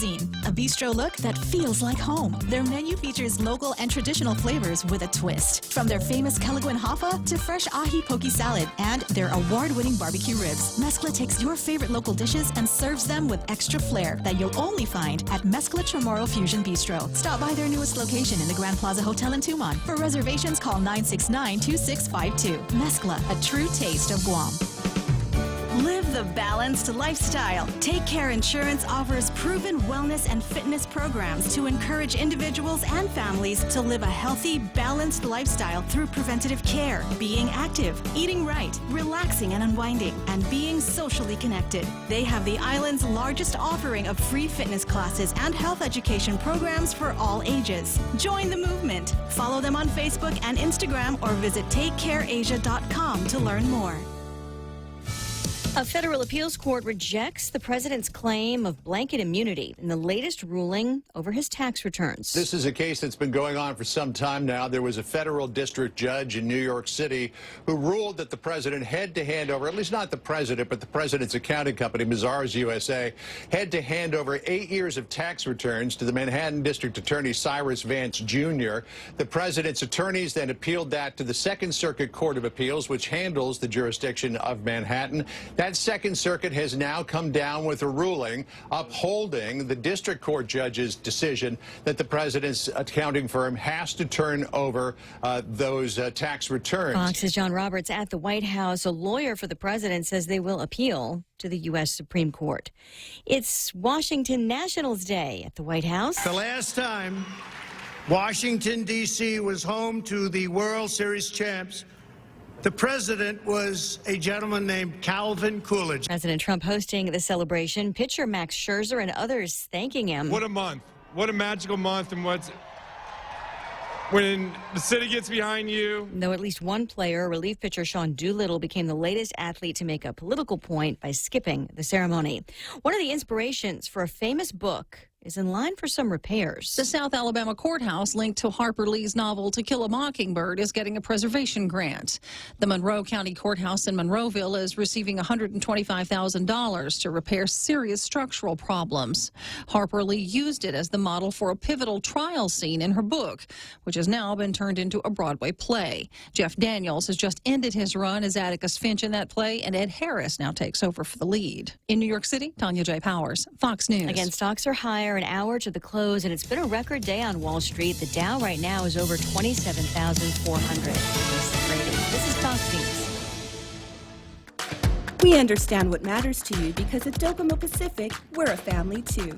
Cuisine, a bistro look that feels like home. Their menu features local and traditional flavors with a twist. From their famous Calaguan Hapa to fresh ahi poke salad and their award-winning barbecue ribs. Mezcla takes your favorite local dishes and serves them with extra flair that you'll only find at Mezcla Chamorro Fusion Bistro. Stop by their newest location in the Grand Plaza Hotel in Tumon. For reservations, call 969-2652. Mezcla, a true taste of Guam. Live the balanced lifestyle. Take Care Insurance offers proven wellness and fitness programs to encourage individuals and families to live a healthy, balanced lifestyle through preventative care, being active, eating right, relaxing and unwinding, and being socially connected. They have the island's largest offering of free fitness classes and health education programs for all ages. Join the movement. Follow them on Facebook and Instagram or visit takecareasia.com to learn more. A federal appeals court rejects the president's claim of blanket immunity in the latest ruling over his tax returns. This is a case that's been going on for some time now. There was a federal district judge in New York City who ruled that the president had to hand over, at least not the president, but the president's accounting company, Mazars USA, had to hand over 8 years of tax returns to the Manhattan District Attorney Cyrus Vance Jr. The president's attorneys then appealed that to the Second Circuit Court of Appeals, which handles the jurisdiction of Manhattan. That Second Circuit has now come down with a ruling upholding the district court judge's decision that the president's accounting firm has to turn over those tax returns. Fox's John Roberts at the White House. A lawyer for the president says they will appeal to the U.S. Supreme Court. It's Washington Nationals Day at the White House. The last time Washington, D.C. was home to the World Series champs, the president was a gentleman named Calvin Coolidge. President Trump hosting the celebration. Pitcher Max Scherzer and others thanking him. What a month. What a magical month. And when the city gets behind you. Though at least one player, relief pitcher Sean Doolittle, became the latest athlete to make a political point by skipping the ceremony. One of the inspirations for a famous book is in line for some repairs. The South Alabama courthouse linked to Harper Lee's novel To Kill a Mockingbird is getting a preservation grant. The Monroe County Courthouse in Monroeville is receiving $125,000 to repair serious structural problems. Harper Lee used it as the model for a pivotal trial scene in her book, which has now been turned into a Broadway play. Jeff Daniels has just ended his run as Atticus Finch in that play, and Ed Harris now takes over for the lead. In New York City, Tanya J. Powers, Fox News. Again, stocks are higher an hour to the close, and it's been a record day on Wall Street. The Dow right now is over 27,400. This is Fox News. We understand what matters to you because at Docomo Pacific, we're a family too.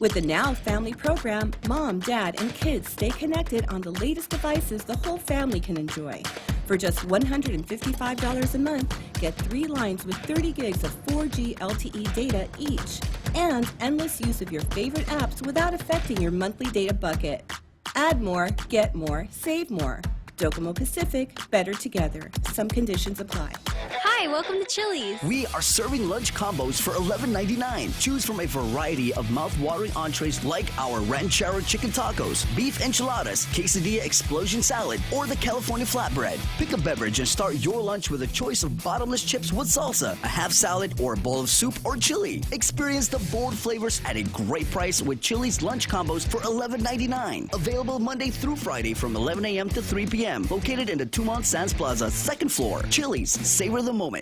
With the Now Family program, mom, dad, and kids stay connected on the latest devices the whole family can enjoy. For just $155 a month, get 3 lines with 30 gigs of 4G LTE data each, and endless use of your favorite apps without affecting your monthly data bucket. Add more, get more, save more. Docomo Pacific, better together. Some conditions apply. Hi, welcome to Chili's. We are serving lunch combos for $11.99. Choose from a variety of mouth-watering entrees like our ranchero chicken tacos, beef enchiladas, quesadilla explosion salad, or the California flatbread. Pick a beverage and start your lunch with a choice of bottomless chips with salsa, a half salad, or a bowl of soup or chili. Experience the bold flavors at a great price with Chili's lunch combos for $11.99. Available Monday through Friday from 11 a.m. to 3 p.m. Located in the Tumon Sands Plaza, 2nd floor. Chili's, savor the moment.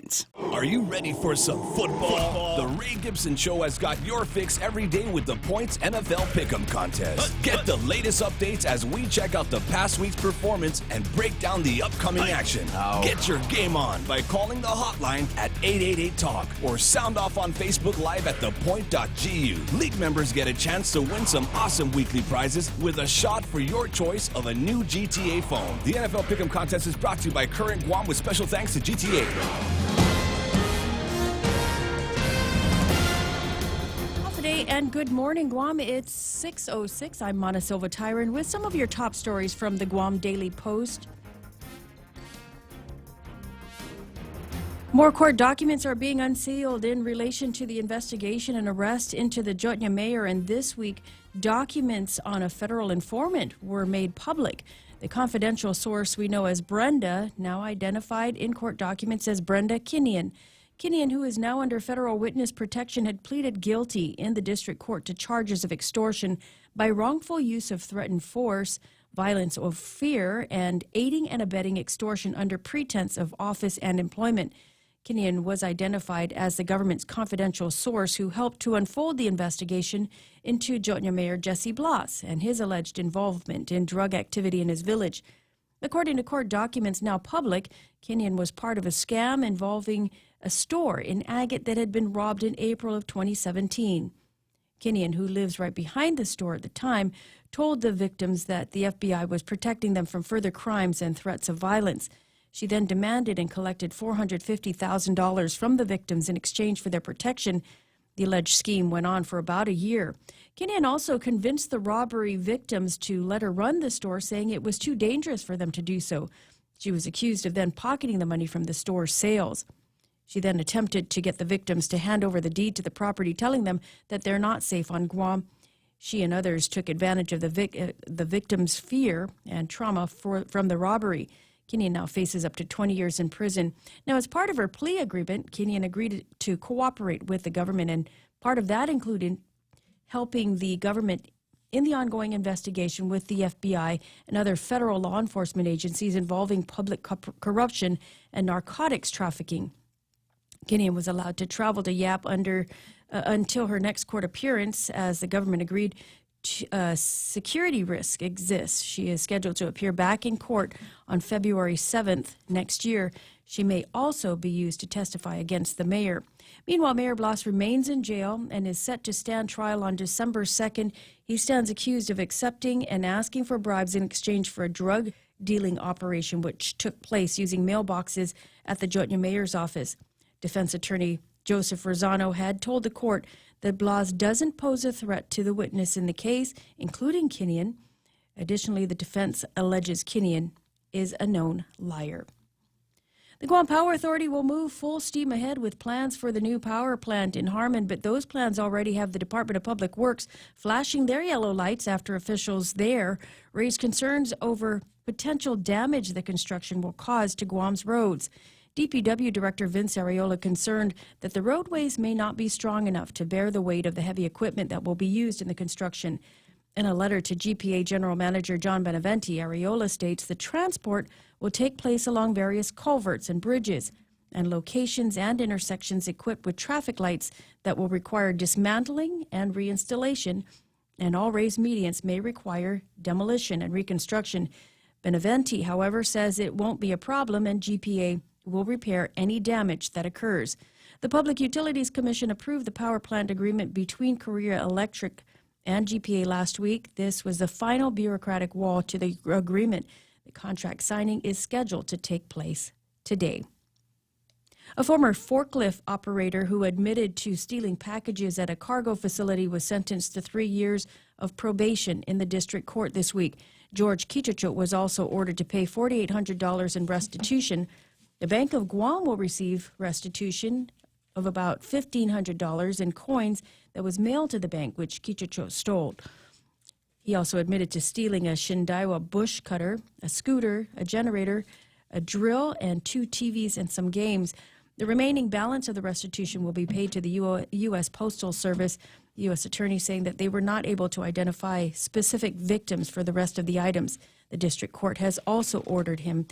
Are you ready for some football? The Ray Gibson Show has got your fix every day with the Points NFL Pick'em contest. Get the latest updates as we check out the past week's performance and break down the upcoming action. Get your game on by calling the hotline at 888-TALK or sound off on Facebook Live at thepoint.gu. League members get a chance to win some awesome weekly prizes with a shot for your choice of a new GTA phone. The NFL Pick'em contest is brought to you by Current Guam with special thanks to GTA. And good morning, Guam. It's 6:06. I'm Mana Silva Tyron with some of your top stories from the Guam Daily Post. More court documents are being unsealed in relation to the investigation and arrest into the Jotnya mayor, and this week, documents on a federal informant were made public. The confidential source we know as Brenda, now identified in court documents as Brenda Kinian. Kinian, who is now under federal witness protection, had pleaded guilty in the district court to charges of extortion by wrongful use of threatened force, violence or fear, and aiding and abetting extortion under pretense of office and employment. Kinian was identified as the government's confidential source who helped to unfold the investigation into Jotnya Mayor Jesse Blas and his alleged involvement in drug activity in his village. According to court documents now public, Kinian was part of a scam involving a store in Agate that had been robbed in April of 2017. Kinian, who lives right behind the store at the time, told the victims that the FBI was protecting them from further crimes and threats of violence. She then demanded and collected $450,000 from the victims in exchange for their protection. The alleged scheme went on for about a year. Kinian also convinced the robbery victims to let her run the store, saying it was too dangerous for them to do so. She was accused of then pocketing the money from the store's sales. She then attempted to get the victims to hand over the deed to the property, telling them that they're not safe on Guam. She and others took advantage of the victims' fear and trauma from the robbery. Kinian now faces up to 20 years in prison. Now, as part of her plea agreement, Kinian agreed to cooperate with the government, and part of that included helping the government in the ongoing investigation with the FBI and other federal law enforcement agencies involving public corruption and narcotics trafficking. Kinian was allowed to travel to Yap until her next court appearance, as the government agreed security risk exists. She is scheduled to appear back in court on February 7th next year. She may also be used to testify against the mayor. Meanwhile, Mayor Blas remains in jail and is set to stand trial on December 2nd. He stands accused of accepting and asking for bribes in exchange for a drug dealing operation which took place using mailboxes at the Jotnya mayor's office. Defense attorney Joseph Rosano had told the court that Blas doesn't pose a threat to the witness in the case, including Kinian. Additionally, the defense alleges Kinian is a known liar. The Guam Power Authority will move full steam ahead with plans for the new power plant in Harmon, but those plans already have the Department of Public Works flashing their yellow lights after officials there raised concerns over potential damage the construction will cause to Guam's roads. DPW Director Vince Areola concerned that the roadways may not be strong enough to bear the weight of the heavy equipment that will be used in the construction. In a letter to GPA General Manager John Beneventi, Areola states the transport will take place along various culverts and bridges and locations and intersections equipped with traffic lights that will require dismantling and reinstallation, and all raised medians may require demolition and reconstruction. Beneventi, however, says it won't be a problem and GPA will repair any damage that occurs. The Public Utilities Commission approved the power plant agreement between Korea Electric and GPA last week. This was the final bureaucratic wall to the agreement. The contract signing is scheduled to take place today. A former forklift operator who admitted to stealing packages at a cargo facility was sentenced to 3 years of probation in the district court this week. George Kichachot was also ordered to pay $4,800 in restitution. The Bank of Guam will receive restitution of about $1,500 in coins that was mailed to the bank, which Kichachot stole. He also admitted to stealing a Shindaiwa bush cutter, a scooter, a generator, a drill, and 2 TVs and some games. The remaining balance of the restitution will be paid to the U.S. Postal Service. The U.S. attorney saying that they were not able to identify specific victims for the rest of the items. The district court has also ordered him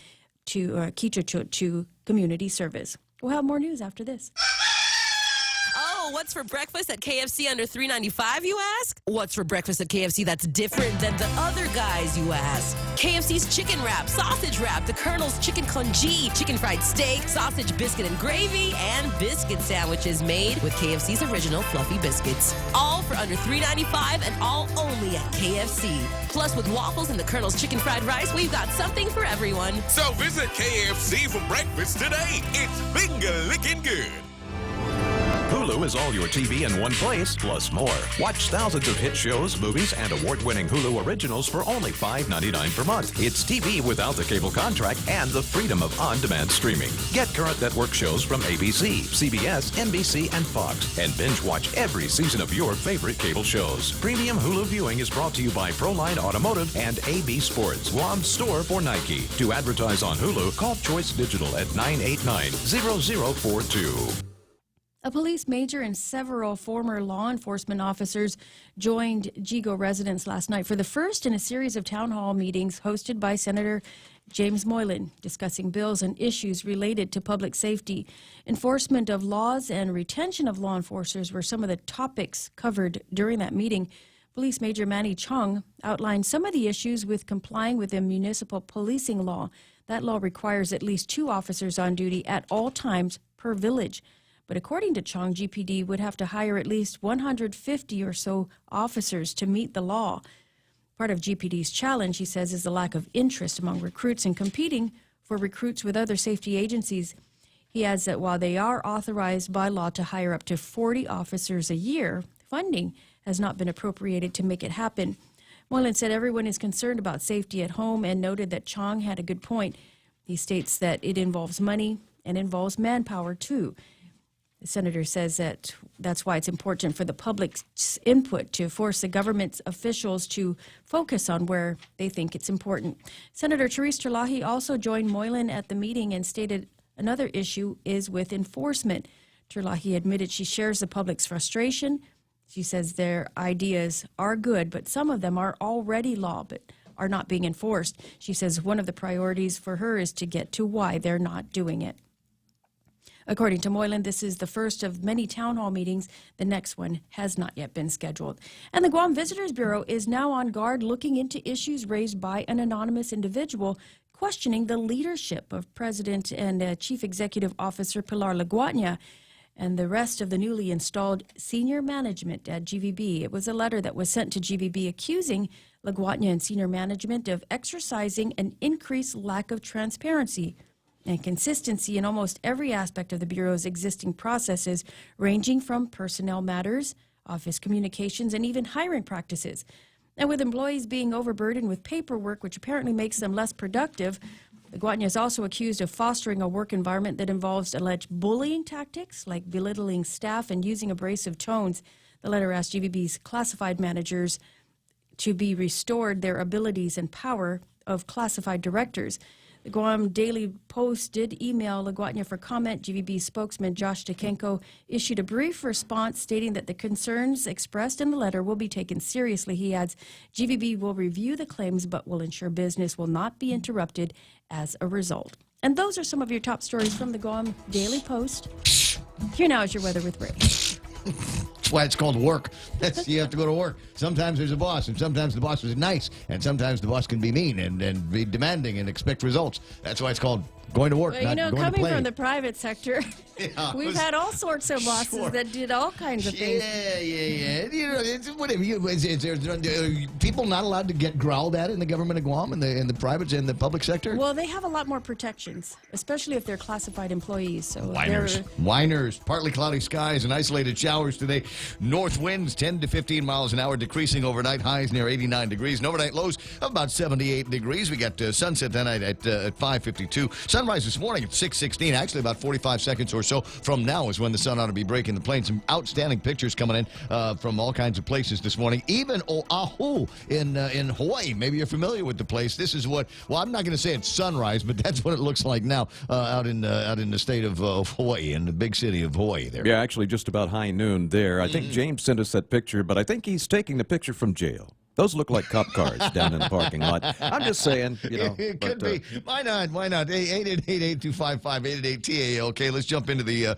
to Kichachot to community service. We'll have more news after this. Oh, what's for breakfast at KFC under $3.95, you ask? What's for breakfast at KFC that's different than the other guys, you ask? KFC's chicken wrap, sausage wrap, the Colonel's chicken congee, chicken fried steak, sausage biscuit and gravy, and biscuit sandwiches made with KFC's original fluffy biscuits. All for under $3.95 and all only at KFC. Plus, with waffles and the Colonel's chicken fried rice, we've got something for everyone. So visit KFC for breakfast today. It's finger-licking good. Hulu is all your TV in one place, plus more. Watch thousands of hit shows, movies, and award-winning Hulu originals for only $5.99 per month. It's TV without the cable contract and the freedom of on-demand streaming. Get current network shows from ABC, CBS, NBC, and Fox, and binge-watch every season of your favorite cable shows. Premium Hulu viewing is brought to you by Proline Automotive and AB Sports, Guam's store for Nike. To advertise on Hulu, call Choice Digital at 989-0042. A police major and several former law enforcement officers joined Jigo residents last night for the first in a series of town hall meetings hosted by Senator James Moylan, discussing bills and issues related to public safety. Enforcement of laws and retention of law enforcers were some of the topics covered during that meeting. Police Major Manny Chung outlined some of the issues with complying with the municipal policing law. That law requires at least 2 officers on duty at all times per village. But according to Chong, GPD would have to hire at least 150 or so officers to meet the law. Part of GPD's challenge, he says, is the lack of interest among recruits in competing for recruits with other safety agencies. He adds that while they are authorized by law to hire up to 40 officers a year, funding has not been appropriated to make it happen. Moylan said everyone is concerned about safety at home and noted that Chong had a good point. He states that it involves money and involves manpower, too. The senator says that that's why it's important for the public's input to force the government's officials to focus on where they think it's important. Senator Therese Terlahi also joined Moylan at the meeting and stated another issue is with enforcement. Terlahi admitted she shares the public's frustration. She says their ideas are good, but some of them are already law, but are not being enforced. She says one of the priorities for her is to get to why they're not doing it. According to Moylan, this is the first of many town hall meetings. The next one has not yet been scheduled. And the Guam Visitors Bureau is now on guard looking into issues raised by an anonymous individual questioning the leadership of President and Chief Executive Officer Pilar Laguatna and the rest of the newly installed senior management at GVB. It was a letter that was sent to GVB accusing Laguatna and senior management of exercising an increased lack of transparency and consistency in almost every aspect of the Bureau's existing processes, ranging from personnel matters, office communications, and even hiring practices. And with employees being overburdened with paperwork, which apparently makes them less productive, Laguatna is also accused of fostering a work environment that involves alleged bullying tactics, like belittling staff and using abrasive tones. The letter asked GVB's classified managers to be restored their abilities and power of classified directors. The Guam Daily Post did email Laguatna for comment. GVB spokesman Josh Dekenko issued a brief response stating that the concerns expressed in the letter will be taken seriously. He adds, GVB will review the claims but will ensure business will not be interrupted as a result. And those are some of your top stories from the Guam Daily Post. Here now is your weather with Ray. That's why it's called work. You have to go to work. Sometimes there's a boss, and sometimes the boss is nice, and sometimes the boss can be mean and be demanding and expect results. That's why it's called going to work, Well, not going to coming play. from the private sector, we've had all sorts of bosses that did all kinds of things. Yeah. You know, whatever. Is there people not allowed to get growled at in the government of Guam, in the private and the public sector? Well, they have a lot more protections, especially if they're classified employees. So Whiners. Partly cloudy skies and isolated showers today. North winds 10 to 15 miles an hour, decreasing overnight. Highs near 89 degrees. And overnight lows of about 78 degrees. We got sunset tonight at 5:52. Sunrise this morning at 6:16. Actually, about 45 seconds or so from now is when the sun ought to be breaking the plane. Some outstanding pictures coming in from all kinds of places this morning. Even Oahu in Hawaii. Maybe you're familiar with the place. This is what. Well, I'm not going to say it's sunrise, but that's what it looks like now out in the state of Hawaii, in the big city of Hawaii. There. Yeah, actually, just about high noon there. I think James sent us that picture, but I think he's taking the picture from jail. Those look like cop cars down in the parking lot. I'm just saying, you know. It could be. Why not? Hey, 888-825-588-TAL. Okay, let's jump into the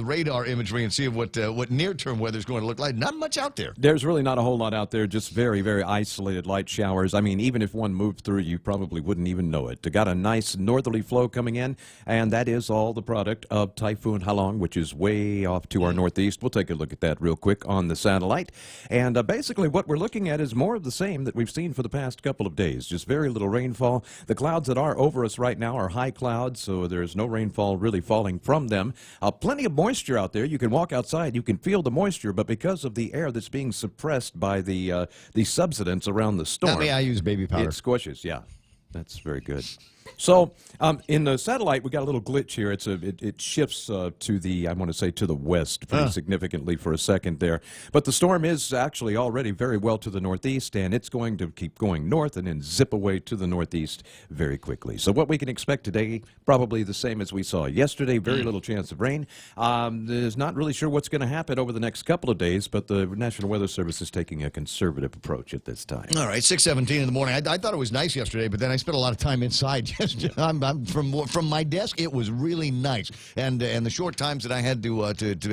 radar imagery and see what near-term weather is going to look like. Not much out there. There's really not a whole lot out there, just very, very isolated light showers. I mean, even if one moved through, you probably wouldn't even know it. They got a nice northerly flow coming in, and that is all the product of Typhoon Halong, which is way off to our northeast. We'll take a look at that real quick on the satellite. And basically what we're looking at is more of the same that we've seen for the past couple of days. Just very little rainfall. The clouds that are over us right now are high clouds, so there's no rainfall really falling from them. Plenty of moisture out there. You can walk outside, you can feel the moisture, but because of the air that's being suppressed by the subsidence around the storm, I use baby powder. It squishes, yeah. That's very good. So in the satellite, we got a little glitch here. It shifts to the, I want to say, to the west pretty significantly for a second there. But the storm is actually already very well to the northeast, and it's going to keep going north and then zip away to the northeast very quickly. So what we can expect today, probably the same as we saw yesterday. Very little chance of rain. There's not really sure what's going to happen over the next couple of days, but the National Weather Service is taking a conservative approach at this time. All right, 6:17 in the morning. I thought it was nice yesterday, but then I spent a lot of time inside. I'm from my desk, it was really nice, and the short times that I had to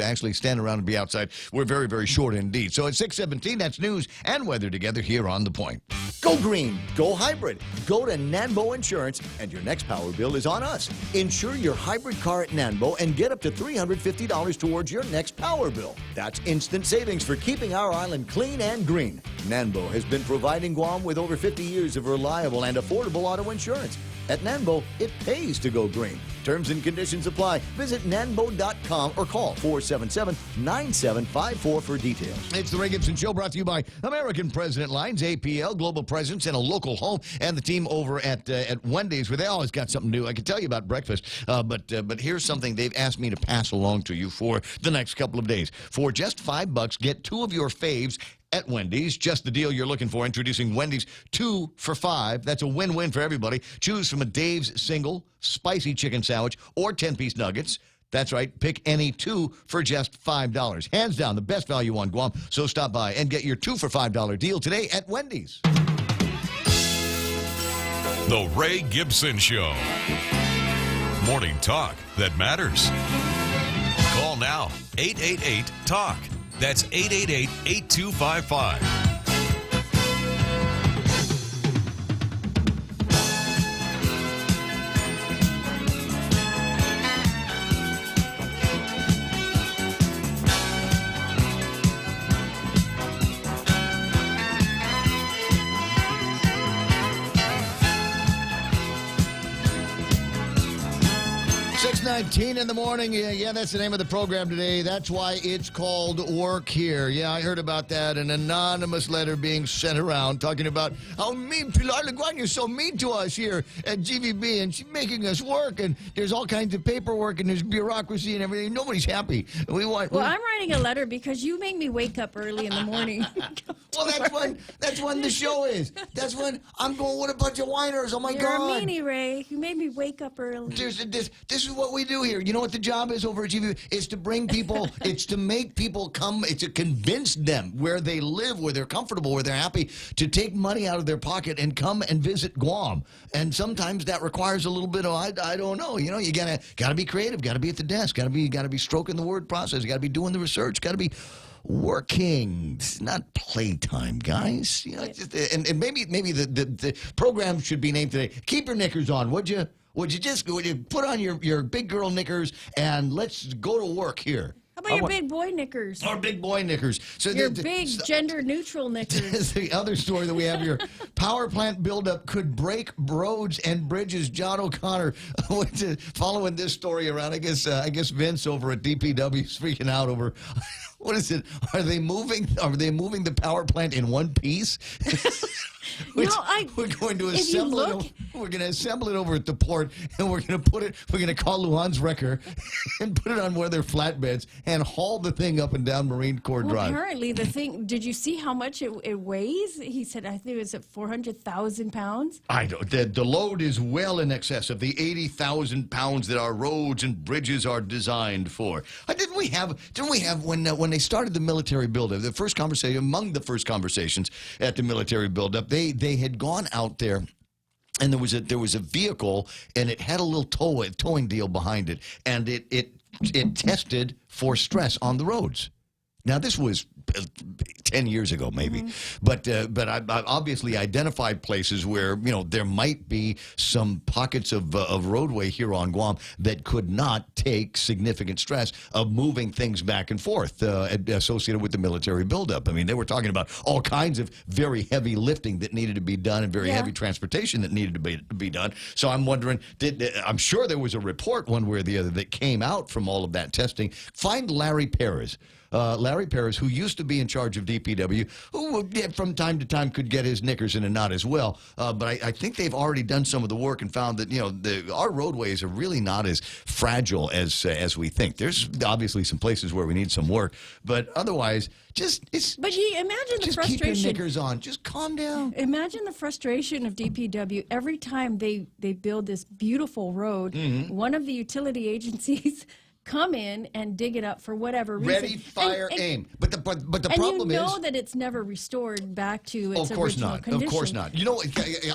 actually stand around and be outside were very, very short indeed. So at 6:17, that's news and weather together here on The Point. Go green, go hybrid, go to Nanbo Insurance, and your next power bill is on us. Insure your hybrid car at Nanbo and get up to $350 towards your next power bill. That's instant savings for keeping our island clean and green. Nanbo has been providing Guam with over 50 years of reliable and affordable auto insurance. At Nanbo, it pays to go green. Terms and conditions apply. Visit nanbo.com or call 477-9754 for details. It's the Ray Gibson Show, brought to you by American President Lines, APL, global presence, and a local home, and the team over at Wendy's, where they always got something new. I can tell you about breakfast, but here's something they've asked me to pass along to you for the next couple of days. For just $5, get two of your faves at Wendy's. Just the deal you're looking for. Introducing Wendy's 2 for $5. That's a win-win for everybody. Choose from a Dave's single, spicy chicken sandwich, or 10-piece nuggets. That's right. Pick any two for just $5. Hands down, the best value on Guam. So stop by and get your 2 for $5 deal today at Wendy's. The Ray Gibson Show. Morning talk that matters. Call now. 888-TALK. That's 888-8255. 6:19 in the morning. Yeah, that's the name of the program today. That's why it's called Work Here. Yeah, I heard about that. An anonymous letter being sent around talking about how mean Pilar Laguardia is so mean to us here at GVB, and she's making us work, and there's all kinds of paperwork, and there's bureaucracy and everything. Nobody's happy. I'm writing a letter because you make me wake up early in the morning. Well, that's when the show is. That's when I'm going with a bunch of whiners. Oh, my You're God. You're a meanie, Ray. You made me wake up early. This is what we do here. You know what the job is over at GVB? It's to bring people, it's to make people come, it's to convince them where they live, where they're comfortable, where they're happy, to take money out of their pocket and come and visit Guam. And sometimes that requires a little bit of, I don't know, you know, you gotta be creative, gotta be at the desk, gotta be stroking the word process, you gotta be doing the research, gotta be working. It's not playtime, guys. You know, and maybe the program should be named today. Keep your knickers on, would you? Would you put on your big girl knickers and let's go to work here? How about your big boy knickers? Our big boy knickers. So your big gender-neutral knickers. The other story that we have here. Power plant buildup could break roads and bridges. John O'Connor following this story around. I guess Vince over at DPW is freaking out over... What is it? Are they moving the power plant in one piece? We're going to assemble it. We're going to assemble it over at the port, and we're going to call Luan's Wrecker and put it on one of their flatbeds and haul the thing up and down Marine Corps Drive. Apparently, the thing. Did you see how much it weighs? He said, I think it was at 400,000 pounds. I don't. The load is well in excess of the 80,000 pounds that our roads and bridges are designed for. Didn't we have when they started the military buildup, among the first conversations at the military buildup, they had gone out there, and there was a vehicle, and it had a little towing deal behind it, and it tested for stress on the roads. Now, this was 10 years ago, maybe, but I obviously identified places where there might be some pockets of roadway here on Guam that could not take significant stress of moving things back and forth associated with the military buildup. I mean, they were talking about all kinds of very heavy lifting that needed to be done and very heavy transportation that needed to be done. So I'm wondering, I'm sure there was a report one way or the other that came out from all of that testing. Find Larry Perez. Larry Perez, who used to be in charge of DPW, who from time to time could get his knickers in a knot as well. But I think they've already done some of the work and found that, our roadways are really not as fragile as we think. There's obviously some places where we need some work, but otherwise, But you imagine the just frustration. keep your knickers on. Just calm down. Imagine the frustration of DPW every time they build this beautiful road. Mm-hmm. One of the utility agencies come in and dig it up for whatever reason. Ready, fire, aim. But the problem and you know is, that it's never restored back to its of course original not. condition. Of course not. You know,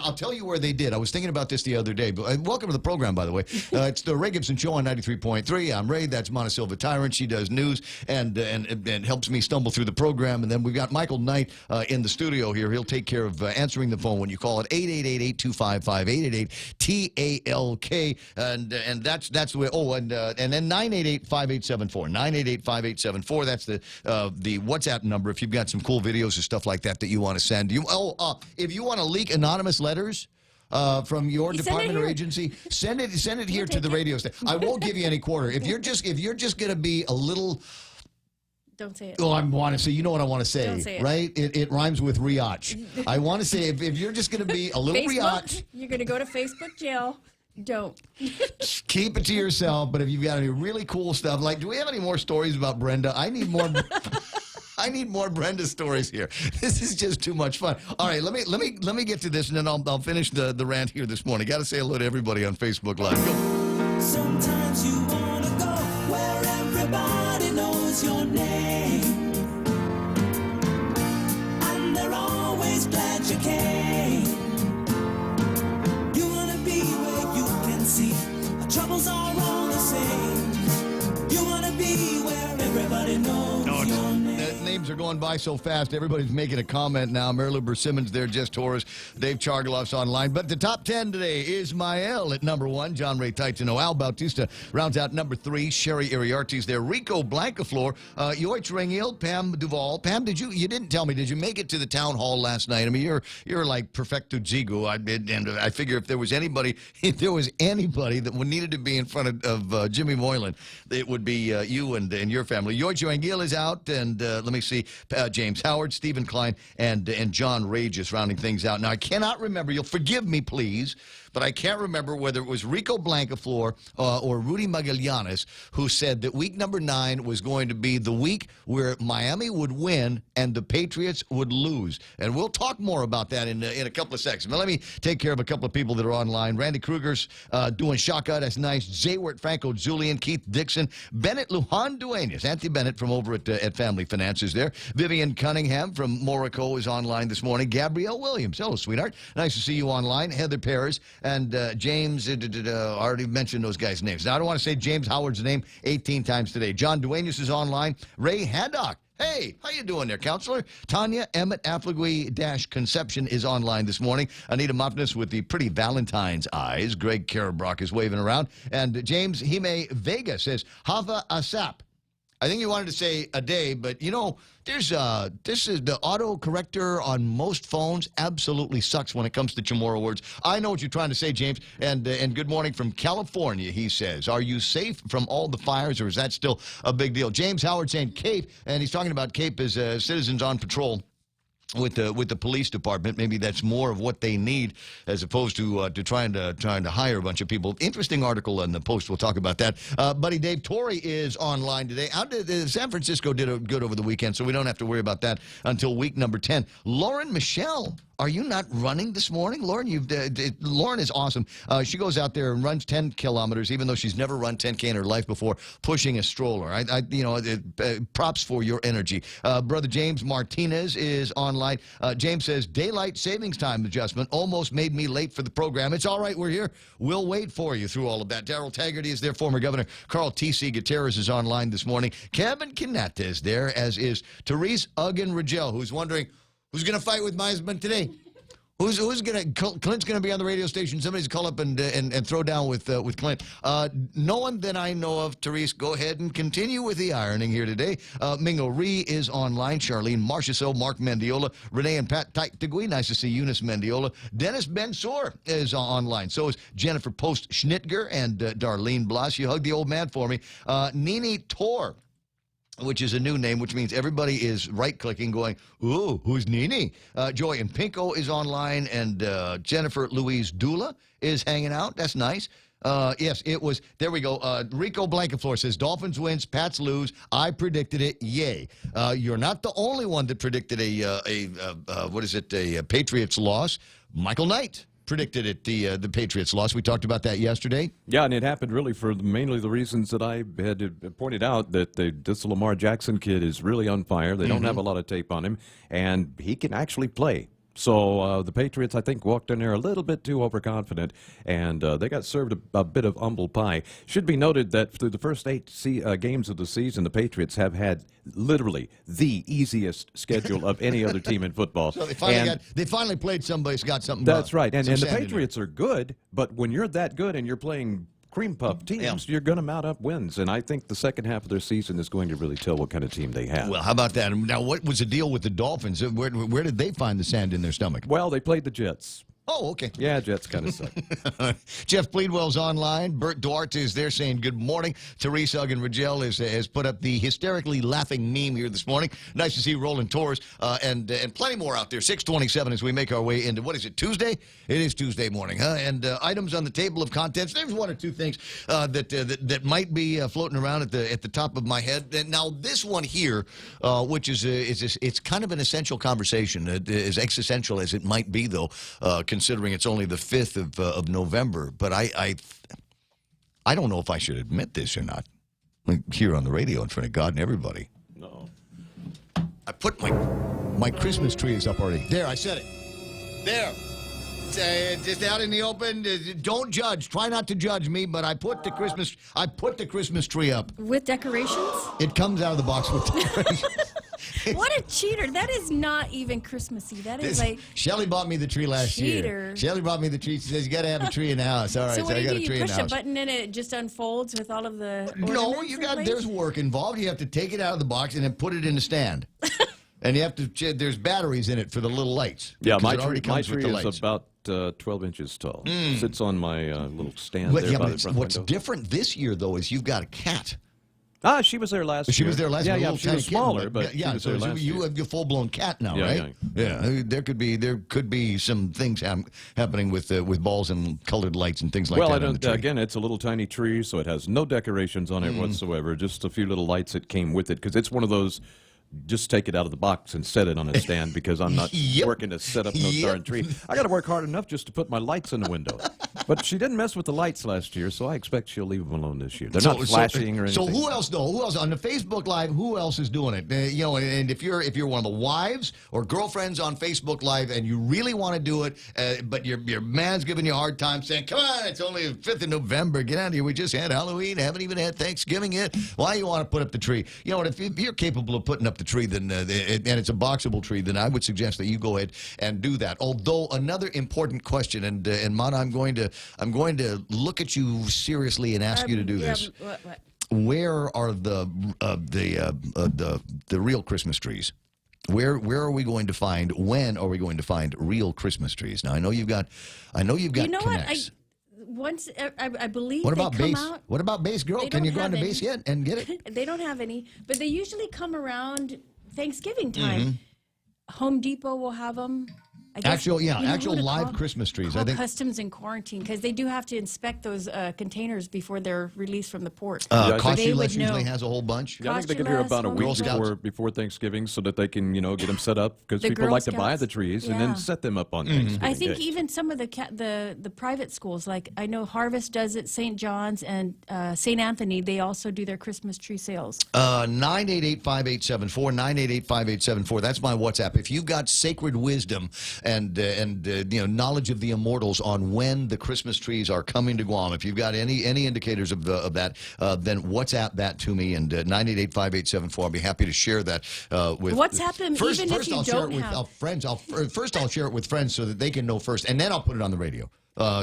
I'll tell you where they did. I was thinking about this the other day. But welcome to the program, by the way. It's the Ray Gibson Show on 93.3. I'm Ray. That's Montesilva Tyrant. She does news and helps me stumble through the program. And then we've got Michael Knight in the studio here. He'll take care of answering the phone when you call it 888-825-5888-TALK. And that's the way. Oh, and then 988-5874. 988-5874. That's the WhatsApp number if you've got some cool videos or stuff like that you want to send. If you want to leak anonymous letters from your department or agency, send it here to the radio station. I won't give you any quarter. If you're just going to be a little. Don't say it. Oh, I want to say. You know what I want to say, Don't say it. right? It rhymes with riach. I want to say if you're just going to be a little riach. You're going to go to Facebook jail. Don't. Keep it to yourself, but if you've got any really cool stuff, like, do we have any more stories about Brenda? I need more. I need more Brenda stories here. This is just too much fun. All right, let me get to this, and then I'll finish the rant here this morning. Got to say hello to everybody on Facebook Live. Go. Sometimes you want to go where everybody knows your name, and they're always glad you came. You want to be where you can see our troubles are all the same. You want to be where everybody knows your name. Names are going by so fast. Everybody's making a comment now. Mary Lou Simmons there, Jess Torres, Dave Chargaloff's online. But the top 10 today is Mael at number 1. John Ray Titano. Al Bautista rounds out number 3. Sherry Iriartes there. Rico Blancaflor. Yoich Rangil. Pam Duval. Pam, you didn't tell me, did you make it to the town hall last night? I mean, you're like perfecto zigo. And I figure if there was anybody that needed to be in front of Jimmy Moylan, it would be you and your family. Yoich Rangil is out, and let me see, James Howard, Stephen Klein, and John Regis rounding things out. Now, I cannot remember. You'll forgive me, please, but I can't remember whether it was Rico Blancaflor or Rudy Magallanes who said that week number 9 was going to be the week where Miami would win and the Patriots would lose. And we'll talk more about that in a couple of seconds. But let me take care of a couple of people that are online. Randy Kruger's doing Shaka. That's nice. Zaywert Franco, Julian, Keith Dixon, Bennett Lujan Duenas, Auntie Bennett from over at Family Finances there. Vivian Cunningham from Morico is online this morning. Gabrielle Williams. Hello, sweetheart. Nice to see you online. Heather Perez. And James, already mentioned those guys' names. Now, I don't want to say James Howard's name 18 times today. John Duenas is online. Ray Haddock. Hey, how you doing there, counselor? Tanya Emmett Affligui-Conception is online this morning. Anita Mopness with the pretty Valentine's eyes. Greg Karabrock is waving around. And James Hime Vega says, Hava Asap. I think you wanted to say a day, but this is the autocorrector on most phones absolutely sucks when it comes to Chamorro words. I know what you're trying to say, James. And good morning from California, he says. Are you safe from all the fires, or is that still a big deal? James Howard saying Cape, and he's talking about Cape as citizens on patrol with the police department. Maybe that's more of what they need as opposed to trying to hire a bunch of people. Interesting article in the Post. We'll talk about that. Buddy Dave Torrey is online today. San Francisco did good over the weekend, so we don't have to worry about that until week number 10. Lauren Michelle, are you not running this morning? Lauren, Lauren is awesome. She goes out there and runs 10 kilometers, even though she's never run 10K in her life before, pushing a stroller. Props for your energy. Brother James Martinez is online. James says, daylight savings time adjustment almost made me late for the program. It's all right, we're here. We'll wait for you through all of that. Darrell Taggarty is there. Former Governor Carl T.C. Gutierrez is online this morning. Kevin Kinette is there, as is Therese Uggen-Ragel, who's wondering, who's going to fight with my husband today? Who's gonna? Clint's gonna be on the radio station. Somebody's call up and throw down with Clint. No one that I know of. Therese, go ahead and continue with the ironing here today. Mingo Ree is online. Charlene Marchessault, Mark Mendiola, Renee and Pat Tigui. Nice to see Eunice Mendiola. Dennis Bensour is online. So is Jennifer Post Schnitger and Darlene Blas. You hug the old man for me. Nini Tor which is a new name, which means everybody is right-clicking, going, ooh, who's Nene? Joy and Pinko is online, and Jennifer Louise Dula is hanging out. That's nice. Yes, it was. There we go. Rico Blankenflor says, Dolphins wins, Pats lose. I predicted it. Yay. You're not the only one that predicted a Patriots loss. Michael Knight predicted it, the Patriots loss. We talked about that yesterday. Yeah, and it happened really for mainly the reasons that I had pointed out, that this Lamar Jackson kid is really on fire. They don't have a lot of tape on him, and he can actually play. So the Patriots, I think, walked in there a little bit too overconfident, and they got served a bit of humble pie. Should be noted that through the first 8 games of the season, the Patriots have had literally the easiest schedule of any other team in football. So they finally played somebody's got something. That's right, and the Patriots are good, but when you're that good and you're playing cream puff teams, you're going to mount up wins. And I think the second half of their season is going to really tell what kind of team they have. Well, how about that? Now, what was the deal with the Dolphins? Where did they find the sand in their stomach? Well, they played the Jets. Oh, okay. Yeah, Jets kind of suck. Jeff Pleadwell's online. Bert Duarte is there saying good morning. Therese Uggan-Rigel has put up the hysterically laughing meme here this morning. Nice to see Roland Torres and plenty more out there. 6:27 as we make our way into, what is it, Tuesday? It is Tuesday morning, huh? And items on the table of contents. There's one or two things that might be floating around at the top of my head. And now this one here, which is it's kind of an essential conversation, as existential as it might be, though, considering it's only the 5th of November. But I don't know if I should admit this or not. Here on the radio in front of God and everybody. No. I put my Christmas tree is up already. There, I said it. There. Just out in the open. Don't judge. Try not to judge me, but I put the Christmas tree up. With decorations? It comes out of the box with decorations. What a cheater. That is not even Christmassy. That is like... Shelly bought me the tree last year. Shelly bought me the tree. She says, you got to have a tree in the house. All right, so what do I got a tree in the house. You push a button and it just unfolds with all of the No, there's work involved. You have to take it out of the box and then put it in the stand. And you have to, there's batteries in it for the little lights. Yeah, my tree is about 12 inches tall. Sits on my little stand there by the front what's window. different this year, though, is you've got a cat. Ah, she was there last year. She was there last year. Yeah, she was smaller, but yeah. So you have your full-blown cat now, right? Yeah. There could be some things happening with balls and colored lights and things like that. Well, again, it's a little tiny tree, so it has no decorations on it whatsoever. Just a few little lights that came with it, because it's one of those. Just take it out of the box and set it on a stand, because I'm not working to set up no darn tree. I got to work hard enough just to put my lights in the window. But she didn't mess with the lights last year, so I expect she'll leave them alone this year. They're not flashing or anything. So who else, though? Who else on the Facebook Live? Who else is doing it? And if you're one of the wives or girlfriends on Facebook Live and you really want to do it, but your man's giving you a hard time, saying, "Come on, it's only the 5th of November. Get out of here. We just had Halloween. Haven't even had Thanksgiving yet. Why you want to put up the tree?" You know what? If you're capable of putting up the tree, then and it's a boxable tree, then I would suggest that you go ahead and do that. Although another important question, and Mana, I'm going to look at you seriously and ask you to do this. What? Where are the real Christmas trees? Where are we going to find? When are we going to find real Christmas trees? Now I know you've got. You know connects. Once I believe. What about they come base? out, what about base, girl? Can you go on to base yet and get it? They don't have any, but they usually come around Thanksgiving time. Home Depot will have them. I guess, actual live Christmas trees. I think customs and quarantine, because they do have to inspect those containers before they're released from the port. Costumeless usually has a whole bunch. Yeah, I think they get here about a week before Thanksgiving, so that they can get them set up, because people like to buy the trees and then set them up on Thanksgiving. I think even some of the private schools, like I know Harvest does it, St. John's and St. Anthony, they also do their Christmas tree sales. 988-5874, 988-5874. That's my WhatsApp. If you've got sacred wisdom and knowledge of the immortals on when the Christmas trees are coming to Guam, if you've got any indicators of that, then WhatsApp that to me, and 988-5874. I'll be happy to share that with. WhatsApp them even if you don't have friends. First I'll share it with friends so that they can know first, and then I'll put it on the radio.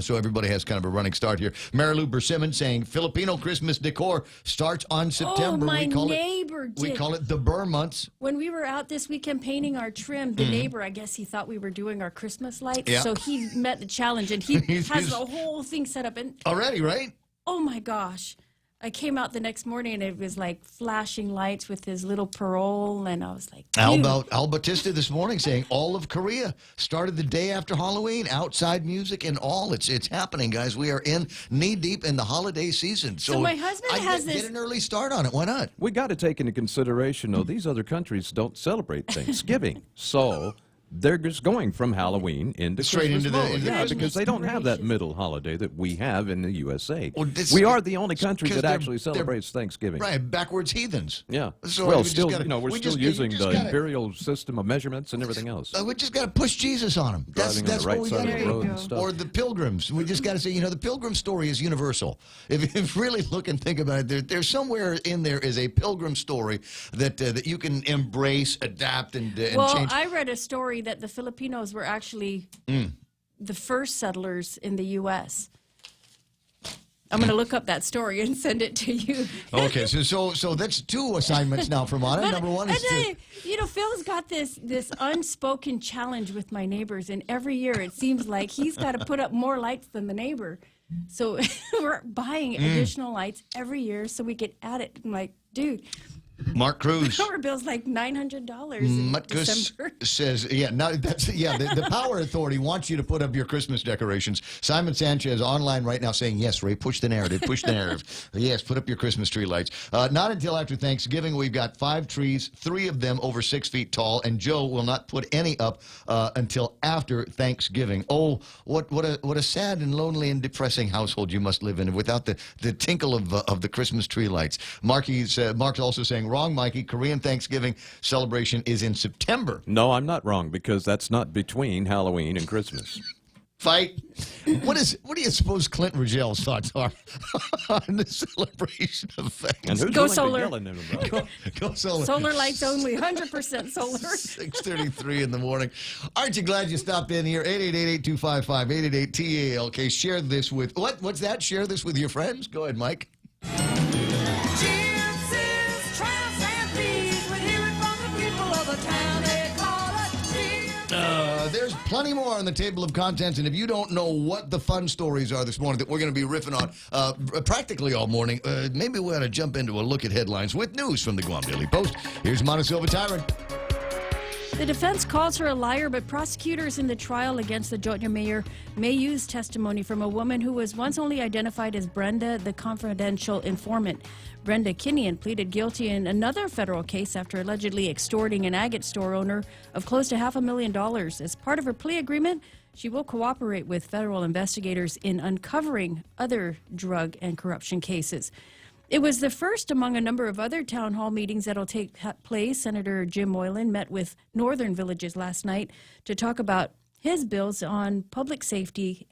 So everybody has kind of a running start here. Marilu Bersimmon saying Filipino Christmas decor starts on September. Oh, my neighbor did. We call it the Burr months. When we were out this weekend painting our trim, the neighbor, I guess he thought we were doing our Christmas lights. So he met the challenge, and he has the whole thing set up. And already, right? Oh, my gosh. I came out the next morning and it was like flashing lights with his little parole, and I was like, Al Batista this morning saying all of Korea started the day after Halloween, outside music and all. It's happening, guys. We are in knee-deep in the holiday season. So my husband has get an early start on it. Why not? We got to take into consideration, though, these other countries don't celebrate Thanksgiving. So they're just going from Halloween into straight Christmas into the mode. Christmas. Because they don't have that middle holiday that we have in the USA. Well, we are the only country that they're- actually celebrates Thanksgiving. Right, backwards heathens. Yeah. So well, we still, just gotta- we're we still just- using you just the gotta- imperial system of measurements and everything else. We just got to push Jesus on them. Driving on the right what we side got of to the road do. and stuff. Or the pilgrims. We just got to say, the pilgrim story is universal. If you really look and think about it, there's somewhere in there is a pilgrim story that you can embrace, adapt, and change. I read a story that the Filipinos were actually the first settlers in the U.S. I'm going to look up that story and send it to you. Okay, so that's two assignments now from Anna. Number one is Phil's got this unspoken challenge with my neighbors, and every year it seems like he's got to put up more lights than the neighbor. So we're buying additional lights every year so we can add it. I'm like, dude. Mark Cruz. Our bill's like $900 in December. Says, the Power Authority wants you to put up your Christmas decorations. Simon Sanchez online right now saying, yes, Ray, push the narrative. Yes, put up your Christmas tree lights. Not until after Thanksgiving. We've got 5 trees, 3 of them over 6 feet tall, and Joe will not put any up until after Thanksgiving. Oh, what a sad and lonely and depressing household you must live in without the tinkle of the Christmas tree lights. Mark's also saying, wrong, Mikey. Korean Thanksgiving celebration is in September. No, I'm not wrong, because that's not between Halloween and Christmas. Fight. What do you suppose Clint Rigel's thoughts are on the celebration of Thanksgiving? And who's Go willing solar. to yell at him about it? Go solar. Solar lights only, 100% solar. 6:33 in the morning. Aren't you glad you stopped in here? 888-825-588-TALK. Share this with what's that? Share this with your friends. Go ahead, Mike. There's plenty more on the table of contents, and if you don't know what the fun stories are this morning that we're going to be riffing on practically all morning, maybe we ought to jump into a look at headlines with news from the Guam Daily Post. Here's Montesilva Tyrant. The defense calls her a liar, but prosecutors in the trial against the Jotnya mayor may use testimony from a woman who was once only identified as Brenda, the confidential informant. Brenda Kinian pleaded guilty in another federal case after allegedly extorting an agate store owner of close to $500,000. As part of her plea agreement, she will cooperate with federal investigators in uncovering other drug and corruption cases. It was the first among a number of other town hall meetings that will take place. Senator Jim Moylan met with northern villages last night to talk about his bills on public safety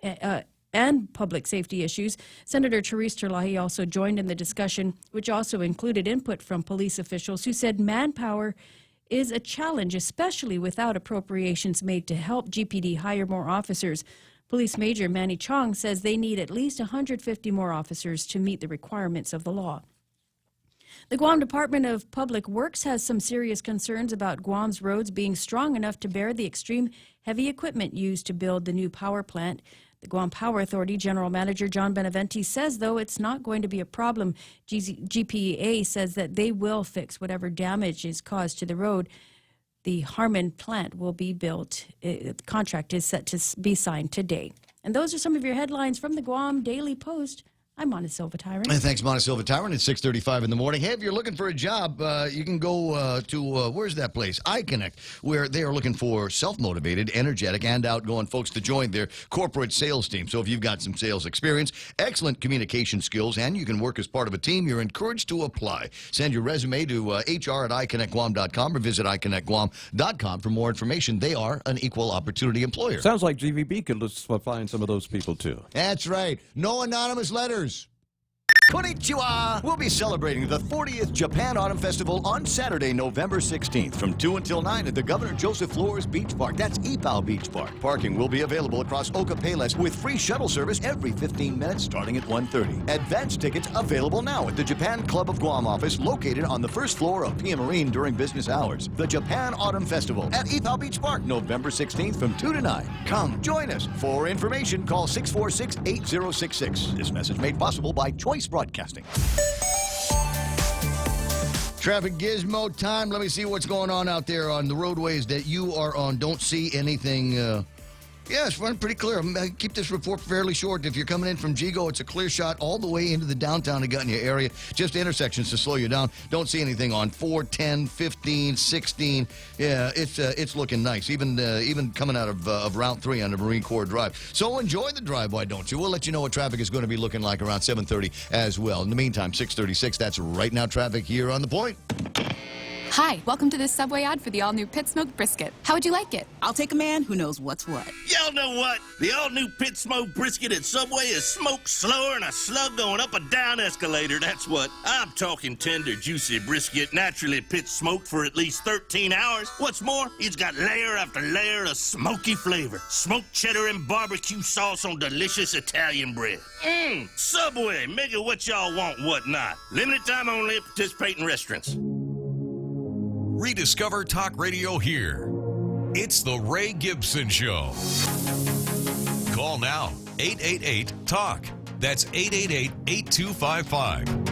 and public safety issues. Senator Therese Terlahi also joined in the discussion, which also included input from police officials who said manpower is a challenge, especially without appropriations made to help GPD hire more officers. Police Major Manny Chong says they need at least 150 more officers to meet the requirements of the law. The Guam Department of Public Works has some serious concerns about Guam's roads being strong enough to bear the extreme heavy equipment used to build the new power plant. The Guam Power Authority General Manager John Benavente says, though, it's not going to be a problem. GPEA says that they will fix whatever damage is caused to the road. The Harmon plant will be built. The contract is set to be signed today. And those are some of your headlines from the Guam Daily Post. I'm Montesilva Tyrant. Thanks, Montesilva Tyrant. It's 6:35 in the morning. Hey, if you're looking for a job, you can go to, where's that place? iConnect, where they are looking for self-motivated, energetic, and outgoing folks to join their corporate sales team. So if you've got some sales experience, excellent communication skills, and you can work as part of a team, you're encouraged to apply. Send your resume to hr@iconnectguam.com or visit iconnectguam.com for more information. They are an equal opportunity employer. Sounds like GVB could find some of those people, too. That's right. No anonymous letters. Konnichiwa! We'll be celebrating the 40th Japan Autumn Festival on Saturday, November 16th from 2 until 9 at the Governor Joseph Flores Beach Park. That's Ipao Beach Park. Parking will be available across Oka Payless with free shuttle service every 15 minutes starting at 1:30. Advance tickets available now at the Japan Club of Guam office located on the first floor of Pia Marine during business hours. The Japan Autumn Festival at Ipao Beach Park, November 16th from 2 to 9. Come, join us. For information, call 646-8066. This message made possible by Choice Broadcasting. Traffic gizmo time. Let me see what's going on out there on the roadways that you are on. Don't see anything. Yeah, it's running pretty clear. Keep this report fairly short. If you're coming in from Gigo, it's a clear shot all the way into the downtown Augusta area. Just intersections to slow you down. Don't see anything on 4, 10, 15, 16. Yeah, it's looking nice. Even coming out of Route 3 on the Marine Corps Drive. So enjoy the drive, why don't you? We'll let you know what traffic is going to be looking like around 7:30 as well. In the meantime, 6:36. That's right now traffic here on The Point. Hi, welcome to this Subway ad for the all-new Pit Smoked Brisket. How would you like it? I'll take a man who knows what's what. Y'all know what? The all-new Pit Smoked Brisket at Subway is smoked slower than a slug going up a down escalator, that's what. I'm talking tender, juicy brisket, naturally pit smoked for at least 13 hours. What's more, it's got layer after layer of smoky flavor. Smoked cheddar and barbecue sauce on delicious Italian bread. Subway, make it what y'all want, what not. Limited time only at participating restaurants. Rediscover talk radio here. It's the Ray Gibson Show. Call now, 888-TALK. That's 888-8255.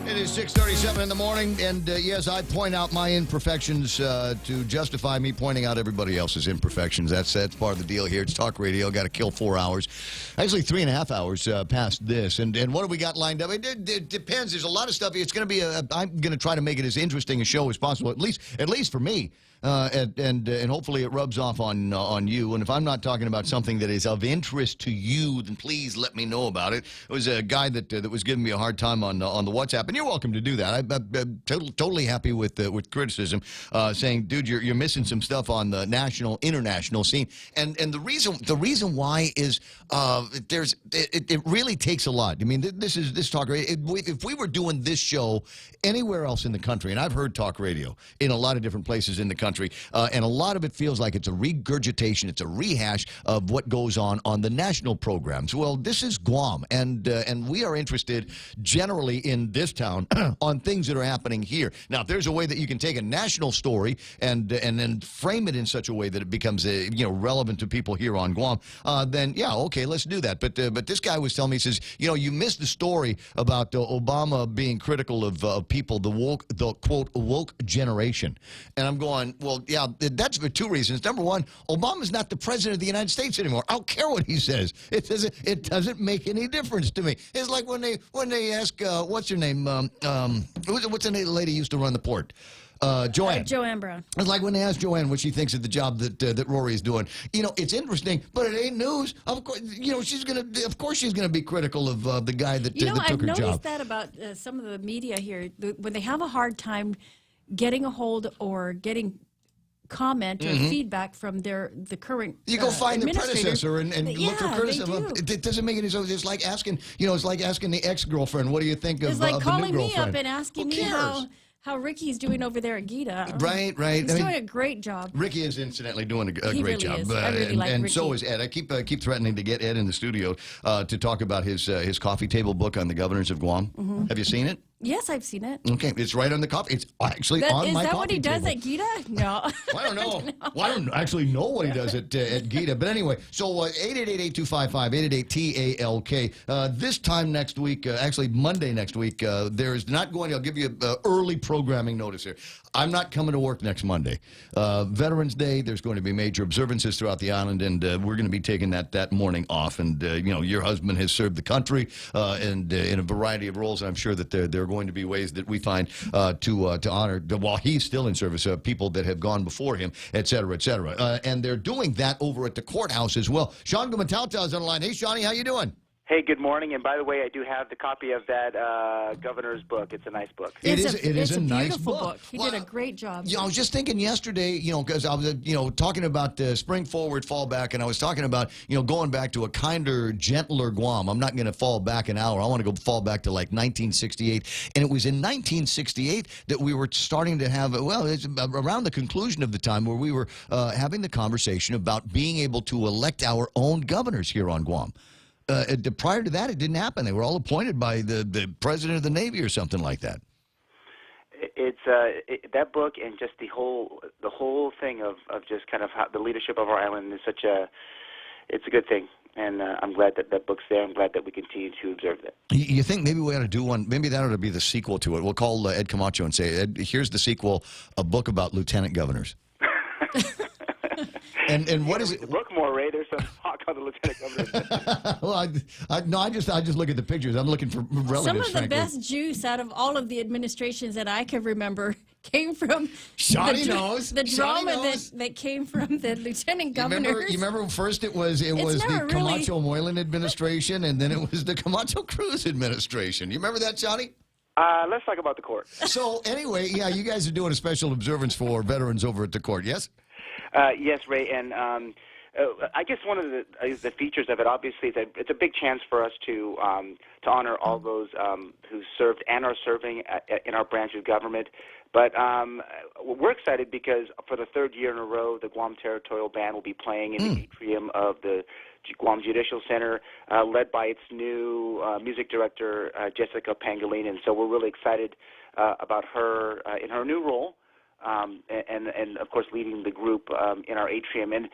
It is 6:37 in the morning, and yes, I point out my imperfections to justify me pointing out everybody else's imperfections. That's part of the deal here. It's talk radio. Got to kill 4 hours. Actually, 3.5 hours past this. And what have we got lined up? It depends. There's a lot of stuff. It's going to be I'm going to try to make it as interesting a show as possible, at least for me. And hopefully it rubs off on you. And if I'm not talking about something that is of interest to you, then please let me know about it. It was a guy that was giving me a hard time on the WhatsApp, and you're welcome to do that. I'm totally happy with criticism, saying, dude, you're missing some stuff on the national, international scene. And the reason why is it really takes a lot. I mean, this talk radio. If we were doing this show anywhere else in the country, and I've heard talk radio in a lot of different places in the country. And a lot of it feels like it's a regurgitation, it's a rehash of what goes on the national programs. Well, this is Guam, and we are interested generally in this town on things that are happening here. Now, if there's a way that you can take a national story and then frame it in such a way that it becomes relevant to people here on Guam, then yeah, okay, let's do that. But this guy was telling me, he says, you missed the story about Obama being critical of people, the quote woke generation, and I'm going, well, yeah, that's for two reasons. Number one, Obama's not the president of the United States anymore. I don't care what he says. It doesn't make any difference to me. It's like when they ask, what's her name? What's the name of the lady who used to run the port? Joanne. Joanne Brown. It's like when they ask Joanne what she thinks of the job that Rory is doing. It's interesting, but it ain't news. Of course, she's gonna be critical of the guy that took her job. I've noticed that about some of the media here. When they have a hard time getting a hold or getting comment or feedback from the current you go find the predecessor and look for criticism. It doesn't make any sense. It's like asking the ex-girlfriend, what do you think of the new girlfriend? It's like calling me up and asking me how Ricky's doing over there at Gita. Right. He's doing a great job. Ricky is incidentally doing a great really job. Is. I really like and Ricky. So is Ed. I keep threatening to get Ed in the studio to talk about his coffee table book on the governors of Guam. Mm-hmm. Have you seen it? Yes, I've seen it. Okay, it's right on the coffee. It's actually on my coffee table. Is that what he does at Gita? No. I don't know. Well, I don't actually know what he does at Gita. But anyway, so 888-8255, 888-TALK. This time next week, actually Monday next week, there is not going to, I'll give you early programming notice here. I'm not coming to work next Monday. Veterans Day, there's going to be major observances throughout the island, and we're going to be taking that morning off. And, your husband has served the country and in a variety of roles. I'm sure that there are going to be ways that we find to honor, while he's still in service, people that have gone before him, et cetera, et cetera. And they're doing that over at the courthouse as well. Sean Gumatauta is on the line. Hey, Shawnee, how you doing? Hey, good morning. And by the way, I do have the copy of that governor's book. It's a nice book. It is a nice beautiful book. He did a great job. I was just thinking yesterday, because I was, talking about spring forward, fall back, and I was talking about, going back to a kinder, gentler Guam. I'm not going to fall back an hour. I want to go fall back to like 1968. And it was in 1968 that we were starting to have, it's around the conclusion of the time where we were having the conversation about being able to elect our own governors here on Guam. Prior to that, it didn't happen. They were all appointed by the president of the Navy or something like that. It's that book and just the whole thing of just kind of how the leadership of our island is it's a good thing. And I'm glad that that book's there. I'm glad that we continue to observe that. You think maybe we ought to do one? Maybe that ought to be the sequel to it. We'll call Ed Camacho and say, Ed, here's the sequel, a book about lieutenant governors. And what is it? Look more, Ray. There's some talk on the lieutenant governor. Well, I just look at the pictures. I'm looking for relatives. Some of the frankly. best juice out of all of the administrations that I can remember came from Shawty knows. the Shawty drama knows. that came from the lieutenant governors. You remember first it was the never really- Camacho Moylan administration, and then it was the Camacho Cruz administration. You remember that, Shawty? Let's talk about the court. So anyway, yeah, you guys are doing a special observance for veterans over at the court, yes? Yes, Ray, and I guess one of the features of it, obviously, is that it's a big chance for us to honor all those who served and are serving in our branch of government. But we're excited because for the third year in a row, the Guam Territorial Band will be playing in the atrium of the Guam Judicial Center, led by its new music director, Jessica Pangolin. And so we're really excited about her in her new role. And of course, leading the group in our atrium. And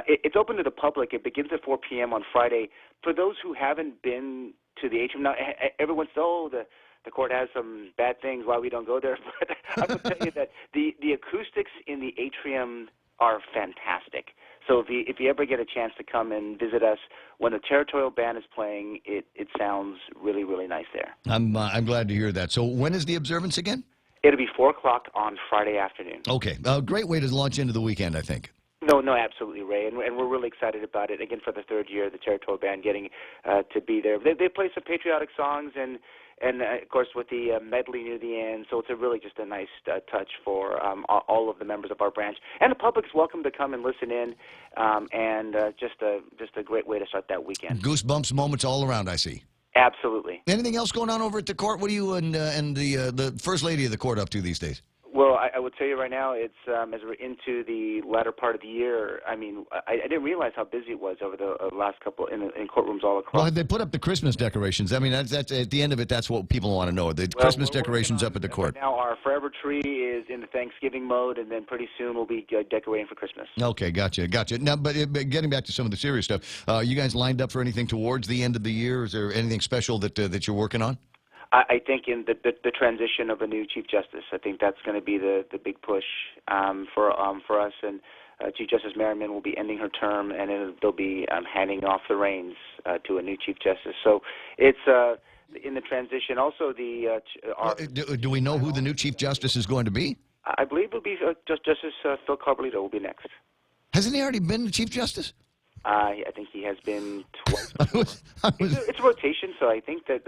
it's open to the public. It begins at 4 p.m. on Friday. For those who haven't been to the atrium, now everyone says, oh, the court has some bad things, why we don't go there. But I will tell you that the acoustics in the atrium are fantastic. So if you ever get a chance to come and visit us, when the Territorial Band is playing, it sounds really, really nice there. I'm glad to hear that. So when is the observance again? It'll be 4 o'clock on Friday afternoon. Okay. A great way to launch into the weekend, I think. No, absolutely, Ray, and we're really excited about it. Again, for the third year, the Territorial Band getting to be there. They play some patriotic songs, and of course with the medley near the end. So it's really just a nice touch for all of the members of our branch, and the public's welcome to come and listen in, and just a great way to start that weekend. Goosebumps moments all around, I see. Absolutely. Anything else going on over at the court? What are you and the First Lady of the court up to these days? Well, I would tell you right now, it's as we're into the latter part of the year. I mean, I didn't realize how busy it was over the last couple in courtrooms all across. Well, they put up the Christmas decorations. I mean, that's at the end of it. That's what people want to know. The Christmas decorations up at the court. Right now, our forever tree is in the Thanksgiving mode, and then pretty soon we'll be decorating for Christmas. Okay, gotcha. Now, but getting back to some of the serious stuff, you guys lined up for anything towards the end of the year? Is there anything special that you're working on? I think in the transition of a new Chief Justice, I think that's going to be the big push for us. And Chief Justice Merriman will be ending her term, and they'll be handing off the reins to a new Chief Justice. So it's in the transition. Also, do we know who the new Chief Justice is going to be? I believe it'll be Justice Phil Carbolito will be next. Hasn't he already been the Chief Justice? I think he has been twice before. It's a rotation, so I think that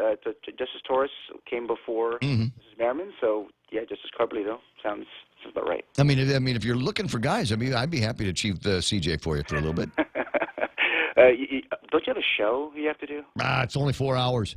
Justice Torres came before Justice Merriman. So yeah, Justice Carbolito sounds about right. I mean, if you're looking for guys, I'd be happy to chief the CJ for you for a little bit. Don't you have a show you have to do? It's only 4 hours.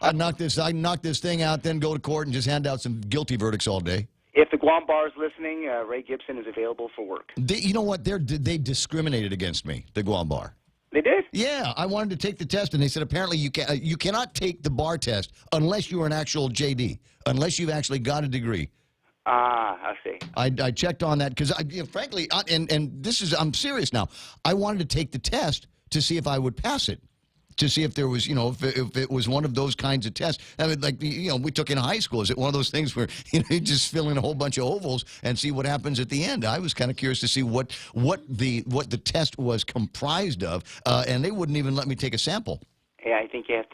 I knock this thing out, then go to court and just hand out some guilty verdicts all day. If the Guam Bar is listening, Ray Gibson is available for work. You know what? They discriminated against me, the Guam Bar. They did? Yeah, I wanted to take the test, and they said apparently you cannot take the bar test unless you're an actual JD, unless you've actually got a degree. I see. I checked on that because, frankly, and this is, I'm serious now. I wanted to take the test to see if I would pass it, to see if there was, if it was one of those kinds of tests. I mean, like, we took in high school. Is it one of those things where you just fill in a whole bunch of ovals and see what happens at the end? I was kind of curious to see what the test was comprised of, and they wouldn't even let me take a sample. Yeah, I think you have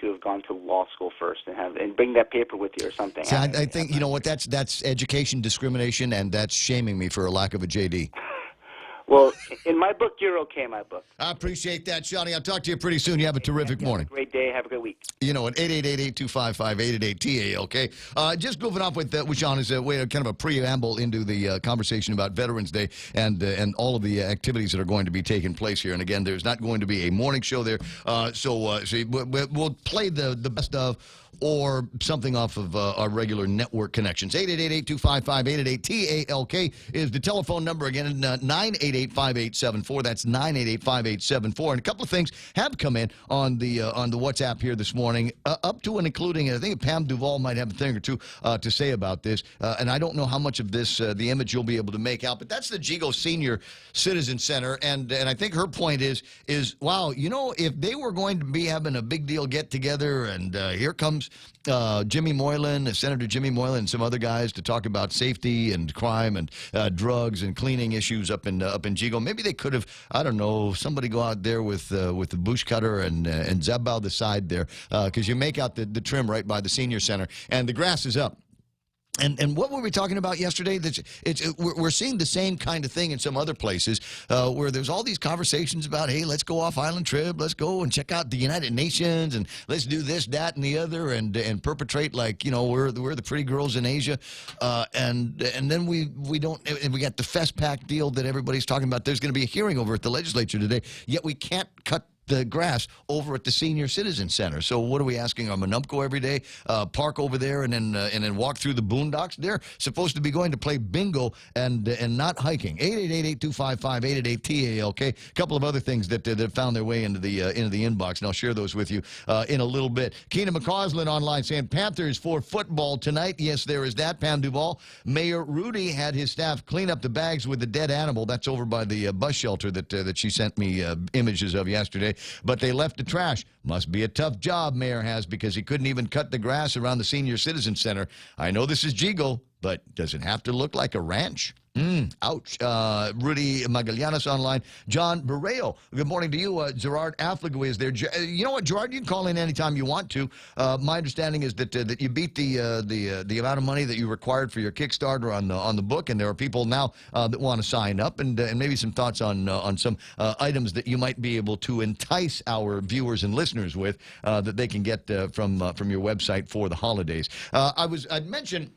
to have gone to law school first and bring that paper with you or something. See, I think you know what, that's education discrimination, and that's shaming me for a lack of a JD. Well, in my book, you're okay, my book. I appreciate that, Johnny. I'll talk to you pretty soon. You have a terrific morning. Have a great day. Have a great week. At 888-825-5888-TAL, okay? Just moving off with Sean is kind of a preamble into the conversation about Veterans Day and all of the activities that are going to be taking place here. And again, there's not going to be a morning show there, so we'll play the best of or something off of our regular network connections. 888-825-5888-TALK is the telephone number again, 988-5874. That's 988-5874. And a couple of things have come in on the WhatsApp here this morning, up to and including, and I think Pam Duvall might have a thing or two to say about this. And I don't know how much of this, the image you'll be able to make out, but that's the Gigo Senior Citizen Center. And I think her point is, wow, you know, if they were going to be having a big deal get together, and here comes Jimmy Moylan, Senator Jimmy Moylan, and some other guys to talk about safety and crime and drugs and cleaning issues up in Gigo. Maybe they could have, I don't know, somebody go out there with the bush cutter and zab out the side there, because you make out the trim right by the senior center, and the grass is up. And what were we talking about yesterday? We're seeing the same kind of thing in some other places where there's all these conversations about, hey, let's go off island trip, let's go and check out the United Nations, and let's do this, that, and the other, and perpetrate like, you know, we're the pretty girls in Asia, and then we don't, and we got the FESPAC deal that everybody's talking about. There's going to be a hearing over at the legislature today, yet we can't cut the grass over at the Senior Citizen Center. So what are we asking our Manupco every day? Park over there and then walk through the boondocks? They're supposed to be going to play bingo and not hiking. 888-825-5888-TALK. A couple of other things that found their way into the inbox, and I'll share those with you in a little bit. Keenan McCausland online saying Panthers for football tonight. Yes, there is that. Pam Duvall. Mayor Rudy had his staff clean up the bags with the dead animal. That's over by the bus shelter that she sent me images of yesterday. But they left the trash. Must be a tough job Mayor has, because he couldn't even cut the grass around the Senior Citizen Center. I know this is Gigo, but does it have to look like a ranch? Ouch. Rudy Magallanes online. John Barreo, good morning to you. Gerard Affligui is there. You know what, Gerard, you can call in anytime you want to. My understanding is that you beat the amount of money that you required for your Kickstarter on the book, and there are people now that want to sign up, and maybe some thoughts on some items that you might be able to entice our viewers and listeners with that they can get from your website for the holidays. I'd mentioned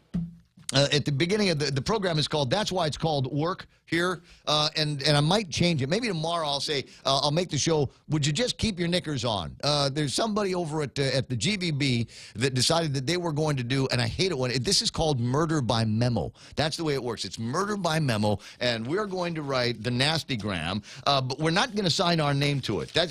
at the beginning of the program is called, that's why it's called Work here, and I might change it. Maybe tomorrow I'll say, I'll make the show, would you just keep your knickers on? There's somebody over at the GVB that decided that they were going to do, and I hate it when, this is called murder by memo. That's the way it works. It's murder by memo, and we're going to write the nastygram, but we're not going to sign our name to it. I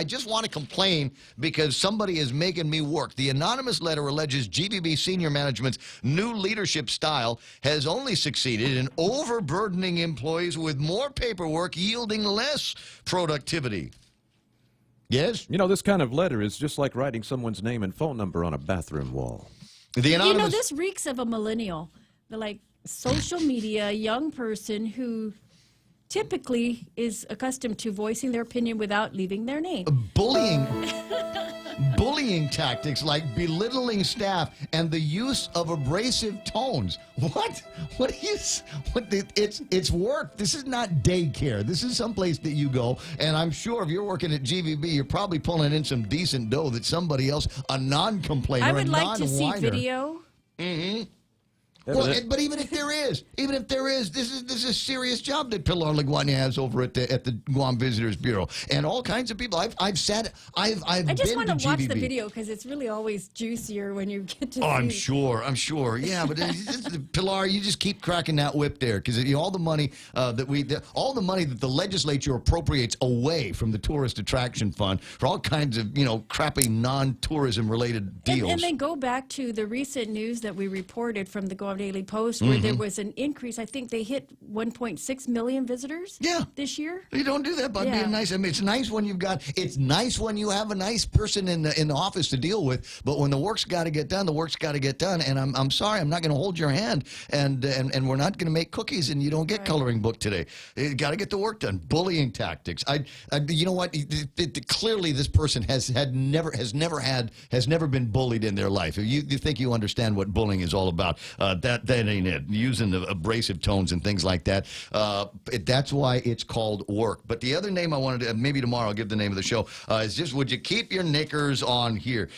just want to complain because somebody is making me work. The anonymous letter alleges GVB senior management's new leadership style has only succeeded in overburdening employees with more paperwork, yielding less productivity. Yes? You know, this kind of letter is just like writing someone's name and phone number on a bathroom wall. You know, this reeks of a millennial. The, like, social media, young person who typically is accustomed to voicing their opinion without leaving their name. Bullying tactics like belittling staff and the use of abrasive tones. What? It's work. This is not daycare. This is someplace that you go, and I'm sure if you're working at GVB, you're probably pulling in some decent dough that somebody else, a non-complainer, I would like to see video. Mm-hmm. Well, but even if there is, this is a serious job that Pilar Laguardia has over at the Guam Visitors Bureau, and all kinds of people. I just want to watch the video because it's really always juicier when you get to. Oh, I'm sure. Yeah, but Pilar, you just keep cracking that whip there, because all the money that the legislature appropriates away from the tourist attraction fund for all kinds of crappy non-tourism related deals. And then go back to the recent news that we reported from the Guam Daily Post, where there was an increase. I think they hit 1.6 million visitors this year. You don't do that by being nice. I mean, it's nice when you have a nice person in the office to deal with, but when the work's got to get done, the work's got to get done. And I'm sorry, I'm not going to hold your hand, and we're not going to make cookies, and you don't get coloring book today. You got to get the work done. Bullying tactics. You know what? Clearly, this person has never been bullied in their life. You think you understand what bullying is all about. that ain't it. Using the abrasive tones and things like that. That's why it's called work. But the other name I wanted to, maybe tomorrow I'll give the name of the show, is just, would you keep your knickers on here?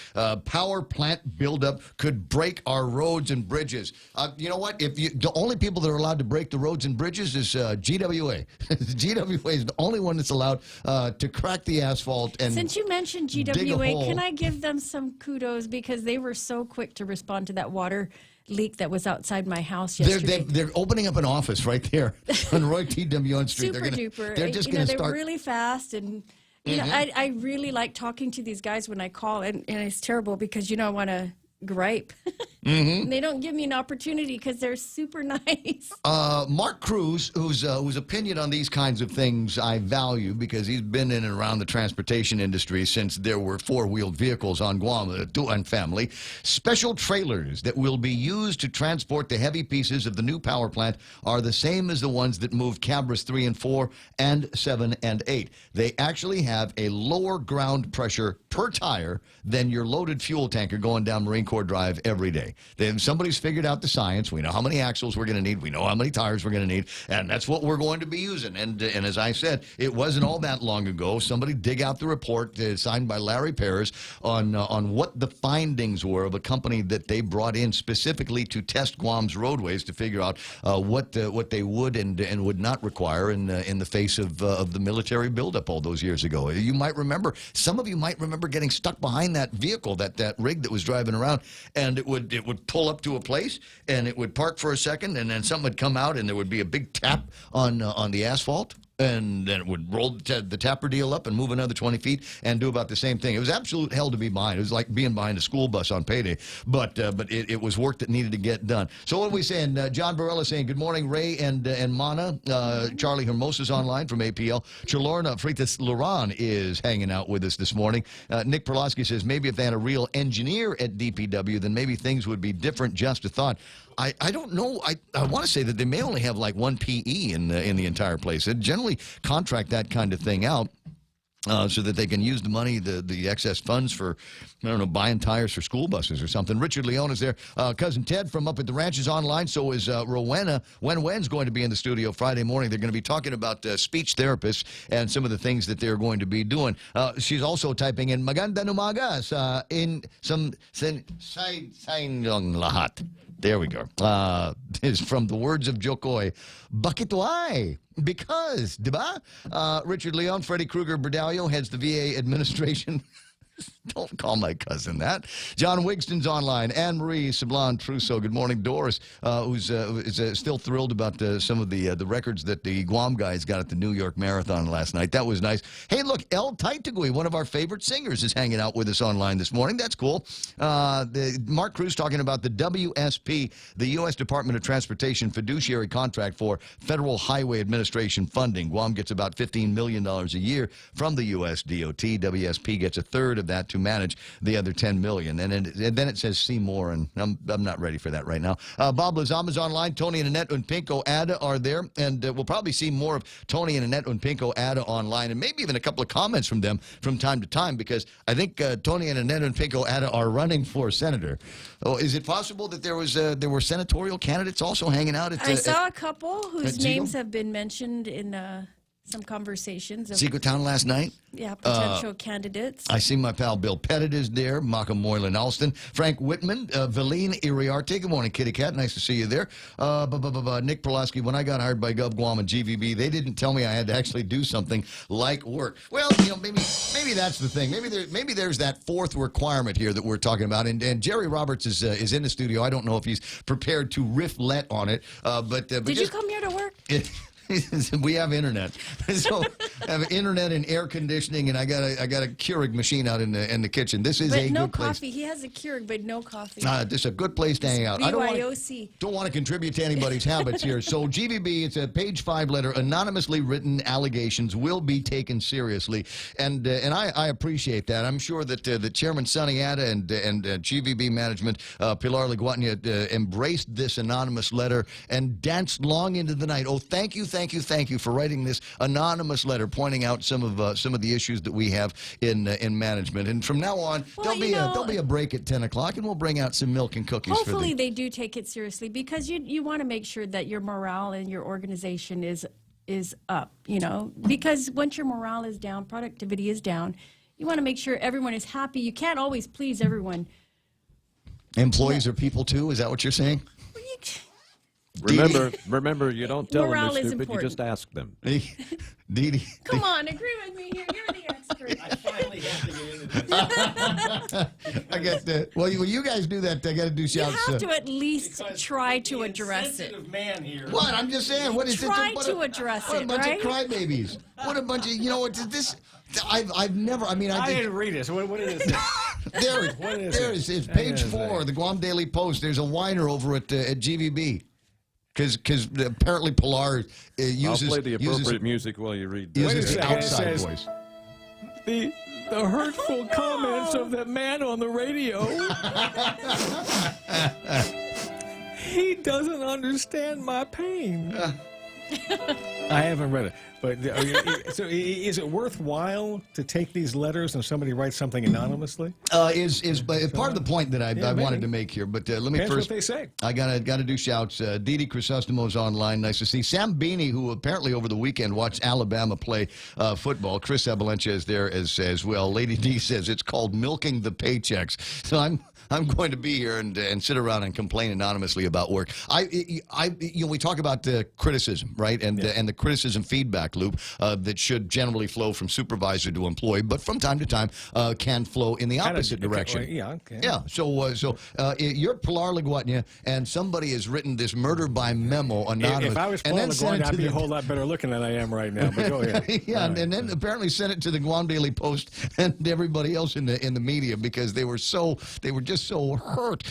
Power plant buildup could break our roads and bridges. You know what? The only people that are allowed to break the roads and bridges is GWA. GWA is the only one that's allowed to crack the asphalt. And since you mentioned GWA, can I give them some kudos because they were so quick to respond to that water leak that was outside my house yesterday. They're opening up an office right there on Roy T. Demion Street. Super duper. They're just going to start. They're really fast, and you know, I really like talking to these guys when I call, and it's terrible because I want to gripe. And they don't give me an opportunity because they're super nice. Mark Cruz, whose opinion on these kinds of things I value because he's been in and around the transportation industry since there were four-wheeled vehicles on Guam, the Duan family. Special trailers that will be used to transport the heavy pieces of the new power plant are the same as the ones that moved Cabras 3 and 4 and 7 and 8. They actually have a lower ground pressure per tire than your loaded fuel tanker going down Marine Corps Drive every day. Then somebody's figured out the science. We know how many axles we're going to need. We know how many tires we're going to need. And that's what we're going to be using. And as I said, it wasn't all that long ago. Somebody dig out the report signed by Larry Peres on what the findings were of a company that they brought in specifically to test Guam's roadways to figure out what they would and would not require in the face of the military buildup all those years ago. You might remember, some of you might remember getting stuck behind that vehicle, that rig that was driving around, and it would pull up to a place and it would park for a second, and then something would come out and there would be a big tap on the asphalt. And then it would roll the tapper deal up and move another 20 feet and do about the same thing. It was absolute hell to be behind. It was like being behind a school bus on payday. But it was work that needed to get done. So what are we saying? John Barella saying, good morning, Ray and Mana. Charlie Hermosa's online from APL. Chalorna Fritas Luran is hanging out with us this morning. Nick Perlowski says, maybe if they had a real engineer at DPW, then maybe things would be different. Just a thought. I don't know. I want to say that they may only have like one PE in the entire place. They generally contract that kind of thing out so that they can use the money, the excess funds for, I don't know, buying tires for school buses or something. Richard Leone is there. Cousin Ted from up at the ranch is online. So is Rowena. Wen's going to be in the studio Friday morning. They're going to be talking about speech therapists and some of the things that they're going to be doing. She's also typing in Maganda Numagas in some Sain Lang Lahat. There we go. Is from the words of Jokoy. Bakit why? Because, diba? Richard Leon, Freddie Krueger Berdalio heads the VA administration. Don't call my cousin that. John Wigston's online. Anne-Marie Sablon Trusso. Good morning. Doris, who's still thrilled about some of the records that the Guam guys got at the New York Marathon last night. That was nice. Hey, look, El Taitagui, one of our favorite singers, is hanging out with us online this morning. That's cool. Mark Cruz talking about the WSP, the U.S. Department of Transportation fiduciary contract for Federal Highway Administration funding. Guam gets about $15 million a year from the U.S. DOT. WSP gets a third of that to manage the other $10 million. And then it says see more, and I'm not ready for that right now. Bob Lazama's online. Tony and Annette Unpinko Ada are there, and we'll probably see more of Tony and Annette Unpinko Ada online, and maybe even a couple of comments from them from time to time, because I think Tony and Annette Unpinko Ada are running for senator. Oh, is it possible that there were senatorial candidates also hanging out at? I saw a couple whose names have been mentioned in some conversations. Secret Town last night? Yeah, potential candidates. I see my pal Bill Pettit is there, Maka Moylan Alston, Frank Whitman, Valine Iriarte. Good morning, Kitty Cat. Nice to see you there. Nick Perlowski, when I got hired by Gov Guam and GVB, they didn't tell me I had to actually do something like work. Well, maybe that's the thing. Maybe there's that fourth requirement here that we're talking about. And Jerry Roberts is in the studio. I don't know if he's prepared to riff-let on it. But did you come here to work? We have internet, so I have internet and air conditioning, and I got a Keurig machine out in the kitchen. This is no good place. Coffee. He has a Keurig, but no coffee. This is a good place to hang out. BYOC. I don't want to contribute to anybody's habits here. So GVB, it's a page 5 letter. Anonymously written allegations will be taken seriously, and I appreciate that. I'm sure that the Chairman Sonny Ada and GVB management, Pilar Liguatnia, embraced this anonymous letter and danced long into the night. Oh, thank you for writing this anonymous letter. pointing out some of the issues that we have in management. And from now on, there'll be a break at 10 o'clock, and we'll bring out some milk and cookies. Hopefully they do take it seriously, because you want to make sure that your morale and your organization is up, because once your morale is down, productivity is down. You want to make sure everyone is happy. You can't always please everyone. Employees are people too. Is that what you're saying? Remember, you don't tell Morale them is they're stupid. important. You just ask them. Dee. Come on, agree with me here. You're the expert. I finally have to get into this. I got that. Well, you guys do that. I got to do shouts. You have to at least try to address it. Man here. What? I'm just saying. What is try it? to address what it, a bunch right? of crybabies. What a bunch of, what is this? I've never, I didn't read it. So what is it? There is. It's page 4 of the Guam Daily Post. There's a whiner over at GVB. Because apparently Pilar uses... I'll play the appropriate music while you read this. Uses the outside voice. The hurtful comments of that man on the radio. He doesn't understand my pain. I haven't read it. But so is it worthwhile to take these letters and somebody writes something anonymously? Is part of the point that I wanted to make here. But let me Depends first. what they say. I gotta do shouts. Didi Chrysostomo's online. Nice to see Sam Beanie, who apparently over the weekend watched Alabama play football. Chris Abelencha is there as well. Lady D says it's called milking the paychecks. So I'm going to be here and sit around and complain anonymously about work. We talk about criticism, right? And the criticism feedback loop that should generally flow from supervisor to employee, but from time to time can flow in the opposite direction. Yeah. So you're Pilar LaGuardia, and somebody has written this murder by memo anonymous. If I was Pilar LaGuardia, I'd be a whole lot better looking than I am right now. But go ahead. And then apparently sent it to the Guam Daily Post and everybody else in the media, because they were just so hurt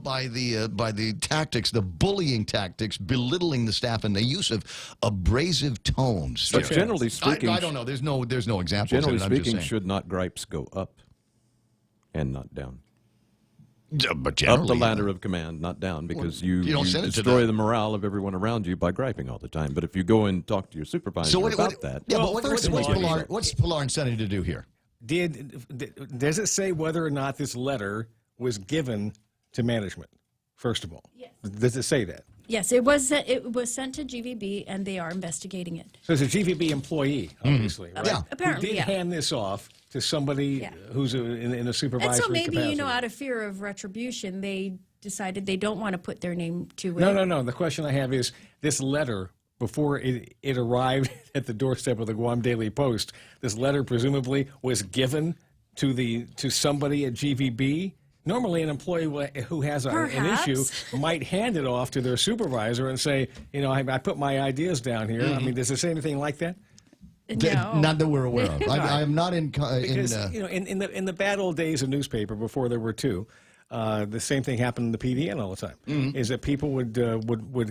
by the tactics, the bullying tactics, belittling the staff, and the use of abrasive tones. But generally speaking, I don't know. There's no examples. Generally I'm just speaking, saying. should not gripes go up and not down? But generally, up the ladder of command, not down, because you don't send it to destroy them. the morale of everyone around you by griping all the time. But if you go and talk to your supervisor about that, yeah, but what's Pilar incentive to do here? Does it say whether or not this letter was given to management? First of all, yes. Does it say that? Yes, it was sent to GVB, and they are investigating it. So it's a GVB employee, obviously, right? Yeah, apparently, Who did hand this off to somebody who's in a supervisory And so maybe, capacity. out of fear of retribution, they decided they don't want to put their name to it. No. The question I have is, this letter, before it arrived at the doorstep of the Guam Daily Post, this letter presumably was given to somebody at GVB. Normally, an employee who has an issue might hand it off to their supervisor and say, I put my ideas down here. I mean, does it say anything like that? No. Not that we're aware of. I am not in. Because in the bad old days of newspaper, before there were two, the same thing happened in the PDN all the time. Is that people would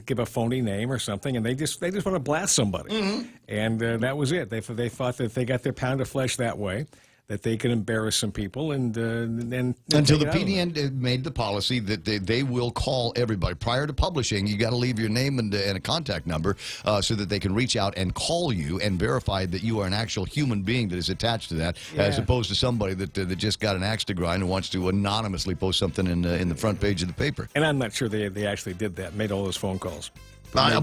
give a phony name or something, and they just want to blast somebody, and that was it. They thought that they got their pound of flesh that way, that they could embarrass some people, and until the PDN made the policy that they will call everybody prior to publishing. You got to leave your name and a contact number so that they can reach out and call you and verify that you are an actual human being that is attached to that, as opposed to somebody that just got an axe to grind and wants to anonymously post something in the front page of the paper. And I'm not sure they actually did that, made all those phone calls. I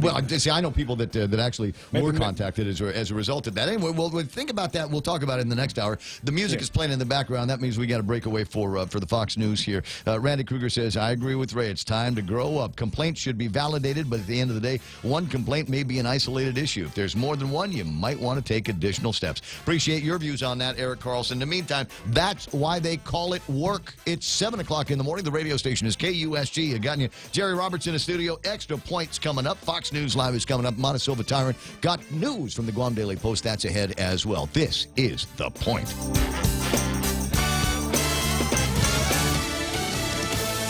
know people that actually were contacted as a result of that. Anyway, we'll think about that. We'll talk about it in the next hour. The music is playing in the background. That means we got to break away for the Fox News here. Randy Kruger says, I agree with Ray. It's time to grow up. Complaints should be validated, but at the end of the day, one complaint may be an isolated issue. If there's more than one, you might want to take additional steps. Appreciate your views on that, Eric Carlson. In the meantime, that's why they call it work. It's 7 o'clock in the morning. The radio station is KUSG. I got you. Jerry Roberts in the studio. Extra points coming up. Fox News Live is coming up. Montesilva Tyrant got news from the Guam Daily Post. That's ahead as well. This is The Point.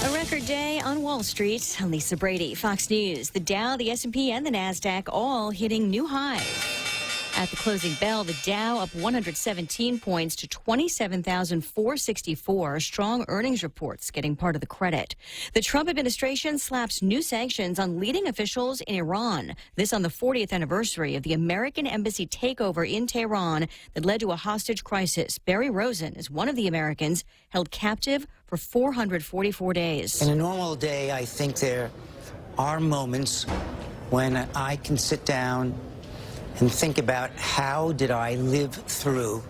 A record day on Wall Street. I'm Lisa Brady, Fox News. The Dow, the S&P, and the NASDAQ all hitting new highs. At the closing bell, the Dow up 117 points to 27,464. Strong earnings reports getting part of the credit. The Trump administration slaps new sanctions on leading officials in Iran. This on the 40th anniversary of the American embassy takeover in Tehran that led to a hostage crisis. Barry Rosen is one of the Americans held captive for 444 days. In a normal day, I think there are moments when I can sit down and think about how did I live through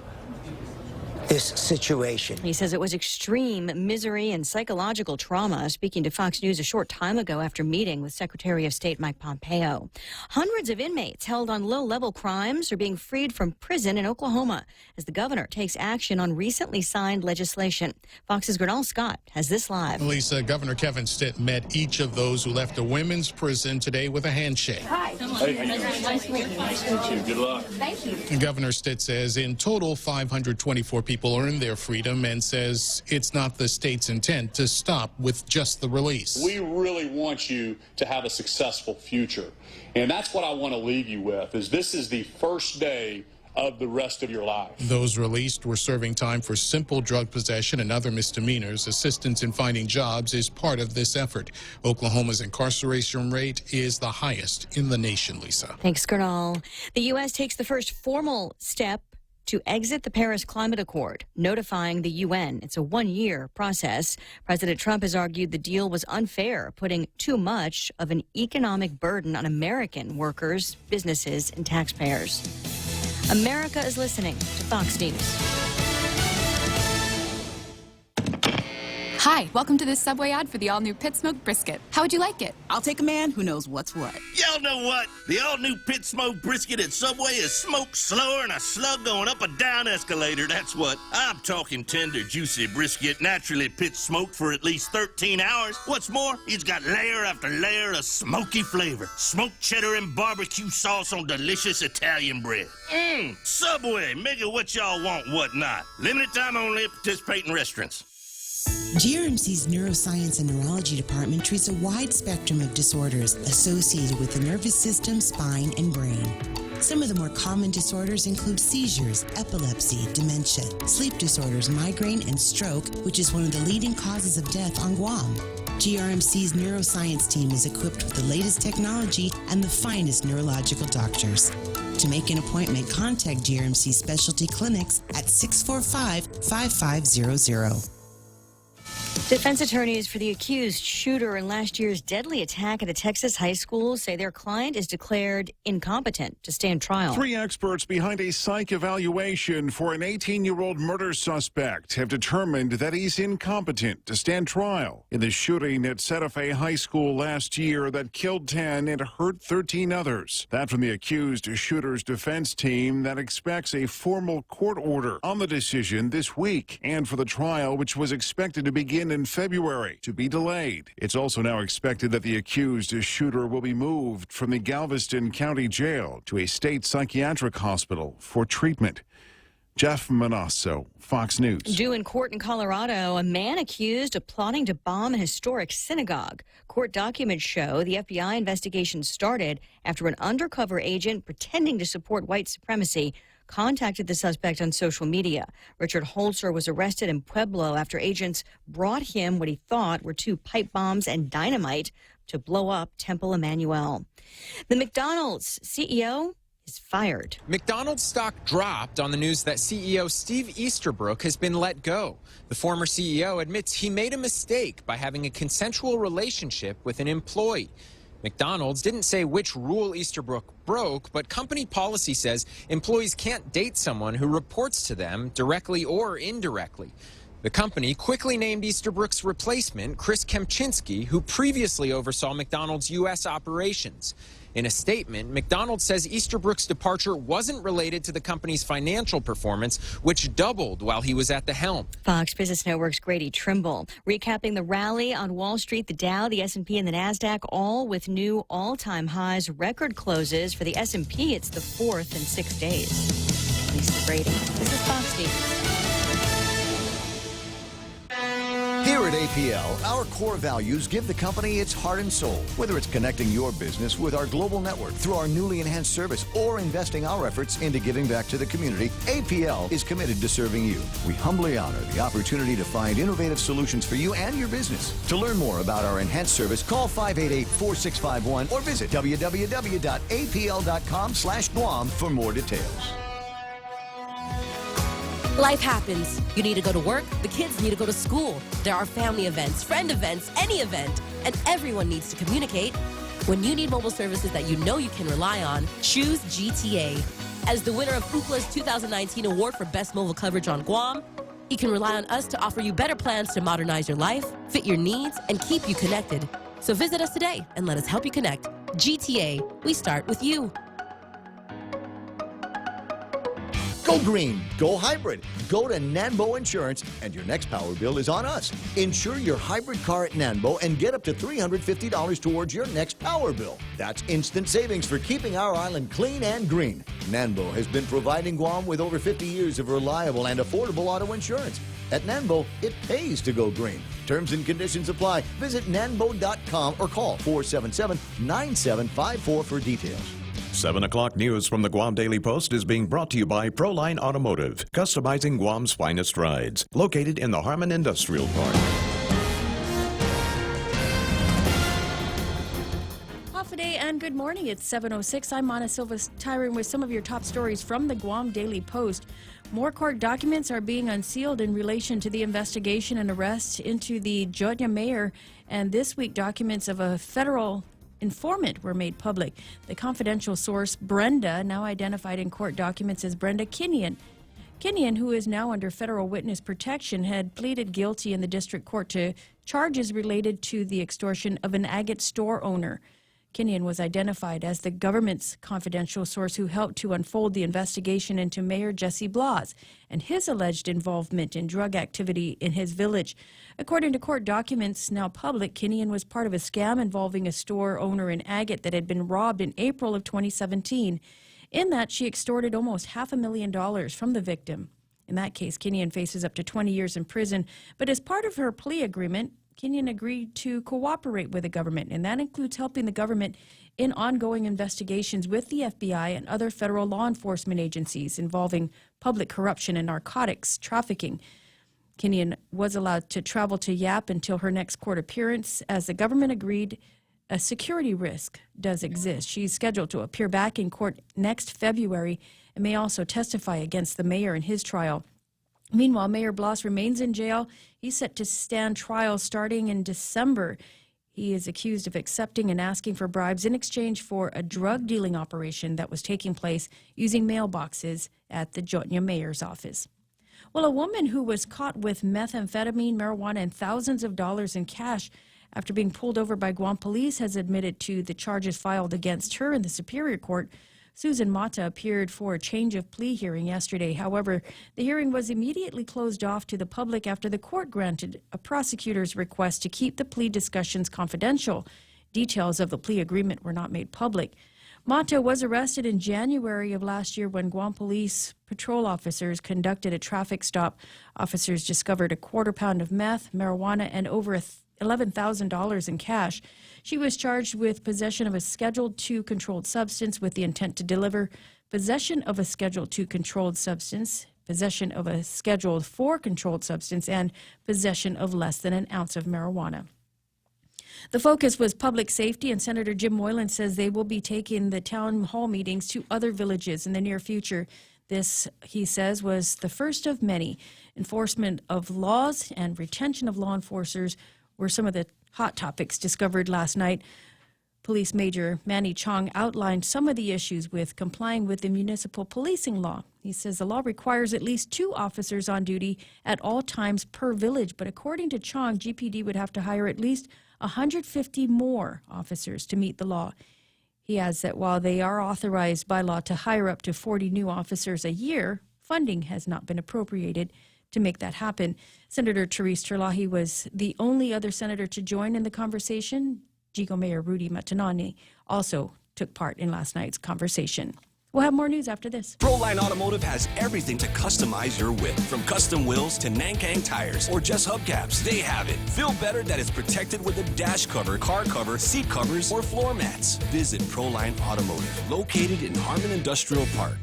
this situation. He says it was extreme misery and psychological trauma, speaking to Fox News a short time ago after meeting with Secretary of State Mike Pompeo. Hundreds of inmates held on low-level crimes are being freed from prison in Oklahoma as the governor takes action on recently signed legislation. Fox's Gernal Scott has this live. Lisa, Governor Kevin Stitt met each of those who left a women's prison today with a handshake. Hi. Nice to meet you. Good luck. Thank you. Governor Stitt says in total 524 people earned their freedom and says it's not the state's intent to stop with just the release. We really want you to have a successful future. And that's what I want to leave you with, is this is the first day of the rest of your life. Those released were serving time for simple drug possession and other misdemeanors. Assistance in finding jobs is part of this effort. Oklahoma's incarceration rate is the highest in the nation, Lisa. Thanks, Gernal. The U.S. takes the first formal step to exit the Paris Climate Accord, notifying the UN. It's a one-year process. President Trump has argued the deal was unfair, putting too much of an economic burden on American workers, businesses, and taxpayers. America is listening to Fox News. Hi, welcome to this Subway ad for the all-new pit smoked brisket. How would you like it? I'll take a man who knows what's what. Y'all know what? The all-new pit smoked brisket at Subway is smoked slower than a slug going up a down escalator. That's what. I'm talking tender, juicy brisket, naturally pit smoked for at least 13 hours. What's more, it's got layer after layer of smoky flavor. Smoked cheddar and barbecue sauce on delicious Italian bread. Subway, make it what y'all want, what not. Limited time only at participating restaurants. GRMC's Neuroscience and Neurology Department treats a wide spectrum of disorders associated with the nervous system, spine, and brain. Some of the more common disorders include seizures, epilepsy, dementia, sleep disorders, migraine, and stroke, which is one of the leading causes of death on Guam. GRMC's neuroscience team is equipped with the latest technology and the finest neurological doctors. To make an appointment, contact GRMC Specialty Clinics at 645-5500. Defense attorneys for the accused shooter in last year's deadly attack at a Texas high school say their client is declared incompetent to stand trial. 3 experts behind a psych evaluation for an 18-year-old murder suspect have determined that he's incompetent to stand trial in the shooting at Santa Fe High School last year that killed 10 and hurt 13 others. That from the accused shooter's defense team that expects a formal court order on the decision this week, and for the trial, which was expected to begin in February, to be delayed. It's also now expected that the accused shooter will be moved from the Galveston County Jail to a state psychiatric hospital for treatment. Jeff Manasso, Fox News. Due in court in Colorado, a man accused of plotting to bomb an historic synagogue. Court documents show the FBI investigation started after an undercover agent pretending to support white supremacy contacted the suspect on social media. Richard Holzer was arrested in Pueblo after agents brought him what he thought were 2 pipe bombs and dynamite to blow up Temple Emmanuel. The McDonald's CEO is fired. McDonald's stock dropped on the news that CEO Steve Easterbrook has been let go. The former CEO admits he made a mistake by having a consensual relationship with an employee. McDonald's didn't say which rule Easterbrook broke, but company policy says employees can't date someone who reports to them directly or indirectly. The company quickly named Easterbrook's replacement, Chris Kempczinski, who previously oversaw McDonald's U.S. operations. In a statement, McDonald's says Easterbrook's departure wasn't related to the company's financial performance, which doubled while he was at the helm. Fox Business Network's Grady Trimble recapping the rally on Wall Street. The Dow, the S&P, and the NASDAQ all with new all-time highs, record closes. For the S&P, it's the 4th in 6 days. Lisa Brady, this is Fox News. Here Here at APL, our core values give the company its heart and soul. Whether it's connecting your business with our global network through our newly enhanced service or investing our efforts into giving back to the community, APL is committed to serving you. We humbly honor the opportunity to find innovative solutions for you and your business. To learn more about our enhanced service, call 588-4651 or visit www.apl.com/Guam for more details. Life happens. You need to go to work. The kids need to go to school. There are family events, friend events, any event, and everyone needs to communicate. When you need mobile services that you know you can rely on, choose GTA. As the winner of Ookla's 2019 award for Best Mobile Coverage on Guam, you can rely on us to offer you better plans to modernize your life, fit your needs, and keep you connected. So visit us today and let us help you connect. GTA, we start with you. Go green, go hybrid. Go to Nanbo Insurance, and your next power bill is on us. Insure your hybrid car at Nanbo and get up to $350 towards your next power bill. That's instant savings for keeping our island clean and green. Nanbo has been providing Guam with over 50 years of reliable and affordable auto insurance. At Nanbo, it pays to go green. Terms and conditions apply. Visit nanbo.com or call 477-9754 for details. 7 o'clock news from the Guam Daily Post is being brought to you by Proline Automotive, customizing Guam's finest rides, located in the Harmon Industrial Park. Half a day and good morning. It's 7:06. I'm Mana Silva Tyron with some of your top stories from the Guam Daily Post. More court documents are being unsealed in relation to the investigation and arrest into the Jotnya mayor, and this week documents of a federal informant were made public. The confidential source, Brenda, now identified in court documents as Brenda Kinnian. Kinnian, who is now under federal witness protection, had pleaded guilty in the district court to charges related to the extortion of an agate store owner. Kinnian was identified as the government's confidential source who helped to unfold the investigation into Mayor Jesse Blas and his alleged involvement in drug activity in his village. According to court documents now public, Kinnian was part of a scam involving a store owner in Agate that had been robbed in April of 2017. In that, she extorted almost $500,000 from the victim. In that case, Kinnian faces up to 20 years in prison, but as part of her plea agreement, Kinnian agreed to cooperate with the government, and that includes helping the government in ongoing investigations with the FBI and other federal law enforcement agencies involving public corruption and narcotics trafficking. Kinnian was allowed to travel to Yap until her next court appearance, as the government agreed a security risk does exist. She's scheduled to appear back in court next February and may also testify against the mayor in his trial. Meanwhile, Mayor Blas remains in jail. He's set to stand trial starting in December. He is accused of accepting and asking for bribes in exchange for a drug dealing operation that was taking place using mailboxes at the Jotnya mayor's office. Well, a woman who was caught with methamphetamine, marijuana, and thousands of dollars in cash after being pulled over by Guam police has admitted to the charges filed against her in the Superior Court. Susan Mata appeared for a change of plea hearing yesterday. However, the hearing was immediately closed off to the public after the court granted a prosecutor's request to keep the plea discussions confidential. Details of the plea agreement were not made public. Mata was arrested in January of last year when Guam police patrol officers conducted a traffic stop. Officers discovered a quarter pound of meth, marijuana, and over $11,000 in cash. She was charged with possession of a Schedule II controlled substance with the intent to deliver, possession of a Schedule II controlled substance, possession of a Schedule IV controlled substance, and possession of less than an ounce of marijuana. The focus was public safety, and Senator Jim Moylan says they will be taking the town hall meetings to other villages in the near future. This, he says, was the first of many. Enforcement of laws and retention of law enforcers were some of the hot topics discovered last night. Police Major Manny Chong outlined some of the issues with complying with the municipal policing law. He says the law requires at least 2 officers on duty at all times per village, but according to Chong, GPD would have to hire at least 150 more officers to meet the law. He adds that while they are authorized by law to hire up to 40 new officers a year, funding has not been appropriated to make that happen. Senator Therese Terlahi was the only other senator to join in the conversation. Jigo Mayor Rudy Matanani also took part in last night's conversation. We'll have more news after this. Proline Automotive has everything to customize your whip. From custom wheels to Nankang tires or just hubcaps, they have it. Feel better that it's protected with a dash cover, car cover, seat covers, or floor mats. Visit Proline Automotive, located in Harmon Industrial Park.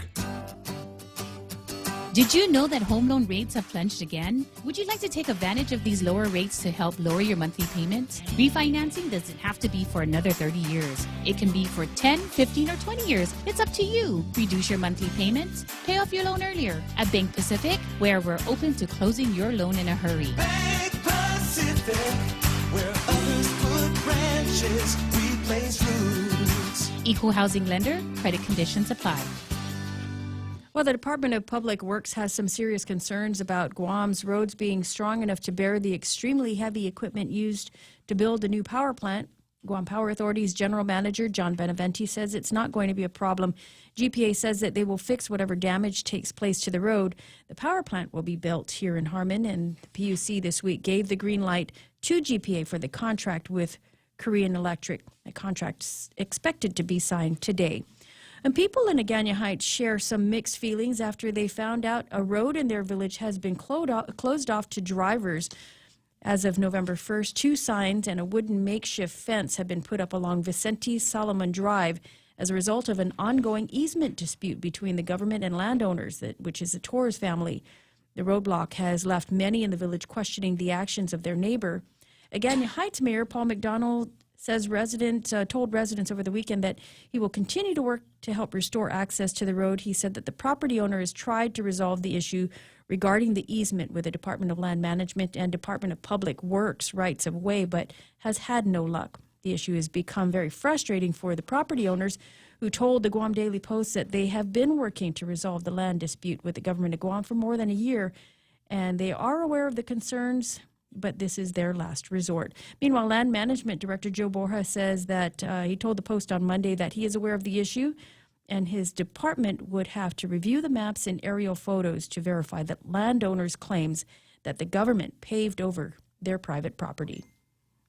Did you know that home loan rates have plunged again? Would you like to take advantage of these lower rates to help lower your monthly payments? Refinancing doesn't have to be for another 30 years. It can be for 10, 15, or 20 years. It's up to you. Reduce your monthly payments. Pay off your loan earlier. At Bank Pacific, where we're open to closing your loan in a hurry. Bank Pacific, where others put branches, we place roots. Equal housing lender. Credit conditions apply. Well, the Department of Public Works has some serious concerns about Guam's roads being strong enough to bear the extremely heavy equipment used to build a new power plant. Guam Power Authority's General Manager John Benavente says it's not going to be a problem. GPA says that they will fix whatever damage takes place to the road. The power plant will be built here in Harmon, and the PUC this week gave the green light to GPA for the contract with Korean Electric. The contract's expected to be signed today. And people in Agana Heights share some mixed feelings after they found out a road in their village has been closed off to drivers. As of November 1st, 2 signs and a wooden makeshift fence have been put up along Vicente Solomon Drive as a result of an ongoing easement dispute between the government and landowners, which is the Torres family. The roadblock has left many in the village questioning the actions of their neighbor. Agana Heights Mayor Paul McDonald says told residents over the weekend that he will continue to work to help restore access to the road. He said that the property owner has tried to resolve the issue regarding the easement with the Department of Land Management and Department of Public Works rights of way, but has had no luck. The issue has become very frustrating for the property owners, who told the Guam Daily Post that they have been working to resolve the land dispute with the government of Guam for more than a year, and they are aware of the concerns, but this is their last resort. Meanwhile, Land Management Director Joe Borja says that he told the Post on Monday that he is aware of the issue, and his department would have to review the maps and aerial photos to verify that landowners' claims that the government paved over their private property.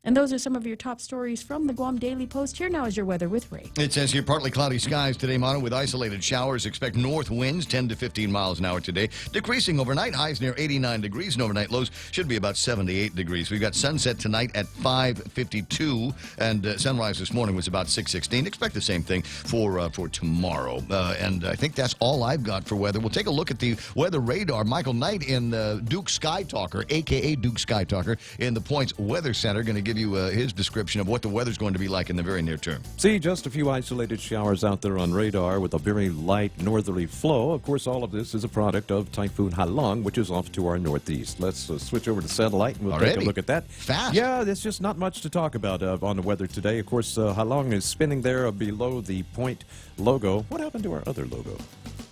And those are some of your top stories from the Guam Daily Post. Here now is your weather with Ray. It says here, partly cloudy skies today, Mono, with isolated showers. Expect north winds 10 to 15 miles an hour today. Decreasing overnight, highs near 89 degrees, and overnight lows should be about 78 degrees. We've got sunset tonight at 5:52, and sunrise this morning was about 6:16. Expect the same thing for tomorrow. And I think that's all I've got for weather. We'll take a look at the weather radar. Michael Knight in Duke Sky Talker, a.k.a. Duke Sky Talker, in the Points Weather Center, going to give you his description of what the weather's going to be like in the very near term. See, just a few isolated showers out there on radar with a very light northerly flow. Of course, all of this is a product of Typhoon Halong, which is off to our northeast. Let's switch over to satellite, and we'll take a look at that. Fast. Yeah, there's just not much to talk about on the weather today. Of course, Halong is spinning there below the point logo. What happened to our other logo?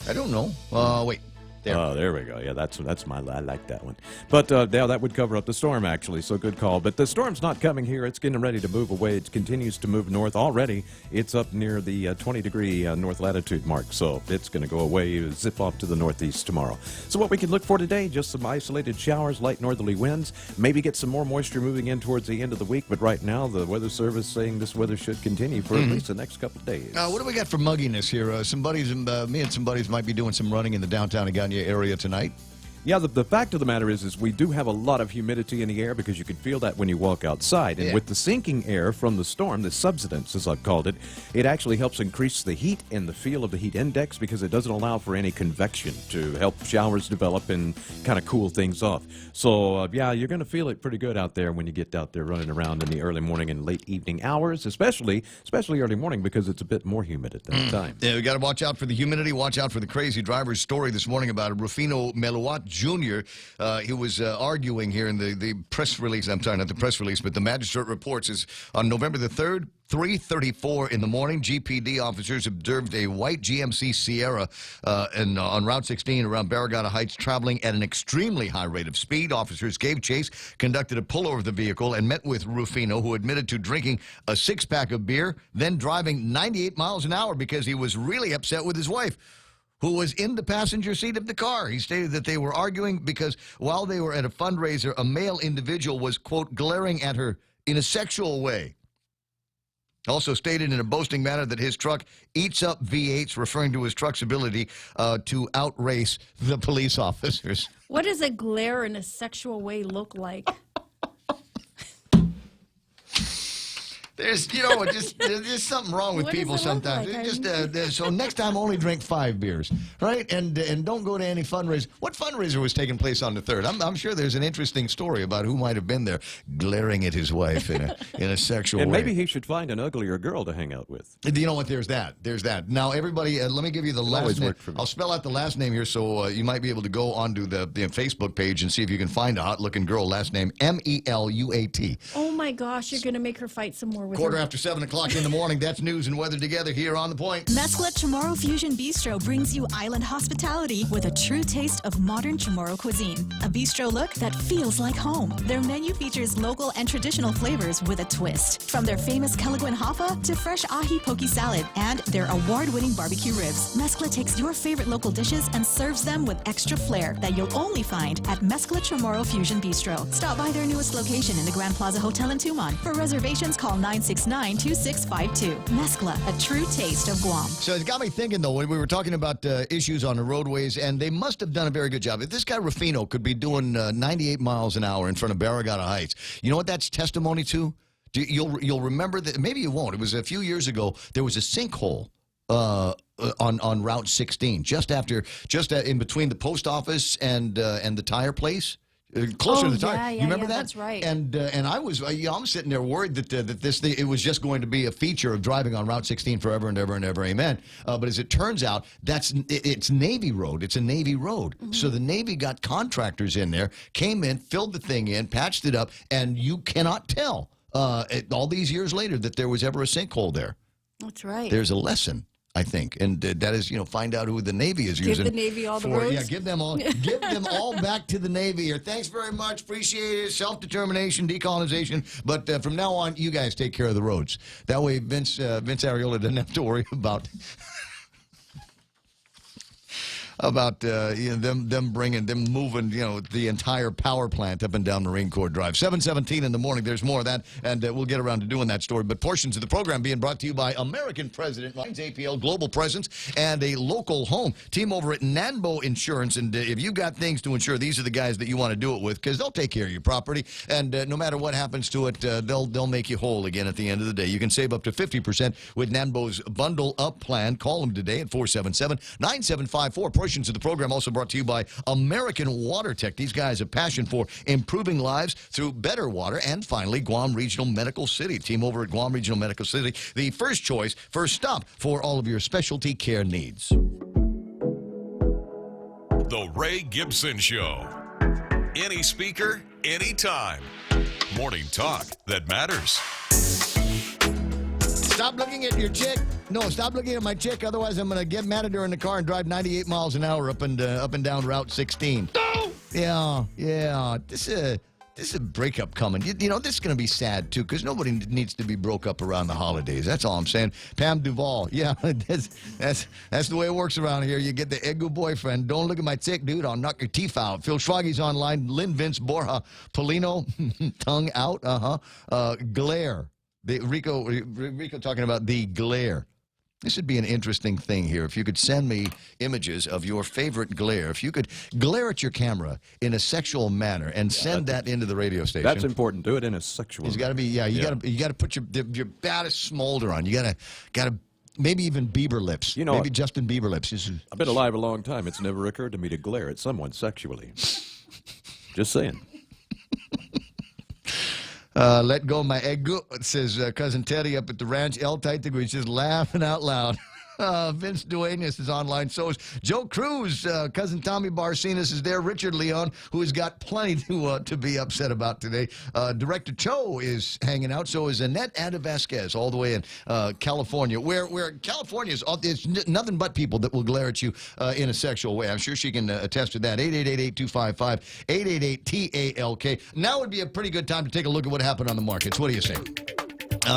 I don't know. Wait. There we go. Yeah, that's I like that one. But yeah, that would cover up the storm, actually, so good call. But the storm's not coming here. It's getting ready to move away. It continues to move north. Already, it's up near the 20-degree north latitude mark, so it's going to go away, zip off to the northeast tomorrow. So what we can look for today, just some isolated showers, light northerly winds, maybe get some more moisture moving in towards the end of the week, but right now the Weather Service saying this weather should continue for at least the next couple of days. What do we got for mugginess here? Me and some buddies might be doing some running in the downtown Agana area tonight. Yeah, the fact of the matter is we do have a lot of humidity in the air because you can feel that when you walk outside. And with the sinking air from the storm, the subsidence, as I've called it, it actually helps increase the heat and the feel of the heat index because it doesn't allow for any convection to help showers develop and kind of cool things off. So, yeah, you're going to feel it pretty good out there when you get out there running around in the early morning and late evening hours, especially early morning because it's a bit more humid at that time. Yeah, we got to watch out for the humidity, watch out for the crazy driver's story this morning about Rufino Meluat Jr. He was arguing here in the press release. I'm sorry, not the press release, but the magistrate reports is on November the 3rd, 3:34 in the morning, GPD officers observed a white GMC Sierra on Route 16 around Barragata Heights traveling at an extremely high rate of speed. Officers gave chase, conducted a pullover of the vehicle, and met with Rufino, who admitted to drinking a 6-pack of beer, then driving 98 miles an hour because he was really upset with his wife, who was in the passenger seat of the car. He stated that they were arguing because while they were at a fundraiser, a male individual was, quote, glaring at her in a sexual way. Also stated in a boasting manner that his truck eats up V8s, referring to his truck's ability to outrace the police officers. What does a glare in a sexual way look like? There's something wrong with What does people it look sometimes. like? So next time, only drink 5 beers, right? And don't go to any fundraiser. What fundraiser was taking place on the 3rd? I'm sure there's an interesting story about who might have been there, glaring at his wife in a sexual And way. maybe he should find an uglier girl to hang out with. You know what? There's that. Now, everybody, let me give you the last name. I'll spell out the last name here, so you might be able to go onto the Facebook page and see if you can find a hot-looking girl. Last name Meluat. Oh my gosh, you're going to make her fight some more with Quarter her. after 7 o'clock in the morning. That's news and weather together here on The Point. Mescla Chamorro Fusion Bistro brings you island hospitality with a true taste of modern Chamorro cuisine. A bistro look that feels like home. Their menu features local and traditional flavors with a twist. From their famous Kelaguen Hoffa to fresh ahi poke salad and their award-winning barbecue ribs. Mescla takes your favorite local dishes and serves them with extra flair that you'll only find at Mescla Chamorro Fusion Bistro. Stop by their newest location in the Grand Plaza Hotel in Tumon. For reservations, call 969-2652. Mescla, a true taste of Guam. So it's got me thinking, though, we were talking about issues on the roadways, and they must have done a very good job. If this guy Rufino could be doing 98 miles an hour in front of Barragata Heights, you know what that's testimony to? You'll remember that. Maybe you won't. It was a few years ago. There was a sinkhole on Route 16, just in between the post office and the tire place. Closer to the tire. You remember that? That's right. And I was, I'm sitting there worried that this thing, it was just going to be a feature of driving on Route 16 forever and ever and ever. Amen. But as it turns out, it's Navy Road. It's a Navy road. Mm-hmm. So the Navy got contractors in there, came in, filled the thing in, patched it up, and you cannot tell all these years later that there was ever a sinkhole there. That's right. There's a lesson, I think, and that is, find out who the Navy is using. Give the Navy all the roads. Yeah, give them all back to the Navy here. Thanks very much. Appreciate it. Self-determination, decolonization. But from now on, you guys take care of the roads. That way, Vince Ariola doesn't have to worry about them moving the entire power plant up and down Marine Corps Drive. 7:17 in the morning. There's more of that, and we'll get around to doing that story. But portions of the program being brought to you by American President Lines, APL Global Presence, and a local home team over at Nanbo Insurance. And if you got things to insure, these are the guys that you want to do it with, because they'll take care of your property, and no matter what happens to it, they'll make you whole again at the end of the day. You can save up to 50% with Nanbo's Bundle Up plan. Call them today at 477-9754. Portions of the program also brought to you by American Water Tech. These guys have passion for improving lives through better water. And finally, Guam Regional Medical City. Team over at Guam Regional Medical City, the first choice, first stop for all of your specialty care needs. The Ray Gibson Show. Any speaker, anytime. Morning talk that matters. Stop looking at your chick. No, stop looking at my chick. Otherwise, I'm going to get mad at her in the car and drive 98 miles an hour up and down Route 16. No! Yeah. This is a breakup coming. This is going to be sad, too, because nobody needs to be broke up around the holidays. That's all I'm saying. Pam Duvall. Yeah, that's the way it works around here. You get the ego boyfriend. Don't look at my chick, dude. I'll knock your teeth out. Phil Schwaggy's online. Lynn Vince Borja. Polino. Tongue out. Glare. Rico talking about the glare. This would be an interesting thing here. If you could send me images of your favorite glare, if you could glare at your camera in a sexual manner and send that into the radio station. That's important. Do it in a sexual. It's got to be. Yeah, you got to put your baddest smolder on. You got to maybe even Bieber lips. Maybe Justin Bieber lips. I've been alive a long time. It's never occurred to me to glare at someone sexually. Just saying. Let go my ego, says Cousin Teddy up at the ranch. L tight degree, just laughing out loud. Vince Duenas is online. So is Joe Cruz. Cousin Tommy Barcenas is there. Richard Leon, who has got plenty to be upset about today. Director Cho is hanging out. So is Annette Ada Vasquez, all the way in California, where California is it's nothing but people that will glare at you in a sexual way. I'm sure she can attest to that. 888-825-888-TALK. Now would be a pretty good time to take a look at what happened on the markets. What do you say?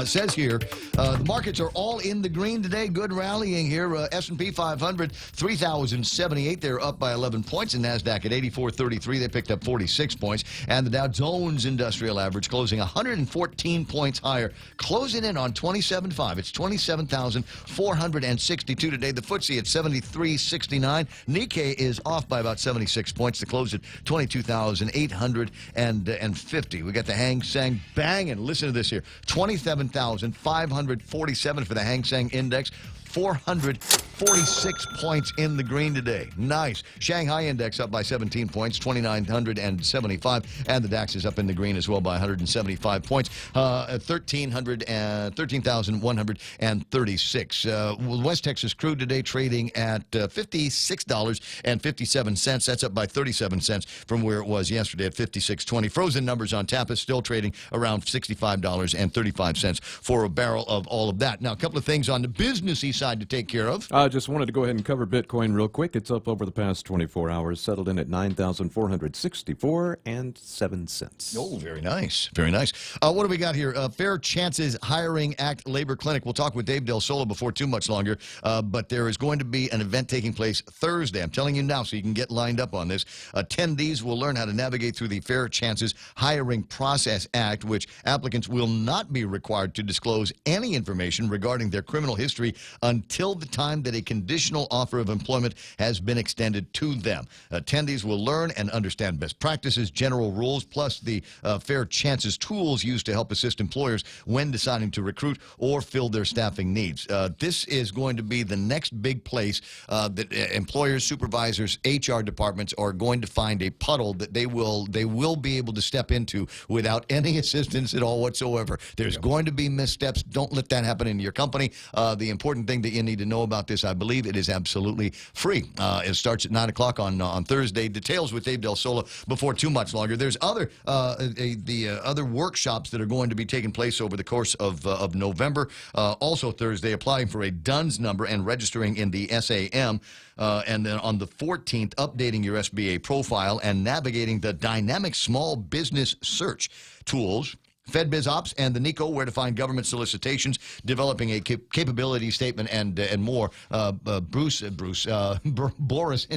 Says here, the markets are all in the green today. Good rallying here. S&P 500, 3,078. They're up by 11 points. And NASDAQ at 84.33. They picked up 46 points. And the Dow Jones Industrial Average closing 114 points higher, closing in on 27.5. It's 27,462 today. The FTSE at 73.69. Nikkei is off by about 76 points to close at 22,850. We got the Hang Seng banging. Listen to this here. 27,547 for the Hang Seng Index. 446 points in the green today. Nice. Shanghai Index up by 17 points, 2,975. And the DAX is up in the green as well by 175 points, 13,136. West Texas crude today trading at $56.57. That's up by 37 cents from where it was yesterday at $56.20. Frozen numbers on tap is still trading around $65.35 for a barrel of all of that. Now, a couple of things on the businessy side to take care of. I just wanted to go ahead and cover Bitcoin real quick. It's up over the past 24 hours, settled in at $9,464.07. Oh, very nice. Very nice. What do we got here? Fair Chances Hiring Act Labor Clinic. We'll talk with Dave Del Solo before too much longer, but there is going to be an event taking place Thursday. I'm telling you now so you can get lined up on this. Attendees will learn how to navigate through the Fair Chances Hiring Process Act, which applicants will not be required to disclose any information regarding their criminal history until the time that a conditional offer of employment has been extended to them. Attendees will learn and understand best practices, general rules, plus the Fair Chances tools used to help assist employers when deciding to recruit or fill their staffing needs. This is going to be the next big place that employers, supervisors, HR departments are going to find a puddle that they will be able to step into without any assistance at all whatsoever. There's going to be missteps. Don't let that happen in your company. The important thing that you need to know about this, I believe it is absolutely free. It starts at 9 o'clock on Thursday. Details with Dave Del Solo before too much longer. There's other other workshops that are going to be taking place over the course of November. Also Thursday, applying for a DUNS number and registering in the SAM. And then on the 14th, updating your SBA profile and navigating the dynamic small business search tools. FedBiz Ops and the NICO, where to find government solicitations, developing a capability statement, and more. Boris and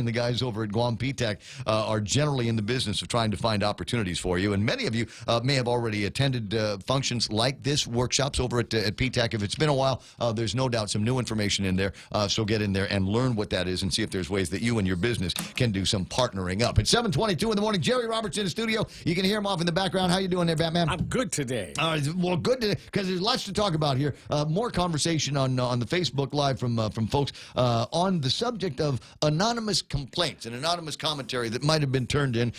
the guys over at Guam PTAC are generally in the business of trying to find opportunities for you. And many of you may have already attended functions like this, workshops over at PTAC. If it's been a while, there's no doubt some new information in there. So get in there and learn what that is and see if there's ways that you and your business can do some partnering up. It's 7:22 in the morning. Jerry Roberts in the studio. You can hear him off in the background. How you doing there, Batman? I'm good today. Well, good because there's lots to talk about here. More conversation on the Facebook Live from folks on the subject of anonymous complaints and anonymous commentary that might have been turned in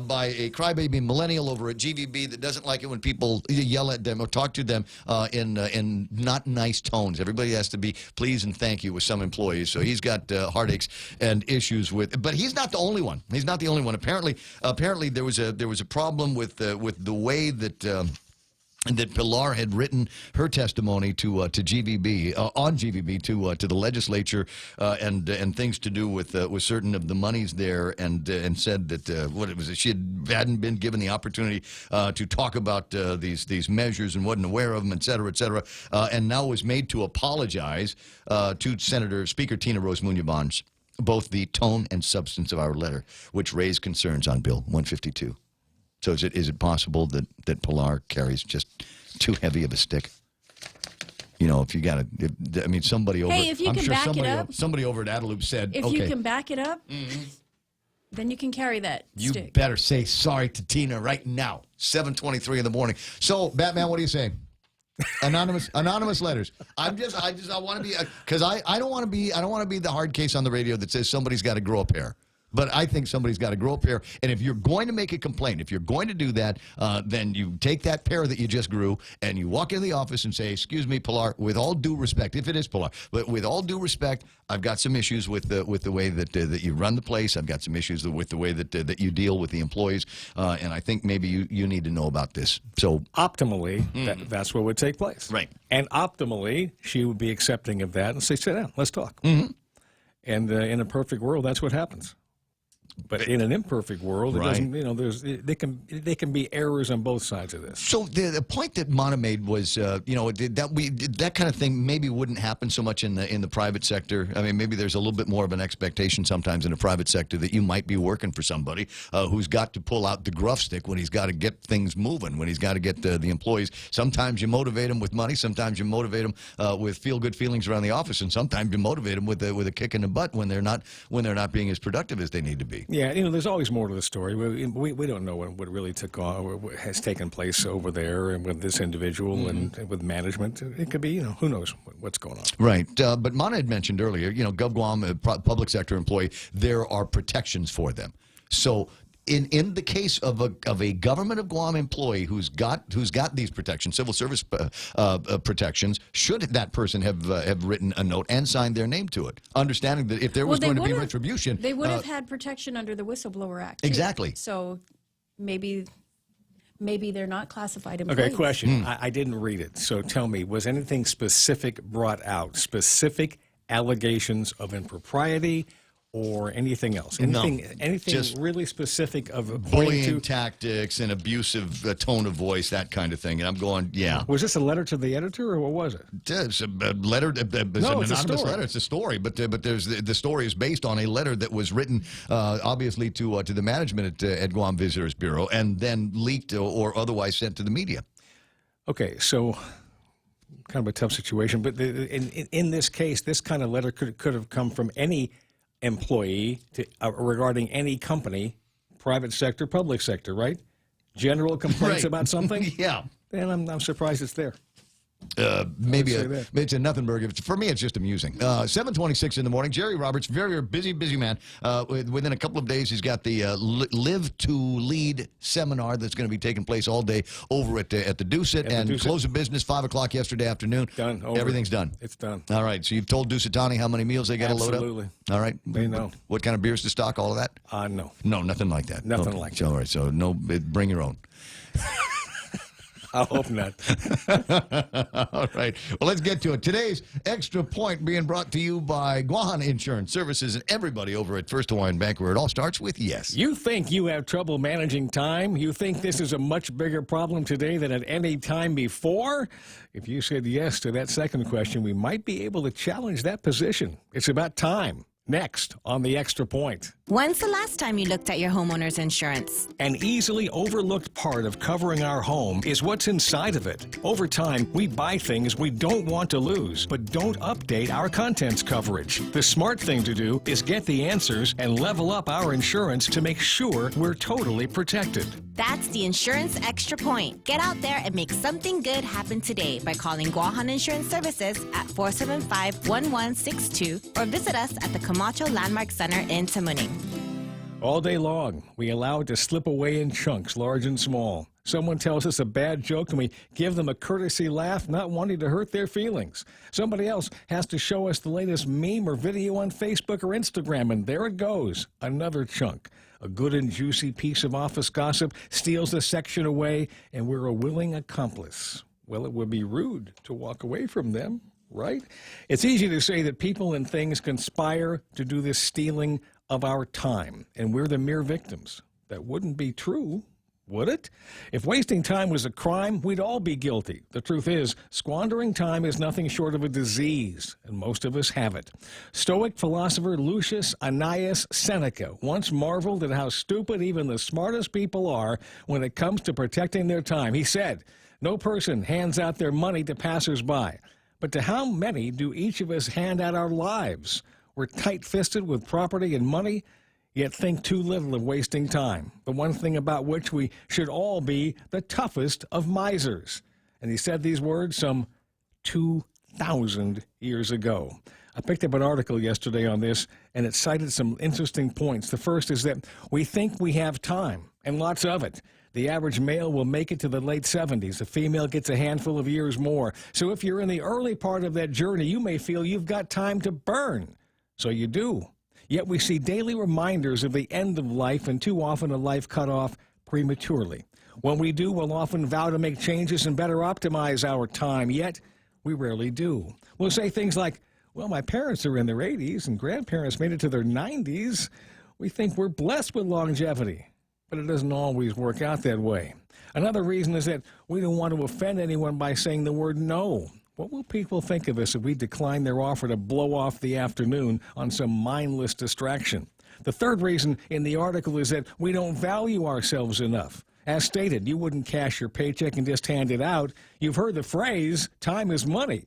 by a crybaby millennial over at GVB that doesn't like it when people yell at them or talk to them in not nice tones. Everybody has to be please and thank you with some employees. So he's got heartaches and issues with, but he's not the only one. He's not the only one. Apparently there was a problem with the way that Pilar had written her testimony to GVB on GVB to the legislature and things to do with certain of the monies there, and said that what it was she hadn't been given the opportunity to talk about these measures and wasn't aware of them, et cetera, and now was made to apologize to Speaker Tina Rose Munoz, both the tone and substance of our letter, which raised concerns on Bill 152. So is it possible that Pilar carries just too heavy of a stick? You know, if you got to, I mean, somebody over. Hey, if you I'm can sure back it up. somebody over at Adeloop said, If okay, you can back it up, then you can carry that you stick. better say sorry to Tina right now. 7:23 in the morning. So, Batman, what do you say? Anonymous letters. I want to be because I don't want to be the hard case on the radio that says somebody's got to grow a pair. But I think somebody's got to grow up here. And if you're going to make a complaint, if you're going to do that, then you take that pear that you just grew and you walk into the office and say, excuse me, Pilar, with all due respect, if it is Pilar, but with all due respect, I've got some issues with the way that you run the place. I've got some issues with the way that you deal with the employees. And I think maybe you need to know about this. So optimally, that's what would take place. Right. And optimally, she would be accepting of that and say, sit down, let's talk. Mm-hmm. And in a perfect world, that's what happens. But in an imperfect world, it Right. doesn't. You know, they can be errors on both sides of this. So the point that Mana made was, that kind of thing maybe wouldn't happen so much in the private sector. I mean, maybe there's a little bit more of an expectation sometimes in the private sector that you might be working for somebody who's got to pull out the gruff stick when he's got to get things moving, when he's got to get the employees. Sometimes you motivate them with money, sometimes you motivate them with feel-good feelings around the office, and sometimes you motivate them with a kick in the butt when they're not being as productive as they need to be. Yeah, you know, there's always more to the story. We don't know what really took on, or what has taken place over there and with this individual and with management. It could be, you know, who knows what's going on. Right. But Mana had mentioned earlier, you know, GovGuam, public sector employee, there are protections for them. So in the case of a government of Guam employee who's got these protections, civil service protections, should that person have written a note and signed their name to it, understanding that if there was going to be retribution, they would have had protection under the Whistleblower Act. Exactly. So maybe they're not classified employees. Okay, question. I didn't read it, so tell me, was anything specific brought out? Specific allegations of impropriety or anything else? Anything just really specific of pointing bullying to? tactics and abusive tone of voice, that kind of thing. And I'm going, yeah. Was this a letter to the editor, or what was it? It's a letter. It's an anonymous letter. It's a story, but there's the story is based on a letter that was written, obviously to the management at Guam Visitors Bureau, and then leaked or otherwise sent to the media. Okay, so kind of a tough situation, but in this case, this kind of letter could have come from any employee regarding any company, private sector, public sector, right? General complaints about something? Yeah. Then I'm surprised it's there. Maybe it's a nothing burger. For me, it's just amusing. 7:26 in the morning. Jerry Roberts, very busy man. Within a couple of days, he's got the Live to Lead seminar that's going to be taking place all day over at the Doucet, and close of business 5 o'clock yesterday afternoon. Done. Over. Everything's done. It's done. All right. So you've told Doucetani how many meals they got to load up? Absolutely. All right. They know. What kind of beers to stock? All of that? No. No, nothing like that. Nothing Okay. like that. So, all right. So no, bring your own. I hope not. All right. Well, let's get to it. Today's Extra Point being brought to you by Guahan Insurance Services and everybody over at First Hawaiian Bank, where it all starts with yes. You think you have trouble managing time? You think this is a much bigger problem today than at any time before? If you said yes to that second question, we might be able to challenge that position. It's about time. Next on the Extra Point. When's the last time you looked at your homeowner's insurance? An easily overlooked part of covering our home is what's inside of it. Over time, we buy things we don't want to lose, but don't update our contents coverage. The smart thing to do is get the answers and level up our insurance to make sure we're totally protected. That's the Insurance Extra Point. Get out there and make something good happen today by calling Guahan Insurance Services at 475-1162 or visit us at the Camacho Landmark Center in Tamuning. All day long, we allow it to slip away in chunks, large and small. Someone tells us a bad joke and we give them a courtesy laugh, not wanting to hurt their feelings. Somebody else has to show us the latest meme or video on Facebook or Instagram, and there it goes, another chunk. A good and juicy piece of office gossip steals a section away, and we're a willing accomplice. Well, it would be rude to walk away from them, right? It's easy to say that people and things conspire to do this stealing of our time, and we're the mere victims. That wouldn't be true, would it? If wasting time was a crime, we'd all be guilty. The truth is, squandering time is nothing short of a disease, and most of us have it. Stoic philosopher Lucius Annaeus Seneca once marveled at how stupid even the smartest people are when it comes to protecting their time. He said, "No person hands out their money to passers-by, but to how many do each of us hand out our lives? We're tight-fisted with property and money, yet think too little of wasting time, the one thing about which we should all be the toughest of misers." And he said these words some 2,000 years ago. I picked up an article yesterday on this, and it cited some interesting points. The first is that we think we have time, and lots of it. The average male will make it to the late 70s. The female gets a handful of years more. So if you're in the early part of that journey, you may feel you've got time to burn. So you do. Yet we see daily reminders of the end of life, and too often a life cut off prematurely. When we do, we'll often vow to make changes and better optimize our time, yet we rarely do. We'll say things like, well, my parents are in their 80s and grandparents made it to their 90s. We think we're blessed with longevity, but it doesn't always work out that way. Another reason is that we don't want to offend anyone by saying the word no. What will people think of us if we decline their offer to blow off the afternoon on some mindless distraction? The third reason in the article is that we don't value ourselves enough. As stated, you wouldn't cash your paycheck and just hand it out. You've heard the phrase, time is money.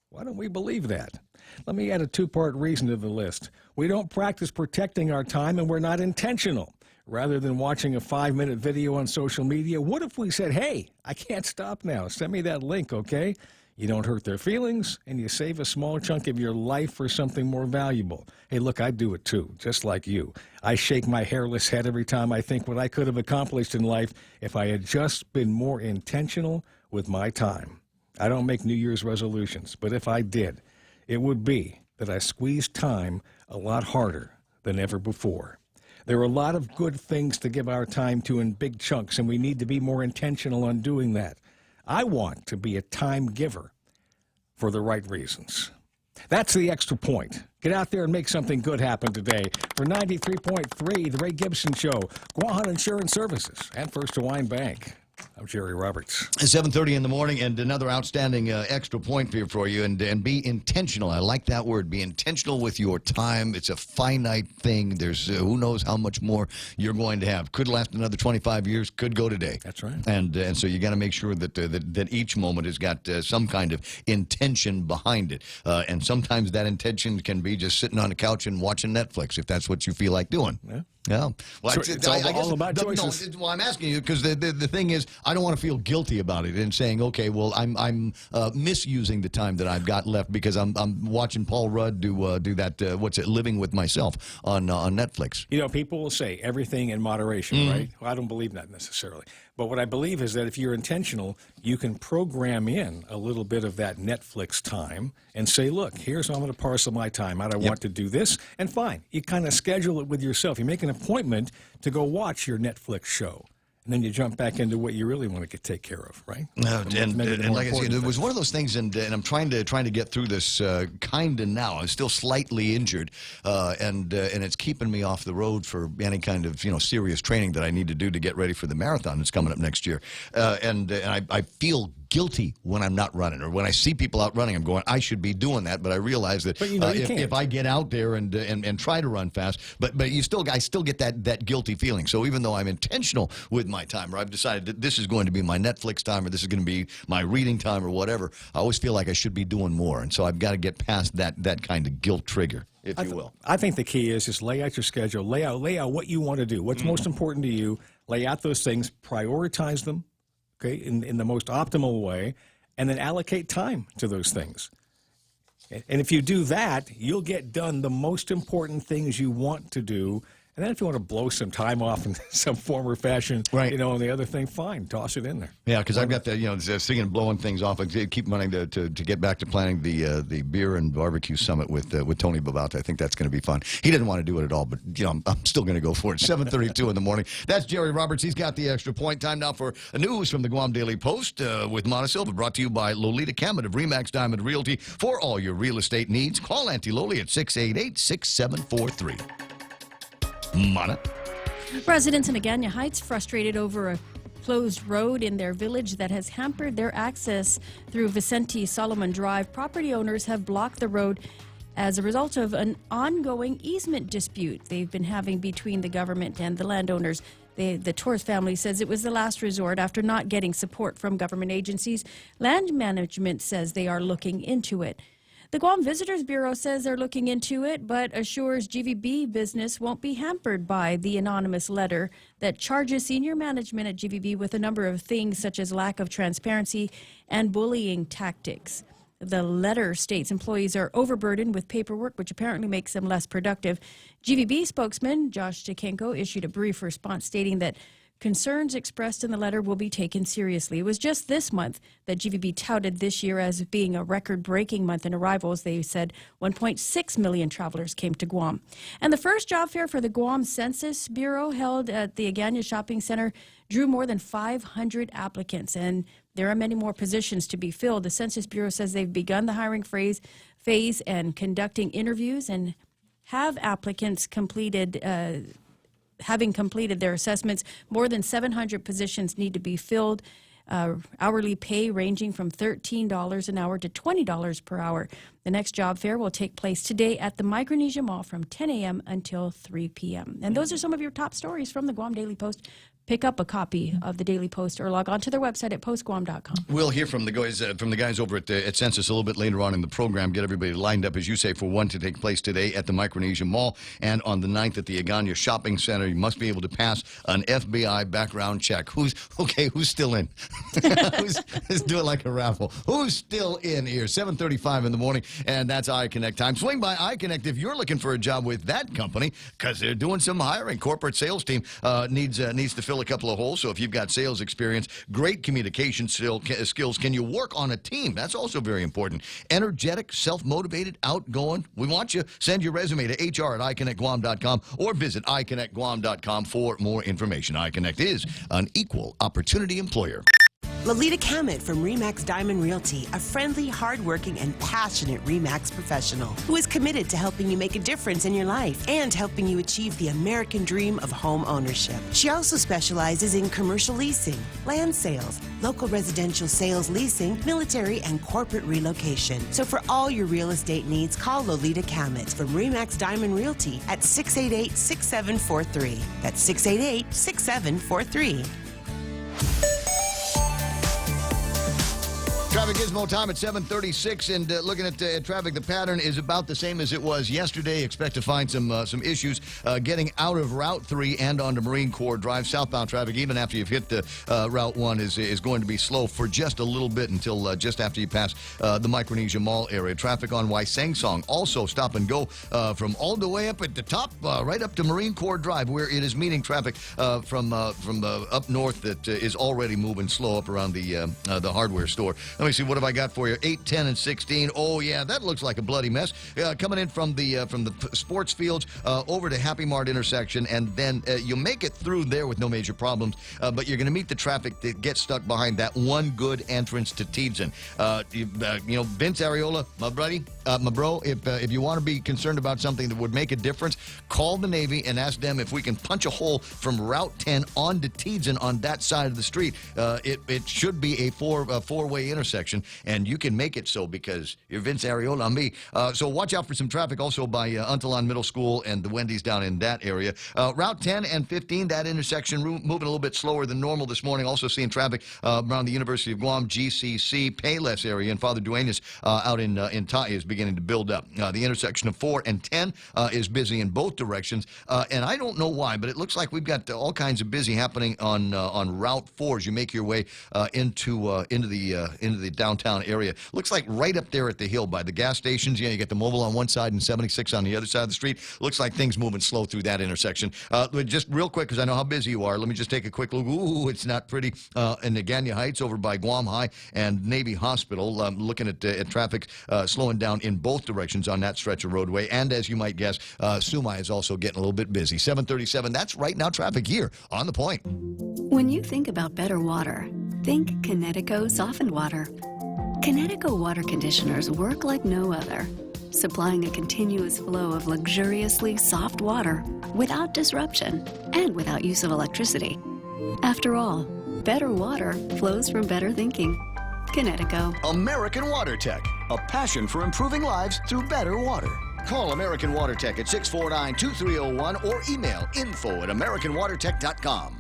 Why don't we believe that? Let me add a two-part reason to the list. We don't practice protecting our time, and we're not intentional. Rather than watching a 5-minute video on social media, what if we said, hey, I can't stop now. Send me that link, okay? You don't hurt their feelings, and you save a small chunk of your life for something more valuable. Hey, look, I do it too, just like you. I shake my hairless head every time I think what I could have accomplished in life if I had just been more intentional with my time. I don't make New Year's resolutions, but if I did, it would be that I squeezed time a lot harder than ever before. There are a lot of good things to give our time to in big chunks, and we need to be more intentional on doing that. I want to be a time giver for the right reasons. That's the extra point. Get out there and make something good happen today. For 93.3, The Ray Gibson Show, Guahan Insurance Services, and First Hawaiian Bank. I'm Jerry Roberts. 7:30 in the morning, and another outstanding extra point here for you. And be intentional. I like that word. Be intentional with your time. It's a finite thing. There's who knows how much more you're going to have. Could last another 25 years. Could go today. That's right. And so you got to make sure that that each moment has got some kind of intention behind it. And sometimes that intention can be just sitting on the couch and watching Netflix if that's what you feel like doing. Yeah. Yeah. Well, it's all about choices. Well, I'm asking you because the thing is, I don't want to feel guilty about it and saying, okay, well, I'm misusing the time that I've got left because I'm watching Paul Rudd do that. What's it? Living with Myself on Netflix. You know, people will say everything in moderation, right? Well, I don't believe that necessarily. But what I believe is that if you're intentional, you can program in a little bit of that Netflix time and say, look, here's how I'm going to parcel my time out. I want to do this. And fine, you kind of schedule it with yourself. You make an appointment to go watch your Netflix show. And then you jump back into what you really want to take care of, right? And like I said, it was one of those things, and I'm trying to get through this kind of now. I'm still slightly injured, and it's keeping me off the road for any kind of serious training that I need to do to get ready for the marathon that's coming up next year. And I feel guilty when I'm not running, or when I see people out running, I'm going, I should be doing that, but I realize that if I get out there and try to run fast, but I still get that guilty feeling. So even though I'm intentional with my time, or I've decided that this is going to be my Netflix time, or this is going to be my reading time, or whatever, I always feel like I should be doing more, and so I've got to get past that kind of guilt trigger, if you will. I think the key is just lay out your schedule, lay out what you want to do, what's most important to you, lay out those things, prioritize them, okay, in the most optimal way, and then allocate time to those things. And if you do that, you'll get done the most important things you want to do. And then if you want to blow some time off in some form or fashion, right, and the other thing, fine, toss it in there. Yeah, because I've got speaking of blowing things off, I keep wanting to get back to planning the beer and barbecue summit with Tony Bavata. I think that's going to be fun. He didn't want to do it at all, but I'm still going to go for it. 7:32 in the morning. That's Jerry Roberts. He's got the extra point. Time now for news from the Guam Daily Post with Montesilva, brought to you by Lolita Camet of Remax Diamond Realty. For all your real estate needs, call Auntie Loli at 688-6743. Mana. Residents in Agana Heights frustrated over a closed road in their village that has hampered their access through Vicente Solomon Drive. Property owners have blocked the road as a result of an ongoing easement dispute they've been having between the government and the landowners. The Torres family says it was the last resort after not getting support from government agencies. Land management says they are looking into it. The Guam Visitors Bureau says they're looking into it, but assures GVB business won't be hampered by the anonymous letter that charges senior management at GVB with a number of things such as lack of transparency and bullying tactics. The letter states employees are overburdened with paperwork, which apparently makes them less productive. GVB spokesman Josh Tekenko issued a brief response stating that concerns expressed in the letter will be taken seriously. It was just this month that GVB touted this year as being a record-breaking month in arrivals. They said 1.6 million travelers came to Guam. And the first job fair for the Guam Census Bureau, held at the Agana Shopping Center, drew more than 500 applicants, and there are many more positions to be filled. The Census Bureau says they've begun the hiring phase and conducting interviews and have applicants completed having completed their assessments. More than 700 positions need to be filled. Hourly pay ranging from $13 an hour to $20 per hour. The next job fair will take place today at the Micronesia Mall from 10 a.m. until 3 p.m. And those are some of your top stories from the Guam Daily Post. Pick up a copy of the Daily Post or log on to their website at postguam.com. We'll hear from the guys over at Census a little bit later on in the program. Get everybody lined up, as you say, for one to take place today at the Micronesia Mall and on the 9th at the Agana Shopping Center. You must be able to pass an FBI background check. Who's still in? Let's do it like a raffle. Who's still in here? 7:35 in the morning, and that's iConnect time. Swing by iConnect if you're looking for a job with that company, because they're doing some hiring. Corporate sales team needs to fill a couple of holes. So if you've got sales experience, great communication skills, can you work on a team? That's also very important. Energetic, self-motivated, outgoing. We want you. Send your resume to hr@iconnectguam.com or visit iconnectguam.com for more information. iConnect is an equal opportunity employer. Lolita Cammett from RE/MAX Diamond Realty, a friendly, hardworking, and passionate RE/MAX professional who is committed to helping you make a difference in your life and helping you achieve the American dream of home ownership. She also specializes in commercial leasing, land sales, local residential sales leasing, military, and corporate relocation. So for all your real estate needs, call Lolita Cammett from RE/MAX Diamond Realty at 688-6743. That's 688-6743. Traffic Gizmo time at 7:36, and looking at traffic, the pattern is about the same as it was yesterday. Expect to find some issues getting out of Route 3 and onto Marine Corps Drive. Southbound traffic, even after you've hit the Route 1, is going to be slow for just a little bit until just after you pass the Micronesia Mall area. Traffic on Waisangsong also stop and go from all the way up at the top, right up to Marine Corps Drive, where it is meeting traffic from up north that is already moving slow up around the hardware store. Let me see, what have I got for you? 8, 10, and 16. Oh, yeah, that looks like a bloody mess. Coming in from the sports fields over to Happy Mart intersection, and then you'll make it through there with no major problems, but you're going to meet the traffic that gets stuck behind that one good entrance to Teedson. Vince Areola, my bro, if you want to be concerned about something that would make a difference, call the Navy and ask them if we can punch a hole from Route 10 onto Teedson on that side of the street. It should be a four-way intersection, and you can make it so because you're Vince Areola on me. So watch out for some traffic also by Untalon Middle School and the Wendy's down in that area. Route 10 and 15, that intersection moving a little bit slower than normal this morning. Also seeing traffic around the University of Guam, GCC, Payless area, and Father Duenas out in Tai is beginning to build up. The intersection of 4 and 10 is busy in both directions, and I don't know why, but it looks like we've got all kinds of busy happening on Route 4 as you make your way into the downtown area. Looks like right up there at the hill by the gas stations. You get the Mobile on one side and 76 on the other side of the street. Looks like things moving slow through that intersection. Just real quick, because I know how busy you are, let me just take a quick look. Ooh, it's not pretty. In the Ganya Heights over by Guam High and Navy Hospital, looking at traffic slowing down in both directions on that stretch of roadway. And as you might guess, Sumai is also getting a little bit busy. 7:37, that's right now traffic here on The Point. When you think about better water, think Connecticut softened water. Connecticut water conditioners work like no other, supplying a continuous flow of luxuriously soft water without disruption and without use of electricity. After all, better water flows from better thinking. Connecticut. American Water Tech, a passion for improving lives through better water. Call American Water Tech at 649-2301 or email info@americanwatertech.com.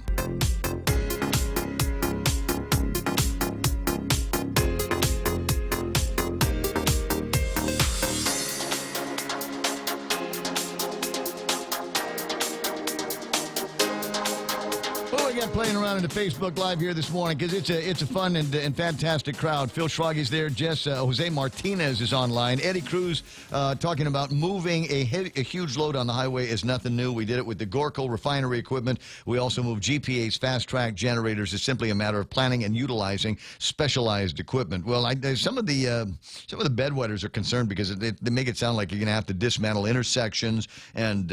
Playing around in the Facebook Live here this morning because it's a fun and fantastic crowd. Phil Schwaggy's there. Jose Martinez is online. Eddie Cruz talking about moving a huge load on the highway is nothing new. We did it with the Gorko refinery equipment. We also moved GPA's fast-track generators. It's simply a matter of planning and utilizing specialized equipment. Well, some of the bedwetters are concerned because they make it sound like you're going to have to dismantle intersections and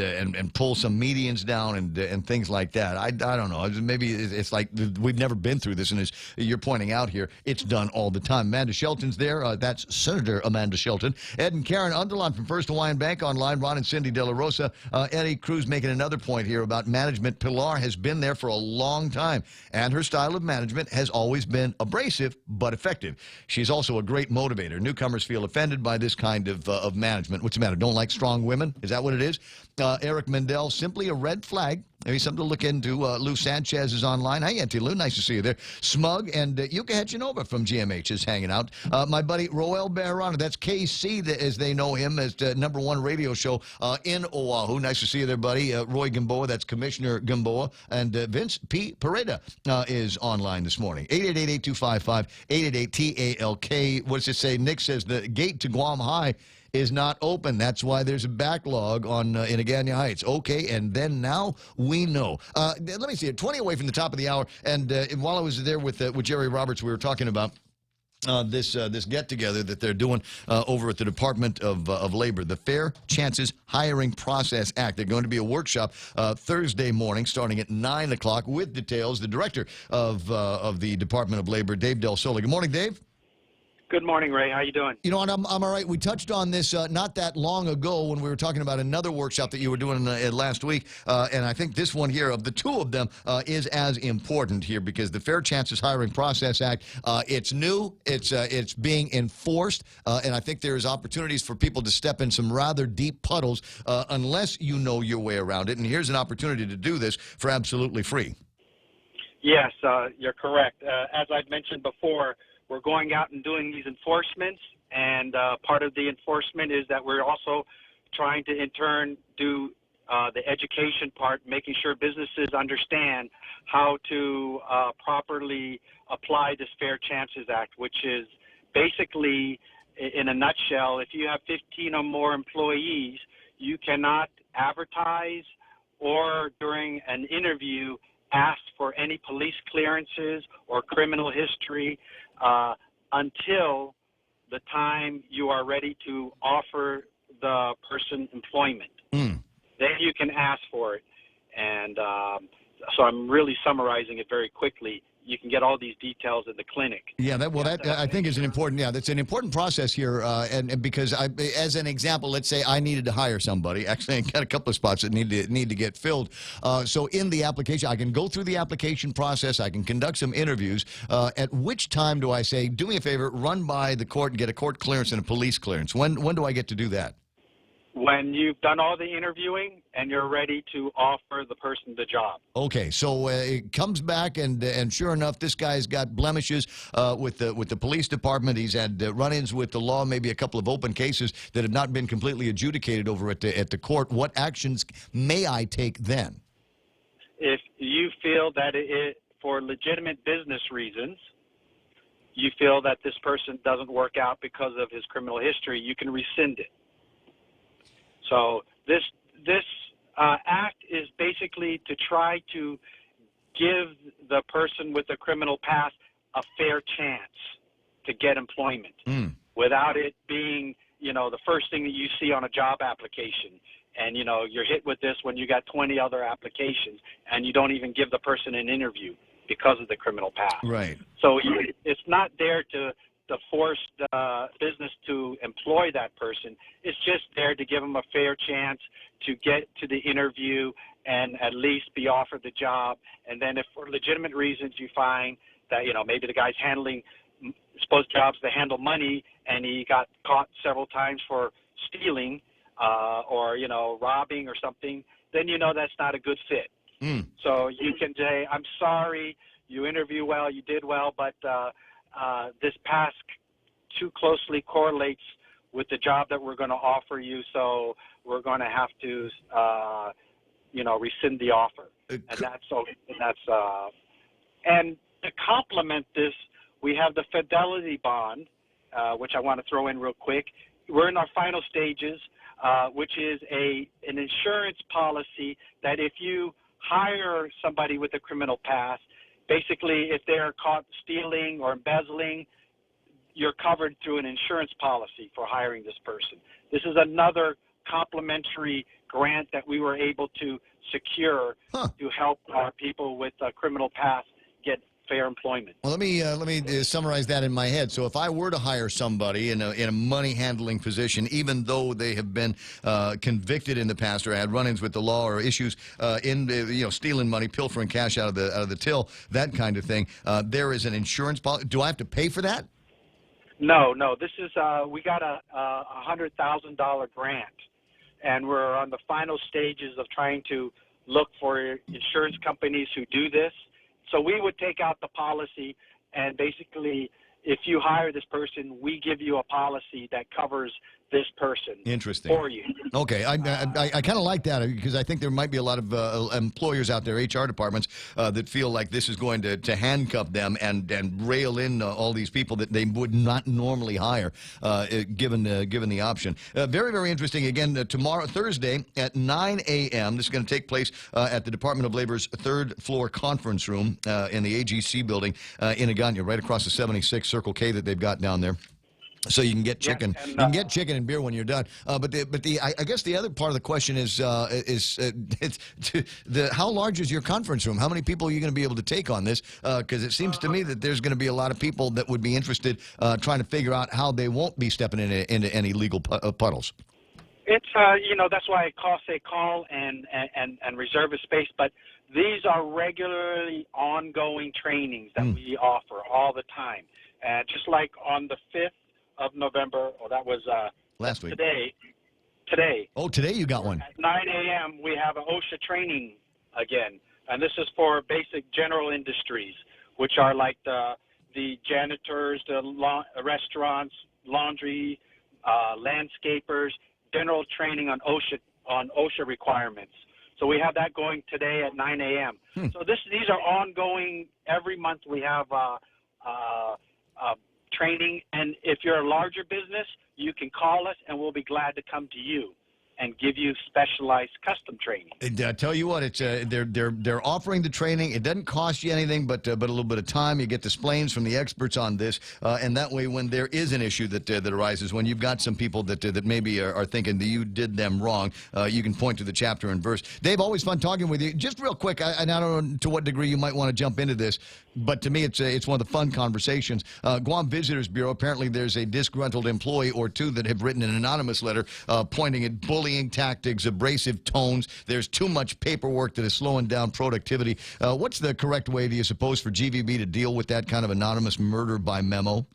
pull some medians down and things like that. I don't know. maybe it's like we've never been through this, and as you're pointing out here, it's done all the time. Amanda Shelton's there. That's Senator Amanda Shelton. Ed and Karen Underlawn from First Hawaiian Bank online. Ron and Cindy De La Rosa. Eddie Cruz making another point here about management. Pilar has been there for a long time, and her style of management has always been abrasive but effective. She's also a great motivator. Newcomers feel offended by this kind of management. What's the matter? Don't like strong women? Is that what it is? Eric Mendel, simply a red flag. Maybe something to look into. Lou Sanchez is online. Hi, Auntie Lou. Nice to see you there. Smug and Yuka Hechinova from GMH is hanging out. My buddy Roel Bejarano, that's KC, as they know him, as the #1 radio show in Oahu. Nice to see you there, buddy. Roy Gamboa, that's Commissioner Gamboa. And Vince P. Pereda is online this morning. 888-8255, 888-TALK. What does it say? Nick says the gate to Guam High is not open. That's why there's a backlog on in Agana Heights. Okay, and then now we know. Let me see it. 20 away from the top of the hour, and while I was there with Jerry Roberts, we were talking about this get-together that they're doing over at the Department of Labor, the Fair Chances Hiring Process Act. They're going to be a workshop Thursday morning starting at 9 o'clock with details. The director of the Department of Labor, Dave Del Sole. Good morning, Dave. Good morning, Ray. How you doing? You know, and I'm all right. We touched on this not that long ago when we were talking about another workshop that you were doing last week, and I think this one here, of the two of them, is as important here because the Fair Chances Hiring Process Act, it's new, it's being enforced, and I think there's opportunities for people to step in some rather deep puddles unless you know your way around it, and here's an opportunity to do this for absolutely free. Yes, you're correct. As I've mentioned before, we're going out and doing these enforcements, and part of the enforcement is that we're also trying to, in turn, do the education part, making sure businesses understand how to properly apply this Fair Chances Act, which is basically, in a nutshell, if you have 15 or more employees, you cannot advertise or during an interview ask for any police clearances or criminal history until the time you are ready to offer the person employment. Then you can ask for it. And so I'm really summarizing it very quickly. You can get all these details in the clinic. Yeah, that I think is an important. Yeah, that's an important process here. And because as an example, let's say I needed to hire somebody. Actually, I got a couple of spots that need to get filled. So in the application, I can go through the application process. I can conduct some interviews. At which time do I say, do me a favor, run by the court and get a court clearance and a police clearance? When do I get to do that? When you've done all the interviewing and you're ready to offer the person the job. Okay, so it comes back, and sure enough, this guy's got blemishes with the police department. He's had run-ins with the law, maybe a couple of open cases that have not been completely adjudicated over at the court. What actions may I take then? If you feel that for legitimate business reasons, you feel that this person doesn't work out because of his criminal history, you can rescind it. So this act is basically to try to give the person with a criminal past a fair chance to get employment without it being, the first thing that you see on a job application. And, you're hit with this when you got 20 other applications and you don't even give the person an interview because of the criminal past. Right. So it's not there to force the business to employ that person. It's just there to give them a fair chance to get to the interview and at least be offered the job. And then if for legitimate reasons you find that, maybe the guy's handling supposed jobs to handle money and he got caught several times for stealing or, robbing or something, then that's not a good fit. So you can say, I'm sorry, you interview well, you did well, but this past too closely correlates with the job that we're going to offer you, so we're going to have to, rescind the offer. And and to complement this, we have the fidelity bond, which I want to throw in real quick. We're in our final stages, which is an insurance policy that if you hire somebody with a criminal past, basically, if they're caught stealing or embezzling, you're covered through an insurance policy for hiring this person. This is another complimentary grant that we were able to secure to help our people with criminal past get fair employment. Well, let me summarize that in my head. So, if I were to hire somebody in a money handling position, even though they have been convicted in the past or had run-ins with the law or issues in stealing money, pilfering cash out of the till, that kind of thing, there is an insurance policy. Do I have to pay for that? No. This is we got a $100,000 grant, and we're on the final stages of trying to look for insurance companies who do this. So we would take out the policy, and basically, if you hire this person, we give you a policy that covers this person Interesting. for you. Okay, I kind of like that because I think there might be a lot of employers out there, HR departments, that feel like this is going to handcuff them and rail in all these people that they would not normally hire, given the option. Very, very interesting. Again, tomorrow, Thursday at 9 a.m. This is going to take place at the Department of Labor's third floor conference room in the AGC building in Agana, right across the 76 Circle K that they've got down there. So you can get chicken. Yes, and, you can get chicken and beer when you're done. I guess the other part of the question is how large is your conference room? How many people are you going to be able to take on this? Because it seems to me that there's going to be a lot of people that would be interested trying to figure out how they won't be stepping into any legal puddles. It's that's why I say call and reserve a space. But these are regularly ongoing trainings that we offer all the time. Just like on the 5th of November, that was last week. Today. Oh, today you got one. At 9 a.m. we have an OSHA training again, and this is for basic general industries, which are like the janitors, the restaurants, laundry, landscapers, general training on OSHA requirements. So we have that going today at 9 a.m. So these are ongoing. Every month we have training, and if you're a larger business, you can call us and we'll be glad to come to you and give you specialized custom training. I tell you what, it's they're offering the training. It doesn't cost you anything, but a little bit of time. You get the splains from the experts on this, and that way, when there is an issue that arises, when you've got some people that maybe are thinking that you did them wrong, you can point to the chapter and verse. Dave, always fun talking with you. Just real quick, and I don't know to what degree you might want to jump into this, but to me, it's one of the fun conversations. Guam Visitors Bureau. Apparently, there's a disgruntled employee or two that have written an anonymous letter pointing at bullying tactics, abrasive tones. There's too much paperwork that is slowing down productivity. What's the correct way, do you suppose, for GVB to deal with that kind of anonymous murder by memo?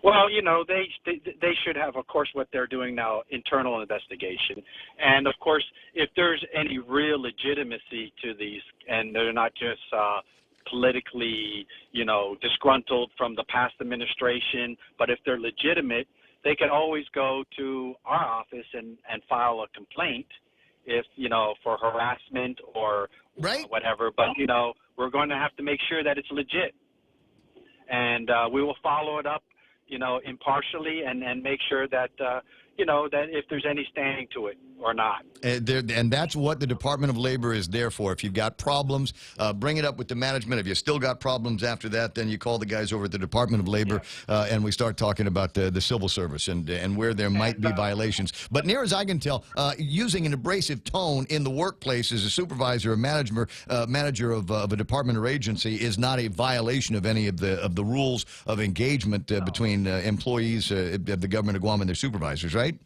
Well, they should have, of course, what they're doing now, internal investigation. And, of course, if there's any real legitimacy to these, and they're not just politically, disgruntled from the past administration, but if they're legitimate, they can always go to our office and file a complaint if, for harassment or whatever. But, we're going to have to make sure that it's legit. And we will follow it up, impartially and make sure that, that if there's any standing to it or not. And that's what the Department of Labor is there for. If you've got problems, bring it up with the management. If you still got problems after that, then you call the guys over at the Department of Labor, and we start talking about the civil service and where there might be violations. But near as I can tell, using an abrasive tone in the workplace as a supervisor or manager of a department or agency is not a violation of any of the rules of engagement between employees of the government of Guam and their supervisors, right?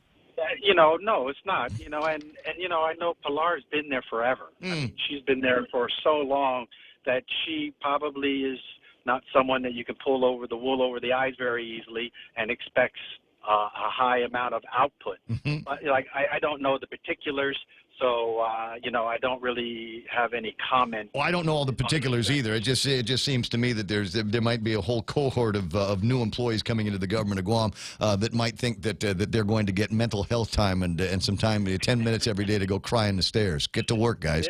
No, it's not. And I know Pilar's been there forever. I mean, she's been there for so long that she probably is not someone that you can pull over the wool over the eyes very easily and expects a high amount of output. But I don't know the particulars, so I don't really have any comment. Well, I don't know all the particulars either. It just seems to me that there might be a whole cohort of new employees coming into the government of Guam that might think that they're going to get mental health time and some time, 10 minutes every day to go cry in the stairs. Get to work, guys.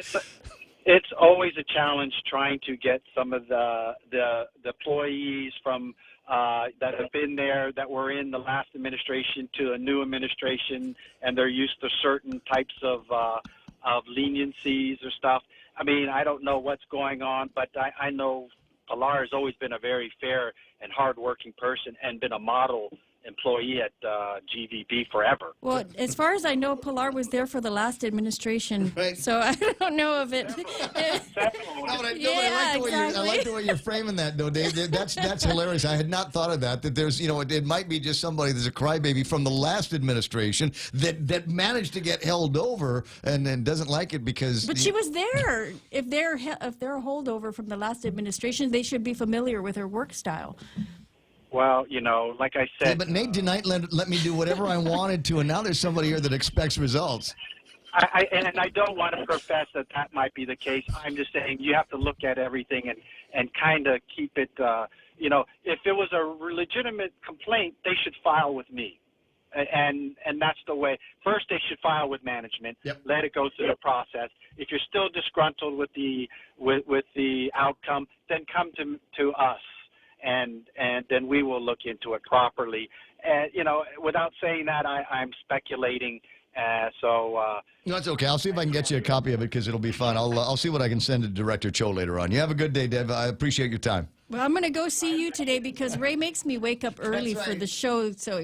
It's always a challenge trying to get some of the employees from that have been there, that were in the last administration, to a new administration, and they're used to certain types of leniencies or stuff. I mean, I don't know what's going on, but I know Pilar has always been a very fair and hardworking person and been a model employee at GVB forever. Well, as far as I know, Pilar was there for the last administration, so I don't know if it. I like the way you're framing that, though, Dave. That's hilarious. I had not thought of that. That there's, it might be just somebody that's a crybaby from the last administration that managed to get held over and then doesn't like it because. But she was there. If they're a holdover from the last administration, they should be familiar with her work style. Well, like I said. Yeah, but Nate tonight let me do whatever I wanted to, and now there's somebody here that expects results. And I don't want to profess that might be the case. I'm just saying you have to look at everything and kind of keep it, if it was a legitimate complaint, they should file with me. And that's the way. First, they should file with management. Yep. Let it go through the process. If you're still disgruntled with the outcome, then come to us. And then we will look into it properly. And, without saying that, I'm speculating. No, it's okay. I'll see if I can get you a copy of it because it'll be fun. I'll see what I can send to Director Cho later on. You have a good day, Dave. I appreciate your time. Well, I'm going to go see you today because Ray makes me wake up early for the show, so,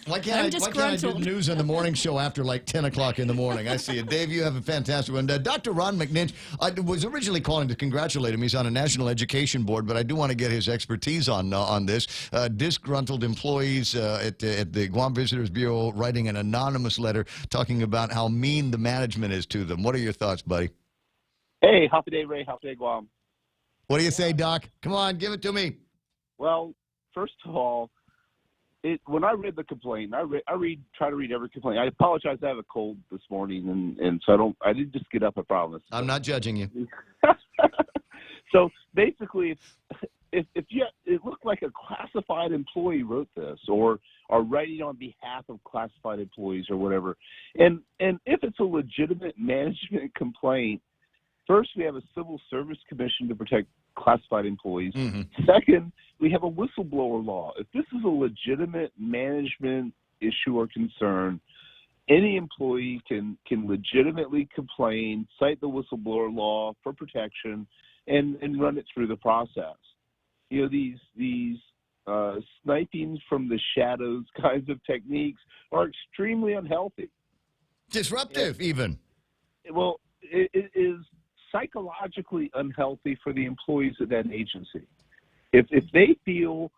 Why can't I do the news on the morning show after like 10 o'clock in the morning? I see you. Dave, you have a fantastic one. Dr. Ron McNinch, I was originally calling to congratulate him. He's on a National Education Board, but I do want to get his expertise on this. Disgruntled employees at the Guam Visitors Bureau writing an anonymous letter talking about how mean the management is to them. What are your thoughts, buddy? Hey, happy day, Ray. Happy day, Guam. What do you say, Doc? Come on, give it to me. Well, first of all, when I read the complaint, I try to read every complaint. I apologize, I have a cold this morning, and so I didn't just get up, I promise. I'm not judging you. So basically, if it looked like a classified employee wrote this, or are writing on behalf of classified employees or whatever, and if it's a legitimate management complaint, first, we have a civil service commission to protect classified employees. Mm-hmm. Second, we have a whistleblower law. If this is a legitimate management issue or concern, any employee can legitimately complain, cite the whistleblower law for protection, and run it through the process. These sniping from the shadows kinds of techniques are extremely unhealthy. Disruptive, even. Well, it is psychologically unhealthy for the employees of that agency. If they feel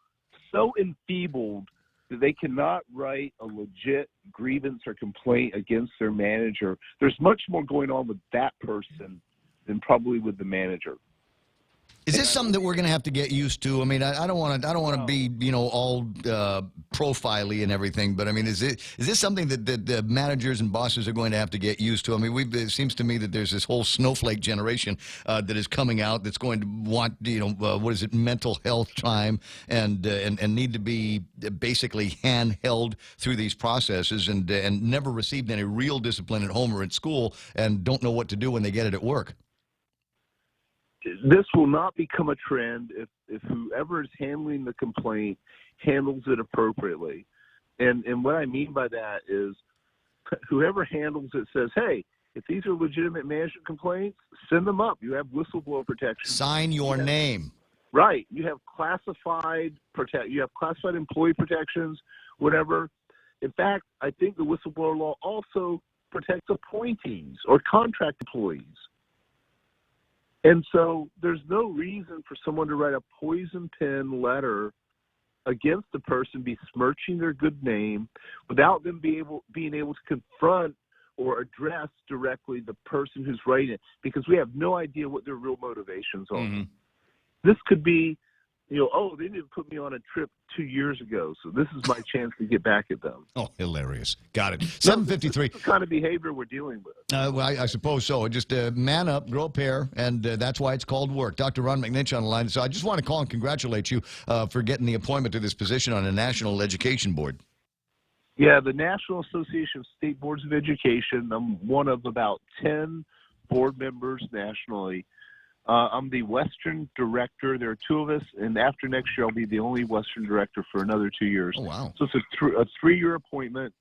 so enfeebled that they cannot write a legit grievance or complaint against their manager, there's much more going on with that person than probably with the manager. Is this something that we're going to have to get used to? I mean, I don't want to be, all profile-y and everything, but I mean, is this something that the managers and bosses are going to have to get used to? I mean, it seems to me that there's this whole snowflake generation that is coming out that's going to want, mental health time and need to be basically handheld through these processes and never received any real discipline at home or at school and don't know what to do when they get it at work. This will not become a trend if whoever is handling the complaint handles it appropriately. And what I mean by that is whoever handles it says, hey, if these are legitimate management complaints, send them up. You have whistleblower protection. Sign your name. Right. You have classified employee protections, whatever. In fact, I think the whistleblower law also protects appointees or contract employees. And so there's no reason for someone to write a poison pen letter against the person, besmirching their good name, without them being able to confront or address directly the person who's writing it, because we have no idea what their real motivations are. Mm-hmm. This could be, they didn't put me on a trip 2 years ago, so this is my chance to get back at them. Oh, hilarious. Got it. 7:53. That's the kind of behavior we're dealing with. Well, I suppose so. Just man up, grow a pair, and that's why it's called work. Dr. Ron McNinch on the line. So I just want to call and congratulate you for getting the appointment to this position on the National Education Board. Yeah, the National Association of State Boards of Education. I'm one of about 10 board members nationally. I'm the Western director. There are two of us, and after next year, I'll be the only Western director for another 2 years. Oh, wow. So it's a three-year appointment.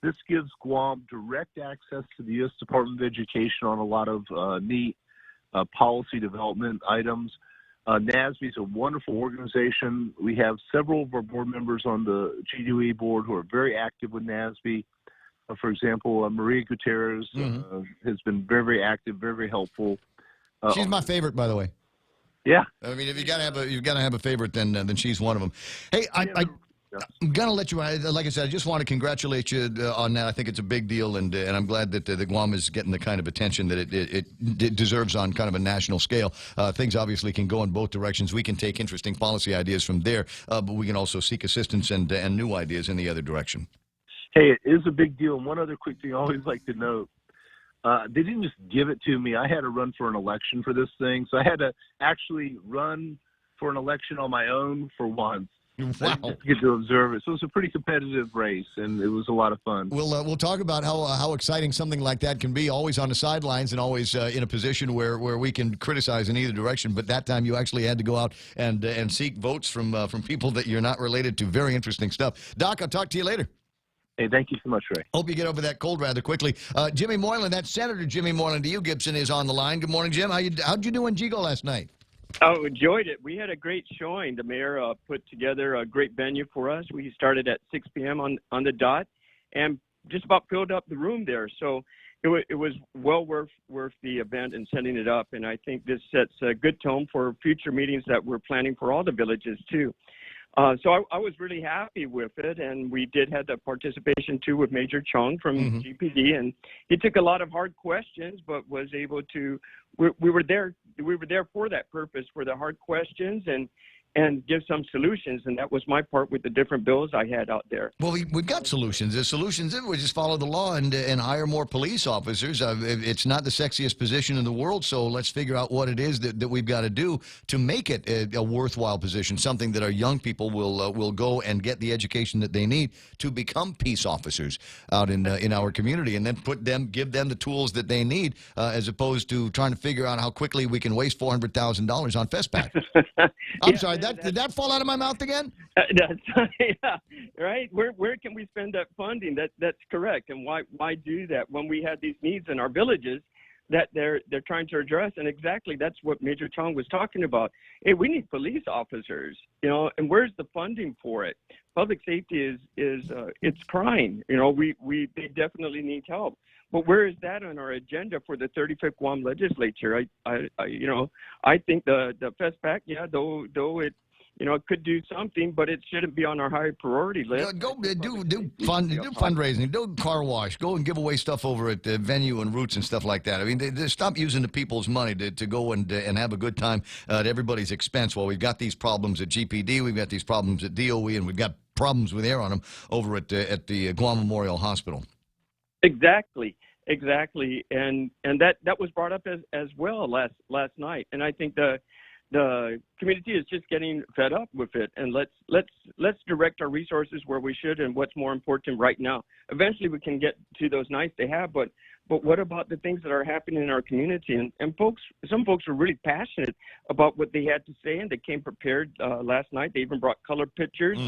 This gives Guam direct access to the U.S. Department of Education on a lot of neat policy development items. NASB is a wonderful organization. We have several of our board members on the GDOE board who are very active with NASB. For example, Maria Gutierrez has been very, very active, very, very helpful. She's my favorite, by the way. Yeah. I mean, if you've got to have a favorite, then she's one of them. Hey, I'm going to let you, like I said, I just want to congratulate you on that. I think it's a big deal, and I'm glad that the Guam is getting the kind of attention that it deserves on kind of a national scale. Things obviously can go in both directions. We can take interesting policy ideas from there, but we can also seek assistance and new ideas in the other direction. Hey, it is a big deal. And one other quick thing I always like to note, they didn't just give it to me. I had to run for an election for this thing, so I had to actually run for an election on my own for once. Wow. I get to observe it. So it's a pretty competitive race, and it was a lot of fun. We'll talk about how exciting something like that can be, always on the sidelines and always in a position where we can criticize in either direction. But that time you actually had to go out and seek votes from people that you're not related to. Very interesting stuff. Doc, I'll talk to you later. Hey, thank you so much, Ray. Hope you get over that cold rather quickly. Jimmy Moylan, that's Senator Jimmy Moylan to you, Gibson, is on the line. Good morning, Jim. How'd you do in Jigo last night? Oh, enjoyed it. We had a great showing. The mayor put together a great venue for us. We started at 6 p.m. on the dot and just about filled up the room there. So it was well worth the event and setting it up. And I think this sets a good tone for future meetings that we're planning for all the villages, too. So I was really happy with it, and we did have the participation, too, with Major Chung from GPD, and he took a lot of hard questions, but was able to we were there for that purpose, for the hard questions and give some solutions, and that was my part with the different bills I had out there. Well, we've got solutions. The solutions we just follow the law and hire more police officers. It's not the sexiest position in the world, so let's figure out what it is that we've got to do to make it a worthwhile position, something that our young people will go and get the education that they need to become peace officers out in our community, and then give them the tools that they need, as opposed to trying to figure out how quickly we can waste $400,000 on FESPAC. I'm sorry. Did that fall out of my mouth again? Yeah, right. Where can we spend that funding? That's correct. And why do that when we have these needs in our villages that they're trying to address? And exactly that's what Major Chong was talking about. Hey, we need police officers, and where's the funding for it? Public safety is it's crying. They definitely need help. But where is that on our agenda for the 35th Guam legislature? I think the FESPAC, though it it could do something, but it shouldn't be on our high priority list. Go do fundraising, do car wash, go and give away stuff over at the venue and Roots and stuff like that. I mean, they stop using the people's money to go and have a good time at everybody's expense. Well, we've got these problems at GPD, we've got these problems at DOE, and we've got problems with air on them over at the Guam Memorial Hospital. Exactly, and that was brought up as well last night, and I think the community is just getting fed up with it, and let's direct our resources where we should and what's more important right now. Eventually, we can get to those nice to have, but what about the things that are happening in our community? And some folks were really passionate about what they had to say, and they came prepared last night. They even brought color pictures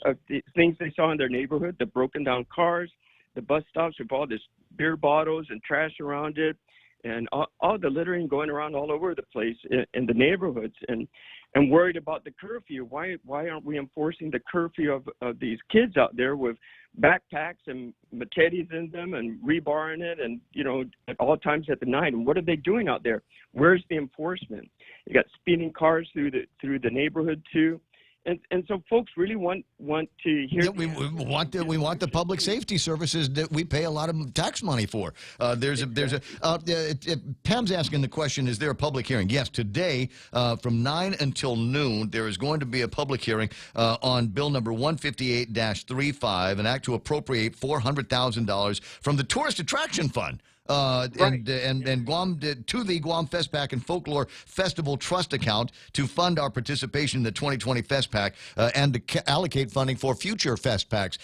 of the things they saw in their neighborhood, the broken down cars, the bus stops with all this beer bottles and trash around it, and all the littering going around all over the place in the neighborhoods, and worried about the curfew. Why aren't we enforcing the curfew of these kids out there with backpacks and machetes in them and rebarring it, and at all times at the night? And what are they doing out there? Where's the enforcement? You got speeding cars through the neighborhood too. And so folks really want to hear. Yeah, we want the public safety services that we pay a lot of tax money for. Pam's asking the question: is there a public hearing? Yes, today from 9 until noon there is going to be a public hearing on Bill number 158-35, an act to appropriate $400,000 from the Tourist Attraction Fund. And Guam to the Guam FESPAC and Folklore Festival Trust account to fund our participation in the 2020 FESPAC and to allocate funding for future FESPACs.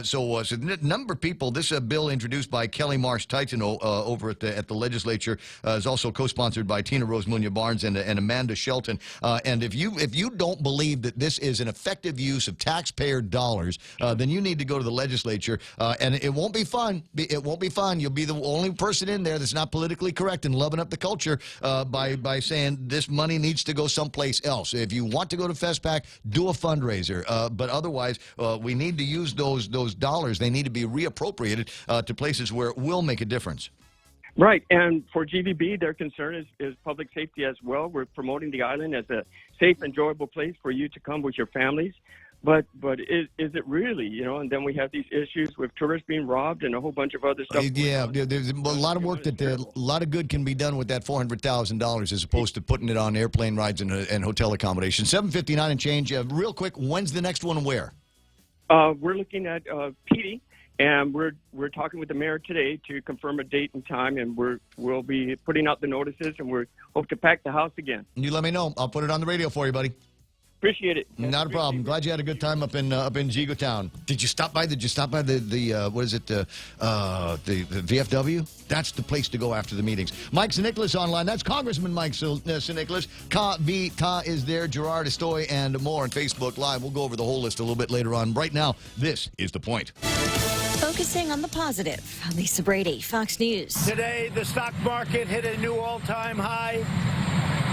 So a number of people. This bill introduced by Kelly Marsh Titano over at the legislature is also co-sponsored by Tina Rose Munya Barnes and Amanda Shelton. And if you don't believe that this is an effective use of taxpayer dollars, then you need to go to the legislature. And it won't be fun. It won't be fun. You'll be the only person person in there that's not politically correct and loving up the culture by saying this money needs to go someplace else. If you want to go to FestPac, do a fundraiser. But otherwise, we need to use those dollars. They need to be reappropriated to places where it will make a difference. Right, and for GVB, their concern is public safety as well. We're promoting the island as a safe, enjoyable place for you to come with your families. But is it really, you know? And then we have these issues with tourists being robbed and a whole bunch of other stuff. Yeah, there's a lot of work a lot of good can be done with that $400,000 as opposed to putting it on airplane rides and hotel accommodation. 7:59 and change. Real quick, when's the next one and where? We're looking at PD. And we're talking with the mayor today to confirm a date and time, and we'll be putting out the notices, and we hope to pack the house again. You let me know. I'll put it on the radio for you, buddy. Appreciate it. Not a problem. Glad you had a good time up in Jigo Town. Did you stop by the what is it? The VFW? That's the place to go after the meetings. Mike St-Nicholas online. That's Congressman Mike St-Nicholas. Ka is there. Gerard Estoy and more on Facebook Live. We'll go over the whole list a little bit later on. Right now, this is The Point. Focusing on the positive, Lisa Brady, Fox News. Today, the stock market hit a new all-time high.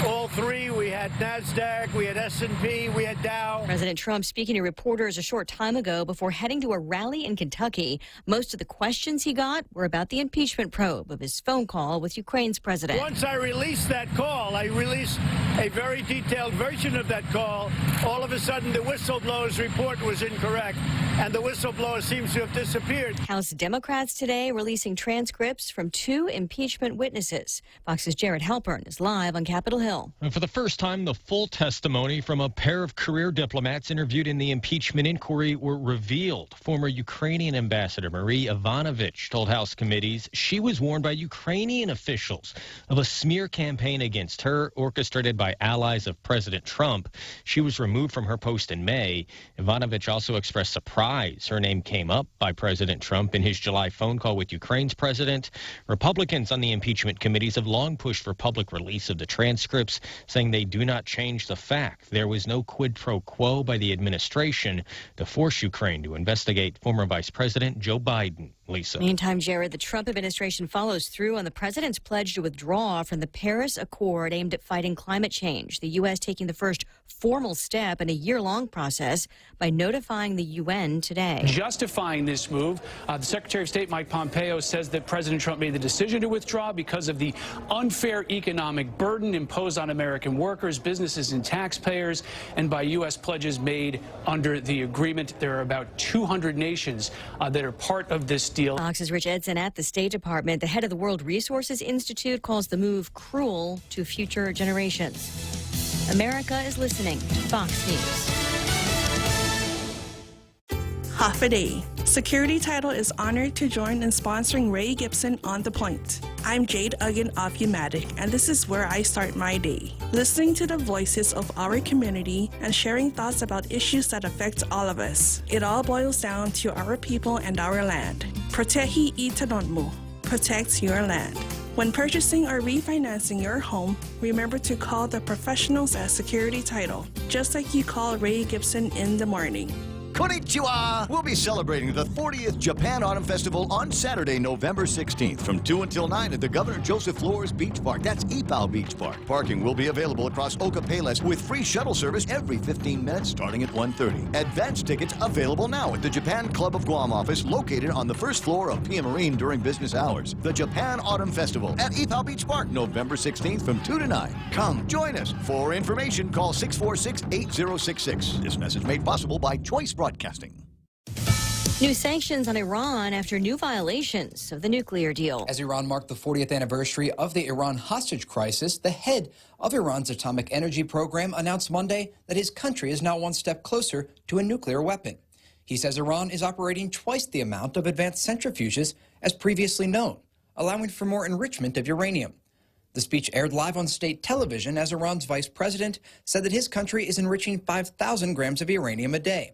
All three, we had NASDAQ, we had S&P, we had Dow. President Trump speaking to reporters a short time ago before heading to a rally in Kentucky. Most of the questions he got were about the impeachment probe of his phone call with Ukraine's president. Once I released that call, I released a very detailed version of that call. All of a sudden, the whistleblower's report was incorrect, and the whistleblower seems to have disappeared. House Democrats today releasing transcripts from 2 impeachment witnesses. Fox's Jared Halpern is live on Capitol Hill. And for the first time, the full testimony from a pair of career diplomats interviewed in the impeachment inquiry were revealed. Former Ukrainian Ambassador Marie Ivanovich told House committees she was warned by Ukrainian officials of a smear campaign against her orchestrated by allies of President Trump. She was removed from her post in May. Ivanovich also expressed surprise her name came up by President Trump in his July phone call with Ukraine's president. Republicans on the impeachment committees have long pushed for public release of the transcripts, saying they do not change the fact there was no quid pro quo by the administration to force Ukraine to investigate former Vice President Joe Biden. Lisa. Meantime, Jared, the Trump administration follows through on the president's pledge to withdraw from the Paris Accord aimed at fighting climate change. The U.S. taking the first formal step in a year-long process by notifying the UN today. Justifying this move, the Secretary of State Mike Pompeo says that President Trump made the decision to withdraw because of the unfair economic burden imposed on American workers, businesses, and taxpayers, and by U.S. pledges made under the agreement. There are about 200 nations that are part of this deal. Fox's Rich Edson at the State Department. The head of the World Resources Institute calls the move cruel to future generations. America is listening to Fox News. Half a day. Security Title is honored to join in sponsoring Ray Gibson on The Point. I'm Jade Uggan of Umatic, and this is where I start my day. Listening to the voices of our community and sharing thoughts about issues that affect all of us. It all boils down to our people and our land. Protehi itanonmo. Protect your land. When purchasing or refinancing your home, remember to call the professionals at Security Title, just like you call Ray Gibson in the morning. Konnichiwa! We'll be celebrating the 40th Japan Autumn Festival on Saturday, November 16th from 2 until 9 at the Governor Joseph Flores Beach Park. That's Ipao Beach Park. Parking will be available across Oka Payless with free shuttle service every 15 minutes starting at 1:30. Advance tickets available now at the Japan Club of Guam office located on the first floor of Pia Marine during business hours. The Japan Autumn Festival at Ipao Beach Park, November 16th from 2 to 9. Come join us. For information, call 646-8066. This message made possible by Choice Broadcasting. New sanctions on Iran after new violations of the nuclear deal. As Iran marked the 40th anniversary of the Iran hostage crisis, the head of Iran's atomic energy program announced Monday that his country is now one step closer to a nuclear weapon. He says Iran is operating twice the amount of advanced centrifuges as previously known, allowing for more enrichment of uranium. The speech aired live on state television as Iran's vice president said that his country is enriching 5,000 grams of uranium a day.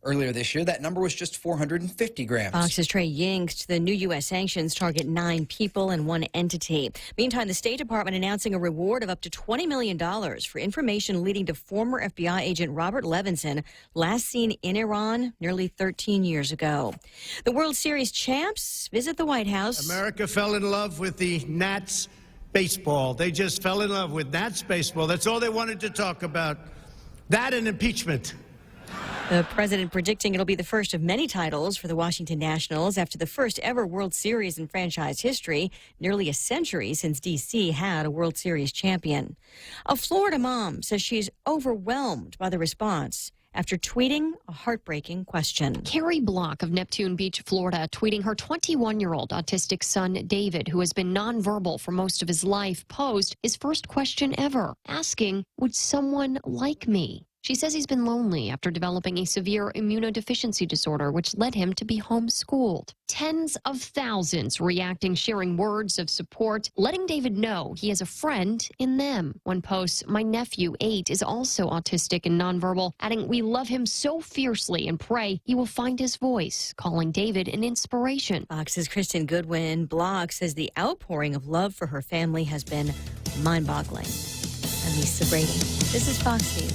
Earlier this year, that number was just 450 grams. Fox's Trey Yingst. The new U.S. sanctions target 9 people and 1 entity. Meantime, the State Department announcing a reward of up to $20 million for information leading to former FBI agent Robert Levinson, last seen in Iran nearly 13 years ago. The World Series champs visit the White House. America fell in love with the Nats baseball. They just fell in love with Nats baseball. That's all they wanted to talk about. That and impeachment. The president predicting it'll be the first of many titles for the Washington Nationals after the first ever World Series in franchise history, nearly a century since D.C. had a World Series champion. A Florida mom says she's overwhelmed by the response after tweeting a heartbreaking question. Carrie Block of Neptune Beach, Florida, tweeting her 21-year-old autistic son, David, who has been nonverbal for most of his life, posed his first question ever, asking, "Would someone like me?" She says he's been lonely after developing a severe immunodeficiency disorder, which led him to be homeschooled. Tens of thousands reacting, sharing words of support, letting David know he has a friend in them. One posts, "My nephew, 8, is also autistic and nonverbal," adding, "We love him so fiercely and pray he will find his voice," calling David an inspiration. Fox's Kristen Goodwin. Block says the outpouring of love for her family has been mind-boggling. I'm Lisa Brady. This is Fox News.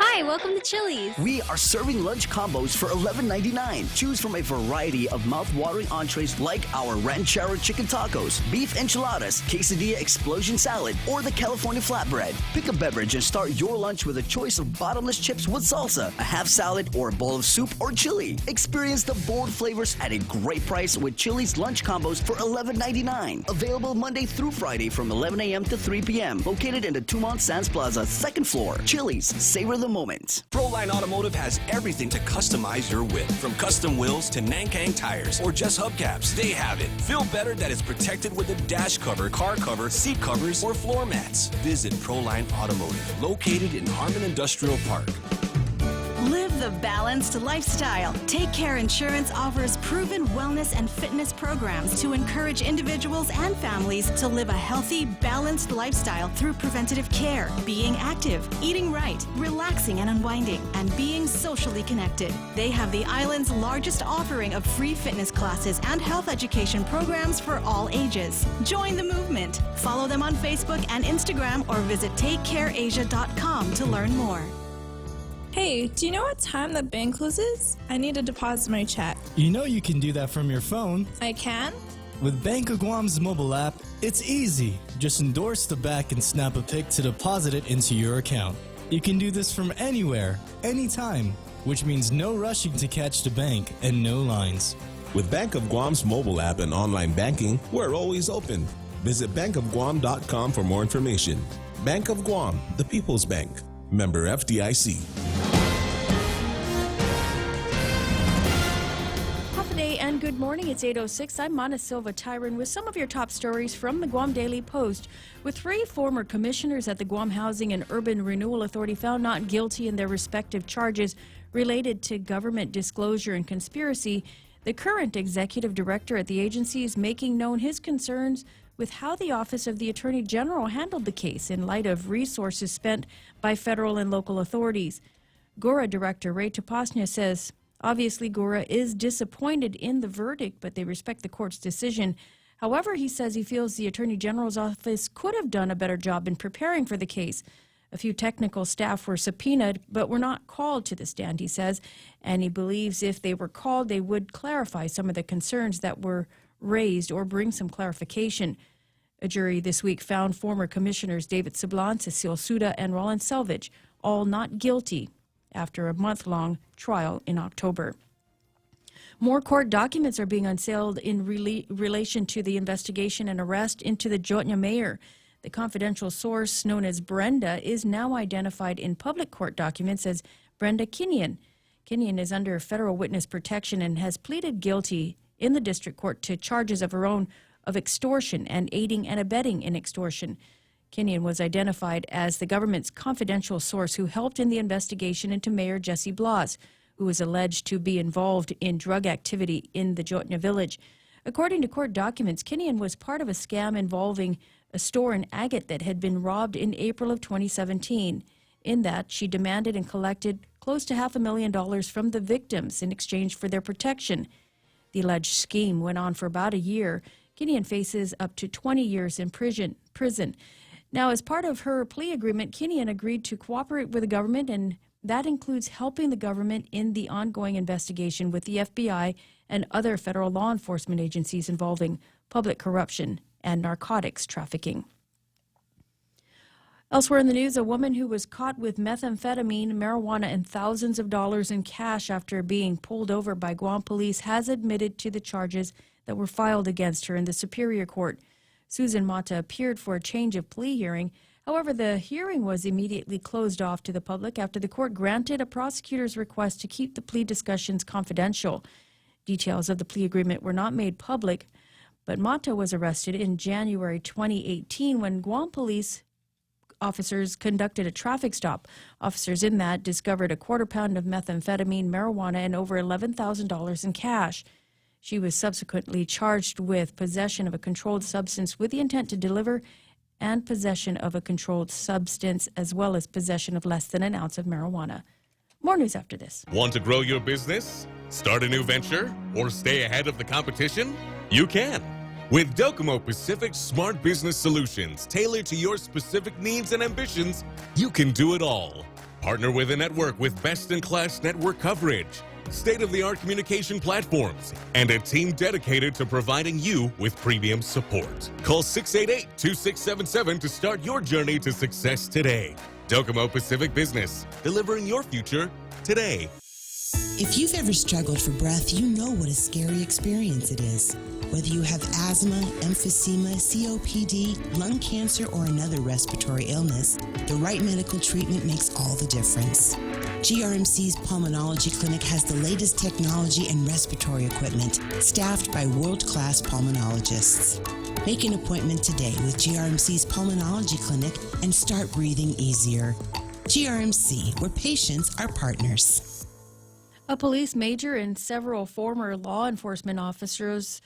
Hi, welcome to Chili's. We are serving lunch combos for $11.99. Choose from a variety of mouth-watering entrees like our ranchero chicken tacos, beef enchiladas, quesadilla explosion salad, or the California flatbread. Pick a beverage and start your lunch with a choice of bottomless chips with salsa, a half salad, or a bowl of soup or chili. Experience the bold flavors at a great price with Chili's lunch combos for $11.99. Available Monday through Friday from 11 a.m. to 3 p.m. Located in the Tumont Sands Plaza, 2nd floor. Chili's, savor the moment. Proline Automotive has everything to customize your whip. From custom wheels to Nankang tires or just hubcaps, they have it. Feel better that it's protected with a dash cover, car cover, seat covers, or floor mats. Visit Proline Automotive, located in Harmon Industrial Park. Live the balanced lifestyle. Take Care Insurance offers proven wellness and fitness programs to encourage individuals and families to live a healthy, balanced lifestyle through preventative care, being active, eating right, relaxing and unwinding, and being socially connected. They have the island's largest offering of free fitness classes and health education programs for all ages. Join the movement. Follow them on Facebook and Instagram or visit takecareasia.com to learn more. Hey, do you know what time the bank closes? I need to deposit my check. You know you can do that from your phone. I can? With Bank of Guam's mobile app, it's easy. Just endorse the back and snap a pic to deposit it into your account. You can do this from anywhere, anytime, which means no rushing to catch the bank and no lines. With Bank of Guam's mobile app and online banking, we're always open. Visit bankofguam.com for more information. Bank of Guam, the People's Bank. Member FDIC. And good morning. It's 8:06. I'm Mana Silva Tyron with some of your top stories from the Guam Daily Post. With 3 former commissioners at the Guam Housing and Urban Renewal Authority found not guilty in their respective charges related to government disclosure and conspiracy, the current executive director at the agency is making known his concerns with how the Office of the Attorney General handled the case in light of resources spent by federal and local authorities. GORA Director Ray Tapasnia says, obviously, GORA is disappointed in the verdict, but they respect the court's decision. However, he says he feels the Attorney General's office could have done a better job in preparing for the case. A few technical staff were subpoenaed, but were not called to the stand, he says, and he believes if they were called, they would clarify some of the concerns that were raised or bring some clarification. A jury this week found former commissioners David Sablan, Cecile Suda, and Roland Selvage all not guilty after a month-long trial in October. More court documents are being unsealed in relation to the investigation and arrest into the Jotnya mayor. The confidential source known as Brenda is now identified in public court documents as Brenda Kinian. Kinian is under federal witness protection and has pleaded guilty in the district court to charges of her own of extortion and aiding and abetting in extortion. Kinian was identified as the government's confidential source who helped in the investigation into Mayor Jesse Blas, who was alleged to be involved in drug activity in the Jotnya village. According to court documents, Kinian was part of a scam involving a store in Agate that had been robbed in April of 2017. In that, she demanded and collected close to $500,000 from the victims in exchange for their protection. The alleged scheme went on for about a year. Kinian faces up to 20 years in prison. Now, as part of her plea agreement, Kinian agreed to cooperate with the government, and that includes helping the government in the ongoing investigation with the FBI and other federal law enforcement agencies involving public corruption and narcotics trafficking. Elsewhere in the news, a woman who was caught with methamphetamine, marijuana, and thousands of dollars in cash after being pulled over by Guam police has admitted to the charges that were filed against her in the Superior Court. Susan Mata appeared for a change of plea hearing. However, the hearing was immediately closed off to the public after the court granted a prosecutor's request to keep the plea discussions confidential. Details of the plea agreement were not made public, but Mata was arrested in January 2018 when Guam police officers conducted a traffic stop. Officers in that discovered a quarter pound of methamphetamine, marijuana, and over $11,000 in cash. She was subsequently charged with possession of a controlled substance with the intent to deliver and possession of a controlled substance, as well as possession of less than an ounce of marijuana. More news after this. Want to grow your business? Start a new venture? Or stay ahead of the competition? You can. With Docomo Pacific Smart Business Solutions tailored to your specific needs and ambitions, you can do it all. Partner with a network with best-in-class network coverage, state-of-the-art communication platforms, and a team dedicated to providing you with premium support. Call 688-2677 to start your journey to success today. Docomo Pacific Business, delivering your future today. If you've ever struggled for breath, you know what a scary experience it is. Whether you have asthma, emphysema, COPD, lung cancer, or another respiratory illness, the right medical treatment makes all the difference. GRMC's Pulmonology Clinic has the latest technology and respiratory equipment, staffed by world-class pulmonologists. Make an appointment today with GRMC's Pulmonology Clinic and start breathing easier. GRMC, where patients are partners. A police major and several former law enforcement officers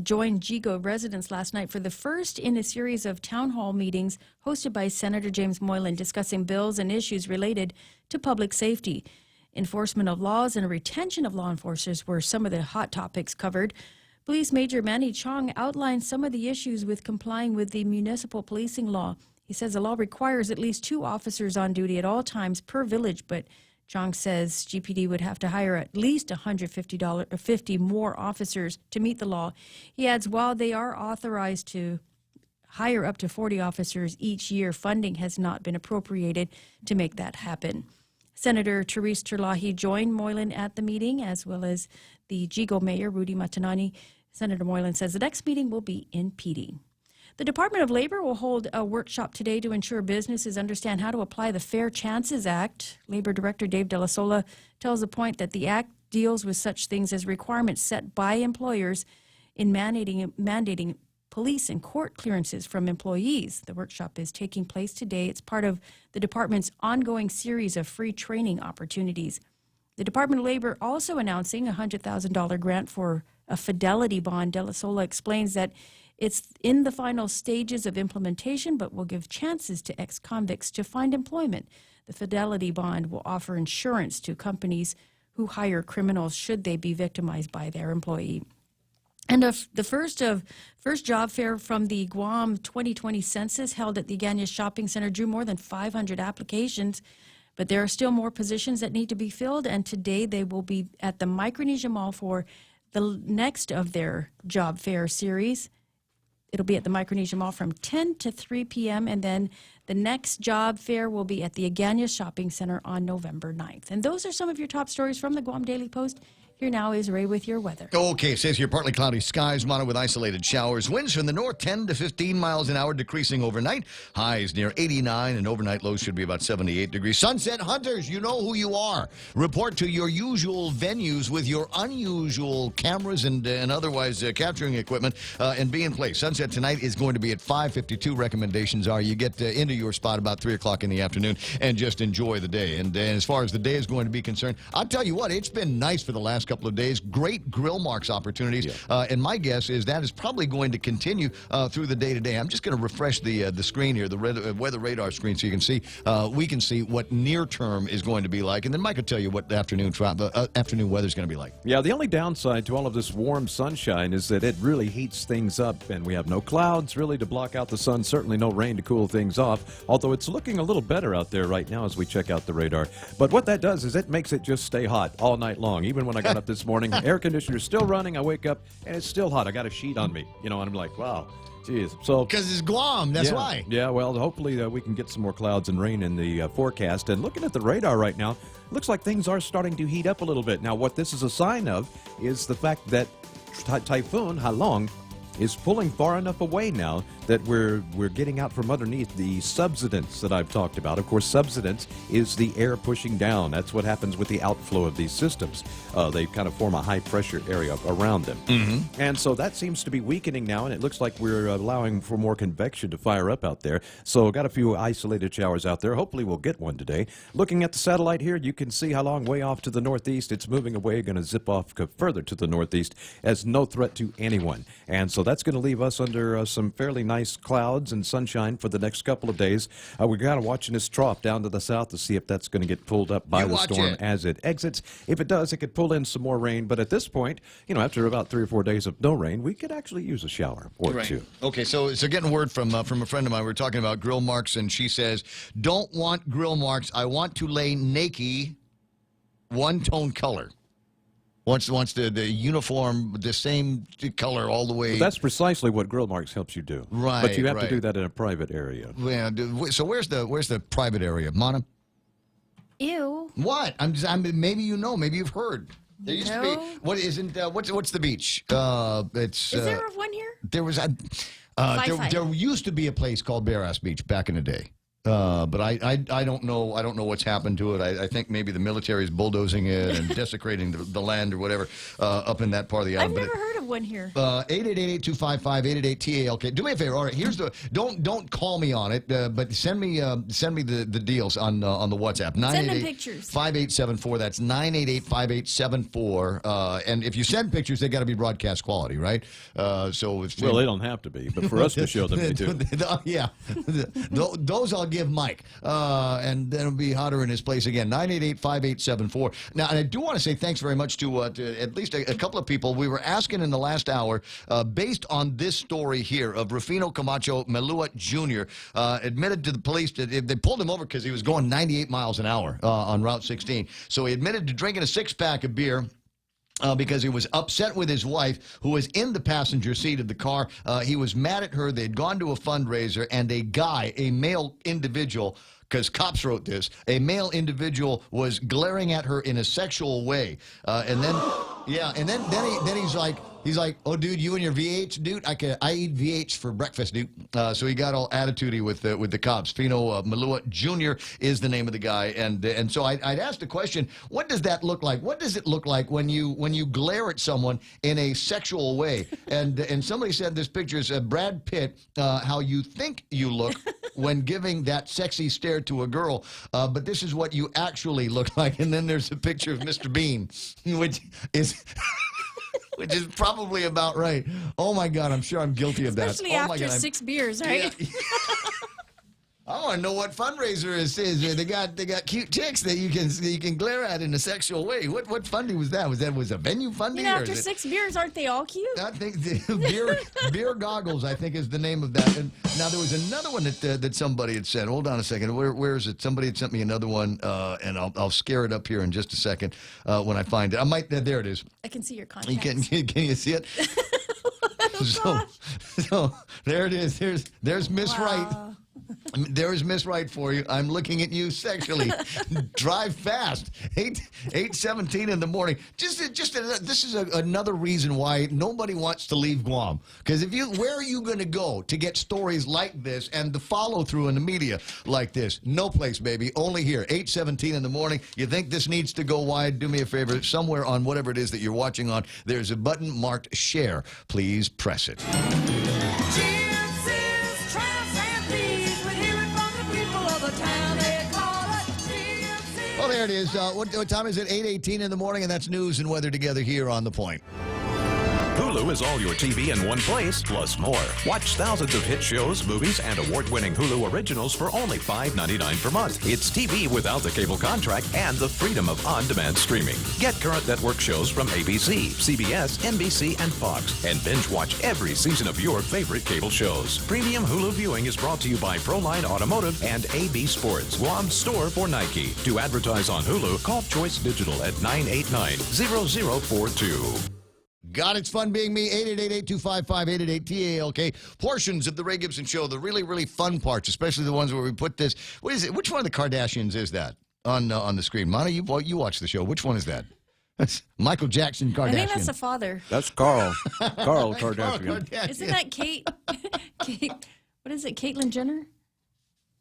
joined Jigo residents last night for the first in a series of town hall meetings hosted by Senator James Moylan discussing bills and issues related to public safety. Enforcement of laws and retention of law enforcers were some of the hot topics covered. Police Major Manny Chong outlined some of the issues with complying with the municipal policing law. He says the law requires at least 2 officers on duty at all times per village, but Chong says GPD would have to hire at least 50 more officers to meet the law. He adds while they are authorized to hire up to 40 officers each year, funding has not been appropriated to make that happen. Senator Therese Terlahi joined Moylan at the meeting, as well as the Jigo Mayor, Rudy Matanani. Senator Moylan says the next meeting will be in PD. The Department of Labor will hold a workshop today to ensure businesses understand how to apply the Fair Chances Act. Labor Director Dave De La Sola tells The Point that the act deals with such things as requirements set by employers in mandating police and court clearances from employees. The workshop is taking place today. It's part of the department's ongoing series of free training opportunities. The Department of Labor also announcing a $100,000 grant for a fidelity bond. De La Sola explains that it's in the final stages of implementation, but will give chances to ex-convicts to find employment. The fidelity bond will offer insurance to companies who hire criminals should they be victimized by their employee. And the first job fair from the Guam 2020 census held at the Aganyas Shopping Center drew more than 500 applications, but there are still more positions that need to be filled, and today they will be at the Micronesia Mall for the next of their job fair series. It'll be at the Micronesia Mall from 10 to 3 p.m., and then the next job fair will be at the Aganyas Shopping Center on November 9th. And those are some of your top stories from the Guam Daily Post. Here now is Ray with your weather. Okay, it says here partly cloudy skies, mono with isolated showers. Winds from the north 10 to 15 miles an hour, decreasing overnight. Highs near 89, and overnight lows should be about 78 degrees. Sunset hunters, you know who you are. Report to your usual venues with your unusual cameras and otherwise capturing equipment and be in place. Sunset tonight is going to be at 5:52. Recommendations are you get into your spot about 3 o'clock in the afternoon and just enjoy the day. And as far as the day is going to be concerned, I'll tell you what, it's been nice for the last couple of days. Great grill marks opportunities. And my guess is that is probably going to continue through the day today. I'm just going to refresh the screen here, the weather radar screen, so you can see. We can see what near term is going to be like, and then Mike will tell you what the afternoon weather is going to be like. Yeah, the only downside to all of this warm sunshine is that it really heats things up, and we have no clouds really to block out the sun, certainly no rain to cool things off, although it's looking a little better out there right now as we check out the radar. But what that does is it makes it just stay hot all night long. Even when I got up this morning, air conditioner's still running, I wake up, and it's still hot. I got a sheet on me, and I'm like, wow. Jeez. So because it's Guam, that's why. Yeah, well, hopefully we can get some more clouds and rain in the forecast. And looking at the radar right now, looks like things are starting to heat up a little bit. Now, what this is a sign of is the fact that Typhoon Halong is pulling far enough away now that we're getting out from underneath the subsidence that I've talked about. Of course, subsidence is the air pushing down. That's what happens with the outflow of these systems. They kind of form a high-pressure area around them. Mm-hmm. And so that seems to be weakening now, and it looks like we're allowing for more convection to fire up out there. So got a few isolated showers out there. Hopefully we'll get one today. Looking at the satellite here, you can see how long way off to the northeast. It's moving away, going to zip off further to the northeast as no threat to anyone. And so that's going to leave us under some fairly nice clouds and sunshine for the next couple of days. We're kind of watching this trough down to the south to see if that's going to get pulled up by the storm as it exits. If it does, it could pull in some more rain. But at this point, after about 3 or 4 days of no rain, we could actually use a shower or two. Okay, so getting word from a friend of mine. We were talking about grill marks, and she says, "Don't want grill marks. I want to lay naked, one-tone color." Wants the uniform, the same color all the way. Well, that's precisely what grill marks helps you do. Right. But you have to do that in a private area. Yeah. So where's the private area, Mana? Ew. What? I'm maybe maybe you've heard. There used to be. What isn't? What's the beach? It's. Is there one here? There was. There used to be a place called Bear Ass Beach back in the day. But I don't know. I don't know what's happened to it. I think maybe the military is bulldozing it and desecrating the land or whatever up in that part of the island. I've never heard of one here. 888-8255-88-TALK. Do me a favor. All right, here's the. Don't call me on it, but send me the deals on the WhatsApp. 988-5874. That's 988-5874. And if you send pictures, they got to be broadcast quality, right? So if they don't have to be, but for us to show them, they do. Yeah, those I'll give Mike, and then it'll be hotter in his place again. 988-5874. Now, and I do want to say thanks very much to at least a couple of people. We were asking in the last hour, based on this story here of Rufino Camacho Melua Jr., admitted to the police that they pulled him over because he was going 98 miles an hour on Route 16. So he admitted to drinking a six-pack of beer. Because he was upset with his wife, who was in the passenger seat of the car. He was mad at her. They'd gone to a fundraiser, and a male individual, because cops wrote this, a male individual was glaring at her in a sexual way. And then he's like, "Oh, dude, you and your VH, dude, I eat VH for breakfast, dude." So he got all attitudey with the cops. Fino Melua Jr. is the name of the guy, and so I'd ask the question: what does that look like? What does it look like when you glare at someone in a sexual way? And somebody said this picture is Brad Pitt, how you think you look when giving that sexy stare to a girl, but this is what you actually look like. And then there's a picture of Mr. Bean, which is. Which is probably about right. Oh, my God, I'm sure I'm guilty of that. Especially after 6 beers, right? Yeah. I want to know what fundraiser is. They got cute chicks that you can glare at in a sexual way. What funding was that? Was a venue funding? After 6 beers, aren't they all cute? I think beer goggles, I think, is the name of that. And now there was another one that somebody had sent. Hold on a second. Where is it? Somebody had sent me another one, and I'll scare it up here in just a sececond when I find it. I might. There it is. I can see your contacts. Can you see it? So there it is. There's Miss Wright. There is Miss Wright for you. I'm looking at you sexually. Drive fast. 8:17 in the morning. This is another reason why nobody wants to leave Guam. Because where are you going to go to get stories like this and the follow through in the media like this? No place, baby. Only here. 8:17 in the morning. You think this needs to go wide? Do me a favor. Somewhere on whatever it is that you're watching on, there's a button marked share. Please press it. Well, there it is, what time is it? 8:18 in the morning, and that's news and weather together here on The Point. Hulu is all your TV in one place, plus more. Watch thousands of hit shows, movies, and award-winning Hulu originals for only $5.99 per month. It's TV without the cable contract and the freedom of on-demand streaming. Get current network shows from ABC, CBS, NBC, and Fox, and binge watch every season of your favorite cable shows. Premium Hulu viewing is brought to you by Proline Automotive and AB Sports, Guam's store for Nike. To advertise on Hulu, call Choice Digital at 989-0042. God, it's fun being me. 888-825-5888-TALK. Portions of the Ray Gibson Show, the really, really fun parts, especially the ones where we put this. What is it? Which one of the Kardashians is that on the screen? Mana, you watch the show. Which one is that? That's Michael Jackson Kardashian. I think that's the father. That's Carl. Carl Kardashian. Isn't that Kate? Kate? What is it? Caitlyn Jenner?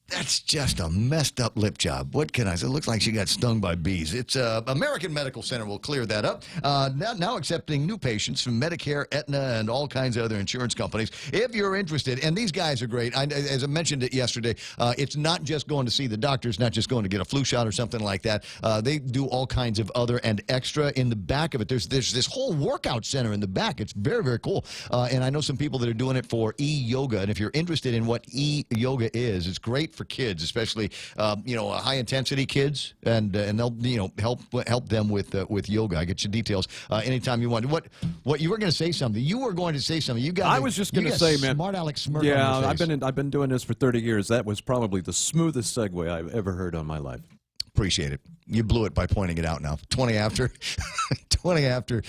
That's just a messed up lip job. What can I say? It looks like she got stung by bees. It's American Medical Center will clear that up. Now accepting new patients from Medicare, Aetna, and all kinds of other insurance companies. If you're interested, and these guys are great. As I mentioned it yesterday, it's not just going to see the doctor. It's not just going to get a flu shot or something like that. They do all kinds of other and extra in the back of it. There's this whole workout center in the back. It's very, very cool. And I know some people that are doing it for e-yoga. And if you're interested in what e-yoga is, it's great for kids, especially high intensity kids, and they'll help them with yoga. I get your details anytime you want. What you were going to say something? You were going to say something. You got. I was just going to say, man. Smart Alex smirk. Yeah, on your face. I've been doing this for 30 years. That was probably the smoothest segue I've ever heard on my life. Appreciate it. You blew it by pointing it out now. 20 after. 20 after.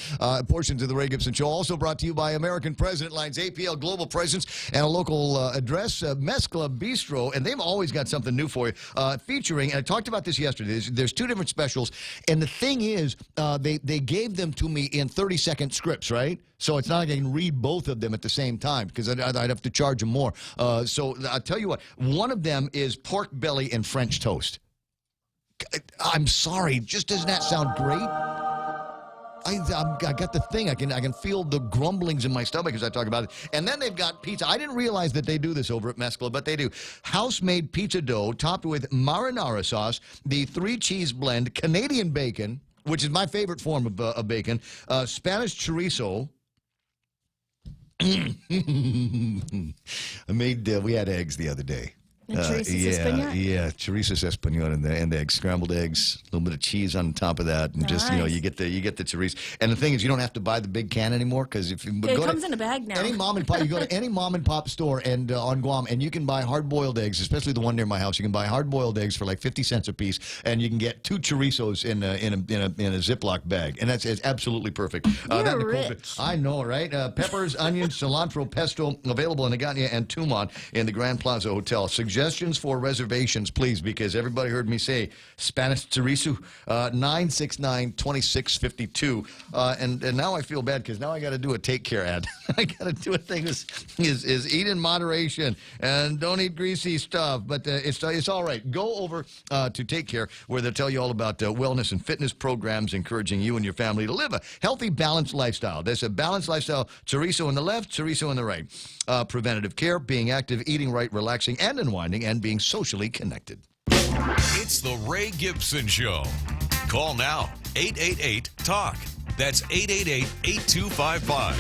Portions of the Ray Gibson Show also brought to you by American President Lines, APL Global Presence, and a local address, Mess Club Bistro. And they've always got something new for you. Featuring, and I talked about this yesterday, there's two different specials. And the thing is, they gave them to me in 30-second scripts, right? So it's not like I can read both of them at the same time because I'd have to charge them more. So I'll tell you what, one of them is pork belly and French toast. I'm sorry, just doesn't that sound great? I got the thing. I can feel the grumblings in my stomach as I talk about it. And then they've got pizza. I didn't realize that they do this over at Mess Club, but they do. House-made pizza dough topped with marinara sauce, the 3-cheese blend, Canadian bacon, which is my favorite form of bacon, Spanish chorizo. We had eggs the other day. Chorizo Espanol and the eggs, scrambled eggs, a little bit of cheese on top of that, and just you get the chorizo. And the thing is, you don't have to buy the big can anymore because if you it comes in a bag now. Any mom and pop, you go to any mom and pop store and on Guam, and you can buy hard-boiled eggs, especially the one near my house. You can buy hard-boiled eggs for like 50 cents a piece, and you can get 2 chorizos in a Ziploc bag, and that's absolutely perfect. You're rich. I know, right? Peppers, onions, cilantro, pesto, available in Agania and Tumon in the Grand Plaza Hotel. Suggestions for reservations, please, because everybody heard me say Spanish chorizo, 969-2652. And now I feel bad because now I got to do a take care ad. I got to do a thing is eat in moderation and don't eat greasy stuff. But it's all right. Go over to Take Care where they'll tell you all about wellness and fitness programs encouraging you and your family to live a healthy, balanced lifestyle. There's a balanced lifestyle, chorizo on the left, chorizo on the right. Preventative care, being active, eating right, relaxing, and unwinding, and being socially connected. It's the Ray Gibson Show. Call now, 888-TALK. That's 888-825-FIRE.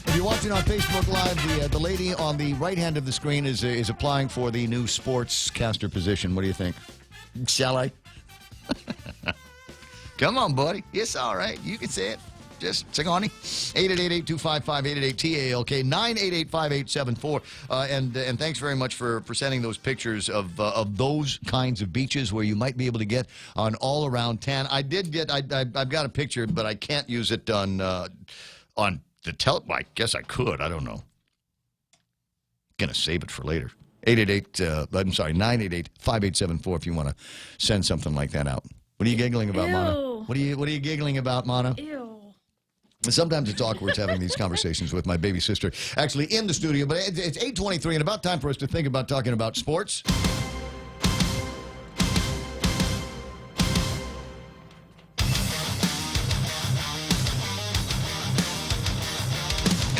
If you're watching on Facebook Live, the lady on the right hand of the screen is applying for the new sportscaster position. What do you think? Shall I? Come on, buddy. It's all right. You can say it. Just sing on it. 888-825-5888-TALK, 988-5874. And thanks very much for sending those pictures of those kinds of beaches where you might be able to get on all around tan. I've got a picture, but I can't use it on the I guess I could. I don't know. Gonna save it for later. 988-5874 if you want to send something like that out. What are you giggling about, Mana? What are you giggling about, Mana? Ew. Sometimes it's awkward having these conversations with my baby sister actually in the studio, but it's 8:23 and about time for us to think about talking about sports.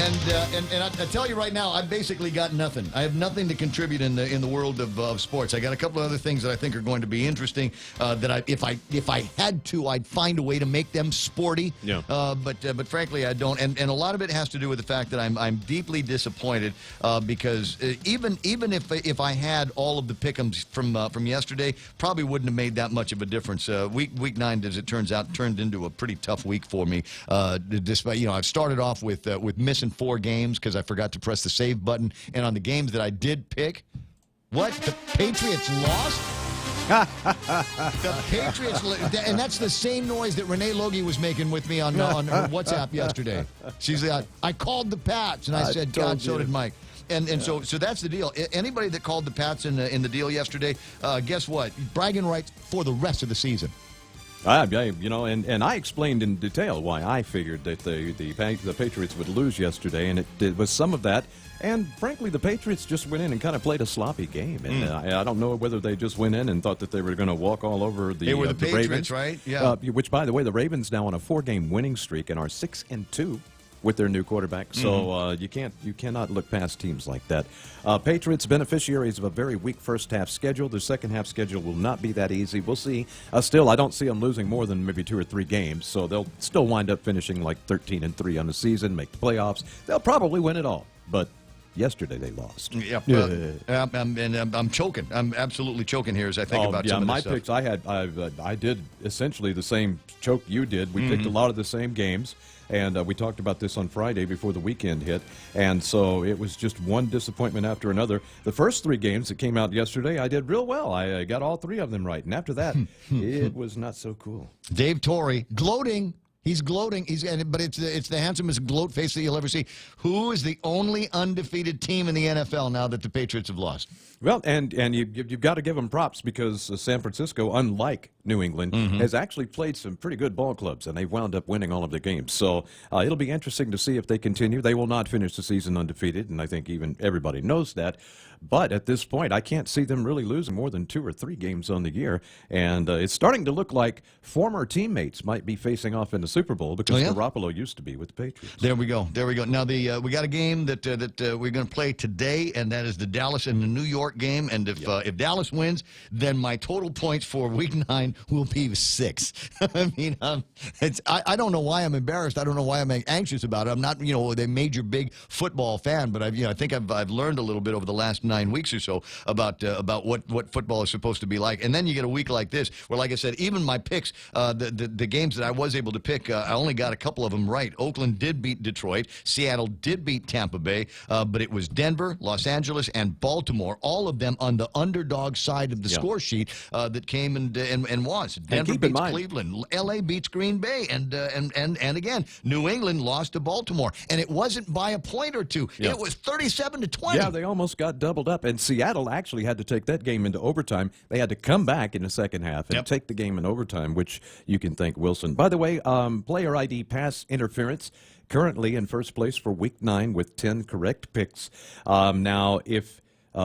And I tell you right now, I've basically got nothing. I have nothing to contribute in the world of sports. I got a couple of other things that I think are going to be interesting. That if I had to, I'd find a way to make them sporty. Yeah. But frankly, I don't. And a lot of it has to do with the fact that I'm deeply disappointed because even if I had all of the pick'ems from yesterday, probably wouldn't have made that much of a difference. Week 9, as it turns out, turned into a pretty tough week for me. Despite I've started off with missing 4 games because I forgot to press the save button, and on the games that I did pick, what, the Patriots lost? The Patriots, and that's the same noise that Renee Logie was making with me on her WhatsApp yesterday. She's I called the Pats, and I said, God, so did Mike. And so that's the deal. Anybody that called the Pats in the deal yesterday, guess what? Bragging rights for the rest of the season. And I explained in detail why I figured that the Patriots would lose yesterday, and it was some of that. And frankly, the Patriots just went in and kind of played a sloppy game. And I don't know whether they just went in and thought that they were going to walk all over the Patriots, Ravens, right? Yeah. Which, by the way, the Ravens now on a 4-game winning streak and are 6-2 with their new quarterback. So you cannot look past teams like that. Patriots beneficiaries of a very weak first half schedule. Their second half schedule will not be that easy. We'll see. Still, I don't see them losing more than maybe 2 or 3 games. So they'll still wind up finishing like 13-3 on the season, make the playoffs. They'll probably win it all. But yesterday they lost. Yep. I'm choking. I'm absolutely choking here as I think about some of this stuff. My picks, I did essentially the same choke you did. We picked a lot of the same games. And we talked about this on Friday before the weekend hit. And so it was just one disappointment after another. The first 3 games that came out yesterday, I did real well. I got all 3 of them right. And after that, it was not so cool. Dave Torrey, gloating. He's gloating. But it's the handsomest gloat face that you'll ever see. Who is the only undefeated team in the NFL now that the Patriots have lost? Well, and you've got to give them props because San Francisco, unlike New England, has actually played some pretty good ball clubs, and they've wound up winning all of the games. So it'll be interesting to see if they continue. They will not finish the season undefeated, and I think even everybody knows that. But at this point, I can't see them really losing more than 2 or 3 games on the year. And it's starting to look like former teammates might be facing off in the Super Bowl because Garoppolo used to be with the Patriots. There we go. Now, we got a game that we're going to play today, and that is the Dallas and the New York game. And if Dallas wins, then my total points for Week 9 will be 6. I mean, I don't know why I'm embarrassed. I don't know why I'm anxious about it. I'm not, a major big football fan, but I think I've learned a little bit over the last 9 weeks or so about what football is supposed to be like. And then you get a week like this where, like I said, even my picks, the games that I was able to pick, I only got a couple of them right. Oakland did beat Detroit. Seattle did beat Tampa Bay. But it was Denver, Los Angeles, and Baltimore, all of them on the underdog side of the score sheet that came and won. Denver beats Cleveland. L.A. beats Green Bay. And again, New England lost to Baltimore. And it wasn't by a point or 2. Yeah. It was 37-20. Yeah, they almost got doubled up. And Seattle actually had to take that game into overtime. They had to come back in the second half and take the game in overtime, which you can thank Wilson. By the way, player ID pass interference currently in first place for Week 9 with 10 correct picks. Now, if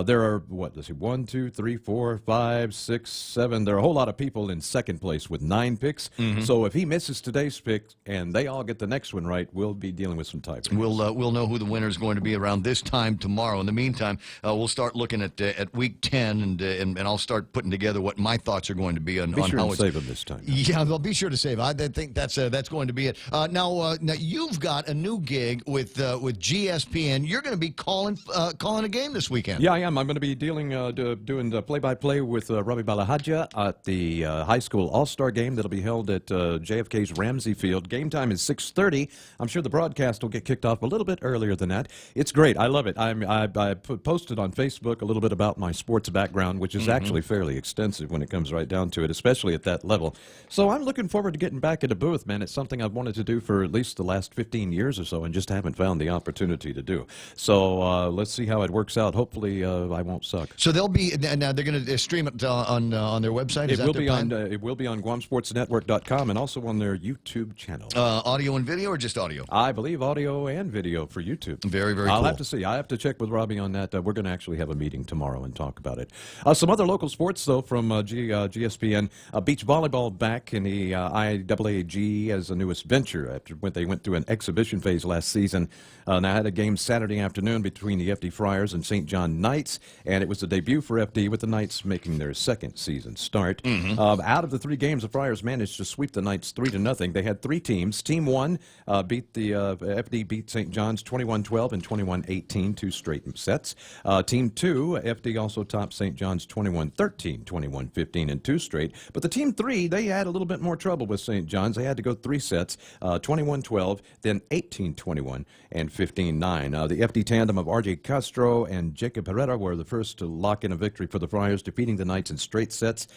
there are, 1, 2, 3, 4, 5, 6, 7. There are a whole lot of people in second place with 9 picks. So if he misses today's pick and they all get the next one right, we'll be dealing with some tiebreaks. We'll know who the winner is going to be around this time tomorrow. In the meantime, we'll start looking at Week 10, and I'll start putting together what my thoughts are going to be on sure how to save them this time. Yeah, well, be sure to save. I think that's going to be it. Now you've got a new gig with GSPN. You're going to be calling a game this weekend. Yeah, I am. I'm going to be doing the play-by-play with Ravi Balahaja at the high school all-star game that'll be held at JFK's Ramsey Field. Game time is 6:30. I'm sure the broadcast will get kicked off a little bit earlier than that. It's great. I love it. I posted on Facebook a little bit about my sports background, which is actually fairly extensive when it comes right down to it, especially at that level. So I'm looking forward to getting back in the booth, man. It's something I've wanted to do for at least the last 15 years or so and just haven't found the opportunity to do. So let's see how it works out. Hopefully hopefully I won't suck. So they'll be now. They're going to stream it on their website. Is It that will their be plan? on. It will be on GuamSportsNetwork.com and also on their YouTube channel. Audio and video, or just audio? I believe audio and video for YouTube. Very, very I'll cool. have to see. I have to check with Robbie on that. We're going to actually have a meeting tomorrow and talk about it. Some other local sports, though, from GSPN. Beach volleyball back in the IAAG as a newest venture after when they went through an exhibition phase last season. Now, I had a game Saturday afternoon between the FD Friars and St. John Knights, and it was the debut for FD with the Knights making their second season start. Out of the 3 games, the Friars managed to sweep the Knights 3-0. They had 3 teams. Team 1 beat the FD beat St. John's 21-12 and 21-18, 2 straight sets. Team 2, FD also topped St. John's 21-13, 21-15, and 2 straight. But the Team 3, they had a little bit more trouble with St. John's. They had to go 3 sets, 21-12, then 18-21, and 15-9. The FD tandem of R.J. Castro and Jacob Herrera were the first to lock in a victory for the Friars, defeating the Knights in straight sets.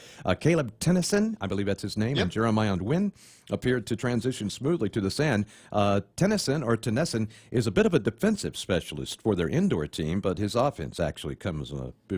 Caleb Tennyson, I believe that's his name, and Jeremiah Wynn appeared to transition smoothly to the sand. Tennyson is a bit of a defensive specialist for their indoor team, but his offense actually comes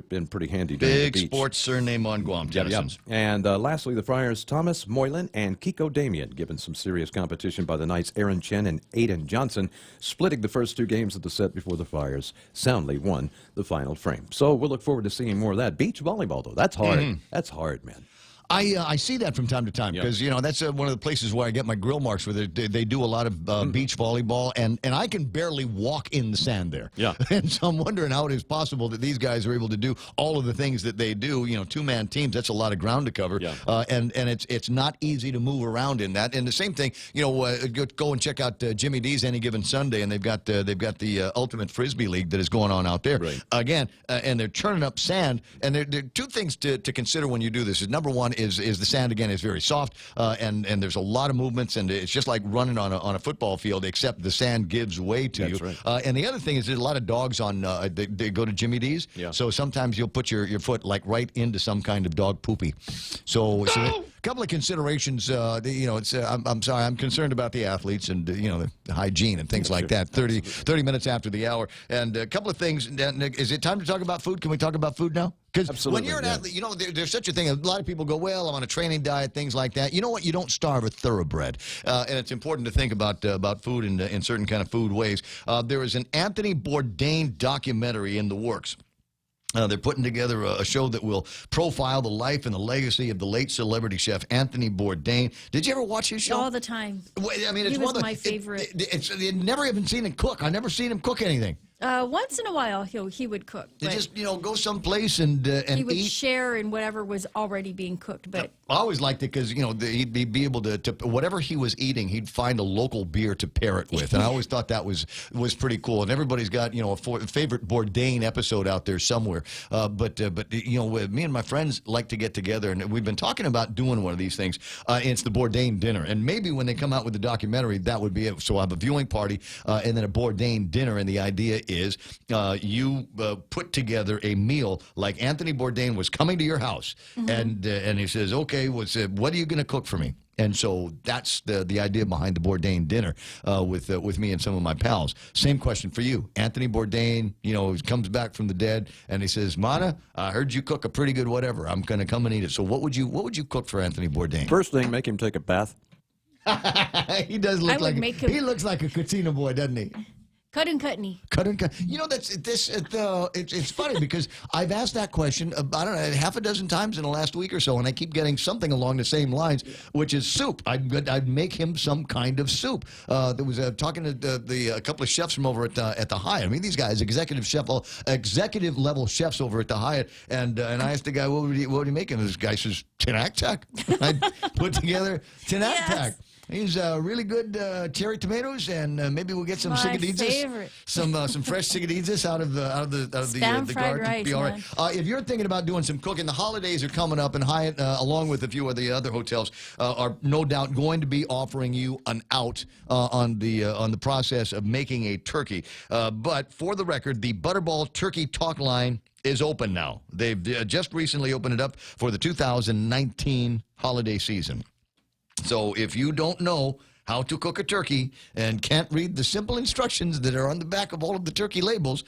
been pretty handy during the Big beach. sports surname on Guam, Tennyson's. And lastly, the Friars' Thomas Moylan and Kiko Damian, given some serious competition by the Knights' Aaron Chen and Aiden Johnson, splitting the first 2 games of the set before the Friars soundly won the final frame. So we'll look forward to seeing more of that. Beach volleyball, though, that's hard. That's hard, man. I see that from time to time because, that's one of the places where I get my grill marks where they do a lot of beach volleyball, and I can barely walk in the sand there. Yeah. And so I'm wondering how it is possible that these guys are able to do all of the things that they do. 2-man teams, that's a lot of ground to cover. Yeah. And it's not easy to move around in that. And the same thing, go and check out Jimmy D's Any Given Sunday, and they've got the Ultimate Frisbee League that is going on out there. Right. Again, and they're churning up sand. And there are 2 things to consider when you do this. Number one is the sand, again, is very soft, and there's a lot of movements, and it's just like running on a football field, except the sand gives way to you. Right. And the other thing is there's a lot of dogs on, they go to Jimmy D's, so sometimes you'll put your foot like right into some kind of dog poopy. So a couple of considerations, I'm sorry, I'm concerned about the athletes and, the hygiene and things like that, 30 minutes after the hour. And a couple of things, Nick, is it time to talk about food? Can we talk about food now? Because when you're an athlete, there's such a thing. A lot of people go, well, I'm on a training diet, things like that. You know what? You don't starve a thoroughbred. And it's important to think about food in certain kind of food ways. There is an Anthony Bourdain documentary in the works. They're putting together a show that will profile the life and the legacy of the late celebrity chef Anthony Bourdain. Did you ever watch his show? All the time. I mean, it's he was one of my favorite. I've never even seen him cook. I've never seen him cook anything. Once in a while, he would cook. They just go someplace and he would eat. share in whatever was already being cooked. But I always liked it because he'd be able to whatever he was eating, he'd find a local beer to pair it with, and I always thought that was pretty cool. And everybody's got a favorite Bourdain episode out there somewhere. But me and my friends like to get together, and we've been talking about doing one of these things. It's the Bourdain dinner, and maybe when they come out with the documentary, that would be it. So I have a viewing party and then a Bourdain dinner, and the idea is you put together a meal like Anthony Bourdain was coming to your house, and he says, okay, what are you going to cook for me? And so that's the idea behind the Bourdain dinner with me and some of my pals. Same question for you. Anthony Bourdain, he comes back from the dead, and he says, Mana, I heard you cook a pretty good whatever. I'm going to come and eat it. So what would you cook for Anthony Bourdain? First thing, make him take a bath. He does look he looks like a Katina boy, doesn't he? Cut and cutney. It's funny because I've asked that question, I don't know, half a dozen times in the last week or so, and I keep getting something along the same lines, which is soup. I'd make him some kind of soup. There was talking to a couple of chefs from over at the Hyatt. I mean, these guys, executive level chefs over at the Hyatt, and I asked the guy, what would he make? And this guy says, Tinaktak. I put together Tinaktak. Yes. He's really good cherry tomatoes, and maybe we'll get some sigaditas, some fresh sigaditas out of the garden. Rice, be all right. If you're thinking about doing some cooking, the holidays are coming up, and Hyatt, along with a few of the other hotels, are no doubt going to be offering you an out on the process of making a turkey. But for the record, the Butterball Turkey Talk line is open now. They've just recently opened it up for the 2019 holiday season. So if you don't know how to cook a turkey and can't read the simple instructions that are on the back of all of the turkey labels,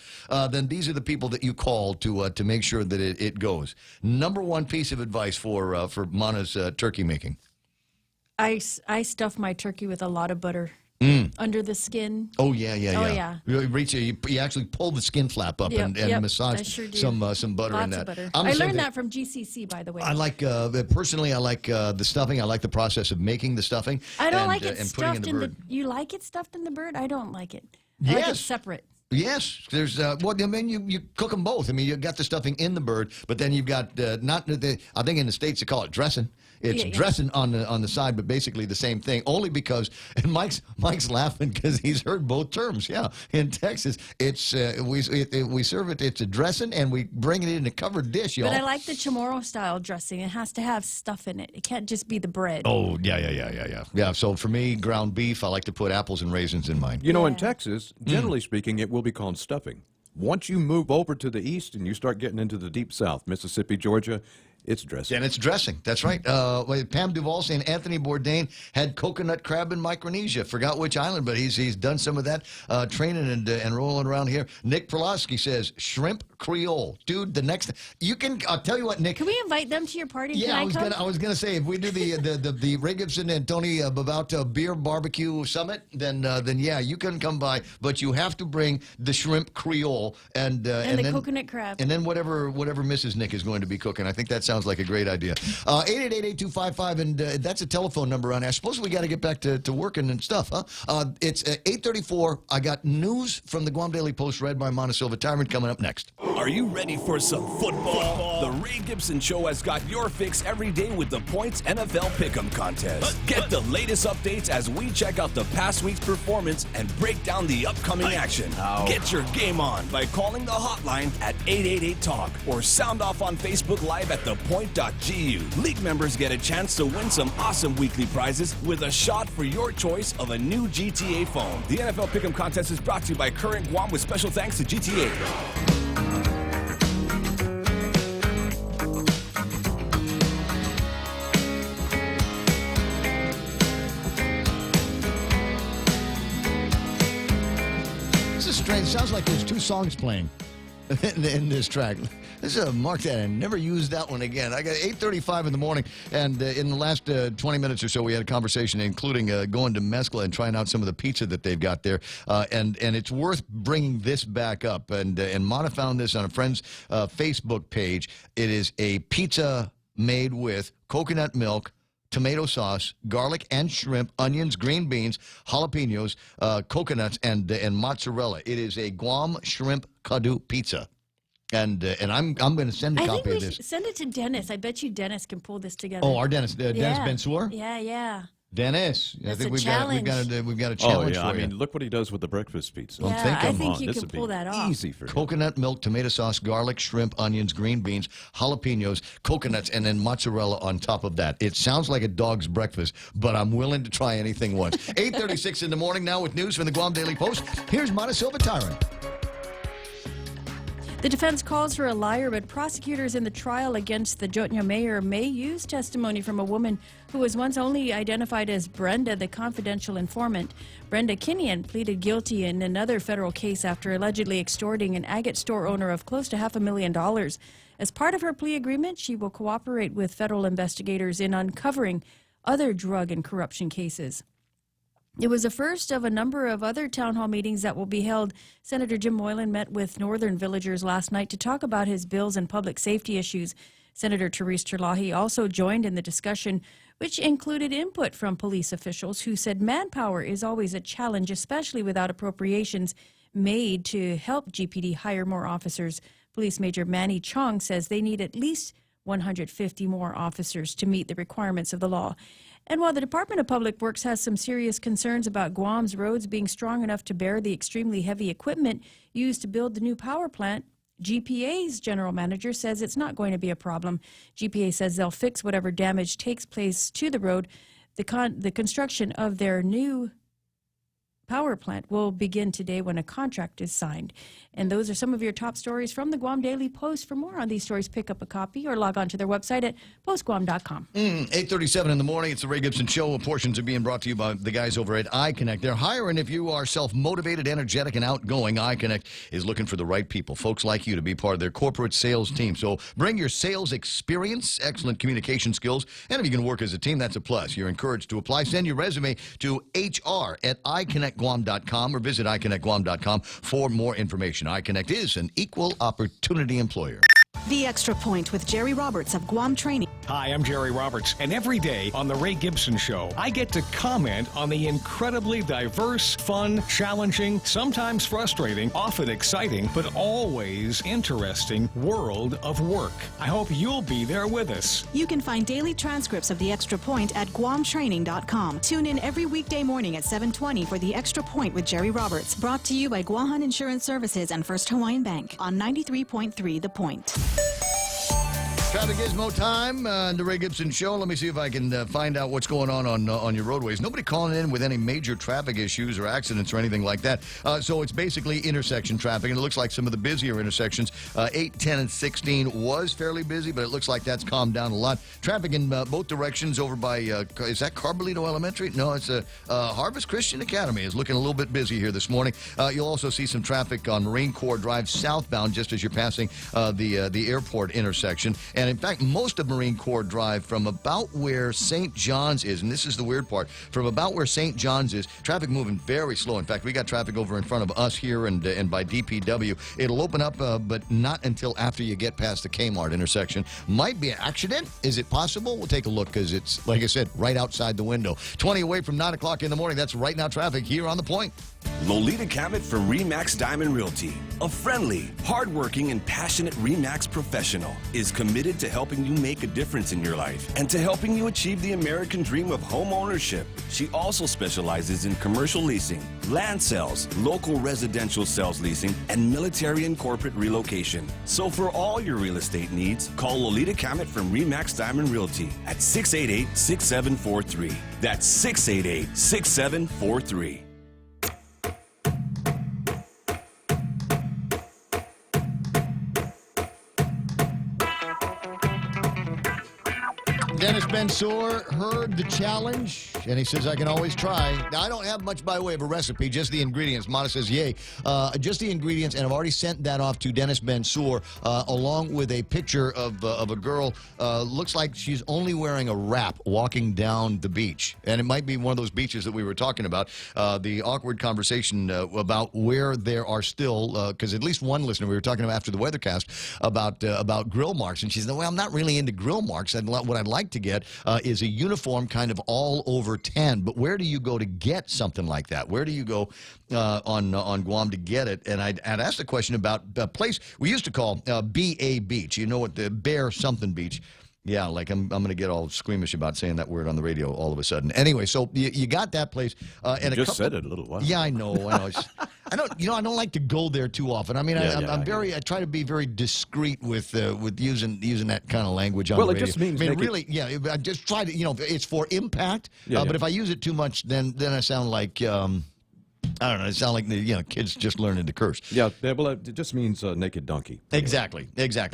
then these are the people that you call to make sure that it goes. Number one piece of advice for Mana's turkey making. I stuff my turkey with a lot of butter. Under the skin. Oh, yeah. Oh, yeah. You actually pull the skin flap up and massage some butter Lots in that. of butter. I'm the I same learned thing. that from GCC, by the way. I like, personally, I like the stuffing. I like the process of making the stuffing. I don't and, like it and putting stuffed in the bird. You like it stuffed in the bird? I don't like it. I like it separate. Yes, there's well. I mean, you cook them both. I mean, you got the stuffing in the bird, but then you've got I think in the States they call it dressing. It's dressing on the side, but basically the same thing. Only because, and Mike's laughing because he's heard both terms. Yeah, in Texas, it's we serve it. It's a dressing, and we bring it in a covered dish, y'all. But I like the chamorro style dressing. It has to have stuff in it. It can't just be the bread. Oh yeah. So for me, ground beef, I like to put apples and raisins in mine. You know, in Texas, generally speaking, it will be called stuffing. Once you move over to the east and you start getting into the deep south, Mississippi, Georgia, it's dressing. And it's dressing. That's right. Pam Duvall saying Anthony Bourdain had coconut crab in Micronesia. Forgot which island, but he's done some of that training and rolling around here. Nick Perlowski says shrimp Creole. Dude, the next I'll tell you what, Nick. Can we invite them to your party? Yeah, Can I was gonna say if we do the Ray Gibson and Tony Bavauta beer barbecue summit, then yeah, you can come by, but you have to bring the shrimp Creole and the then, coconut crab. and then whatever Mrs. Nick is going to be cooking. I think that sounds like a great idea. 888-8255, and that's a telephone number on there. I suppose we got to get back to working and stuff, huh? It's 8:34. I got news from the Guam Daily Post read by Mana Silva Tyrant coming up next. Are you ready for some football? The Ray Gibson Show has got your fix every day with the Points NFL Pick'em contest. Get the latest updates as we check out the past week's performance and break down the upcoming action. Get your game on by calling the hotline at 888-TALK or sound off on Facebook Live at thepoint.gu. League members get a chance to win some awesome weekly prizes with a shot for your choice of a new GTA phone. The NFL Pick'em contest is brought to you by Current Guam with special thanks to GTA. Strange. Sounds like there's two songs playing in this track. This is a mark that I never used that one again. I got 8:35 in the morning, and in the last 20 minutes or so, we had a conversation, including going to Mezcla and trying out some of the pizza that they've got there. And it's worth bringing this back up. And Mana found this on a friend's Facebook page. It is a pizza made with coconut milk, tomato sauce, garlic and shrimp, onions, green beans, jalapenos, coconuts, and mozzarella. It is a Guam shrimp kadu pizza. And I'm going to send a copy of this. Send it to Dennis. I bet you Dennis can pull this together. Oh, our Dennis, Dennis Bensour? Yeah. Dennis, I think we've got a challenge for you. I mean, look what he does with the breakfast pizza. Yeah, I think you can pull that off. Easy for him. Coconut milk, tomato sauce, garlic, shrimp, onions, green beans, jalapenos, coconuts, and then mozzarella on top of that. It sounds like a dog's breakfast, but I'm willing to try anything once. 8:36 in the morning now with news from the Guam Daily Post. Here's Mana Silva Tyrant. The defense calls her a liar, but prosecutors in the trial against the Jotnya mayor may use testimony from a woman who was once only identified as Brenda, the confidential informant. Brenda Kinian pleaded guilty in another federal case after allegedly extorting an agate store owner of close to $500,000. As part of her plea agreement, she will cooperate with federal investigators in uncovering other drug and corruption cases. It was the first of a number of other town hall meetings that will be held. Senator Jim Moylan met with northern villagers last night to talk about his bills and public safety issues. Senator Therese Terlahi also joined in the discussion, which included input from police officials who said manpower is always a challenge, especially without appropriations made to help GPD hire more officers. Police Major Manny Chong says they need at least 150 more officers to meet the requirements of the law. And while the Department of Public Works has some serious concerns about Guam's roads being strong enough to bear the extremely heavy equipment used to build the new power plant, GPA's general manager says it's not going to be a problem. GPA says they'll fix whatever damage takes place to the road. The construction of their new power plant will begin today when a contract is signed. And those are some of your top stories from the Guam Daily Post. For more on these stories, pick up a copy or log on to their website at postguam.com. 8:37 in the morning. It's the Ray Gibson Show. Portions are being brought to you by the guys over at iConnect. They're hiring if you are self-motivated, energetic, and outgoing. iConnect is looking for the right people, folks like you, to be part of their corporate sales team. So bring your sales experience, excellent communication skills, and if you can work as a team, that's a plus. You're encouraged to apply. Send your resume to hr@iconnectguam.com or visit iconnectguam.com for more information. iConnect is an equal opportunity employer. The Extra Point with Jerry Roberts of Guam Training. Hi, I'm Jerry Roberts, and every day on The Ray Gibson Show, I get to comment on the incredibly diverse, fun, challenging, sometimes frustrating, often exciting, but always interesting world of work. I hope you'll be there with us. You can find daily transcripts of The Extra Point at guamtraining.com. Tune in every weekday morning at 7:20 for The Extra Point with Jerry Roberts. Brought to you by Guahan Insurance Services and First Hawaiian Bank on 93.3 The Point. Traffic Gizmo time on the Ray Gibson Show. Let me see if I can find out what's going on your roadways. Nobody calling in with any major traffic issues or accidents or anything like that. So it's basically intersection traffic, and it looks like some of the busier intersections, 8, 10, and 16 was fairly busy, but it looks like that's calmed down a lot. Traffic in both directions over by, is that Carbolito Elementary? No, it's Harvest Christian Academy is looking a little bit busy here this morning. You'll also see some traffic on Marine Corps Drive southbound just as you're passing the airport intersection. And in fact, most of Marine Corps Drive from about where St. John's is, and this is the weird part, from about where St. John's is, traffic moving very slow. In fact, we got traffic over in front of us here and by DPW. It'll open up, but not until after you get past the Kmart intersection. Might be an accident. Is it possible? We'll take a look because it's, like I said, right outside the window. 20 away from 9 o'clock in the morning. That's right now traffic here on The Point. Lolita Cabot from RE/MAX Diamond Realty, a friendly, hardworking, and passionate RE/MAX professional, is committed to helping you make a difference in your life and to helping you achieve the American dream of home ownership. She also specializes in commercial leasing, land sales, local residential sales leasing, and military and corporate relocation. So for all your real estate needs, call Lolita Cabot from RE/MAX Diamond Realty at 688-6743. That's 688-6743. Dennis Bensour heard the challenge, and he says, I can always try. Now, I don't have much by way of a recipe, just the ingredients. Mata says, yay. Just the ingredients, and I've already sent that off to Dennis Bensour, along with a picture of a girl. Looks like she's only wearing a wrap walking down the beach. And it might be one of those beaches that we were talking about. The awkward conversation about where there are still, because at least one listener, we were talking about after the weathercast, about grill marks. And she said, well, I'm not really into grill marks. What I'd like to get is a uniform kind of all over tan. But where do you go to get something like that? Where do you go on Guam to get it? And I'd asked the question about a place we used to call BA Beach. You know what, the Bear something beach. Yeah, like I'm going to get all squeamish about saying that word on the radio all of a sudden. Anyway, so you got that place. And you just said it a little while. Yeah, I know. I don't like to go there too often. I mean, I try to be very discreet with using that kind of language on the radio. Well, it just means really, I just try to, it's for impact. But if I use it too much, then I sound like I don't know. It sounds like the kids just learning to curse. Yeah, well, it just means naked donkey. Exactly.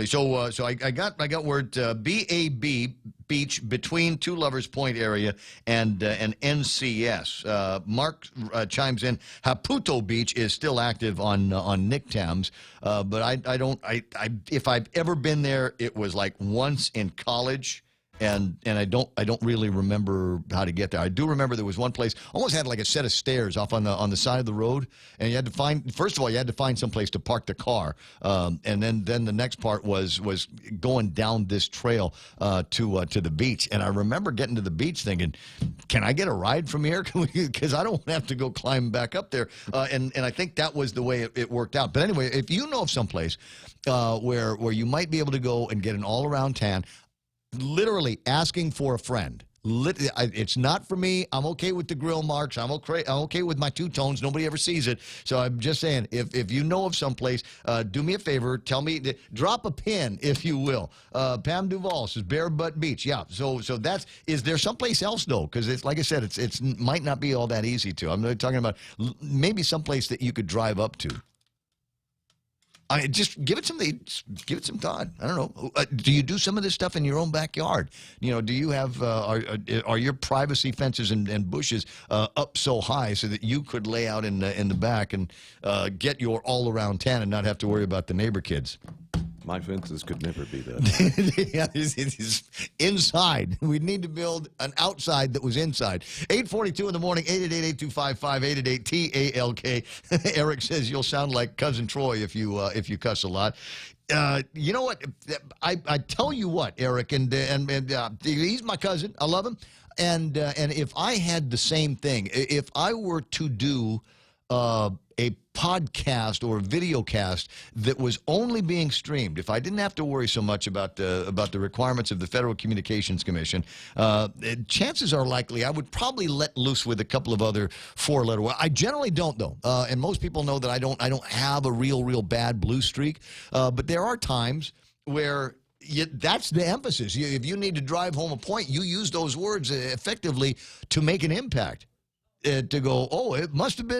So I got word BAB Beach between Two Lovers Point area and NCS. Mark chimes in. Haputo Beach is still active on Nicktams, but if I've ever been there, it was like once in college. And I don't really remember how to get there. I do remember there was one place almost had like a set of stairs off on the side of the road, and you had to find some place to park the car, and then the next part was going down this trail to the beach. And I remember getting to the beach thinking, can I get a ride from here? Because I don't have to go climb back up there. And I think that was the way it worked out. But anyway, if you know of some place where you might be able to go and get an all around tan. Literally asking for a friend. It's not for me. I'm okay with the grill marks. I'm okay with my two-tones. Nobody ever sees it. So I'm just saying, if you know of someplace, do me a favor. Tell me, drop a pin, if you will. Pam Duvall says Bare Butt Beach. Yeah, so is there someplace else, though? Because it's like I said, it might not be all that easy to. I'm talking about maybe someplace that you could drive up to. Just give it some thought. I don't know. Do you do some of this stuff in your own backyard? Do you have are your privacy fences and bushes up so high so that you could lay out in the back and get your all around tan and not have to worry about the neighbor kids? My fences could never be that. Yeah, it's inside. We'd need to build an outside that was inside. 8:42 in the morning, 888-825-5888-TALK. Eric says you'll sound like Cousin Troy if you cuss a lot. You know what? I tell you what, Eric, and he's my cousin. I love him. And if I had the same thing, if I were to do a podcast or a video cast that was only being streamed, if I didn't have to worry so much about the requirements of the Federal Communications Commission, chances are likely I would probably let loose with a couple of other four-letter words. I generally don't, though, and most people know that I don't have a real bad blue streak, but there are times where that's the emphasis. If you need to drive home a point, you use those words effectively to make an impact. To go, oh, he must have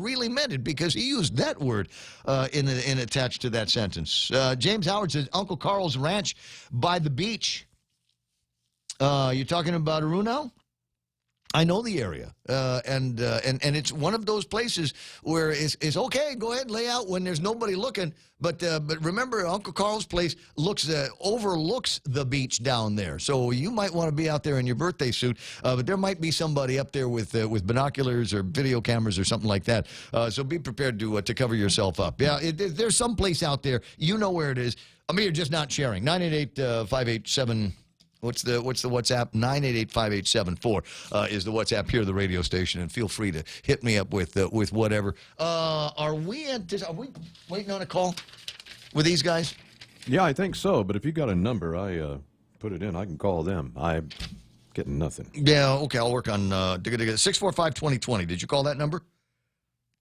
really meant it because he used that word in attached to that sentence. James Howard says, Uncle Carl's Ranch by the beach. You're talking about Arunau? I know the area, and it's one of those places where it's okay. Go ahead and lay out when there's nobody looking. But remember, Uncle Carl's place overlooks the beach down there, so you might want to be out there in your birthday suit. But there might be somebody up there with binoculars or video cameras or something like that. So be prepared to cover yourself up. Yeah, there's some place out there. You know where it is. You're just not sharing. 988-587. What's the WhatsApp? 988-5874 is the WhatsApp here at the radio station, and feel free to hit me up with whatever. Are we waiting on a call with these guys? Yeah, I think so. But if you got a number, I put it in. I can call them. I'm getting nothing. Yeah, okay. I'll work on 645-2020. Did you call that number?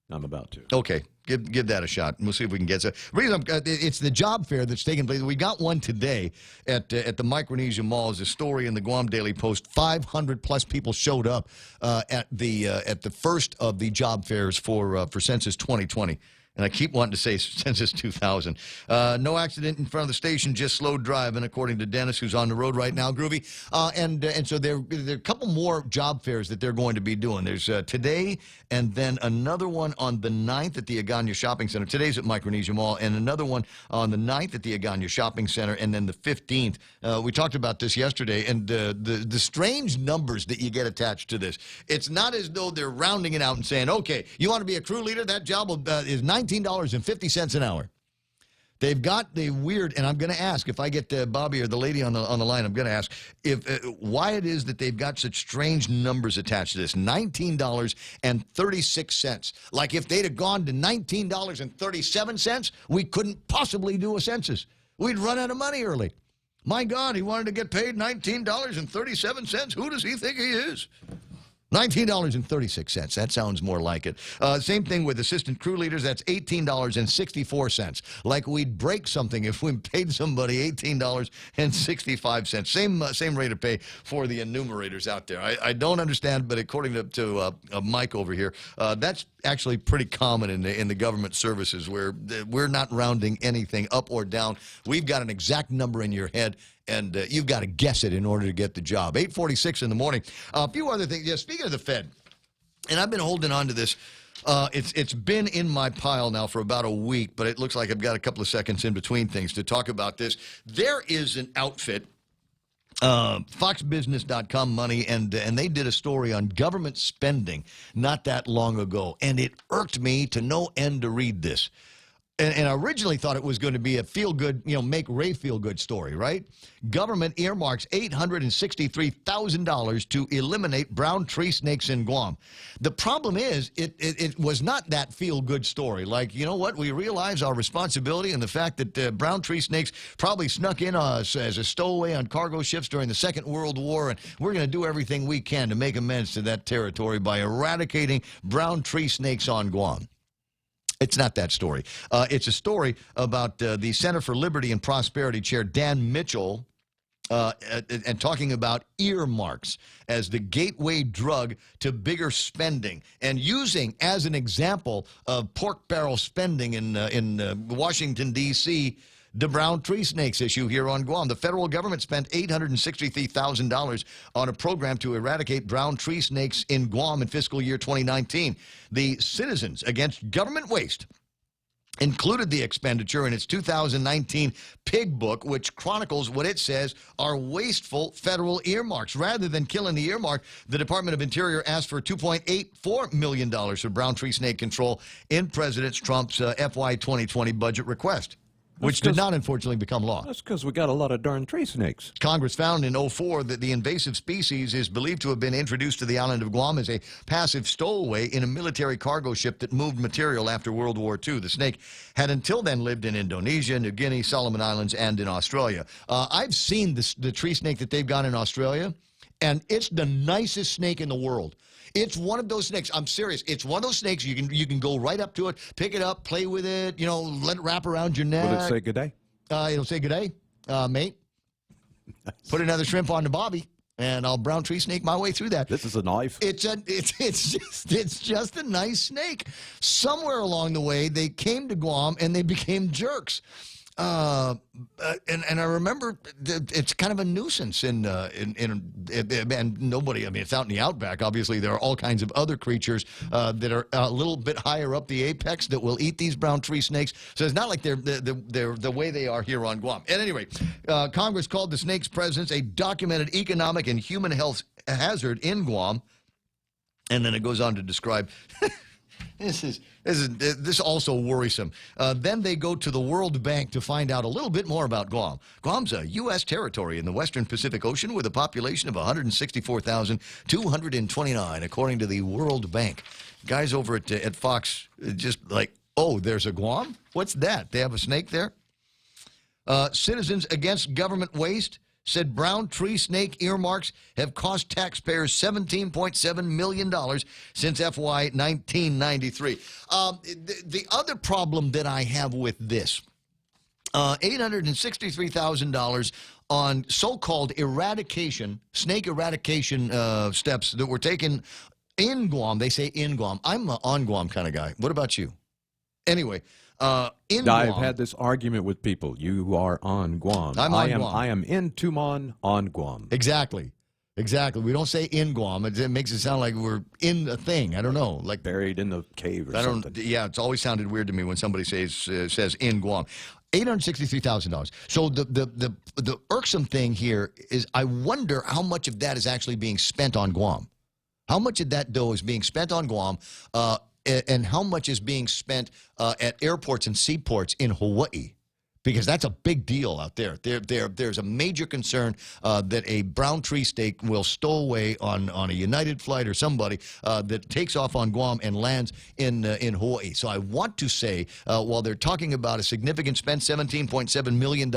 I'm about to. Okay. Give that a shot, and we'll see if we can get some. It's the job fair that's taking place. We got one today at the Micronesia Mall. There's a story in the Guam Daily Post. 500+ people showed up at the first of the job fairs for Census 2020. And I keep wanting to say Census 2000. No accident in front of the station, just slow driving, according to Dennis, who's on the road right now, Groovy. And so there are a couple more job fairs that they're going to be doing. There's today and then another one on the 9th at the Agana Shopping Center. Today's at Micronesia Mall, and another one on the 9th at the Agana Shopping Center, and then the 15th. We talked about this yesterday, and the strange numbers that you get attached to this. It's not as though they're rounding it out and saying, okay, you want to be a crew leader? That job is $19.50 an hour. They've got the weird, and I'm going to ask if I get Bobby or the lady on the line. I'm going to ask if why it is that they've got such strange numbers attached to this. $19.36. Like if they'd have gone to $19.37, we couldn't possibly do a census. We'd run out of money early. My God, he wanted to get paid $19.37. Who does he think he is? $19.36. That sounds more like it. Same thing with assistant crew leaders. That's $18.64. Like we'd break something if we paid somebody $18.65. Same rate of pay for the enumerators out there. I don't understand, but according to Mike over here, that's actually pretty common in the government services where we're not rounding anything up or down. We've got an exact number in your head, and you've got to guess it in order to get the job. 8:46 in the morning. A few other things. Yeah, speaking of the Fed, and I've been holding on to this. It's been in my pile now for about a week, but it looks like I've got a couple of seconds in between things to talk about this. There is an outfit, FoxBusiness.com money, and they did a story on government spending not that long ago, and it irked me to no end to read this. And I originally thought it was going to be a feel-good, make Ray feel good story, right? Government earmarks $863,000 to eliminate brown tree snakes in Guam. The problem is it was not that feel-good story. Like, you know what? We realize our responsibility and the fact that brown tree snakes probably snuck in us as a stowaway on cargo ships during the Second World War, and we're going to do everything we can to make amends to that territory by eradicating brown tree snakes on Guam. It's not that story. It's a story about the Center for Liberty and Prosperity Chair Dan Mitchell and talking about earmarks as the gateway drug to bigger spending, and using as an example of pork barrel spending in Washington, D.C., the brown tree snakes issue here on Guam. The federal government spent $863,000 on a program to eradicate brown tree snakes in Guam in fiscal year 2019. The Citizens Against Government Waste included the expenditure in its 2019 Pig Book, which chronicles what it says are wasteful federal earmarks. Rather than killing the earmark, the Department of Interior asked for $2.84 million for brown tree snake control in President Trump's FY 2020 budget request, which did not, unfortunately, become law. That's because we got a lot of darn tree snakes. Congress found in 2004 that the invasive species is believed to have been introduced to the island of Guam as a passive stowaway in a military cargo ship that moved material after World War II. The snake had until then lived in Indonesia, New Guinea, Solomon Islands, and in Australia. I've seen the tree snake that they've got in Australia, and it's the nicest snake in the world. It's one of those snakes. I'm serious. It's one of those snakes. You can go right up to it, pick it up, play with it, let it wrap around your neck. Will it say good day? It'll say good day, mate. Nice. Put another shrimp on the bobby, and I'll brown tree snake my way through that. This is a knife. It's just a nice snake. Somewhere along the way, they came to Guam and they became jerks. And I remember it's kind of a nuisance and nobody, it's out in the outback. Obviously, there are all kinds of other creatures that are a little bit higher up the apex that will eat these brown tree snakes. So it's not like they're the way they are here on Guam. At any rate, Congress called the snake's presence a documented economic and human health hazard in Guam. And then it goes on to describe This is also worrisome. Then they go to the World Bank to find out a little bit more about Guam. Guam's a U.S. territory in the Western Pacific Ocean with a population of 164,229, according to the World Bank. Guys over at Fox just like, oh, there's a Guam? What's that? They have a snake there? Citizens Against Government Waste said brown tree snake earmarks have cost taxpayers $17.7 million since FY 1993. The other problem that I have with this, $863,000 on so-called eradication, snake eradication steps that were taken in Guam. They say in Guam. I'm an on Guam kind of guy. What about you? Anyway, in I've Guam, had this argument with people. You are on Guam. I'm on Guam. I am in Tumon on Guam. Exactly. We don't say in Guam. It makes it sound like we're in a thing. I don't know, like buried in the cave or something. Yeah, it's always sounded weird to me when somebody says in Guam. $863,000. So the irksome thing here is I wonder how much of that is actually being spent on Guam. How much of that dough is being spent on Guam? And how much is being spent at airports and seaports in Hawaii? Because that's a big deal out there. There's a major concern that a brown tree snake will stow away on a United flight or somebody that takes off on Guam and lands in Hawaii. So I want to say, while they're talking about a significant spend, $17.7 million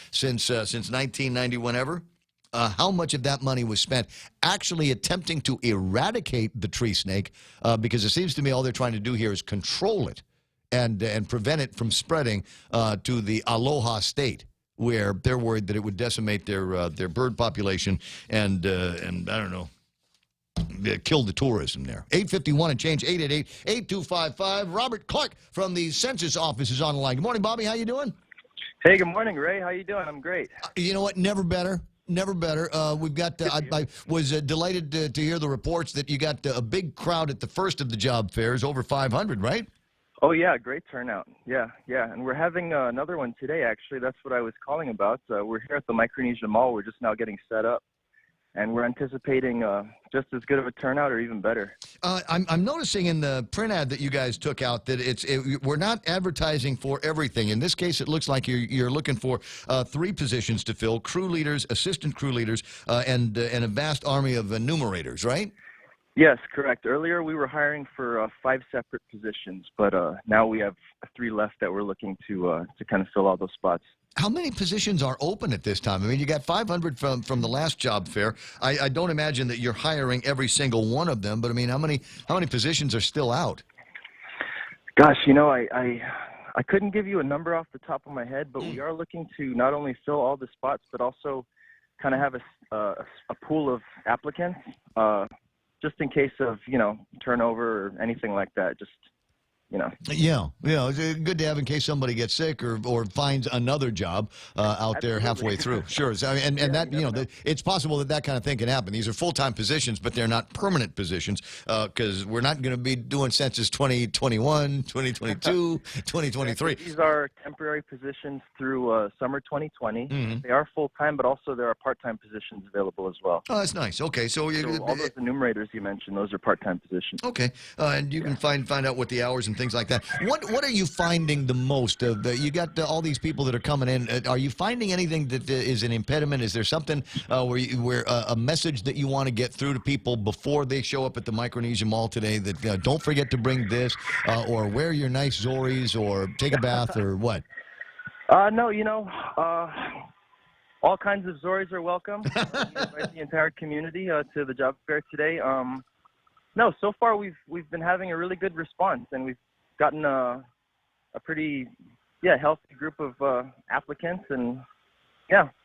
since 1990, whenever, how much of that money was spent actually attempting to eradicate the tree snake, because it seems to me all they're trying to do here is control it and prevent it from spreading to the Aloha State, where they're worried that it would decimate their bird population and I don't know, kill the tourism there. 851 and change, 888-8255. Robert Clark from the Census Office is on the line. Good morning, Bobby. How you doing? Hey, good morning, Ray. How you doing? I'm great. You know what? Never better. Never better. We've got. I was delighted to hear the reports that you got a big crowd at the first of the job fairs, over 500, right? Oh yeah, great turnout. Yeah, and we're having another one today. Actually, that's what I was calling about. We're here at the Micronesia Mall. We're just now getting set up, and we're anticipating just as good of a turnout or even better. I'm noticing in the print ad that you guys took out that we're not advertising for everything. In this case, it looks like you're looking for 3 positions to fill: crew leaders, assistant crew leaders, and a vast army of enumerators, right? Yes, correct. Earlier we were hiring for 5 separate positions, but now we have 3 left that we're looking to kind of fill all those spots. How many positions are open at this time? I mean, you got 500 from the last job fair. I don't imagine that you're hiring every single one of them, but I mean, how many positions are still out? Gosh, I couldn't give you a number off the top of my head, but we are looking to not only fill all the spots, but also kind of have a pool of applicants, just in case of turnover or anything like that. Just Yeah, it's good to have in case somebody gets sick or finds another job out there halfway through. Sure, so, and that it's possible that kind of thing can happen. These are full-time positions, but they're not permanent positions because we're not going to be doing census 2021, 2022, 2023. These are temporary positions through summer 2020. They are full-time, but also there are part-time positions available as well. Oh, that's nice. Okay, so all those enumerators you mentioned, those are part-time positions. Okay, and you can find out what the hours and things like that. What are you finding the most? You got all these people that are coming in. Are you finding anything that is an impediment? Is there something where a message that you want to get through to people before they show up at the Micronesia Mall today that don't forget to bring this or wear your nice Zoris or take a bath or what? No, all kinds of Zoris are welcome. We invite the entire community to the job fair today. No, so far we've been having a really good response, and we've gotten a pretty healthy group of applicants, and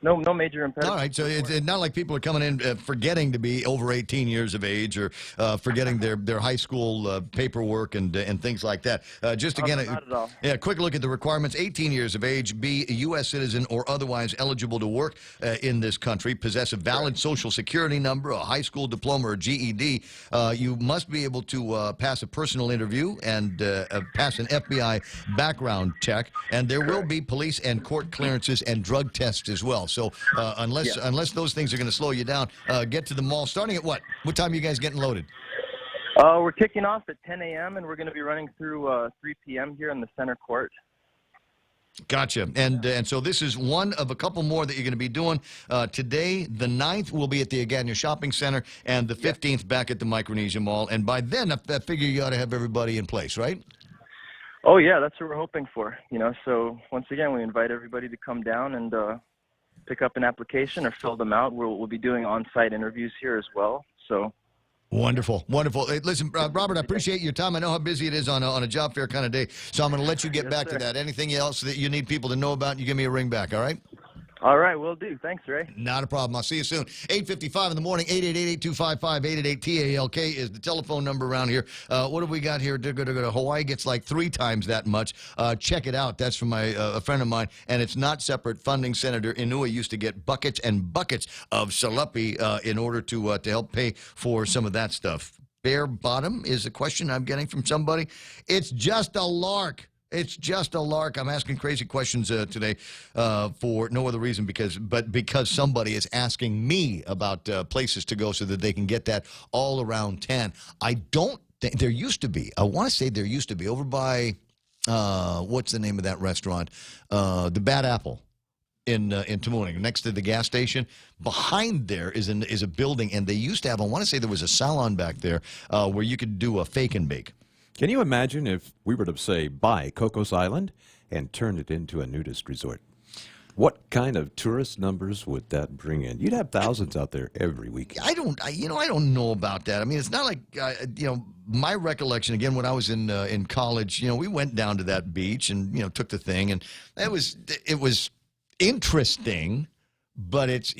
no major impediments. All right, so it's not like people are coming in forgetting to be over 18 years of age or forgetting their high school paperwork and things like that. Just again, not at all. Yeah, quick look at the requirements: 18 years of age, be a U.S. citizen or otherwise eligible to work in this country, possess a valid Social Security number, a high school diploma or GED. You must be able to pass a personal interview and pass an FBI background check, and there will be police and court clearances and drug tests as well. So unless those things are going to slow you down, get to the mall. Starting at what? What time are you guys getting loaded? We're kicking off at 10 a.m. and we're going to be running through 3 p.m. here in the center court. Gotcha. And so this is one of a couple more that you're going to be doing. Today, the 9th, will be at the Agagna Shopping Center, and the 15th back at the Micronesia Mall. And by then, I figure you ought to have everybody in place, right? Oh, yeah, that's what we're hoping for. So once again, we invite everybody to come down and pick up an application or fill them out. We'll be doing on-site interviews here as well. So wonderful. Hey, listen, Robert, I appreciate your time. I know how busy it is on a job fair kind of day, so I'm going to let you get back to that. Anything else that you need people to know about, you give me a ring back, all right? All right, will do. Thanks, Ray. Not a problem. I'll see you soon. 8:55 in the morning, 888-8255-888-TALK is the telephone number around here. What have we got here? Hawaii gets like 3 times that much. Check it out. That's from a friend of mine, and it's not separate funding. Senator Inouye used to get buckets and buckets of salapi in order to help pay for some of that stuff. Bare bottom is a question I'm getting from somebody. It's just a lark. It's just a lark. I'm asking crazy questions today for no other reason but because somebody is asking me about places to go so that they can get that all around 10. I don't think there used to be. I want to say there used to be over by what's the name of that restaurant? The Bad Apple in Tamuning, next to the gas station. Behind there is a building, and they used to have. I want to say there was a salon back there where you could do a fake and bake. Can you imagine if we were to, say, buy Cocos Island and turn it into a nudist resort? What kind of tourist numbers would that bring in? You'd have thousands out there every week. I don't know about that. I mean, it's not like, my recollection, again, when I was in college, we went down to that beach and, took the thing, and it was interesting. But it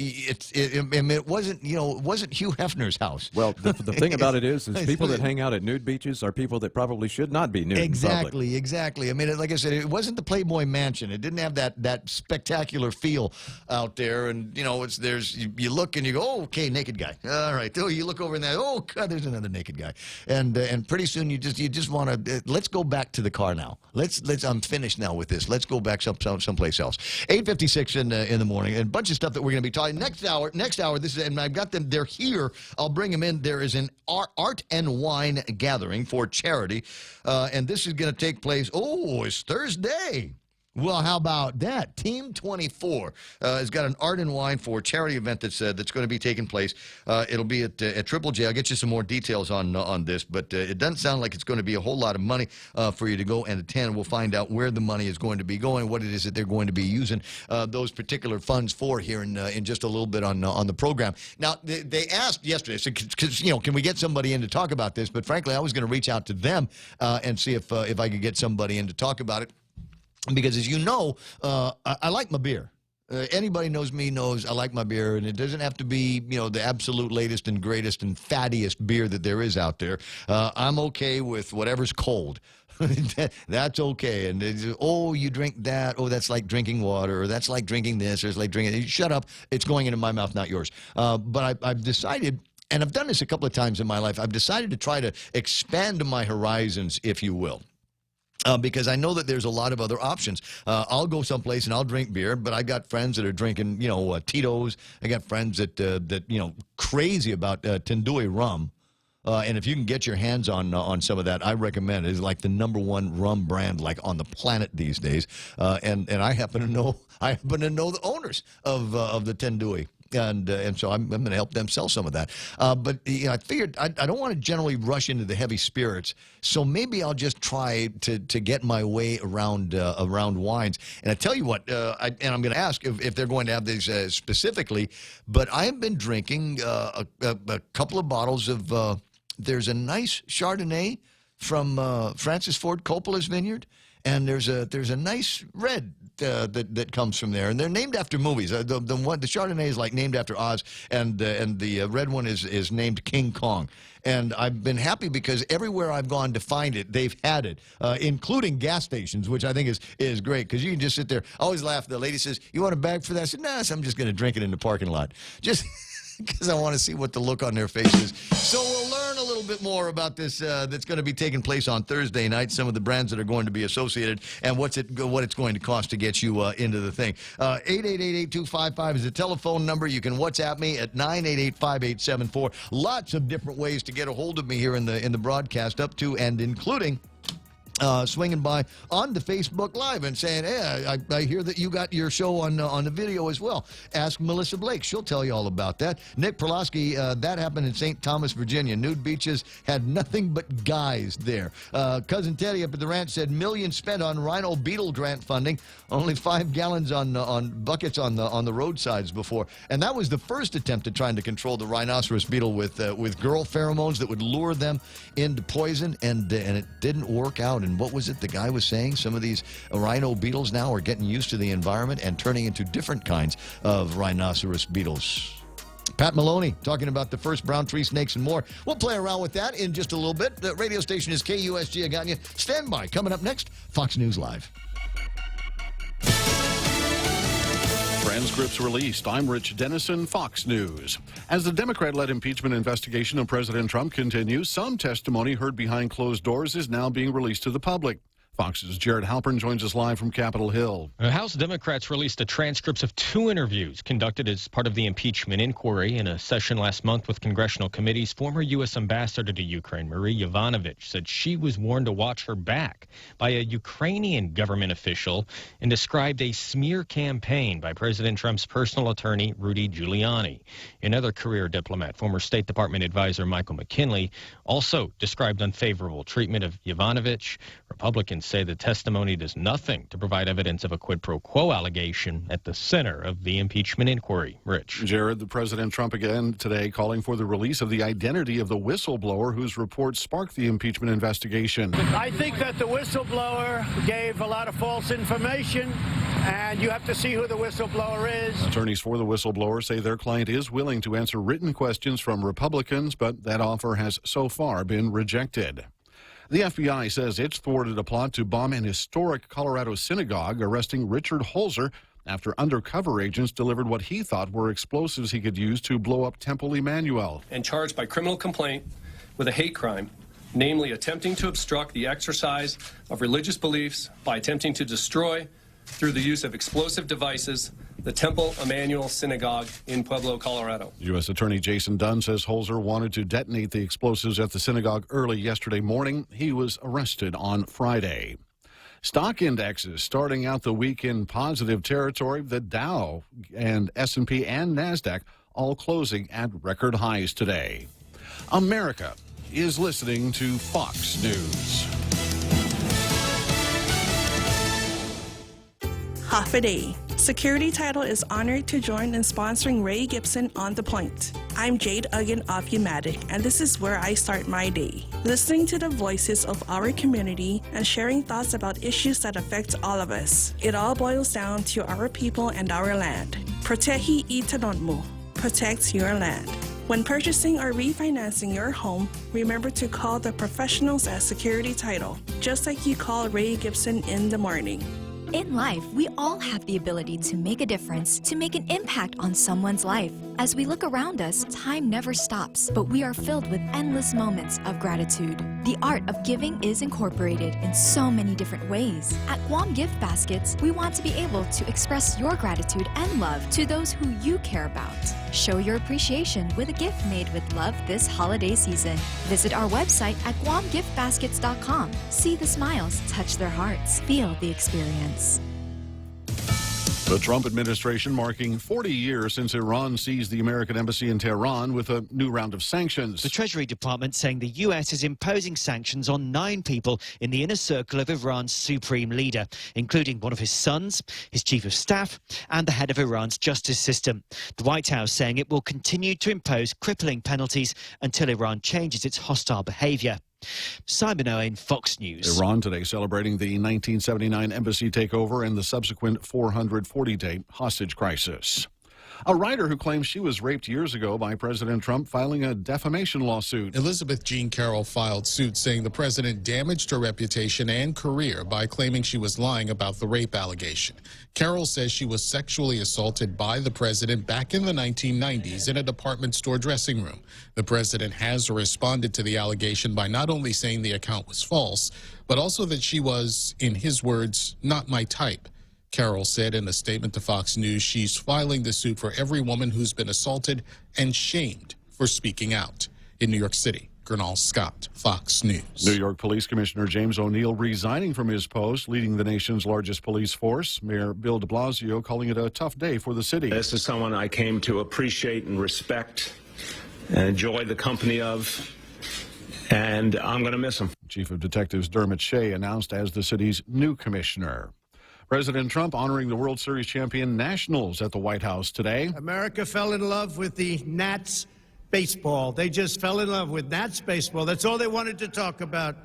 wasn't, it wasn't Hugh Hefner's house. Well, the thing about it is people that hang out at nude beaches are people that probably should not be nude. Exactly. I mean, like I said, it wasn't the Playboy Mansion. It didn't have that spectacular feel out there. And you look and you go, oh, okay, naked guy. All right. Oh, you look over in there. Oh God, there's another naked guy. And pretty soon you just want to let's go back to the car now. Let's I'm finished now with this. Let's go back someplace else. 8:56 in the morning, and a bunch of stuff stuff that we're going to be talking. Next hour, this is, and I've got them, they're here. I'll bring them in. There is an art and wine gathering for charity, and this is going to take place, it's Thursday. Well, how about that? Team 24 has got an art and wine for charity event that's going to be taking place. It'll be at Triple J. I'll get you some more details on this, but it doesn't sound like it's going to be a whole lot of money for you to go and attend. We'll find out where the money is going to be going, what it is that they're going to be using those particular funds for here in just a little bit on the program. Now, they asked yesterday, so, can we get somebody in to talk about this? But frankly, I was going to reach out to them and see if I could get somebody in to talk about it. Because, as you know, I like my beer. Anybody knows me knows I like my beer, and it doesn't have to be, the absolute latest and greatest and fattiest beer that there is out there. I'm okay with whatever's cold. That's okay. And you drink that. Oh, that's like drinking water, or that's like drinking this, or it's like drinking. Shut up. It's going into my mouth, not yours. But I've decided, and I've done this a couple of times in my life, I've decided to try to expand my horizons, if you will. Because I know that there's a lot of other options. I'll go someplace and I'll drink beer, but I got friends that are drinking, Tito's. I got friends that crazy about Tanduay rum. And if you can get your hands on some of that, I recommend it. It's like the #1 rum brand like on the planet these days. And I happen to know the owners of the Tanduay. And so I'm going to help them sell some of that. But I figured I don't want to generally rush into the heavy spirits, so maybe I'll just try to get my way around wines. And I tell you what, I'm going to ask if they're going to have these specifically, but I have been drinking a couple of bottles of. There's a nice Chardonnay from Francis Ford Coppola's vineyard. And there's a nice red that comes from there, and they're named after movies. The Chardonnay is like named after Oz, and the red one is named King Kong. And I've been happy because everywhere I've gone to find it, they've had it, including gas stations, which I think is great because you can just sit there. I always laugh. The lady says, "You want a bag for that?" I said, "No, I'm just going to drink it in the parking lot." Just. Because I want to see what the look on their face is. So we'll learn a little bit more about this that's going to be taking place on Thursday night, some of the brands that are going to be associated, and what it's going to cost to get you into the thing. 888-8255 is the telephone number. You can WhatsApp me at 988-5874. Lots of different ways to get a hold of me here in the broadcast, up to and including swinging by on the Facebook Live and saying, hey, I hear that you got your show on the video as well. Ask Melissa Blake. She'll tell you all about that. Nick Perlowski, that happened in St. Thomas, Virginia. Nude beaches had nothing but guys there. Cousin Teddy up at the ranch said millions spent on rhino beetle grant funding, only 5 gallons on buckets on the roadsides before. And that was the first attempt at trying to control the rhinoceros beetle with girl pheromones that would lure them into poison, and it didn't work out. And what was it the guy was saying? Some of these rhino beetles now are getting used to the environment and turning into different kinds of rhinoceros beetles. Pat Maloney talking about the first brown tree snakes and more. We'll play around with that in just a little bit. The radio station is KUSG. I got you. Stand by. Coming up next, Fox News Live. Transcripts released. I'm Rich Dennison, Fox News. As the Democrat-led impeachment investigation of President Trump continues, some testimony heard behind closed doors is now being released to the public. Fox's Jared Halpern joins us live from Capitol Hill. House Democrats released the transcripts of 2 interviews conducted as part of the impeachment inquiry. In a session last month with congressional committees, former U.S. Ambassador to Ukraine, Marie Yovanovitch, said she was warned to watch her back by a Ukrainian government official and described a smear campaign by President Trump's personal attorney, Rudy Giuliani. Another career diplomat, former State Department advisor Michael McKinley, also described unfavorable treatment of Yovanovitch. Republicans say the testimony does nothing to provide evidence of a quid pro quo allegation at the center of the impeachment inquiry. Rich. Jared, the President Trump again today calling for the release of the identity of the whistleblower whose report sparked the impeachment investigation. I think that the whistleblower gave a lot of false information, and you have to see who the whistleblower is. Attorneys for the whistleblower say their client is willing to answer written questions from Republicans, but that offer has so far been rejected. The FBI says it's thwarted a plot to bomb an historic Colorado synagogue, arresting Richard Holzer after undercover agents delivered what he thought were explosives he could use to blow up Temple Emmanuel. And charged by criminal complaint with a hate crime, namely attempting to obstruct the exercise of religious beliefs by attempting to destroy, through the use of explosive devices, the Temple Emmanuel Synagogue in Pueblo, Colorado. U.S. Attorney Jason Dunn says Holzer wanted to detonate the explosives at the synagogue early yesterday morning. He was arrested on Friday. Stock indexes starting out the week in positive territory. The Dow and S&P and NASDAQ all closing at record highs today. America is listening to Fox News. Half a day. Security Title is honored to join in sponsoring Ray Gibson on The Point. I'm Jade Uggan of Umatic, and this is where I start my day. Listening to the voices of our community and sharing thoughts about issues that affect all of us. It all boils down to our people and our land. Protehi itanonmo. Protect your land. When purchasing or refinancing your home, remember to call the professionals at Security Title, just like you call Ray Gibson in the morning. In life, we all have the ability to make a difference, to make an impact on someone's life. As we look around us, time never stops, but we are filled with endless moments of gratitude. The art of giving is incorporated in so many different ways. At Guam Gift Baskets, we want to be able to express your gratitude and love to those who you care about. Show your appreciation with a gift made with love this holiday season. Visit our website at guamgiftbaskets.com. See the smiles, touch their hearts, feel the experience. The Trump administration marking 40 years since Iran seized the American embassy in Tehran with a new round of sanctions. The Treasury Department saying the U.S. is imposing sanctions on 9 people in the inner circle of Iran's supreme leader, including one of his sons, his chief of staff, and the head of Iran's justice system. The White House saying it will continue to impose crippling penalties until Iran changes its hostile behavior. Simon Owen, Fox News. Iran today celebrating the 1979 embassy takeover and the subsequent 440-day hostage crisis. A writer who claims she was raped years ago by President Trump filing a defamation lawsuit. Elizabeth Jean Carroll filed suit saying the president damaged her reputation and career by claiming she was lying about the rape allegation. Carroll says she was sexually assaulted by the president back in the 1990s in a department store dressing room. The president has responded to the allegation by not only saying the account was false, but also that she was, in his words, not my type. Carroll said in a statement to Fox News she's filing the suit for every woman who's been assaulted and shamed for speaking out. In New York City, Gernal Scott, Fox News. New York Police Commissioner James O'Neill resigning from his post, leading the nation's largest police force. Mayor Bill de Blasio calling it a tough day for the city. This is someone I came to appreciate and respect and enjoy the company of, and I'm going to miss him. Chief of Detectives Dermot Shea announced as the city's new commissioner. President Trump honoring the World Series champion Nationals at the White House today. America fell in love with the Nats baseball. They just fell in love with Nats baseball. That's all they wanted to talk about.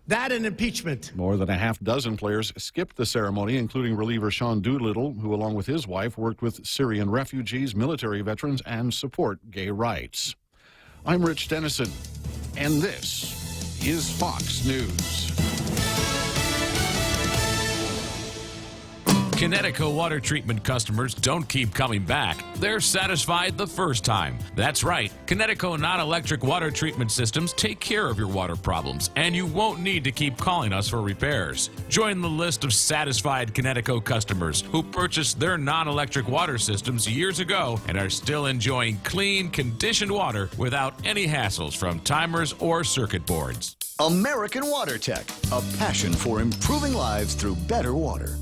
That and impeachment. More than a half dozen players skipped the ceremony, including reliever Sean Doolittle, who along with his wife worked with Syrian refugees, military veterans, and support gay rights. I'm Rich Dennison, and this is Fox News. Connecticut water treatment customers don't keep coming back. They're satisfied the first time. That's right. Connecticut non-electric water treatment systems take care of your water problems, and you won't need to keep calling us for repairs. Join the list of satisfied Connecticut customers who purchased their non-electric water systems years ago and are still enjoying clean, conditioned water without any hassles from timers or circuit boards. American Water Tech, a passion for improving lives through better water.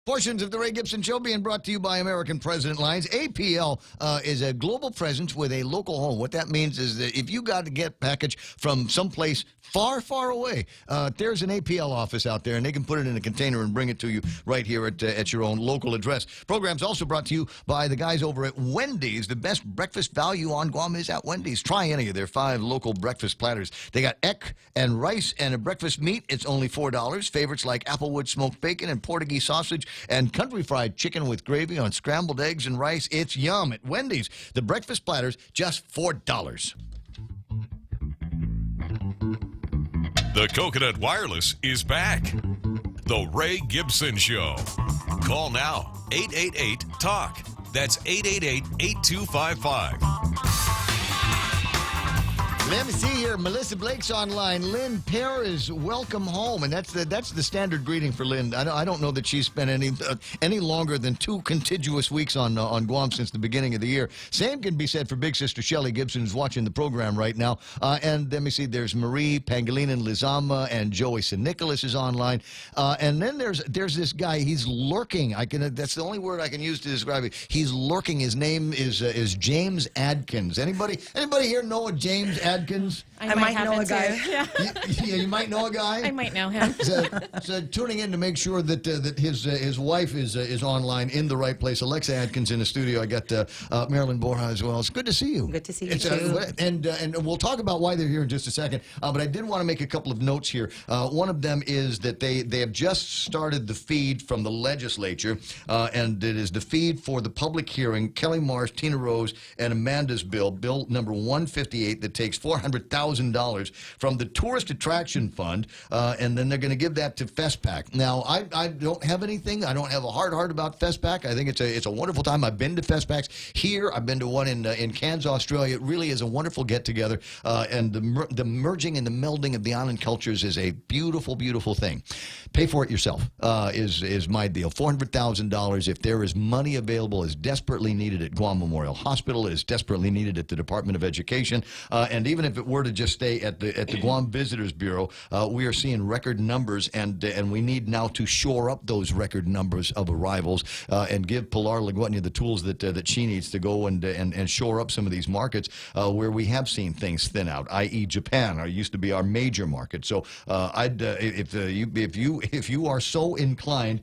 Portions of the Ray Gibson Show being brought to you by American President Lines. APL is a global presence with a local home. What that means is that if you got to get a package from someplace far, far away, there's an APL office out there, and they can put it in a container and bring it to you right here at your own local address. Program's also brought to you by the guys over at Wendy's. The best breakfast value on Guam is at Wendy's. Try any of their 5 local breakfast platters. They got egg and rice and a breakfast meat. It's only $4. Favorites like Applewood smoked bacon and Portuguese sausage and country fried chicken with gravy on scrambled eggs and rice. It's yum at Wendy's. The breakfast platters, just $4. The Coconut Wireless is back. The Ray Gibson Show. Call now, 888-TALK. That's 888-8255. Let me see here. Melissa Blake's online. Lynn Perez, welcome home, and that's the standard greeting for Lynn. I don't know that she's spent any longer than 2 contiguous weeks on Guam since the beginning of the year. Same can be said for big sister Shelley Gibson, who's watching the program right now. And let me see. There's Marie Pangilinan Lizama and Joey St. Nicholas is online. And then there's this guy. He's lurking. That's the only word I can use to describe it. He's lurking. His name is James Adkins. Anybody here know a James Adkins? I might know a guy. Yeah, you might know a guy. I might know him. So tuning in to make sure that his wife is online in the right place. Alexa Adkins in the studio. I got Marilyn Borja as well. It's good to see you. Good to see you too. And we'll talk about why they're here in just a second. But I did want to make a couple of notes here. One of them is that they have just started the feed from the legislature, and it is the feed for the public hearing. Kelly Marsh, Tina Rose, and Amanda's bill number 158, that takes $400,000 from the Tourist Attraction Fund, and then they're going to give that to FestPac. Now, I don't have anything. I don't have a hard heart about FestPac. I think it's a wonderful time. I've been to FestPacs here. I've been to one in Cairns, Australia. It really is a wonderful get-together, and the merging and the melding of the island cultures is a beautiful, beautiful thing. Pay for it yourself is my deal. $400,000. If there is money available, is desperately needed at Guam Memorial Hospital, is desperately needed at the Department of Education, and even if it were to just stay at the Guam Visitors Bureau, we are seeing record numbers, and we need now to shore up those record numbers of arrivals and give Pilar Liguanya the tools that she needs to go and shore up some of these markets where we have seen things thin out, i.e. Japan used to be our major market. So if you are so inclined,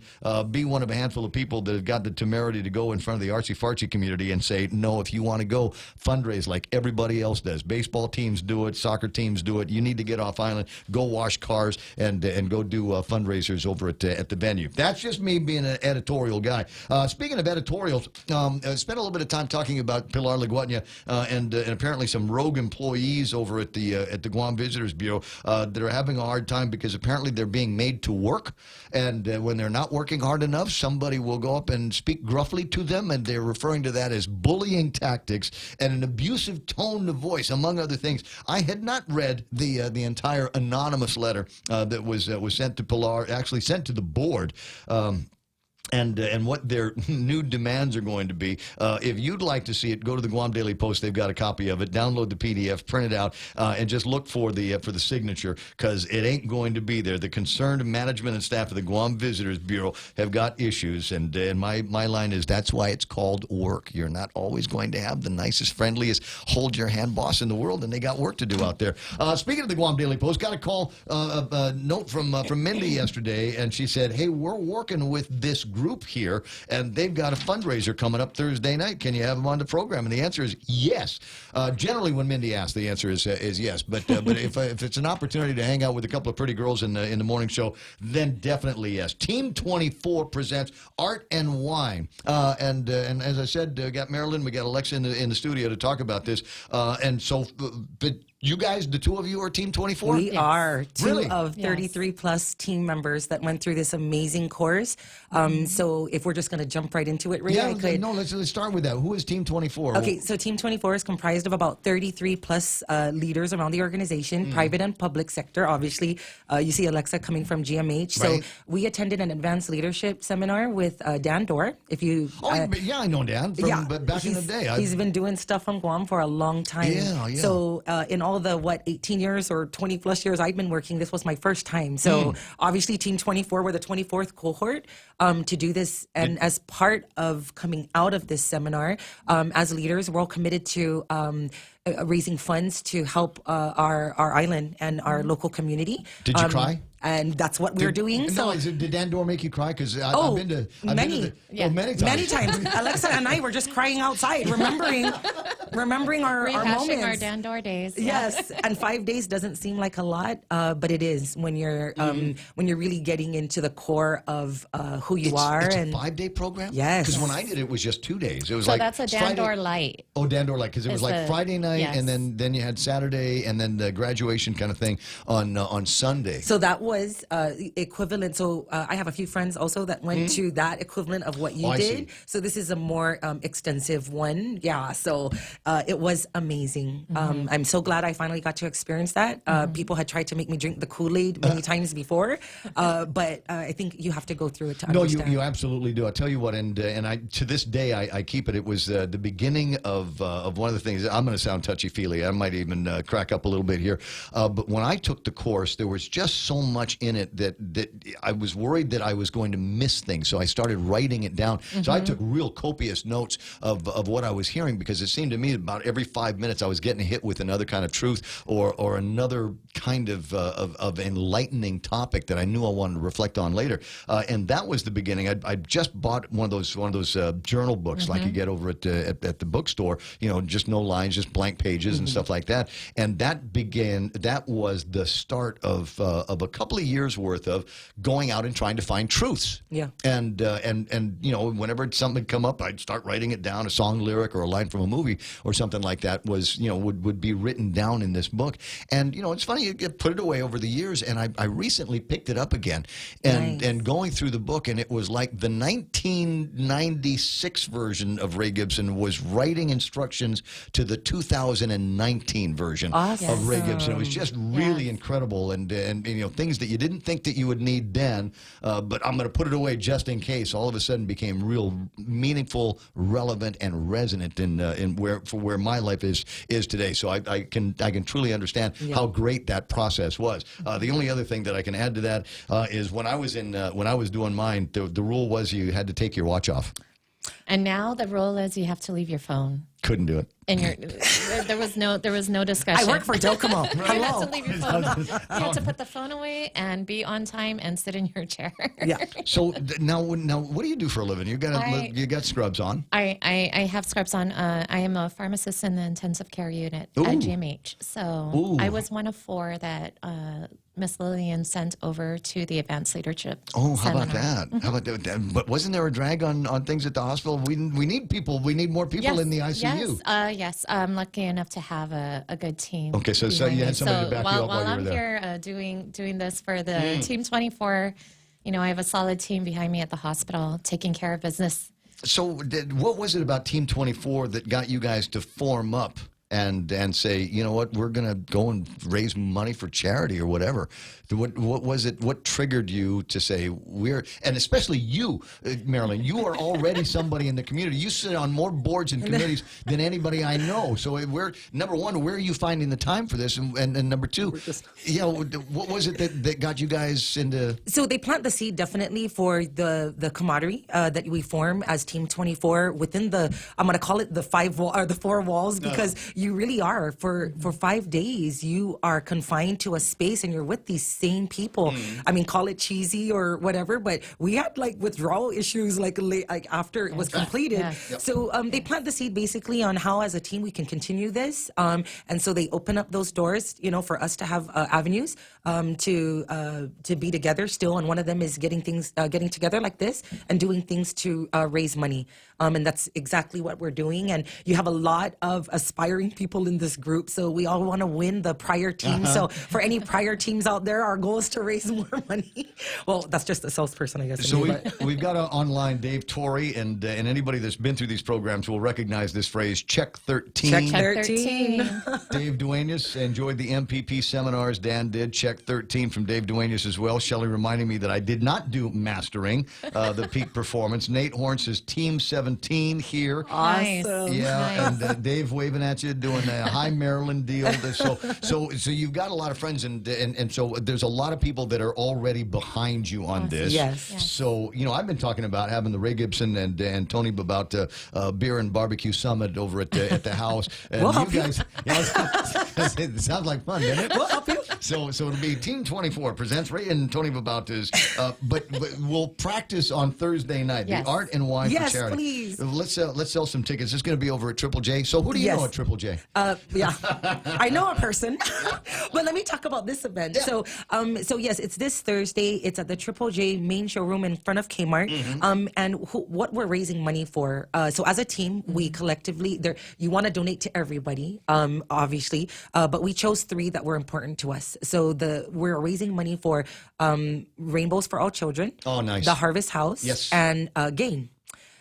be one of a handful of people that have got the temerity to go in front of the artsy-fartsy community and say, no, if you want to go fundraise like everybody else does. Baseball teams do it, soccer teams do it. You need to get off island, go wash cars, and go do fundraisers over at the venue. That's just me being an editorial guy. Speaking of editorials, I spent a little bit of time talking about Pilar Liguanya and apparently some rogue employees over at the Guam Visitors Bureau that are having a hard time because apparently they're being made to work, and when they're not working hard enough, somebody will go up and speak gruffly to them, and they're referring to that as bullying tactics and an abusive tone of voice, among other things. I had not read the entire anonymous letter that was sent to Pilar, actually sent to the board. And what their new demands are going to be. If you'd like to see it, go to the Guam Daily Post. They've got a copy of it. Download the PDF, print it out, and just look for the signature, because it ain't going to be there. The concerned management and staff of the Guam Visitors Bureau have got issues, and my line is that's why it's called work. You're not always going to have the nicest, friendliest, hold your hand boss in the world, and they got work to do out there. Speaking of the Guam Daily Post, got a call, a note from Mindy yesterday, and she said, hey, we're working with this group here, and they've got a fundraiser coming up Thursday night. Can you have them on the program? And the answer is yes. Generally, when Mindy asks, the answer is yes. But if it's an opportunity to hang out with a couple of pretty girls in the morning show, then definitely yes. Team 24 presents Art and Wine, and as I said, got Marilyn, we got Alexa in the studio to talk about this, and so. But you guys, the two of you are Team 24? We are two really? of 33 plus team members that went through this amazing course. So if we're just going to jump right into it, Ray, yeah, let's start with that. Who is Team 24? Okay, so Team 24 is comprised of about 33 plus leaders around the organization, private and public sector. Obviously, you see Alexa coming from GMH. So we attended an advanced leadership seminar with Dan Dorr. If you, I know Dan from back in the day. He's been doing stuff on Guam for a long time. Yeah. So in all the 18 years or 20 plus years I've been working, this was my first time. So obviously Team 24 were the 24th cohort to do this, and as part of coming out of this seminar, as leaders, we're all committed to raising funds to help our island and our local community. Did you cry? And that's what we're doing. No, did Dan Dorr make you cry? Because I've been to many times. Many times. Alexa and I were just crying outside, remembering our moments. Our Dan Dorr days. Yes, and 5 days doesn't seem like a lot, but it is when you're really getting into the core of who you are. It's and a 5-day program? Yes. Because when I did it was just 2 days. It was so like that's a Dan Dorr Light. Oh, Dan Dorr Light, because it was like Friday night, and then you had Saturday, and then the graduation kind of thing on Sunday. So that was equivalent. So I have a few friends also that went to that equivalent of what you I did. see. So this is a more extensive one. Yeah. So it was amazing. I'm so glad I finally got to experience that. People had tried to make me drink the Kool-Aid many times before, but I think you have to go through it to understand. No, you absolutely do. I'll tell you what, and I to this day I keep it. It was the beginning of one of the things. I'm going to sound touchy-feely. I might even crack up a little bit here. But when I took the course, there was just so much in it that I was worried that I was going to miss things. So I started writing it down. So I took real copious notes of what I was hearing, because it seemed to me about every 5 minutes I was getting hit with another kind of truth or another kind of enlightening topic that I knew I wanted to reflect on later. And that was the beginning. I just bought one of those journal books like you get over at the bookstore. You know, just no lines, just blank pages and stuff like that. And that was the start of a couple of years worth of going out and trying to find truths. Yeah. And you know, whenever something would come up, I'd start writing it down, a song lyric or a line from a movie or something like that would be written down in this book. And you know, it's funny, you put it away over the years, and I recently picked it up again and going through the book, and it was like the 1996 version of Ray Gibson was writing instructions to the 2019 version of Ray Gibson. It was just really incredible, and you know, things that you didn't think that you would need then, but I'm going to put it away just in case. All of a sudden, became real meaningful, relevant, and resonant in where my life is today. So I can truly understand how great that process was. The only other thing that I can add to that is when I was doing mine, the rule was you had to take your watch off. And now the rule is you have to leave your phone. Couldn't do it. And there was no discussion. I work for Docomo. You have to leave your phone. You have to put the phone away and be on time and sit in your chair. Yeah. So now, what do you do for a living? You got scrubs on. I have scrubs on. I am a pharmacist in the intensive care unit at GMH. So I was one of 4 that Miss Lillian sent over to the advanced leadership. Oh, how seminar. about that? How about that? But wasn't there a drag on things at the hospital? We need people. We need more people in the ICU. Yes. I'm lucky enough to have a good team. Okay, so you had somebody to back you up while you were there. While I'm here doing this for the Team 24, you know, I have a solid team behind me at the hospital taking care of business. So what was it about Team 24 that got you guys to form up and say, you know what, we're going to go and raise money for charity or whatever? What was it? What triggered you to say and especially you, Marilyn, you are already somebody in the community. You sit on more boards and committees than anybody I know. So number one, where are you finding the time for this? And number two, what was it that got you guys into? So they plant the seed definitely for the camaraderie that we form as Team 24 within I'm going to call it the 4 walls, because you really are for 5 days. You are confined to a space and you're with these same people. I mean, call it cheesy or whatever, but we had like withdrawal issues like after it was completed. So they plant the seed basically on how as a team we can continue this. And so they open up those doors, you know, for us to have avenues to be together still. And one of them is getting together like this and doing things to raise money. And that's exactly what we're doing. And you have a lot of aspiring people in this group. So we all want to win the prior team. So for any prior teams out there, our goal is to raise more money. Well, that's just a salesperson, I guess. So we've got online Dave Torrey, and anybody that's been through these programs will recognize this phrase, check 13. Check 13. Dave Duenas enjoyed the MPP seminars. Dan did. Check 13 from Dave Duenas as well. Shelley reminding me that I did not do mastering the peak performance. Nate Horn says Team 17 here. Awesome. Yeah, nice. And Dave waving at you, doing a hi Maryland deal. So you've got a lot of friends, and so there's a lot of people that are already behind you on this. Yes. So, you know, I've been talking about having the Ray Gibson and Tony about beer and barbecue summit over at the house. And we'll you guys, it sounds like fun, doesn't it? We'll help you. So it'll be Team 24 presents Ray and Tony Babautas, but we'll practice on Thursday night. Yes. The Art and Wine for Charity. Please. Let's sell some tickets. It's going to be over at Triple J. So who do you know at Triple J? Yeah, I know a person, but let me talk about this event. Yeah. So yes, it's this Thursday. It's at the Triple J main showroom in front of Kmart. And what we're raising money for. So as a team, we collectively you want to donate to everybody, obviously, but we chose 3 that were important to us. Yes. So we're raising money for Rainbows for All Children. Oh, nice. The Harvest House. Yes. And GAIN.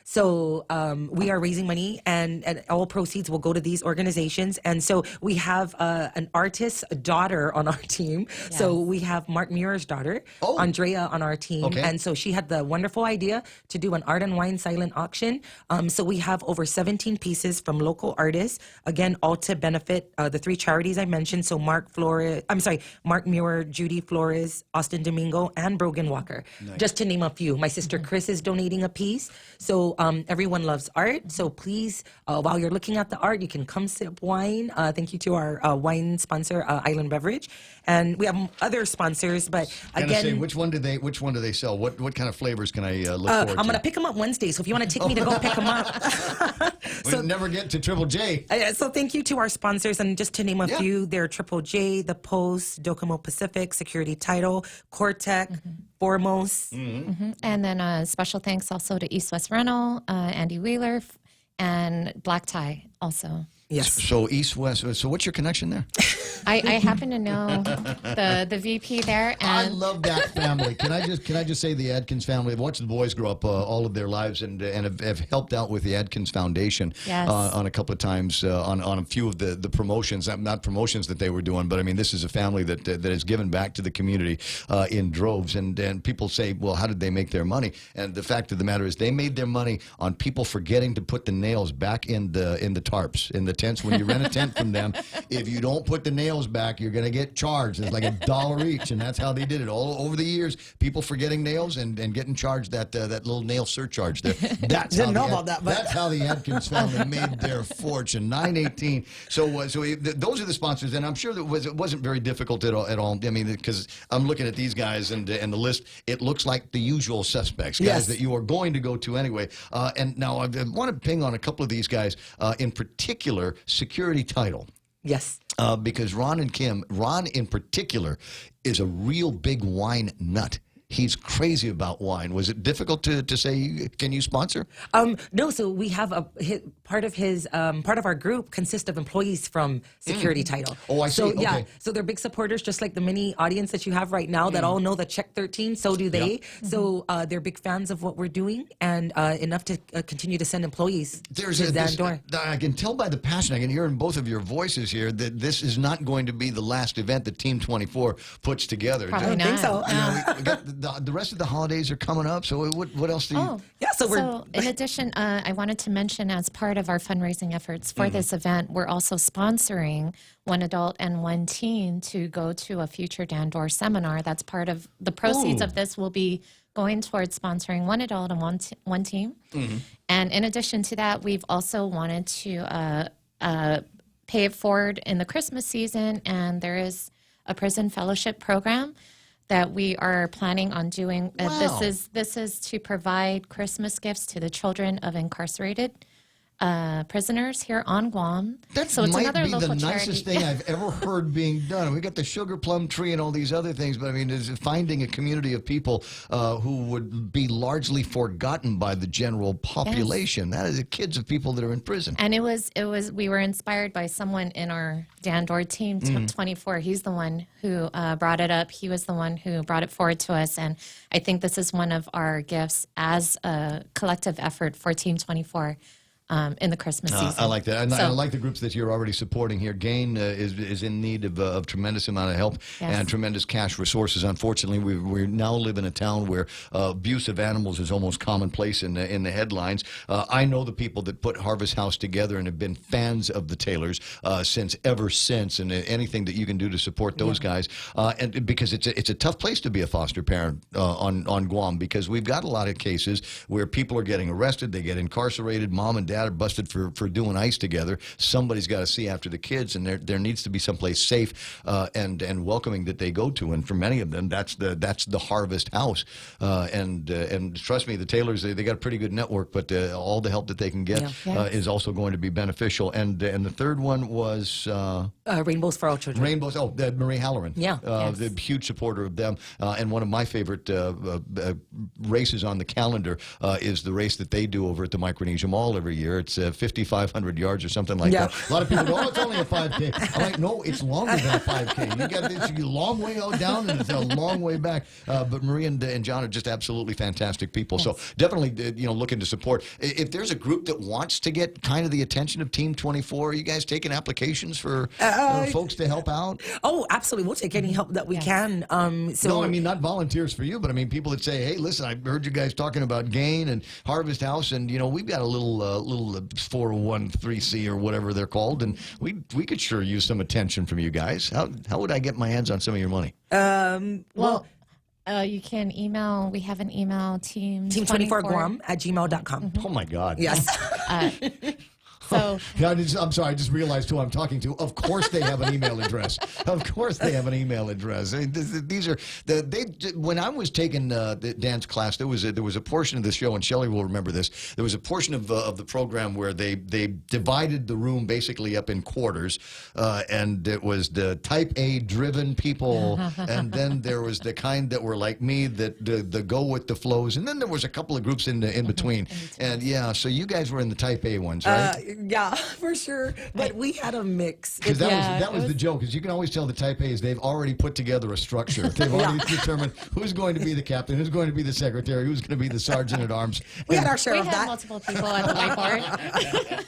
So we are raising money, and all proceeds will go to these organizations. And so we have an artist's daughter on our team. Yes. So we have Mark Muir's daughter, Andrea, on our team. Okay. And so she had the wonderful idea to do an art and wine silent auction. So we have over 17 pieces from local artists, again, all to benefit the 3 charities I mentioned. So Mark Muir, Judy Flores, Austin Domingo, and Brogan Walker, just to name a few. My sister Chris is donating a piece. So everyone loves art. So please, while you're looking at the art, you can come sip wine. Thank you to our wine sponsor, Island Beverage. And we have other sponsors, but Can again, I say, which one do they sell? What kind of flavors can I look forward to? I'm going to pick them up Wednesday. So if you want to take me to go pick them up. We'll never get to Triple J. So thank you to our sponsors. And just to name a few, they're Triple J, The Post, Docomo Pacific, Security Title, Cortec, Foremost. And then special thanks also to East West Rental, Andy Wheeler, and Black Tie also. Yes. So East West. So what's your connection there? I happen to know the VP there, and I love that family. Can I just say the Adkins family? I've watched the boys grow up all of their lives, and have helped out with the Adkins Foundation on a couple of times on a few of the promotions. Not promotions that they were doing, but I mean, this is a family that has given back to the community in droves. And people say, well, how did they make their money? And the fact of the matter is, they made their money on people forgetting to put the nails back in the tarps, in the tents. When you rent a tent from them, if you don't put the nails back, you're going to get charged. It's like $1 each, and that's how they did it all over the years. People forgetting nails and getting charged that little nail surcharge there. That's Didn't know about that, but that's how the Adkins family made their fortune. 918. So those are the sponsors, and I'm sure that it wasn't very difficult at all. I mean, because I'm looking at these guys and the list. It looks like the usual suspects, guys that you are going to go to anyway. And now I want to ping on a couple of these guys in particular. Security Title. Yes. Because Ron in particular, is a real big wine nut. He's crazy about wine. Was it difficult to say, can you sponsor? No, so we have part of our group consists of employees from Security Title. Oh, I see. So Okay. yeah, so they're big supporters, just like the mini audience that you have right now that all know the Check 13. So do they. So they're big fans of what we're doing, and enough to continue to send employees to Dandor. I can tell by the passion. I can hear in both of your voices here that this is not going to be the last event that Team 24 puts together. Probably not. I think so. We got the rest of the holidays are coming up. So what else do you? So in addition, I wanted to mention, as part of our fundraising efforts for this event, we're also sponsoring one adult and one teen to go to a future Dandor seminar. That's part of the proceeds of this will be going towards sponsoring one adult and one teen. And in addition to that, we've also wanted to pay it forward in the Christmas season, and there is a prison fellowship program that we are planning on doing. This is to provide Christmas gifts to the children of incarcerated prisoners here on Guam. That so it's might another be the local nicest charity. thing I've ever heard being done. We got the sugar plum tree and all these other things, but I mean, is finding a community of people who would be largely forgotten by the general population. That is the kids of people that are in prison. And we were inspired by someone in our Dandor team, 24. He's the one who brought it up. He was the one who brought it forward to us. And I think this is one of our gifts as a collective effort for Team 24. In the Christmas season. I like that. And I like the groups that you're already supporting here. GAIN is in need of tremendous amount of help and tremendous cash resources. Unfortunately, we now live in a town where abuse of animals is almost commonplace in the headlines. I know the people that put Harvest House together and have been fans of the Taylors ever since, and anything that you can do to support those guys. And because it's a tough place to be a foster parent on Guam, because we've got a lot of cases where people are getting arrested, they get incarcerated, mom and dad are busted for doing ice together. Somebody's got to see after the kids, and there needs to be someplace safe and welcoming that they go to. And for many of them, that's the Harvest House. And trust me, the Taylors, they got a pretty good network, but all the help that they can get is also going to be beneficial. And the third one was Rainbows for All Children. Rainbows. Oh, Marie Halloran. Yeah, the huge supporter of them. And one of my favorite races on the calendar is the race that they do over at the Micronesia Mall every year. here. It's 5,500 yards or something like that. A lot of people go, oh, it's only a 5K. I'm like, no, it's longer than a 5K. You got this a long way out down and it's a long way back. But Marie and John are just absolutely fantastic people. So definitely, looking to support. If there's a group that wants to get kind of the attention of Team 24, are you guys taking applications for folks to help out? Oh, absolutely. We'll take any help that we can. No, I mean, not volunteers for you, but I mean people that say, hey, listen, I heard you guys talking about Gain and Harvest House, and we've got a little 401(c) or whatever they're called, and we could sure use some attention from you guys. How would I get my hands on some of your money? You can email. We have an email, team24guam@gmail.com. Oh my God. Yes. So I'm sorry, I just realized who I'm talking to. Of course they have an email address. Of course they have an email address. These are when I was taking the dance class, there was a portion of the show, and Shelley will remember this. There was a portion of the program where they divided the room basically up in quarters, and it was the type A driven people, and then there was the kind that were like me that the go with the flows, and then there was a couple of groups in between. And so you guys were in the type A ones, right? Yeah, for sure. But we had a mix. Because that was the joke, because you can always tell the Type A's, they've already put together a structure. They've already determined who's going to be the captain, who's going to be the secretary, who's going to be the sergeant at arms. We had our share of that. We had multiple people at the whiteboard.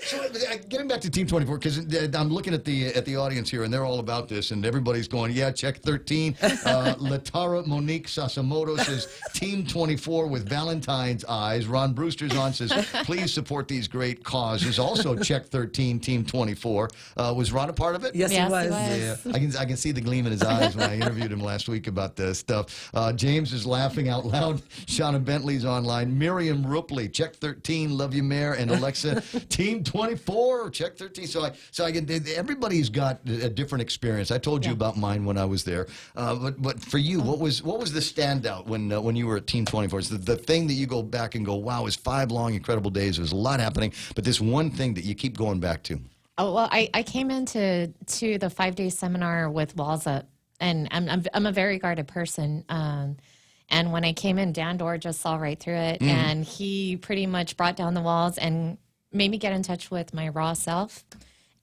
So getting back to Team 24, because I'm looking at the audience here, and they're all about this, and everybody's going, yeah, check 13. Latara Monique Sasamoto says, Team 24 with Valentine's eyes. Ron Brewster's on says, please support these great causes. Also, check 13, Team 24. Was Ron a part of it? Yes, he was. Yeah, I can see the gleam in his eyes when I interviewed him last week about this stuff. James is laughing out loud. Shauna Bentley's online. Miriam Rupley, check 13, love you, Mayor. And Alexa, Team 24, check 13. So everybody's got a different experience. I told you about mine when I was there. But for you, what was the standout when you were at Team 24? It's the thing that you go back and go, wow, it was 5 long, incredible days. There was a lot happening. But this one thing that you keep going back to. Oh, well, I came into the 5-day seminar with walls up, and I'm a very guarded person. And when I came in, Dan Dorr just saw right through it, and he pretty much brought down the walls and made me get in touch with my raw self.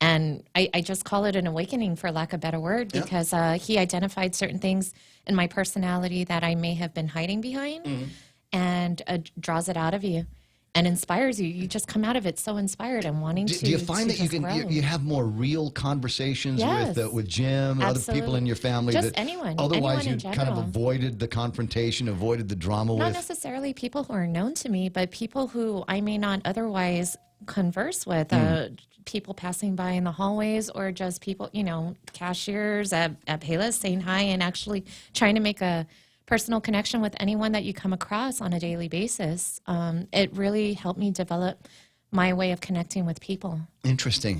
And I just call it an awakening, for lack of a better word, because he identified certain things in my personality that I may have been hiding behind, and draws it out of you. And inspires you. You just come out of it so inspired and wanting to. Do you find that you have more real conversations with Jim and other people in your family? Just anyone. Otherwise, anyone you kind of avoided the confrontation, avoided the drama with. Not necessarily people who are known to me, but people who I may not otherwise converse with. People passing by in the hallways, or just people, cashiers at Payless saying hi and actually trying to make a personal connection with anyone that you come across on a daily basis. It really helped me develop my way of connecting with people. Interesting.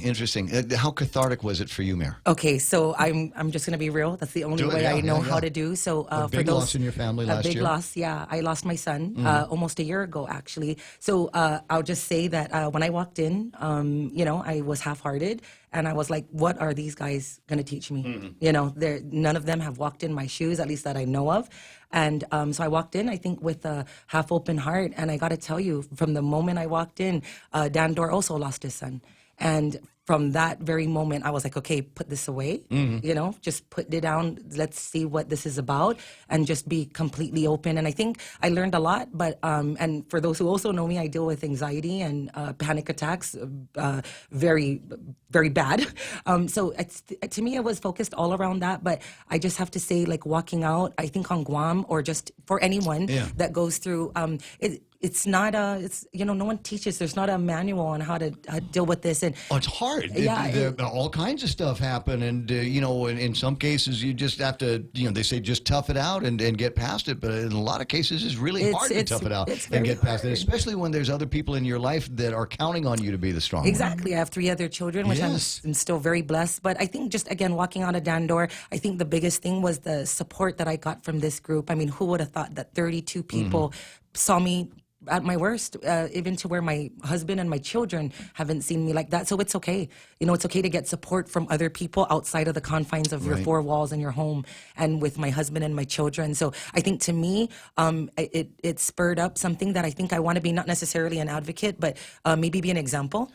How cathartic was it for you, Mayor? Okay, so I'm just going to be real. That's the only way I know how to do. So a big loss in your family last year? A big loss, yeah. I lost my son almost a year ago, actually. So I'll just say that when I walked in, I was half-hearted. And I was like, what are these guys going to teach me? None of them have walked in my shoes, at least that I know of. And so I walked in, I think, with a half-open heart. And I got to tell you, from the moment I walked in, Dan Dorr also lost his son. And from that very moment, I was like, okay, put this away, just put it down. Let's see what this is about, and just be completely open. And I think I learned a lot, but, and for those who also know me, I deal with anxiety and panic attacks, very, very bad. So to me, it was focused all around that, but I just have to say, like, walking out, I think on Guam, or just for anyone that goes through, it's not no one teaches. There's not a manual on how to deal with this. And it's hard. All kinds of stuff happen. And, in some cases you just have to, they say just tough it out and get past it. But in a lot of cases it's really hard to tough it out and get past it, especially when there's other people in your life that are counting on you to be the strong one. Exactly. I have 3 other children, which I'm still very blessed. But I think just, again, walking out of Dan Dorr, I think the biggest thing was the support that I got from this group. I mean, who would have thought that 32 people saw me at my worst, even to where my husband and my children haven't seen me like that. So it's okay. You know, it's okay to get support from other people outside of the confines of your four walls in your home, and with my husband and my children. So I think to me, it spurred up something that I think I want to be, not necessarily an advocate, but maybe be an example,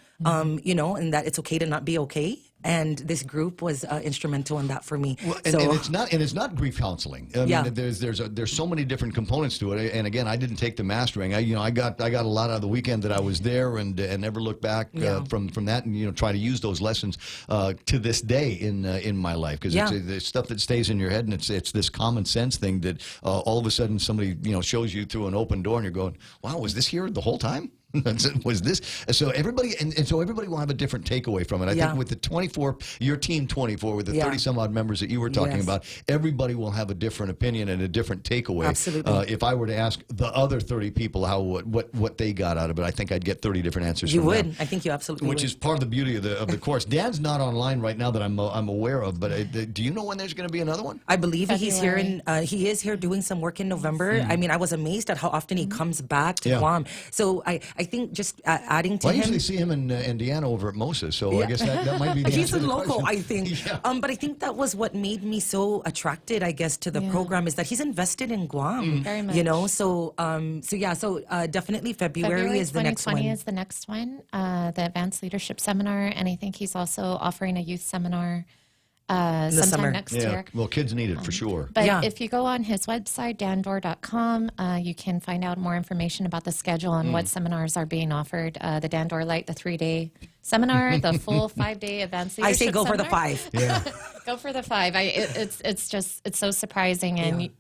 you know, and that it's okay to not be okay. And this group was instrumental in that for me. Well, and it's not grief counseling. I mean, there's so many different components to it. And again, I didn't take the mastering. I got a lot out of the weekend that I was there, and never looked back from that, and try to use those lessons to this day in my life, because it's stuff that stays in your head, and it's this common sense thing that all of a sudden somebody shows you through an open door, and you're going, wow, was this here the whole time? Was this so everybody and so everybody will have a different takeaway from it. I think with the 24, your team 24, with the 30 some odd members that you were talking about, everybody will have a different opinion and a different takeaway. Absolutely. If I were to ask the other 30 people what they got out of it, I think I'd get 30 different answers. You from would. them. I think you absolutely Which would. is part of the beauty of the course. Dan's not online right now that I'm aware of, but do you know when there's going to be another one? I believe he's here he is here doing some work in November. I mean, I was amazed at how often he comes back to Guam. So I think just adding to I him. usually see him in Deanna over at Moses, so I guess that might be the He's answer a to the local, question. I think. But I think that was what made me so attracted, I guess, to the program, is that he's invested in Guam. Very much. You know, so definitely February is the next one. 2020 is the next one, the Advanced Leadership Seminar, and I think he's also offering a youth seminar sometime summer. next year. Well, kids need it for sure. But if you go on his website, dandor.com, you can find out more information about the schedule and what seminars are being offered. The Dandor Light, the 3-day seminar, the full 5-day advanced leadership I say go seminar. for the 5. Yeah. Go for the 5. It's so surprising, and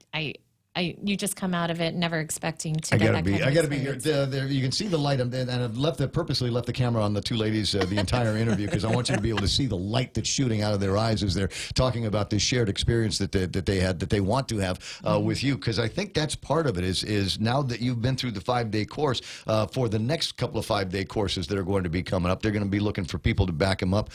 you just come out of it never expecting to get that kind of I gotta be here. experience. There, you can see the light, and I've purposely left the camera on the two ladies the entire interview, because I want you to be able to see the light that's shooting out of their eyes as they're talking about this shared experience that they want to have with you. Because I think that's part of it. Is now that you've been through the 5-day course, for the next couple of 5-day courses that are going to be coming up, they're going to be looking for people to back them up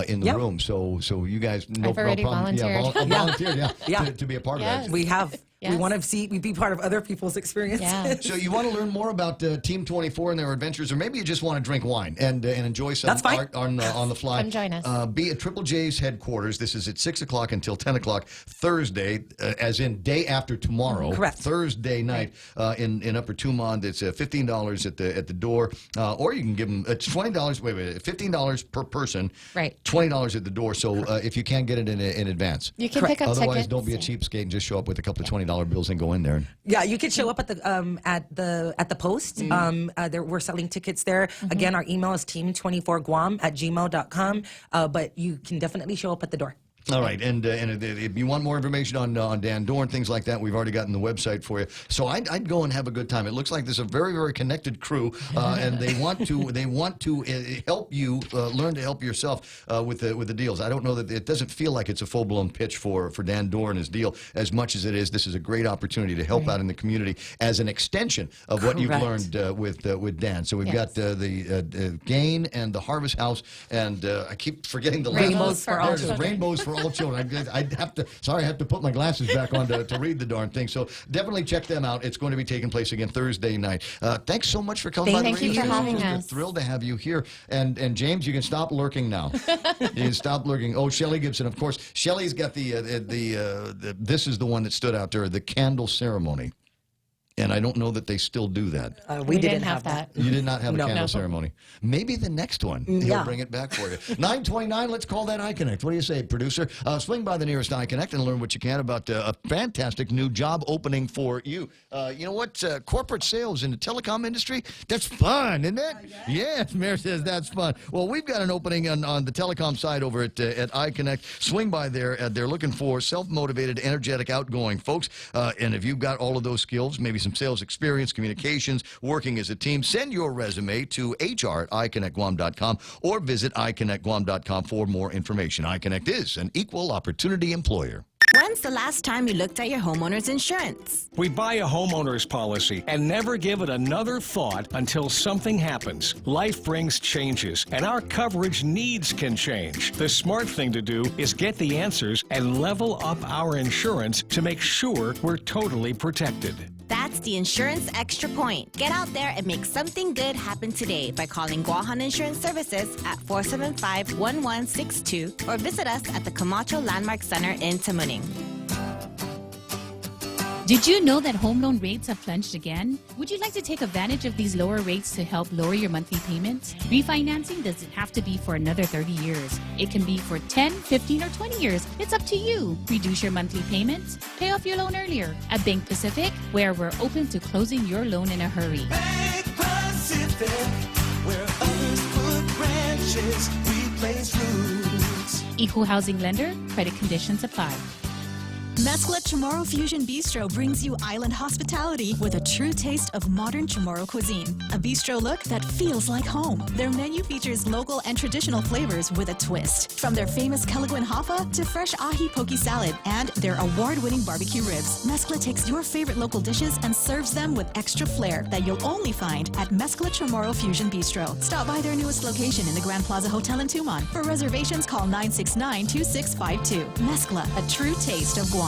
in the room. So you guys, I've already volunteered. Volunteered, to be a part of that. We have. Yes. We want to be part of other people's experiences. Yeah. So you want to learn more about Team 24 and their adventures, or maybe you just want to drink wine and enjoy some art on the fly. Come join us. Be at Triple J's headquarters. This is at 6 o'clock until 10 o'clock Thursday, as in day after tomorrow. Correct. Thursday night in Upper Tumond. It's $15 at the door, or you can give them it's $20. Wait, $15 per person. Right. $20 at the door. So if you can get it in advance, You can pick up otherwise tickets. don't be a cheapskate and just show up with a couple of $20 bills and go in there. Yeah, you could show up at the post. We're selling tickets there. Again, our email is team24guam@gmail.com. But you can definitely show up at the door. All right, and if you want more information on Dan Dorn, things like that, we've already gotten the website for you. So I'd go and have a good time. It looks like there's a very, very connected crew, and they want to help you learn to help yourself with the deals. I don't know that it doesn't feel like it's a full blown pitch for Dan Dorn and his deal as much as it is. This is a great opportunity to help out in the community as an extension of what you've learned with Dan. So we've got the Gain and the Harvest House, and I keep forgetting the Rainbows for All Children. Rainbows for all children. I have to put my glasses back on to read the darn thing. So definitely check them out. It's going to be taking place again Thursday night. Thanks so much for coming by. Thank you for having us. Thrilled to have you here. And James, you can stop lurking now. You can stop lurking. Oh, Shelley Gibson, of course. Shelley's got the this is the one that stood out there, the candle ceremony. And I don't know that they still do that. We didn't have that. You did not have a candle No. ceremony. Maybe the next one. He'll bring it back for you. 9:29, let's call that iConnect. What do you say, producer? Swing by the nearest iConnect and learn what you can about a fantastic new job opening for you. You know what? Corporate sales in the telecom industry, that's fun, isn't it? Yes, Mayor says that's fun. Well, we've got an opening on the telecom side over at iConnect. Swing by there. They're looking for self-motivated, energetic, outgoing folks. And if you've got all of those skills, maybe some sales experience, communications, working as a team, send your resume to hr@iconnectguam.com or visit iconnectguam.com for more information. iConnect is an equal opportunity employer. When's the last time you looked at your homeowner's insurance? We buy a homeowner's policy and never give it another thought until something happens. Life brings changes, and our coverage needs can change. The smart thing to do is get the answers and level up our insurance to make sure we're totally protected. That's the Insurance Extra Point. Get out there and make something good happen today by calling Guahan Insurance Services at 475-1162 or visit us at the Camacho Landmark Center in Tamuning. Did you know that home loan rates have plunged again? Would you like to take advantage of these lower rates to help lower your monthly payments? Refinancing doesn't have to be for another 30 years. It can be for 10, 15, or 20 years. It's up to you. Reduce your monthly payments. Pay off your loan earlier. At Bank Pacific, where we're open to closing your loan in a hurry. Bank Pacific, where others put branches, we place roots. Equal housing lender. Credit conditions apply. Mezcla Chamorro Fusion Bistro brings you island hospitality with a true taste of modern Chamorro cuisine. A bistro look that feels like home. Their menu features local and traditional flavors with a twist. From their famous Calaguan Hafa to fresh ahi poke salad and their award-winning barbecue ribs. Mezcla takes your favorite local dishes and serves them with extra flair that you'll only find at Mezcla Chamorro Fusion Bistro. Stop by their newest location in the Grand Plaza Hotel in Tumon. For reservations, call 969-2652. Mezcla, a true taste of Guam.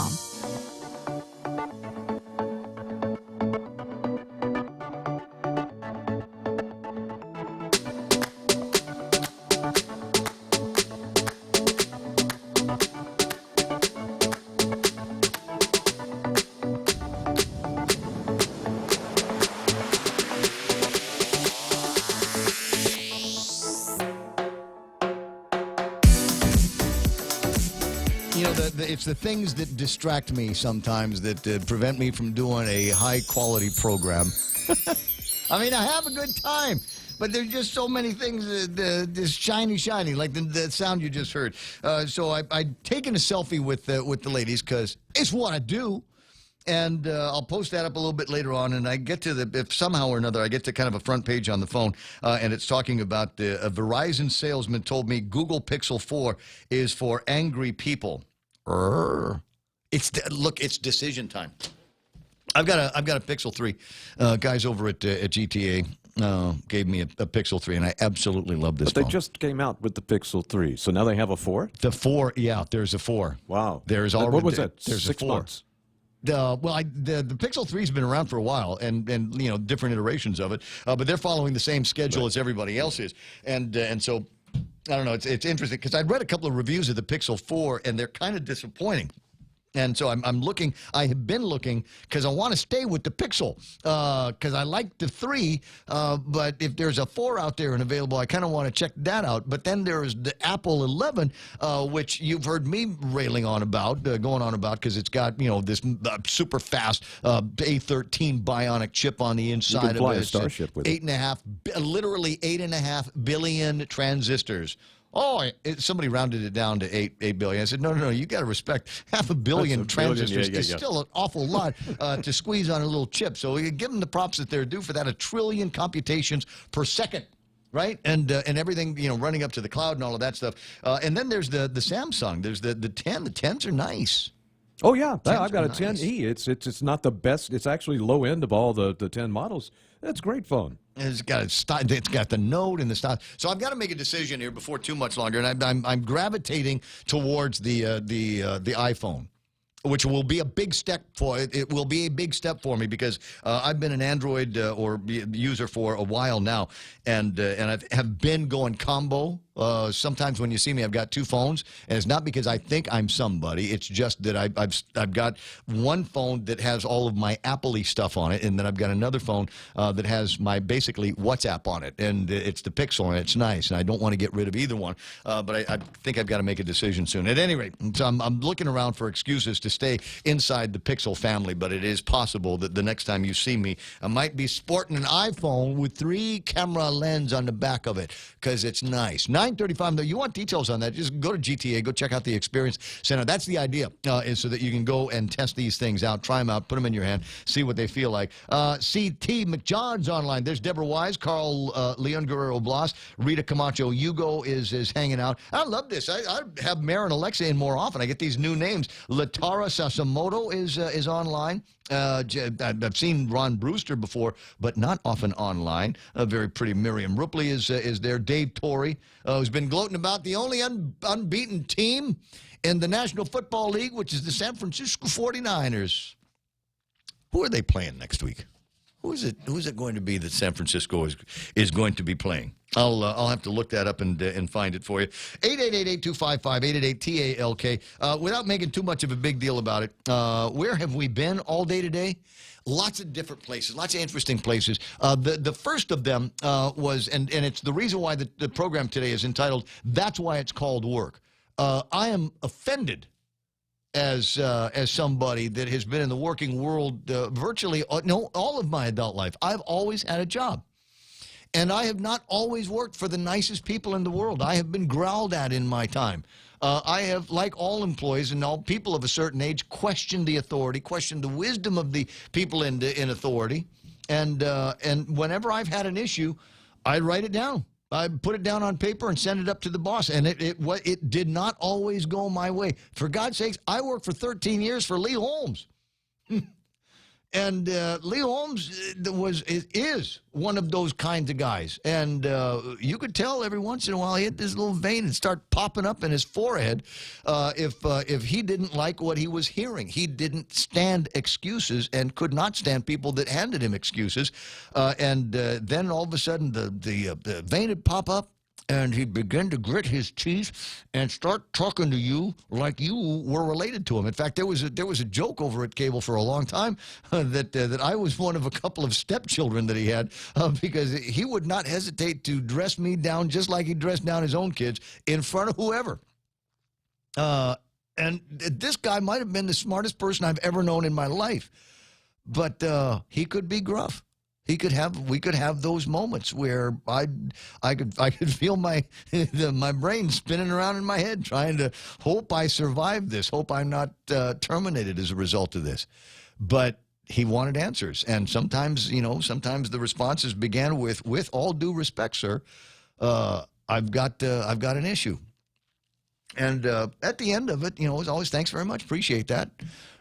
It's the things that distract me sometimes that prevent me from doing a high-quality program. I mean, I have a good time, but there's just so many things just shiny, like the sound you just heard. So I've taken a selfie with the ladies because it's what I do. And I'll post that up a little bit later on, and I get to if somehow or another I get to kind of a front page on the phone, and it's talking about a Verizon salesman told me Google Pixel 4 is for angry people. It's decision time. I've got a Pixel 3. Guys over at GTA gave me a Pixel 3, and I absolutely love this phone. But they just came out with the Pixel 3, so now they have a 4? The 4, yeah, there's a 4. Wow. There's already, what was that? There's 6 a 4. months. The Pixel 3's been around for a while, and different iterations of it, but they're following the same schedule as everybody else is, and so I don't know. It's interesting because I'd read a couple of reviews of the Pixel 4, and they're kind of disappointing. And so I'm looking. I have been looking because I want to stay with the Pixel because I like the 3. But if there's a 4 out there and available, I kind of want to check that out. But then there's the Apple 11, which you've heard me railing on about, going on about because it's got this super fast A13 Bionic chip on the inside you can fly of it. A Starship with it. Literally 8.5 billion transistors. Oh, somebody rounded it down to 8 billion. I said, no, you got to respect 500 million transistors. It's still an awful lot to squeeze on a little chip. So you give them the props that they're due for that. 1 trillion computations per second, right? And everything, running up to the cloud and all of that stuff. And then there's the Samsung. There's the 10. The 10s are nice. Oh yeah, I've got a 10e. It's not the best. It's actually low end of all the 10 models. It's a great phone. It's got the Note and the style. So I've got to make a decision here before too much longer, and I'm gravitating towards the iPhone, which will be a big step for it. It will be a big step for me because I've been an Android user for a while now, and I have been going combo. Sometimes when you see me, I've got 2 phones, and it's not because I think I'm somebody. It's just that I've got one phone that has all of my Apple-y stuff on it, and then I've got another phone that has my basically WhatsApp on it, and it's the Pixel, and it's nice, and I don't want to get rid of either one. But I think I've got to make a decision soon. At any rate, so I'm looking around for excuses to stay inside the Pixel family, but it is possible that the next time you see me, I might be sporting an iPhone with 3-camera lens on the back of it because it's nice. 9:35. Though, you want details on that? Just go to GTA. Go check out the Experience Center. That's the idea, is so that you can go and test these things out, try them out, put them in your hand, see what they feel like. CT McJohn's online. There's Deborah Wise, Carl Leon Guerrero Blas, Rita Camacho Hugo is hanging out. I love this. I have Mare and Alexa in more often. I get these new names. Latara Sasamoto is online. I've seen Ron Brewster before, but not often online. Very pretty Miriam Ripley is there. Dave Torrey, who's been gloating about the only unbeaten team in the National Football League, which is the San Francisco 49ers. Who are they playing next week? Who's it going to be that San Francisco is going to be playing? I'll have to look that up and find it for you. 888-825-888-TALK. Without making too much of a big deal about it, where have we been all day today? Lots of different places, lots of interesting places. The first of them was, and it's the reason why the program today is entitled, That's Why It's Called Work. I am offended as somebody that has been in the working world virtually all of my adult life. I've always had a job. And I have not always worked for the nicest people in the world. I have been growled at in my time. I have, like all employees and all people of a certain age, questioned the authority, questioned the wisdom of the people in authority. And whenever I've had an issue, I write it down. I put it down on paper and send it up to the boss. And it did not always go my way. For God's sakes, I worked for 13 years for Lee Holmes. And Lee Holmes is one of those kinds of guys. And you could tell every once in a while he hit this little vein and start popping up in his forehead if he didn't like what he was hearing. He didn't stand excuses and could not stand people that handed him excuses. And then all of a sudden the vein would pop up. And he began to grit his teeth and start talking to you like you were related to him. In fact, there was a joke over at Cable for a long time that I was one of a couple of stepchildren that he had because he would not hesitate to dress me down just like he dressed down his own kids in front of whoever. And this guy might have been the smartest person I've ever known in my life, but he could be gruff. We could have those moments where I could feel my brain spinning around in my head, trying to hope I survive this, hope I'm not terminated as a result of this. But he wanted answers, and sometimes the responses began with all due respect, sir, I've got an issue. And at the end of it, as always, thanks very much, appreciate that.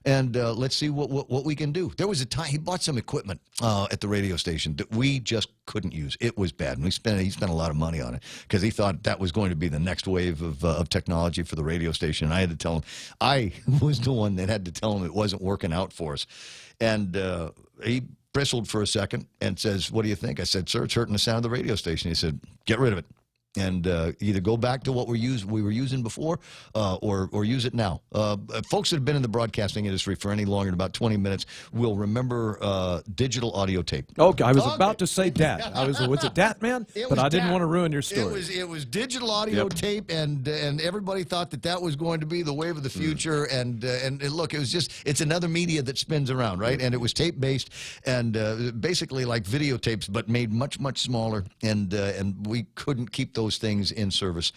And let's see what we can do. There was a time he bought some equipment at the radio station that we just couldn't use. It was bad, and he spent a lot of money on it because he thought that was going to be the next wave of technology for the radio station. And I had to tell him, I was the one that had to tell him it wasn't working out for us. And he bristled for a second and says, "What do you think?" I said, "Sir, it's hurting the sound of the radio station." He said, "Get rid of it. And either go back to what we were using before or use it now." Folks that have been in the broadcasting industry for any longer than about 20 minutes will remember digital audio tape. Okay, I was about to say DAT. Was it DAT, man? But I didn't want to ruin your story. It was digital audio tape, and everybody thought that was going to be the wave of the future. And look, it's another media that spins around, right? And it was tape-based and basically like videotapes, but made much, much smaller. And we couldn't keep those things in service.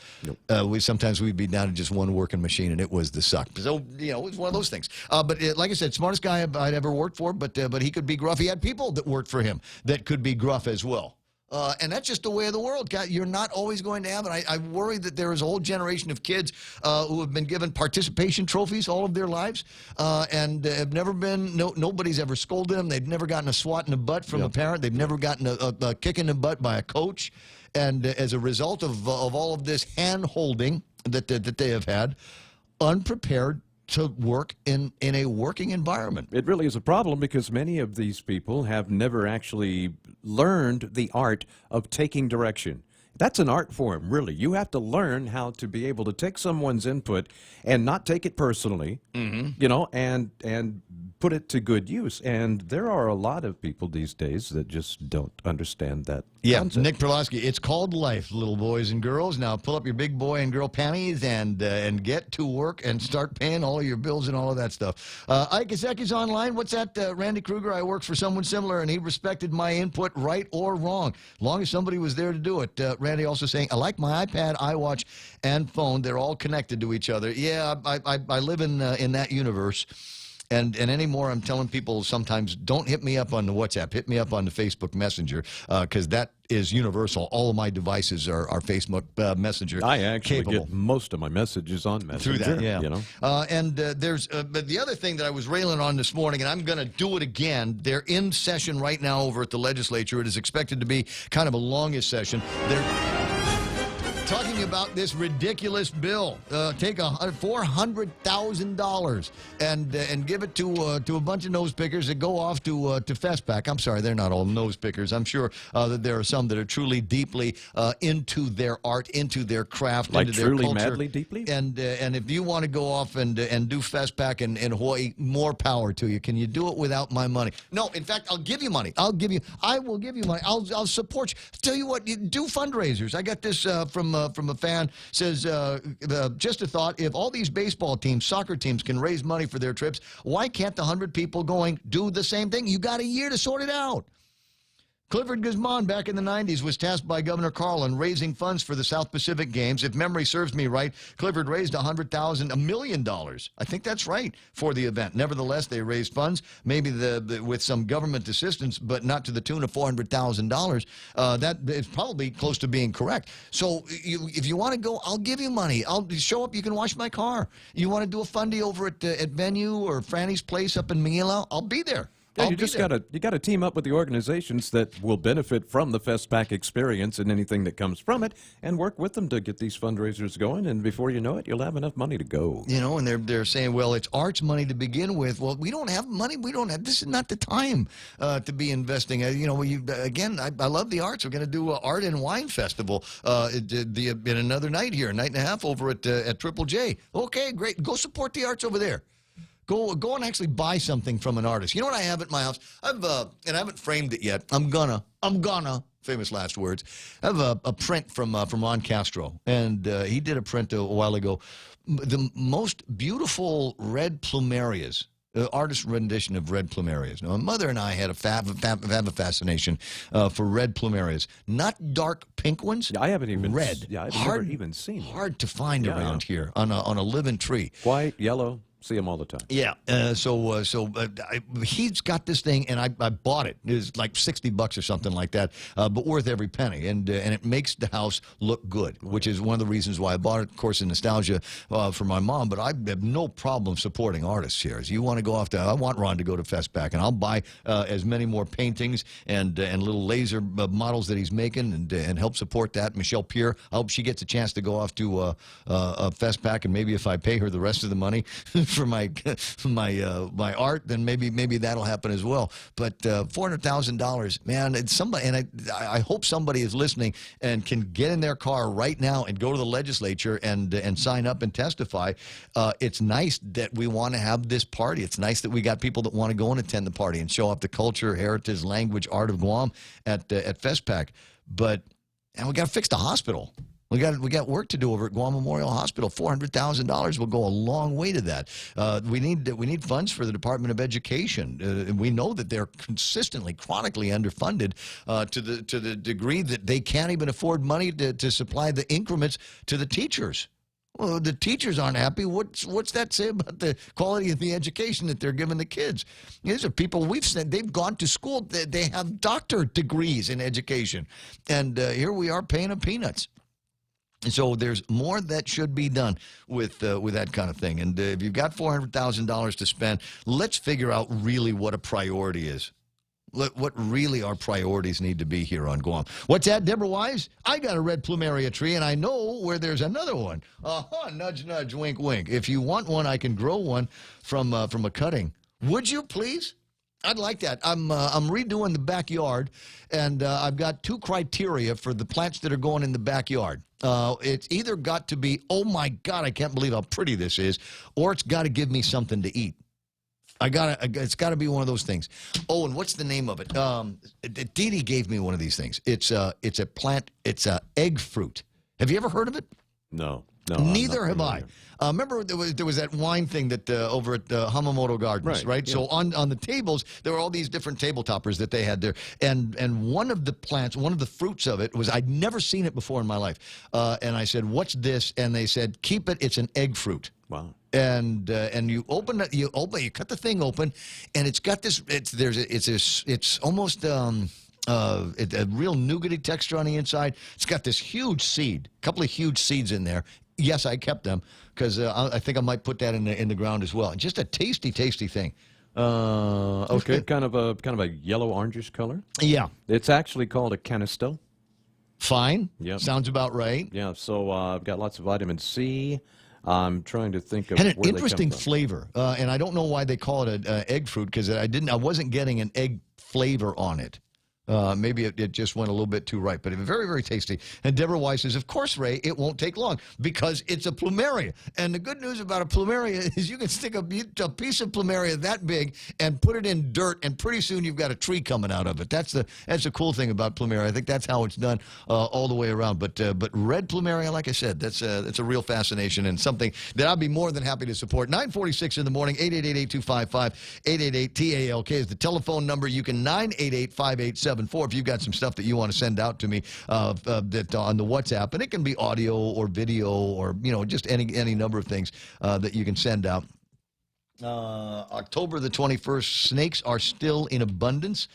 Sometimes we'd be down to just one working machine, and it was the suck. So it was one of those things. But like I said, smartest guy I'd ever worked for. But he could be gruff. He had people that worked for him that could be gruff as well. And that's just the way of the world. You're not always going to have it. I worry that there is a whole generation of kids who have been given participation trophies all of their lives and have never been, nobody's ever scolded them. They've never gotten a swat in the butt from a parent. They've never gotten a kick in the butt by a coach. And as a result of all of this hand-holding that they have had, unprepared to work in a working environment. It really is a problem because many of these people have never actually learned the art of taking direction. That's an art form, really. You have to learn how to be able to take someone's input and not take it personally, and put it to good use. And there are a lot of people these days that just don't understand that concept. Nick Perlowski, it's called life, little boys and girls. Now pull up your big boy and girl panties and get to work and start paying all of your bills and all of that stuff. Ike Iseki's online. What's that? Randy Kruger, I worked for someone similar, and he respected my input, right or wrong, long as somebody was there to do it. Randy also saying, I like my iPad, iWatch, and phone. They're all connected to each other. Yeah, I live in that universe. And anymore, I'm telling people sometimes, don't hit me up on the WhatsApp. Hit me up on the Facebook Messenger, because that is universal. All of my devices are Facebook Messenger I actually capable. get most of my messages on Messenger. Through that, yeah. But the other thing that I was railing on this morning, and I'm going to do it again. They're in session right now over at the legislature. It is expected to be kind of a longish session. They're talking about this ridiculous bill. Take $400,000 and give it to a bunch of nose pickers that go off to Festpac. I'm sorry, they're not all nose pickers. I'm sure that there are some that are truly deeply into their art, into their craft, like into their truly culture. madly deeply. And if you want to go off and do Festpac in Hawaii, more power to you. Can you do it without my money? No, in fact, I'll give you money. I will give you money. I'll support you. Tell you what, you do fundraisers. I got this from a fan. Says, just a thought, if all these baseball teams, soccer teams can raise money for their trips, why can't the 100 people going do the same thing? You got a year to sort it out. Clifford Guzman, back in the 90s, was tasked by Governor Carlin raising funds for the South Pacific Games. If memory serves me right, Clifford raised $1 million. I think that's right for the event. Nevertheless, they raised funds, maybe with some government assistance, but not to the tune of $400,000. That is probably close to being correct. So if you want to go, I'll give you money. I'll show up. You can wash my car. You want to do a fundy over at Venue or Franny's Place up in Manila? I'll be there. Yeah, you just gotta team up with the organizations that will benefit from the Festpac experience and anything that comes from it, and work with them to get these fundraisers going. And before you know it, you'll have enough money to go. You know, and they're saying, well, it's arts money to begin with. Well, we don't have money. We don't have. This is not the time to be investing. You know, again, I love the arts. We're going to do an art and wine festival in another night here, a night and a half over at Triple J. Okay, great. Go support the arts over there. Go and actually buy something from an artist. You know what I have at my house? And I haven't framed it yet. I'm gonna, famous last words. I have a print from Ron Castro, and he did a print a while ago. The most beautiful red plumerias. Artist rendition of red plumerias. Now, my mother and I had a fascination for red plumerias. Not dark pink ones. Yeah, I haven't even red. Yeah, I've never even seen them. Hard to find around here on a living tree. White, yellow. See them all the time. Yeah. He's got this thing, and I bought it. It was like $60 or something like that, but worth every penny. And it makes the house look good, which is one of the reasons why I bought it. Of course, in nostalgia for my mom, but I have no problem supporting artists here. As you want to go off to, I want Ron to go to Festpac, and I'll buy as many more paintings and little laser models that he's making, and help support that. Michelle Pierre, I hope she gets a chance to go off to Festpac, and maybe if I pay her the rest of the money for my art, then maybe that'll happen as well. But $400,000, man, it's somebody, and I hope somebody is listening and can get in their car right now and go to the legislature and sign up and testify. It's nice that we want to have this party. It's nice that we got people that want to go and attend the party and show off the culture, heritage, language, art of Guam at Festpac. But we got to fix the hospital. We got work to do over at Guam Memorial Hospital. $400,000 will go a long way to that. We need funds for the Department of Education. We know that they're consistently, chronically underfunded to the degree that they can't even afford money to supply the increments to the teachers. Well, the teachers aren't happy. What's that say about the quality of the education that they're giving the kids? These are people we've said they've gone to school. They have doctorate degrees in education, and here we are paying them peanuts. So there's more that should be done with that kind of thing. And if you've got $400,000 to spend, let's figure out really what a priority is. What really our priorities need to be here on Guam. What's that, Deborah Wise? I got a red plumeria tree, and I know where there's another one. Nudge, nudge, wink, wink. If you want one, I can grow one from a cutting. Would you, please? I'd like that. I'm redoing the backyard, and I've got two criteria for the plants that are going in the backyard. It's either got to be, oh my God, I can't believe how pretty this is, or it's got to give me something to eat. It's got to be one of those things. Oh, and what's the name of it? Dee Dee gave me one of these things. It's a plant. It's a egg fruit. Have you ever heard of it? No. Neither have I. Remember there was that wine thing that over at Hamamoto Gardens, right? Yeah. So on the tables there were all these different table toppers that they had there, and one of the plants, one of the fruits of it was, I'd never seen it before in my life, and I said, "What's this?" And they said, "Keep it. It's an egg fruit." Wow. And you open it, you cut the thing open, and it's got this. It's almost a real nougaty texture on the inside. It's got this huge seed, a couple of huge seeds in there. Yes, I kept them because I think I might put that in the ground as well. Just a tasty, tasty thing. Okay, kind of a yellow orangish color. Yeah, it's actually called a canistel. Fine. Yep. Sounds about right. Yeah, so I've got lots of vitamin C. I'm trying to think of Had an where interesting they come from. flavor, and I don't know why they call it an egg fruit because I wasn't getting an egg flavor on it. Maybe it just went a little bit too ripe, but very, very tasty. And Deborah Weiss says, of course, Ray, it won't take long because it's a plumeria. And the good news about a plumeria is you can stick a piece of plumeria that big and put it in dirt, and pretty soon you've got a tree coming out of it. That's the cool thing about plumeria. I think that's how it's done all the way around. But red plumeria, like I said, that's a real fascination and something that I'd be more than happy to support. 9:46 in the morning, 888-8255-888-TALK is the telephone number. You can 988-5874 if you've got some stuff that you want to send out to me that on the WhatsApp, and it can be audio or video or just any number of things that you can send out. October the 21st, snakes are still in abundance.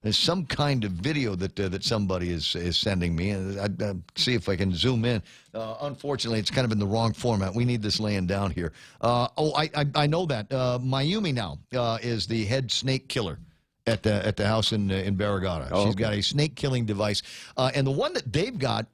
There's some kind of video that somebody is sending me, and I'd see if I can zoom in. Unfortunately, it's kind of in the wrong format. We need this laying down here. I know that Mayumi now is the head snake killer at the house in Barragata. Oh, She's okay. got a snake killing device, and the one that they've got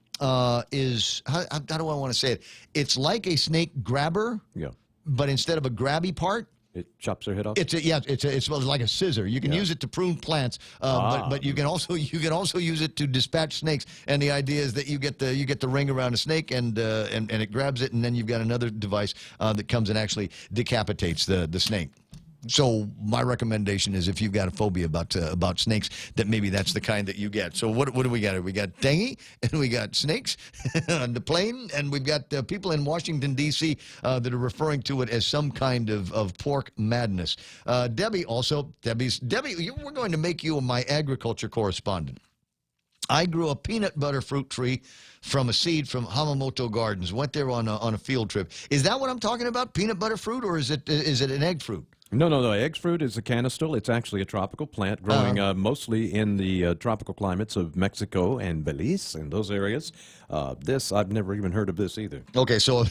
is how do I want to say it? It's like a snake grabber, Yeah. but instead of a grabby part. It chops their head off? It's like a scissor. You can use it to prune plants, but you can also use it to dispatch snakes. And the idea is that you get the ring around a snake and it grabs it, and then you've got another device that comes and actually decapitates the snake. So my recommendation is if you've got a phobia about snakes, that maybe that's the kind that you get. So what do we got? We got dengue, and we got snakes on the plane, and we've got people in Washington, D.C. That are referring to it as some kind of pork madness. Debbie, we're going to make you my agriculture correspondent. I grew a peanut butter fruit tree from a seed from Hamamoto Gardens. Went there on a field trip. Is that what I'm talking about? Peanut butter fruit, or is it an egg fruit? No. Egg fruit is a canistel. It's actually a tropical plant growing mostly in the tropical climates of Mexico and Belize and those areas. I've never even heard of this either. Okay, so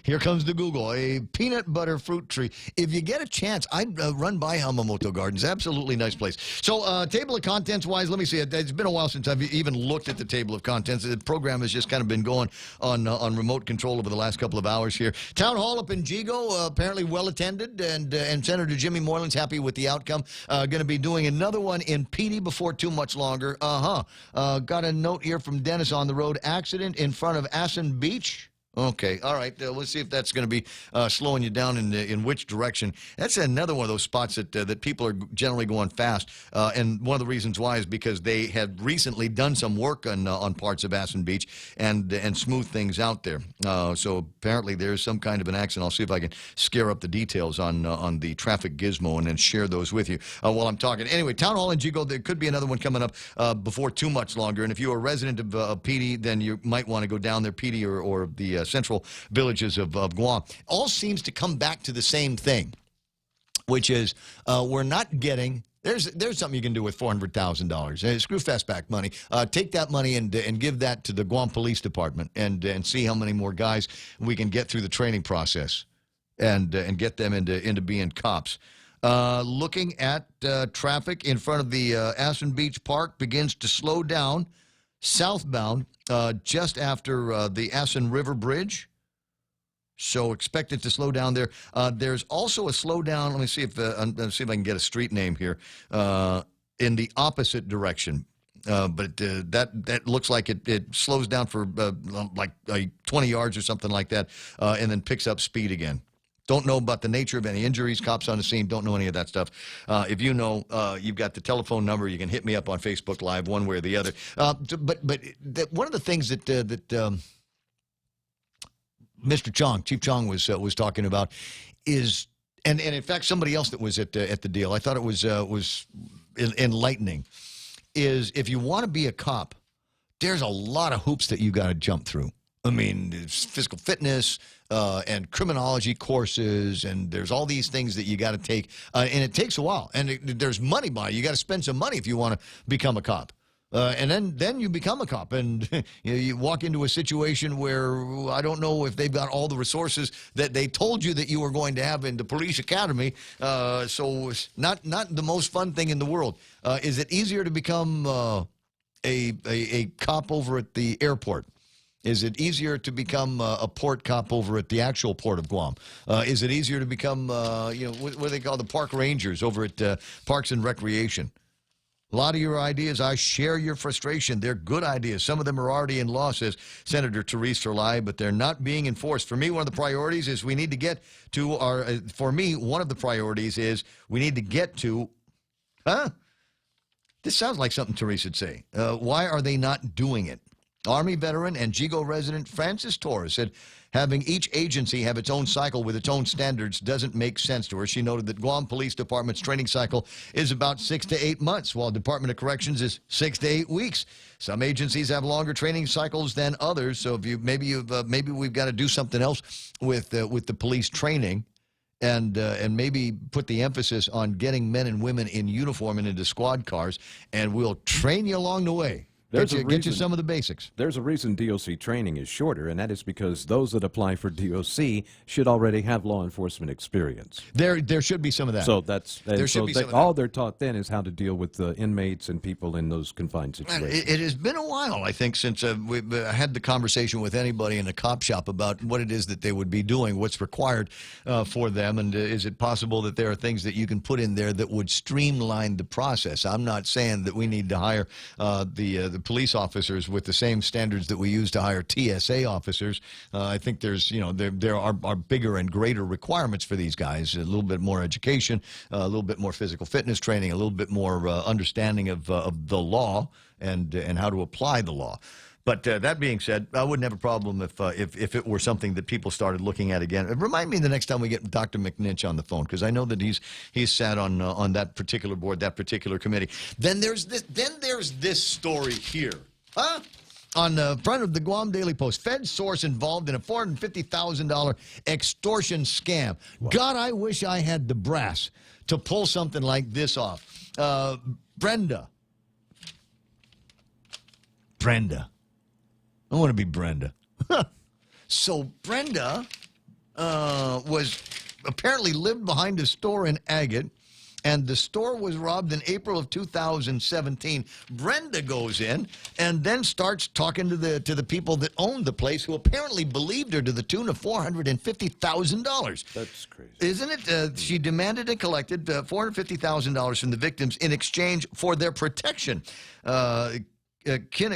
here comes the Google. A peanut butter fruit tree. If you get a chance, I'd run by Hamamoto Gardens. Absolutely nice place. So table of contents-wise, let me see. It's been a while since I've even looked at the table of contents. The program has just kind of been going on remote control over the last couple of hours here. Town Hall up in Jigo, apparently well-attended, and Senator Jimmy Moreland's happy with the outcome. Going to be doing another one in Petey before too much longer. Got a note here from Dennis on the road. Accident in front of Assun Beach. Okay, all right. Let's see if that's going to be slowing you down in which direction. That's another one of those spots that people are generally going fast, and one of the reasons why is because they have recently done some work on parts of Assun Beach and smooth things out there. So apparently there's some kind of an accident. I'll see if I can scare up the details on the traffic gizmo and then share those with you while I'm talking. Anyway, Town Hall in Jigo, there could be another one coming up before too much longer. And if you're a resident of Petey, then you might want to go down there, Petey or the central villages of Guam. All seems to come back to the same thing, which is we're not getting. There's something you can do with $400,000. Screw fastback money. Take that money and give that to the Guam Police Department and see how many more guys we can get through the training process and get them into being cops. Looking at traffic in front of the Assun Beach Park begins to slow down southbound just after the Assun River Bridge. So expect it to slow down there. There's also a slowdown. Let me see if I can get a street name here in the opposite direction. But that looks like it slows down for like 20 yards or something like that, and then picks up speed again. Don't know about the nature of any injuries. Cops on the scene. Don't know any of that stuff. If you know, you've got the telephone number. You can hit me up on Facebook Live one way or the other. But one of the things that Mr. Chong, Chief Chong was talking about is, and in fact somebody else that was at the deal, I thought it was enlightening, is if you want to be a cop, there's a lot of hoops that you got to jump through. I mean, there's physical fitness and criminology courses, and there's all these things that you got to take, and it takes a while. And there's money by it. You got to spend some money if you want to become a cop. And then you become a cop, and you walk into a situation where I don't know if they've got all the resources that they told you that you were going to have in the police academy. So it's not the most fun thing in the world. Is it easier to become a cop over at the airport? Is it easier to become a port cop over at the actual port of Guam? Is it easier to become, what do they call the park rangers over at Parks and Recreation? A lot of your ideas, I share your frustration. They're good ideas. Some of them are already in law, says Senator Therese Terlai, but they're not being enforced. For me, one of the priorities is we need to get to our, for me, one of the priorities is we need to get to, This sounds like something Therese would say. Why are they not doing it? Army veteran and Jigo resident Francis Torres said having each agency have its own cycle with its own standards doesn't make sense to her. She noted that Guam Police Department's training cycle is about 6 to 8 months, while Department of Corrections is 6 to 8 weeks. Some agencies have longer training cycles than others, so if maybe we've got to do something else with the police training. And maybe put the emphasis on getting men and women in uniform and into squad cars, and we'll train you along the way. Get you some of the basics. There's a reason DOC training is shorter, and that is because those that apply for DOC should already have law enforcement experience. There should be some of that. So all they're taught then is how to deal with the inmates and people in those confined situations. It has been a while, I think, since we've had the conversation with anybody in a cop shop about what it is that they would be doing, what's required for them, and is it possible that there are things that you can put in there that would streamline the process. I'm not saying that we need to hire the police officers with the same standards that we use to hire TSA officers. I think there's, there are bigger and greater requirements for these guys. A little bit more education, a little bit more physical fitness training, a little bit more understanding of the law and how to apply the law. But that being said, I wouldn't have a problem if it were something that people started looking at again. Remind me the next time we get Dr. McNinch on the phone, because I know that he's sat on that particular board, that particular committee. Then there's this story here, on the front of the Guam Daily Post. Fed source involved in a $450,000 extortion scam. Wow. God, I wish I had the brass to pull something like this off. Brenda. I want to be Brenda. So Brenda was apparently lived behind a store in Agate, and the store was robbed in April of 2017. Brenda goes in and then starts talking to the people that owned the place, who apparently believed her to the tune of $450,000. That's crazy, isn't it? She demanded and collected $450,000 from the victims in exchange for their protection.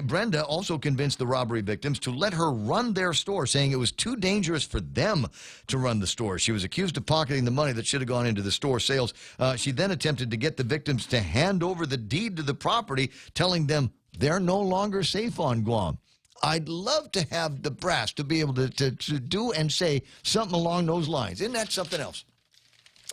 Brenda also convinced the robbery victims to let her run their store, saying it was too dangerous for them to run the store. She was accused of pocketing the money that should have gone into the store sales. She then attempted to get the victims to hand over the deed to the property, telling them they're no longer safe on Guam. I'd love to have the brass to be able to do and say something along those lines. Isn't that something else?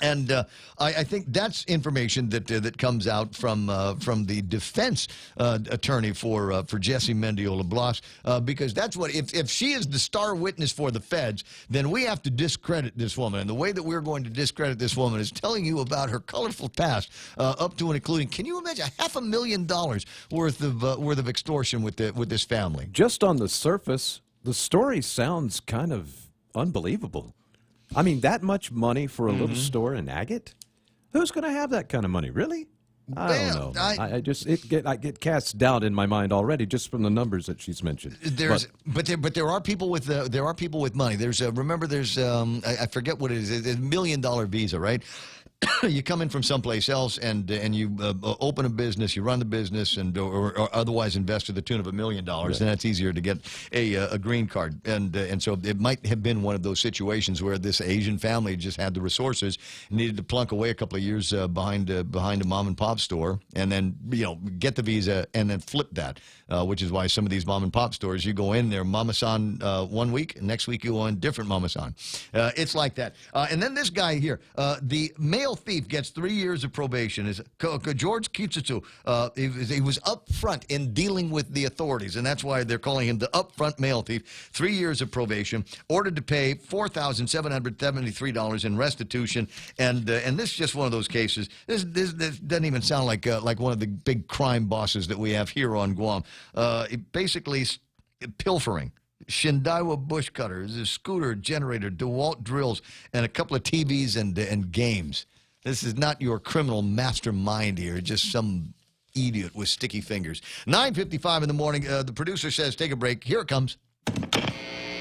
And I think that's information that comes out from the defense attorney for Jesse Mendiola Blas, because that's what, if she is the star witness for the feds, then we have to discredit this woman. And the way that we're going to discredit this woman is telling you about her colorful past, up to and including, can you imagine, $500,000 worth of extortion with this family? Just on the surface, the story sounds kind of unbelievable. I mean, that much money for a little store in Agate? Who's going to have that kind of money? Really? I don't know. I get cast doubt in my mind already just from the numbers that she's mentioned. But there are people with money. There's I forget what it is. It's $1 million visa, right? You come in from someplace else and you open a business, you run the business, or otherwise invest to the tune of $1 million, and that's easier to get a green card. And so it might have been one of those situations where this Asian family just had the resources, needed to plunk away a couple of years behind a mom and pop store, and then get the visa and then flip that. Which is why some of these mom and pop stores, you go in there, Mama-san 1 week, and next week you go in different Mama-san. It's like that. And then this guy here, the male thief, gets 3 years of probation. George Kitsutsu, he was up front in dealing with the authorities, and that's why they're calling him the upfront male thief. 3 years of probation, ordered to pay $4,773 in restitution, and this is just one of those cases. This doesn't even sound like one of the big crime bosses that we have here on Guam. Basically pilfering. Shindaiwa bush cutters, a scooter, generator, DeWalt drills, and a couple of TVs and games. This is not your criminal mastermind here, just some Idiot with sticky fingers. 9:55 in the morning. The producer says, take a break. Here it comes.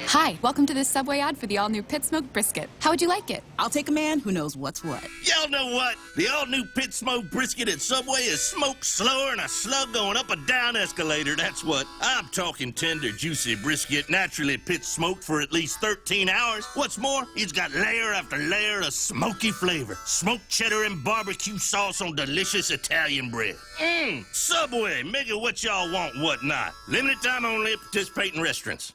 Hi, welcome to this Subway ad for the all-new Pit Smoked Brisket. How would you like it? I'll take a man who knows what's what. Y'all know what? The all-new Pit Smoked Brisket at Subway is smoked slower than a slug going up a down escalator, that's what. I'm talking tender, juicy brisket, naturally pit smoked for at least 13 hours. What's more, it's got layer after layer of smoky flavor. Smoked cheddar and barbecue sauce on delicious Italian bread. Subway, make it what y'all want, what not. Limited time only at participating restaurants.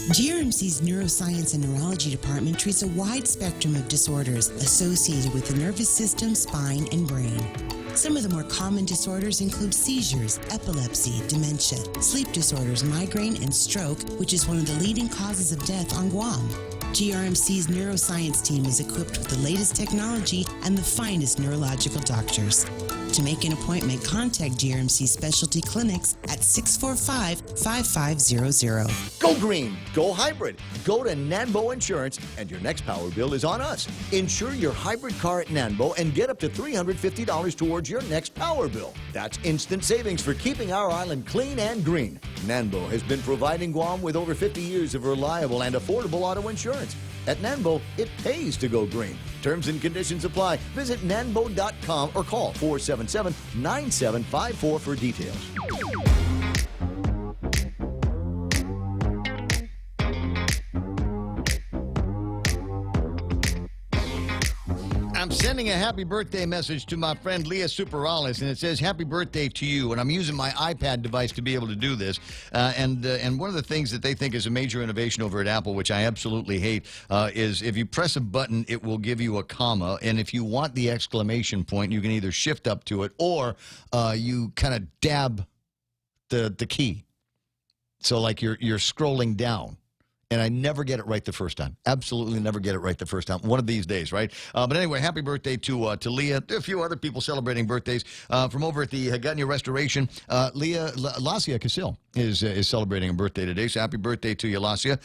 GRMC's Neuroscience and Neurology Department treats a wide spectrum of disorders associated with the nervous system, spine, and brain. Some of the more common disorders include seizures, epilepsy, dementia, sleep disorders, migraine, and stroke, which is one of the leading causes of death on Guam. GRMC's neuroscience team is equipped with the latest technology and the finest neurological doctors. To make an appointment, contact GRMC Specialty Clinics at 645-5500. Go green, go hybrid, go to Nanbo Insurance, and your next power bill is on us. Insure your hybrid car at Nanbo and get up to $350 towards your next power bill. That's instant savings for keeping our island clean and green. Nanbo has been providing Guam with over 50 years of reliable and affordable auto insurance. At Nanbo, it pays to go green. Terms and conditions apply. Visit nanbo.com or call 477-9754 for details. I'm sending a happy birthday message to my friend Leah Superales, and it says, happy birthday to you. And I'm using my iPad device to be able to do this. And one of the things that they think is a major innovation over at Apple, which I absolutely hate, is if you press a button, it will give you a comma. And if you want the exclamation point, you can either shift up to it or you kind of dab the key. So like you're scrolling down. And I never get it right the first time. Absolutely never get it right the first time. One of these days, right? But anyway, happy birthday to Leah. There are a few other people celebrating birthdays from over at the Hagutnia Restoration. Lasia Casil is celebrating a birthday today. So happy birthday to you, Lasia.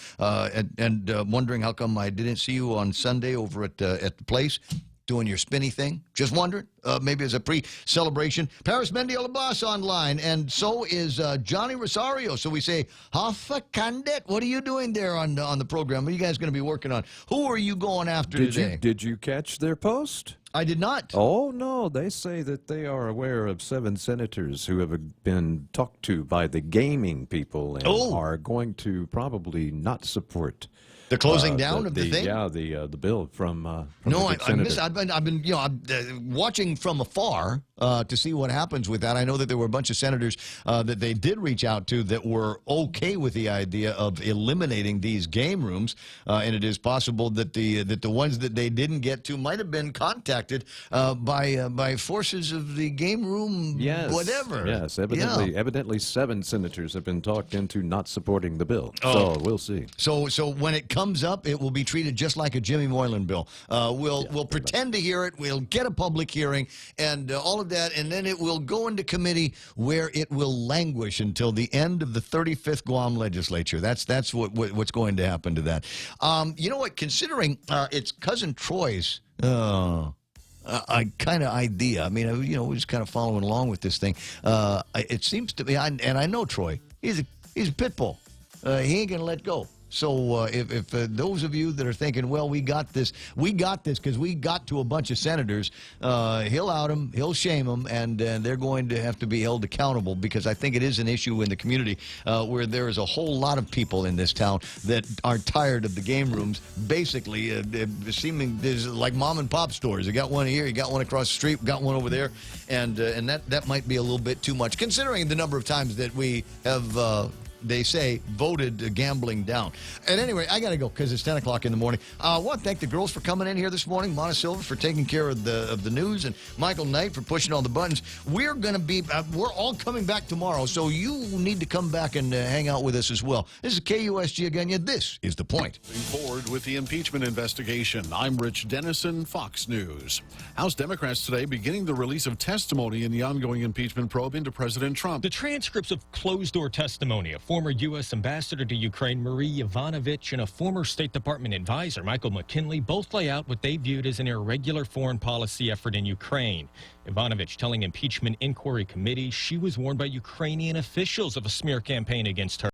And wondering how come I didn't see you on Sunday over at the place doing your spinny thing. Just wondering. Maybe as a pre-celebration. Paris Mendiola Boss online, and so is Johnny Rosario. So we say, Hoffa Kandet, what are you doing there on the program? What are you guys going to be working on? Who are you going after today? Did you catch their post? I did not. Oh, no. They say that they are aware of 7 senators who have been talked to by the gaming people and are going to probably not support the closing down of the thing? Yeah, the bill from no, the I missed. I've been watching from afar to see what happens with that. I know that there were a bunch of senators that they did reach out to that were okay with the idea of eliminating these game rooms, and it is possible that the ones that they didn't get to might have been contacted by forces of the game room, whatever. Yes, evidently 7 senators have been talked into not supporting the bill. So we'll see. So when it comes up, it will be treated just like a Jimmy Moylan bill. We'll pretend to hear it. We'll get a public hearing and all of that, and then it will go into committee where it will languish until the end of the 35th Guam legislature. That's what's going to happen to that. You know what? Considering it's Cousin Troy's kind of idea. I mean, we're just kind of following along with this thing. It seems to be, and I know Troy. He's a pit bull. He ain't gonna let go. So if those of you that are thinking, well, we got this because we got to a bunch of senators, he'll out them, he'll shame them, and they're going to have to be held accountable, because I think it is an issue in the community where there is a whole lot of people in this town that are tired of the game rooms. Basically, seeming there's like mom and pop stores. You got one here, you got one across the street, got one over there, and that might be a little bit too much, considering the number of times that we have. They say, voted gambling down. And anyway, I got to go because it's 10 o'clock in the morning. I want to thank the girls for coming in here this morning, Mona Silva for taking care of the news, and Michael Knight for pushing all the buttons. We're going to be, we're all coming back tomorrow, so you need to come back and hang out with us as well. This is KUSG again. This is The Point. Moving forward with the impeachment investigation, I'm Rich Dennison, Fox News. House Democrats today beginning the release of testimony in the ongoing impeachment probe into President Trump. The transcripts of closed-door testimony of former U.S. ambassador to Ukraine, Marie Yovanovitch, and a former State Department advisor, Michael McKinley, both lay out what they viewed as an irregular foreign policy effort in Ukraine. Yovanovitch telling impeachment inquiry committee she was warned by Ukrainian officials of a smear campaign against her.